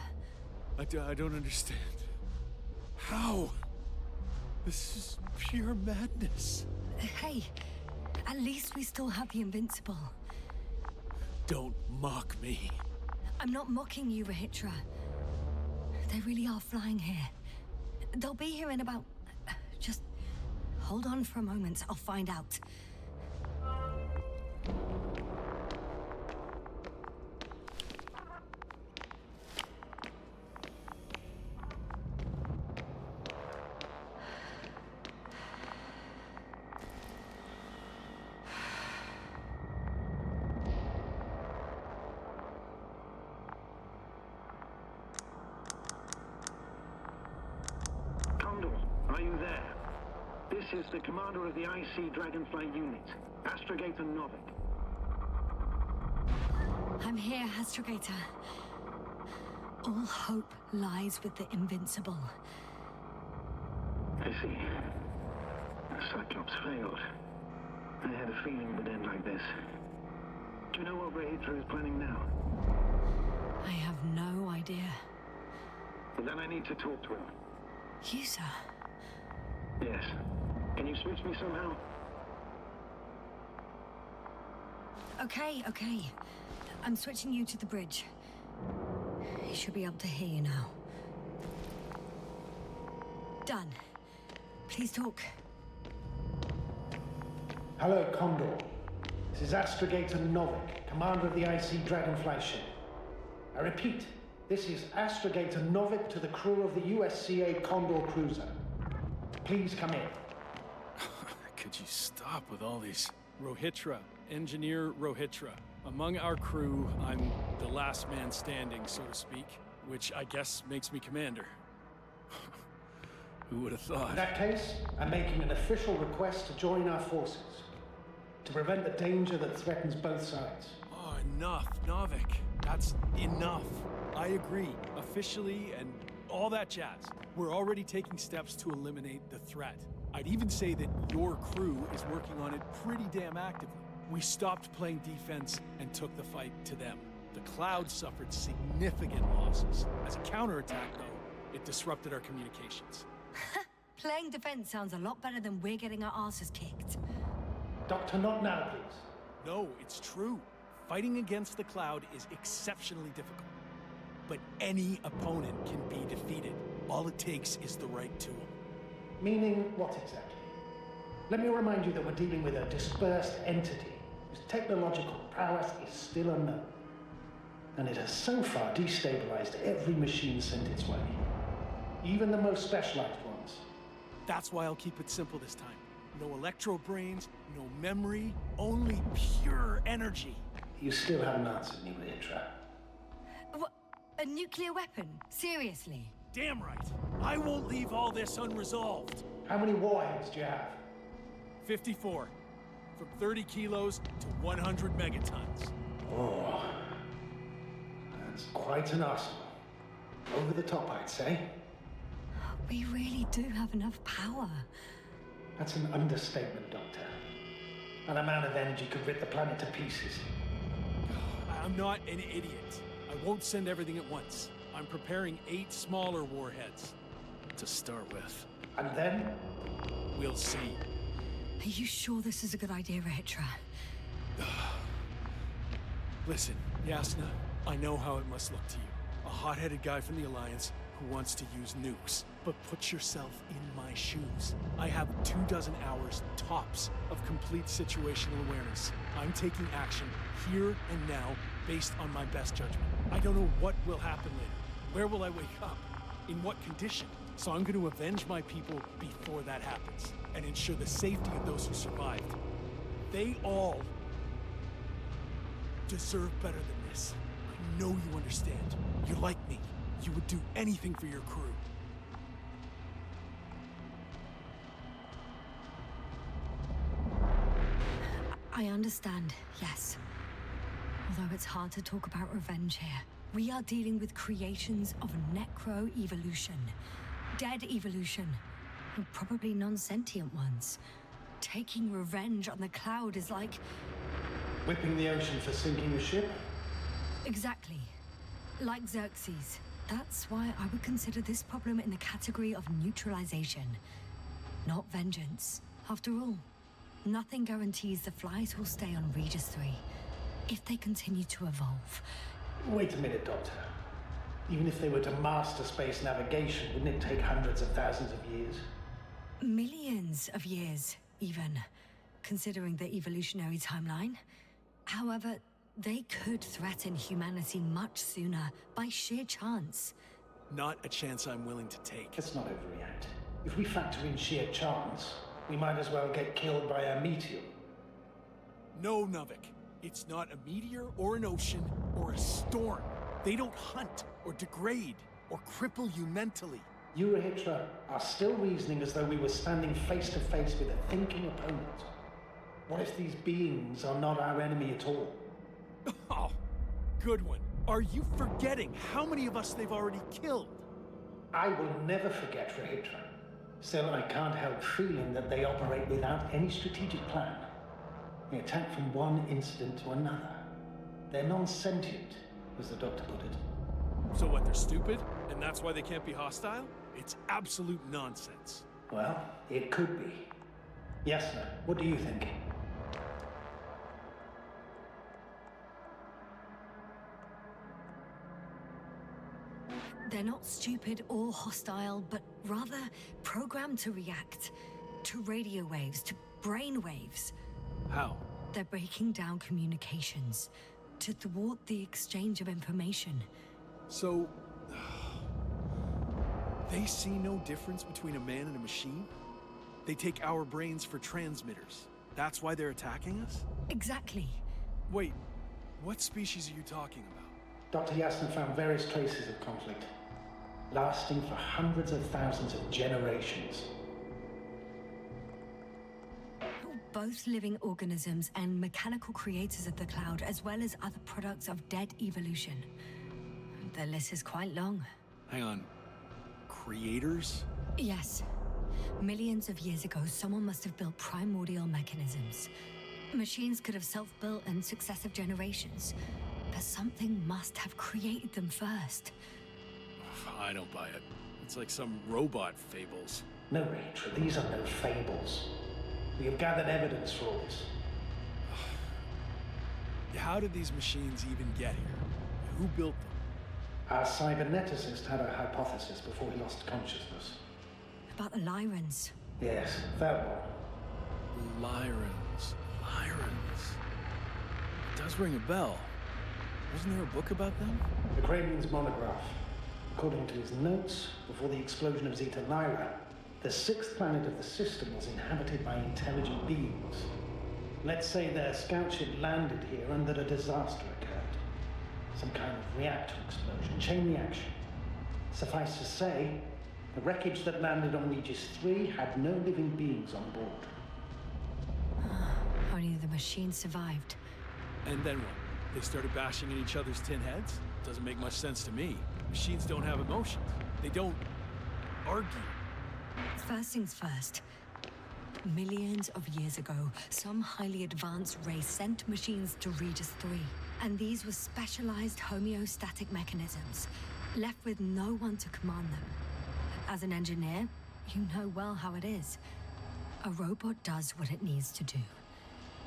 Speaker 5: I don't understand. How? This is pure madness.
Speaker 2: Hey, at least we still have the Invincible.
Speaker 5: Don't mock me.
Speaker 2: I'm not mocking you, Rahitra. They really are flying here. They'll be here in about... Just hold on for a moment. I'll find out.
Speaker 9: Condor, are you there? This is the commander of the IC Dragonfly unit, Astrogator Novik.
Speaker 2: I'm here, Astrogator. All hope lies with the Invincible.
Speaker 9: I see. The Cyclops failed. I had a feeling it would end like this. Do you know what Rahitra is planning now?
Speaker 2: I have no idea.
Speaker 9: Well, then I need to talk to him.
Speaker 2: You, sir?
Speaker 9: Yes. Can you switch me somehow?
Speaker 2: Okay. I'm switching you to the bridge. He should be able to hear you now. Done. Please talk.
Speaker 3: Hello, Condor. This is Astrogator Novik, commander of the IC Dragonfly ship. I repeat, this is Astrogator Novik to the crew of the USCA Condor cruiser. Please come in.
Speaker 5: Could you stop with all these? Rohitra, Engineer Rohitra. Among our crew, I'm the last man standing, so to speak, which I guess makes me commander. Who would have thought?
Speaker 3: In that case, I'm making an official request to join our forces, to prevent the danger that threatens both sides.
Speaker 5: Oh, enough, Novik. That's enough. I agree, officially, and all that jazz. We're already taking steps to eliminate the threat. I'd even say that your crew is working on it pretty damn actively. We stopped playing defense and took the fight to them. The Cloud suffered significant losses. As a counterattack, though, it disrupted our communications.
Speaker 2: Playing defense sounds a lot better than we're getting our asses kicked.
Speaker 3: Doctor, not now, please.
Speaker 5: No, it's true. Fighting against the Cloud is exceptionally difficult. But any opponent can be defeated. All it takes is the right tool.
Speaker 3: Meaning what exactly? Let me remind you that we're dealing with a dispersed entity whose technological prowess is still unknown. And it has so far destabilized every machine sent its way. Even the most specialized ones.
Speaker 5: That's why I'll keep it simple this time. No electro brains, no memory, only pure energy.
Speaker 3: You still haven't answered me, Rahitra.
Speaker 2: What? A nuclear weapon? Seriously?
Speaker 5: Damn right. I won't leave all this unresolved.
Speaker 3: How many warheads do you have?
Speaker 5: 54. From 30 kilos to 100 megatons.
Speaker 3: Oh. That's quite an arsenal. Over the top, I'd say.
Speaker 2: We really do have enough power.
Speaker 3: That's an understatement, Doctor. That amount of energy could rip the planet to pieces.
Speaker 5: I'm not an idiot. I won't send everything at once. I'm preparing 8 smaller warheads to start with.
Speaker 3: And then?
Speaker 5: We'll see.
Speaker 2: Are you sure this is a good idea, Rahitra?
Speaker 5: Listen, Yasna, I know how it must look to you. A hot-headed guy from the Alliance who wants to use nukes, but put yourself in my shoes. I have 24 hours tops of complete situational awareness. I'm taking action here and now based on my best judgment. I don't know what will happen later. Where will I wake up? In what condition? So I'm going to avenge my people before that happens and ensure the safety of those who survived. They all deserve better than this. I know you understand. You're like me. You would do anything for your crew.
Speaker 2: I understand, yes. Although it's hard to talk about revenge here. We are dealing with creations of necro-evolution. Dead evolution. And probably non-sentient ones. Taking revenge on the Cloud is like...
Speaker 3: Whipping the ocean for sinking a ship?
Speaker 2: Exactly. Like Xerxes. That's why I would consider this problem in the category of neutralization. Not vengeance. After all, nothing guarantees the flies will stay on Regis 3 if they continue to evolve.
Speaker 3: Wait a minute, Doctor. Even if they were to master space navigation, wouldn't it take hundreds of thousands of years?
Speaker 2: Millions of years, even, considering the evolutionary timeline. However, they could threaten humanity much sooner, by sheer chance.
Speaker 5: Not a chance I'm willing to take.
Speaker 3: Let's not overreact. If we factor in sheer chance, we might as well get killed by a meteor.
Speaker 5: No, Novik. It's not a meteor or an ocean or a storm. They don't hunt or degrade or cripple you mentally.
Speaker 3: You, Rahitra, are still reasoning as though we were standing face to face with a thinking opponent. What if these beings are not our enemy at all?
Speaker 5: Oh, good one. Are you forgetting how many of us they've already killed?
Speaker 3: I will never forget, Rahitra. Still, I can't help feeling that they operate without any strategic plan. They attack from one incident to another. They're non-sentient, as the doctor put it.
Speaker 5: So what, they're stupid? And that's why they can't be hostile? It's absolute nonsense.
Speaker 3: Well, it could be. Yasna, what do you think?
Speaker 2: They're not stupid or hostile, but rather programmed to react. To radio waves, to brain waves.
Speaker 5: How?
Speaker 2: They're breaking down communications. To thwart the exchange of information.
Speaker 5: So... they see no difference between a man and a machine? They take our brains for transmitters. That's why they're attacking us?
Speaker 2: Exactly.
Speaker 5: Wait, what species are you talking about?
Speaker 3: Dr. Yasna found various traces of conflict, lasting for hundreds of thousands of generations.
Speaker 2: Both living organisms and mechanical creators of the Cloud, as well as other products of dead evolution. The list is quite long.
Speaker 5: Hang on. Creators?
Speaker 2: Yes. Millions of years ago, someone must have built primordial mechanisms. Machines could have self-built in successive generations, but something must have created them first.
Speaker 5: I don't buy it. It's like some robot fables.
Speaker 3: No, Rachel, these are no fables. We have gathered evidence for all this.
Speaker 5: How did these machines even get here? Who built them?
Speaker 3: Our cyberneticist had a hypothesis before he lost consciousness.
Speaker 2: About the Lyrans.
Speaker 3: Yes, that one.
Speaker 5: Lyrans. It does ring a bell. Wasn't there a book about them?
Speaker 3: The Cranian's monograph. According to his notes, before the explosion of Zeta Lyra, the sixth planet of the system was inhabited by intelligent beings. Let's say their scout ship landed here and that a disaster occurred. Some kind of reactor explosion, chain reaction. Suffice to say, the wreckage that landed on Regis 3 had no living beings on board.
Speaker 2: Only the machine survived.
Speaker 5: And then what? They started bashing at each other's tin heads? Doesn't make much sense to me. Machines don't have emotions. They don't argue.
Speaker 2: First things first. Millions of years ago, some highly advanced race sent machines to Regis 3. And these were specialized homeostatic mechanisms, left with no one to command them. As an engineer, you know well how it is. A robot does what it needs to do,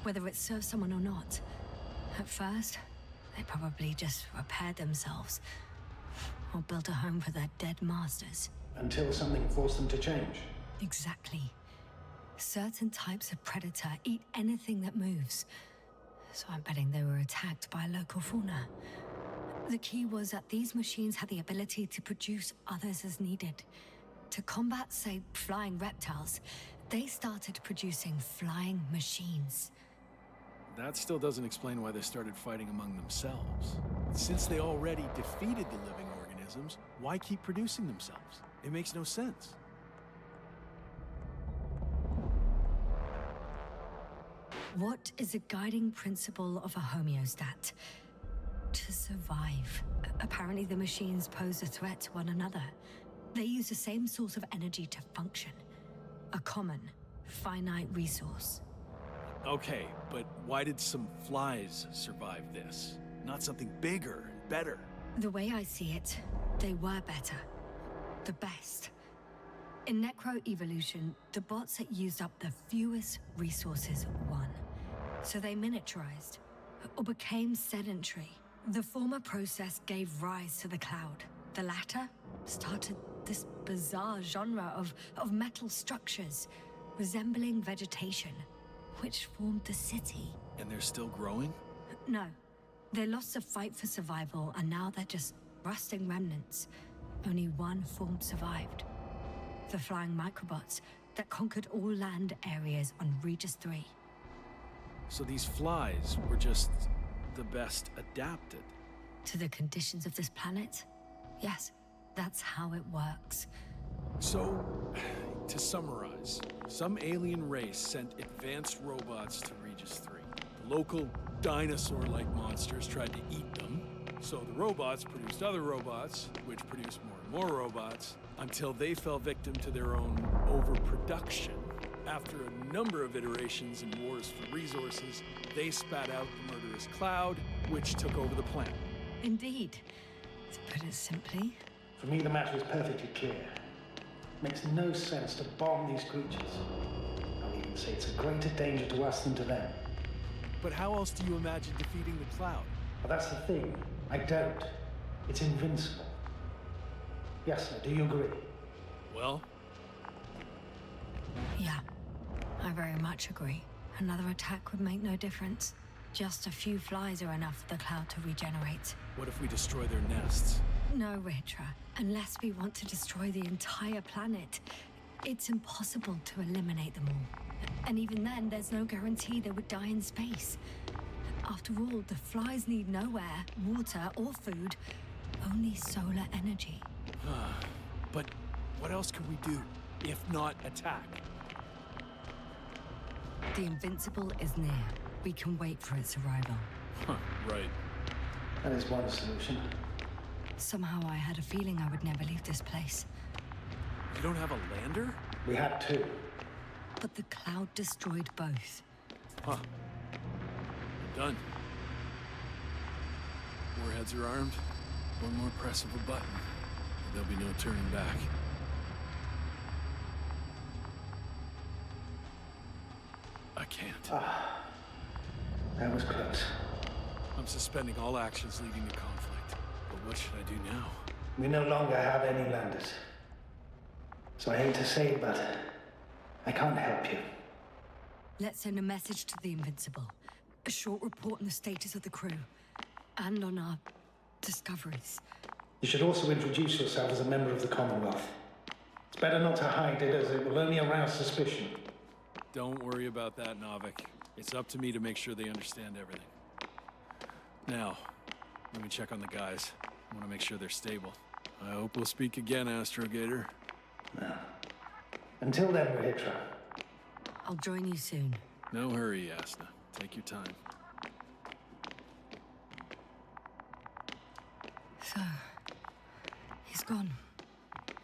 Speaker 2: whether it serves someone or not. At first, they probably just repaired themselves. or build a home for their dead masters.
Speaker 3: Until something forced them to change.
Speaker 2: Exactly. Certain types of predator eat anything that moves. So I'm betting they were attacked by local fauna. The key was that these machines had the ability to produce others as needed. To combat, say, flying reptiles, they started producing flying machines.
Speaker 5: That still doesn't explain why they started fighting among themselves. Since they already defeated the living organisms, why keep producing themselves? It makes no sense.
Speaker 2: What is a guiding principle of a homeostat? To survive. Apparently the machines pose a threat to one another. They use the same source of energy to function. A common, finite resource.
Speaker 5: Okay, but why did some flies survive this? Not something bigger and better.
Speaker 2: The way I see it, they were better. The best. In necroevolution, the bots that used up the fewest resources won. So they miniaturized, or became sedentary. The former process gave rise to the cloud. The latter started this bizarre genre of metal structures, resembling vegetation, which formed the city.
Speaker 5: And they're still growing?
Speaker 2: No. They lost the fight for survival, and now they're just rusting remnants. Only one form survived. The flying microbots that conquered all land areas on Regis 3.
Speaker 5: So these flies were just the best adapted.
Speaker 2: To the conditions of this planet? Yes, that's how it works.
Speaker 5: So, to summarize, some alien race sent advanced robots to Regis 3. The local dinosaur-like monsters tried to eat them, so the robots produced other robots, which produced more and more robots, until they fell victim to their own overproduction. After a number of iterations and wars for resources, they spat out the murderous cloud, which took over the planet.
Speaker 2: Indeed. To put it simply...
Speaker 3: For me, the matter is perfectly clear. Makes no sense to bomb these creatures. I'll even say it's a greater danger to us than to them.
Speaker 5: But how else do you imagine defeating the cloud?
Speaker 3: But that's the thing. I don't. It's invincible. Yes, sir, do you agree?
Speaker 5: Well?
Speaker 2: Yeah, I very much agree. Another attack would make no difference. Just a few flies are enough for the cloud to regenerate.
Speaker 5: What if we destroy their nests?
Speaker 2: No, Ritra. Unless we want to destroy the entire planet, it's impossible to eliminate them all. And even then, there's no guarantee they would die in space. After all, the flies need no air, water, or food, only solar energy.
Speaker 5: But what else could we do, if not attack?
Speaker 2: The Invincible is near. We can wait for its arrival.
Speaker 5: Right.
Speaker 3: That is one solution.
Speaker 2: Somehow I had a feeling I would never leave this place.
Speaker 5: You don't have a lander?
Speaker 3: We had two.
Speaker 2: But the cloud destroyed both.
Speaker 5: Huh. Done. Warheads are armed. One more press of a button. There'll be no turning back. I can't.
Speaker 3: That was close.
Speaker 5: I'm suspending all actions leading to conflict. But what should I do now?
Speaker 3: We no longer have any landers. So I hate to say it, but I can't help you.
Speaker 2: Let's send a message to the Invincible. A short report on the status of the crew. And on our discoveries.
Speaker 3: You should also introduce yourself as a member of the Commonwealth. It's better not to hide it, as it will only arouse suspicion.
Speaker 5: Don't worry about that, Novik. It's up to me to make sure they understand everything. Now, let me check on the guys. I want to make sure they're stable. I hope we'll speak again, Astrogator.
Speaker 3: No. Until then, Rahitra.
Speaker 2: I'll join you soon.
Speaker 5: No hurry, Yasna. Take your time.
Speaker 2: So, he's gone.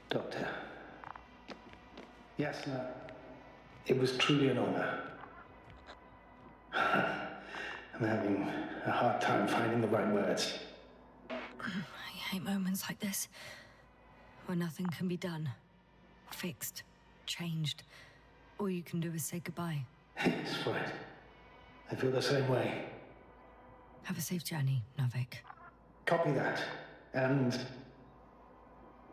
Speaker 3: Doctor. Yasna, it was truly an honor. I'm having a hard time finding the right words.
Speaker 2: I hate moments like this, where nothing can be done. Fixed, changed. All you can do is say goodbye.
Speaker 3: It's right. I feel the same way.
Speaker 2: Have a safe journey, Novik.
Speaker 3: Copy that. And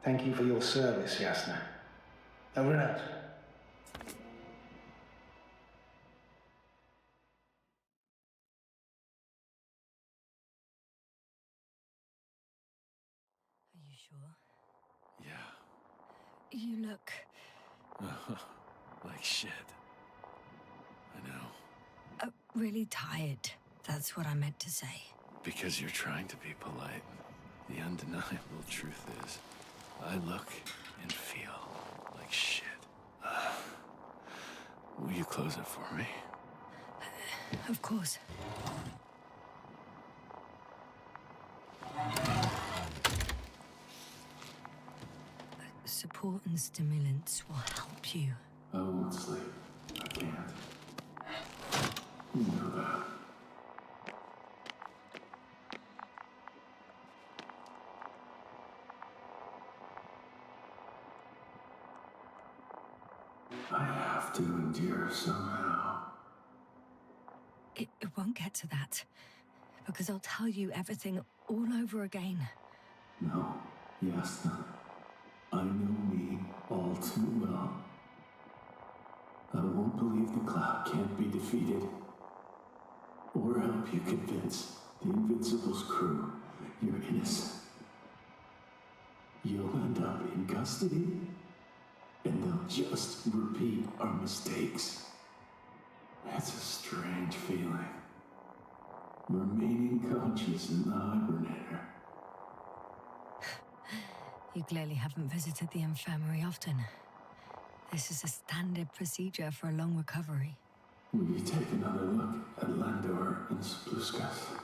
Speaker 3: Thank you for your service, Yasna. Over and out.
Speaker 2: Are you sure?
Speaker 5: Yeah.
Speaker 2: You look...
Speaker 5: Like shit. I know.
Speaker 2: really tired. That's what I meant to say.
Speaker 5: Because you're trying to be polite. The undeniable truth is, I look and feel like shit. Will you close it for me?
Speaker 2: Of course. Support and stimulants will help you.
Speaker 11: I won't sleep. I can't. You know that. I have to endure somehow.
Speaker 2: It won't get to that. Because I'll tell you everything all over again.
Speaker 11: No, Yasna. I know me all too well. I won't believe the cloud can't be defeated. Or help you convince the Invincible's crew you're innocent. You'll end up in custody, and they'll just repeat our mistakes. It's a strange feeling. Remaining conscious in the hibernator.
Speaker 2: You clearly haven't visited the infirmary often. This is a standard procedure for a long recovery.
Speaker 11: Will you take another look at Landor and Spluskas?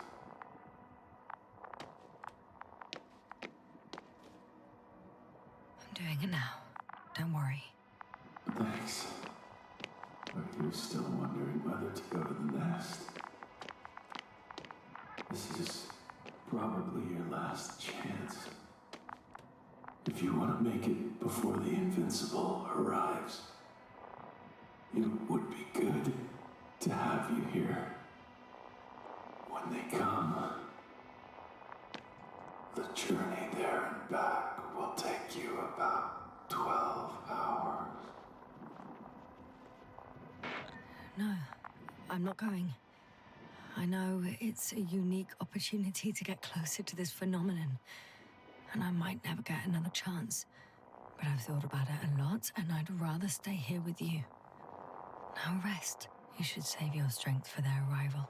Speaker 2: I'm doing it now. Don't worry.
Speaker 11: Thanks. Are you still wondering whether to go to the nest? This is probably your last chance. If you want to make it before the Invincible arrives, it would be good to have you here. When they come, the journey there and back will take you about 12 hours.
Speaker 2: No, I'm not going. I know it's a unique opportunity to get closer to this phenomenon, and I might never get another chance. But I've thought about it a lot, and I'd rather stay here with you. Now rest. You should save your strength for their arrival.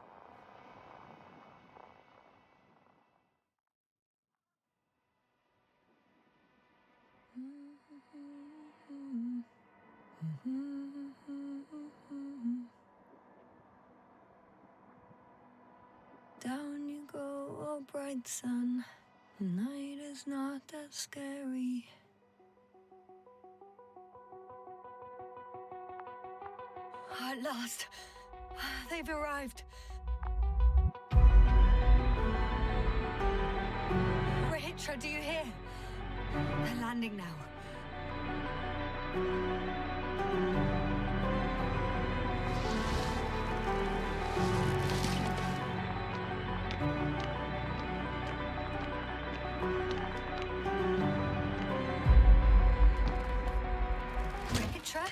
Speaker 2: Down you go, oh bright sun. Night is not that scary. At last, they've arrived. Rahitra, do you hear? They're landing now. Rahitra?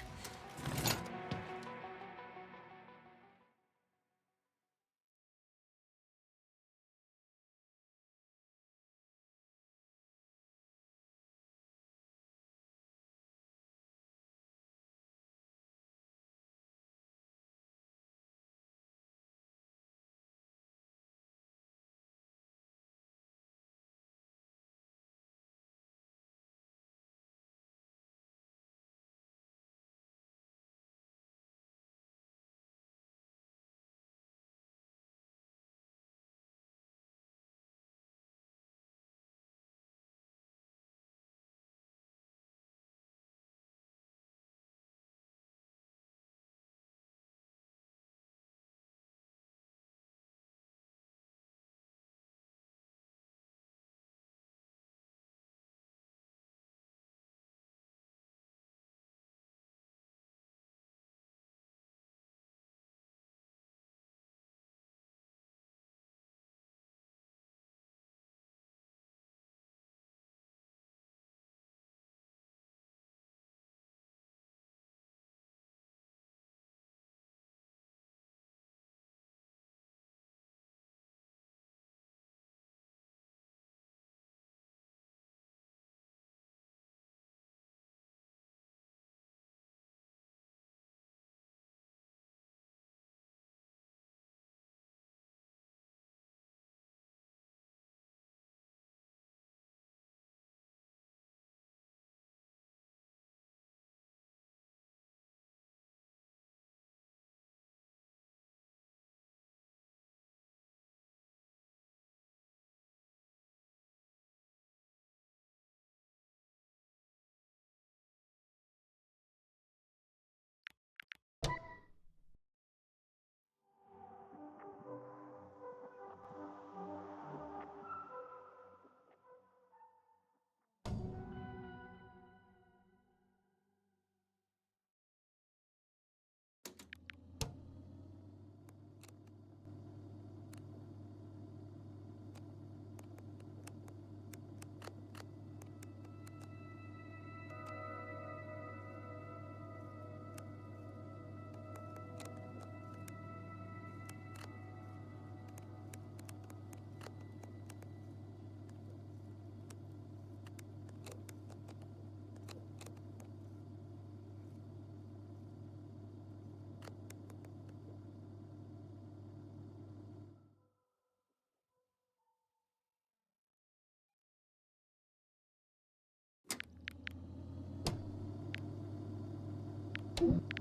Speaker 1: Bye.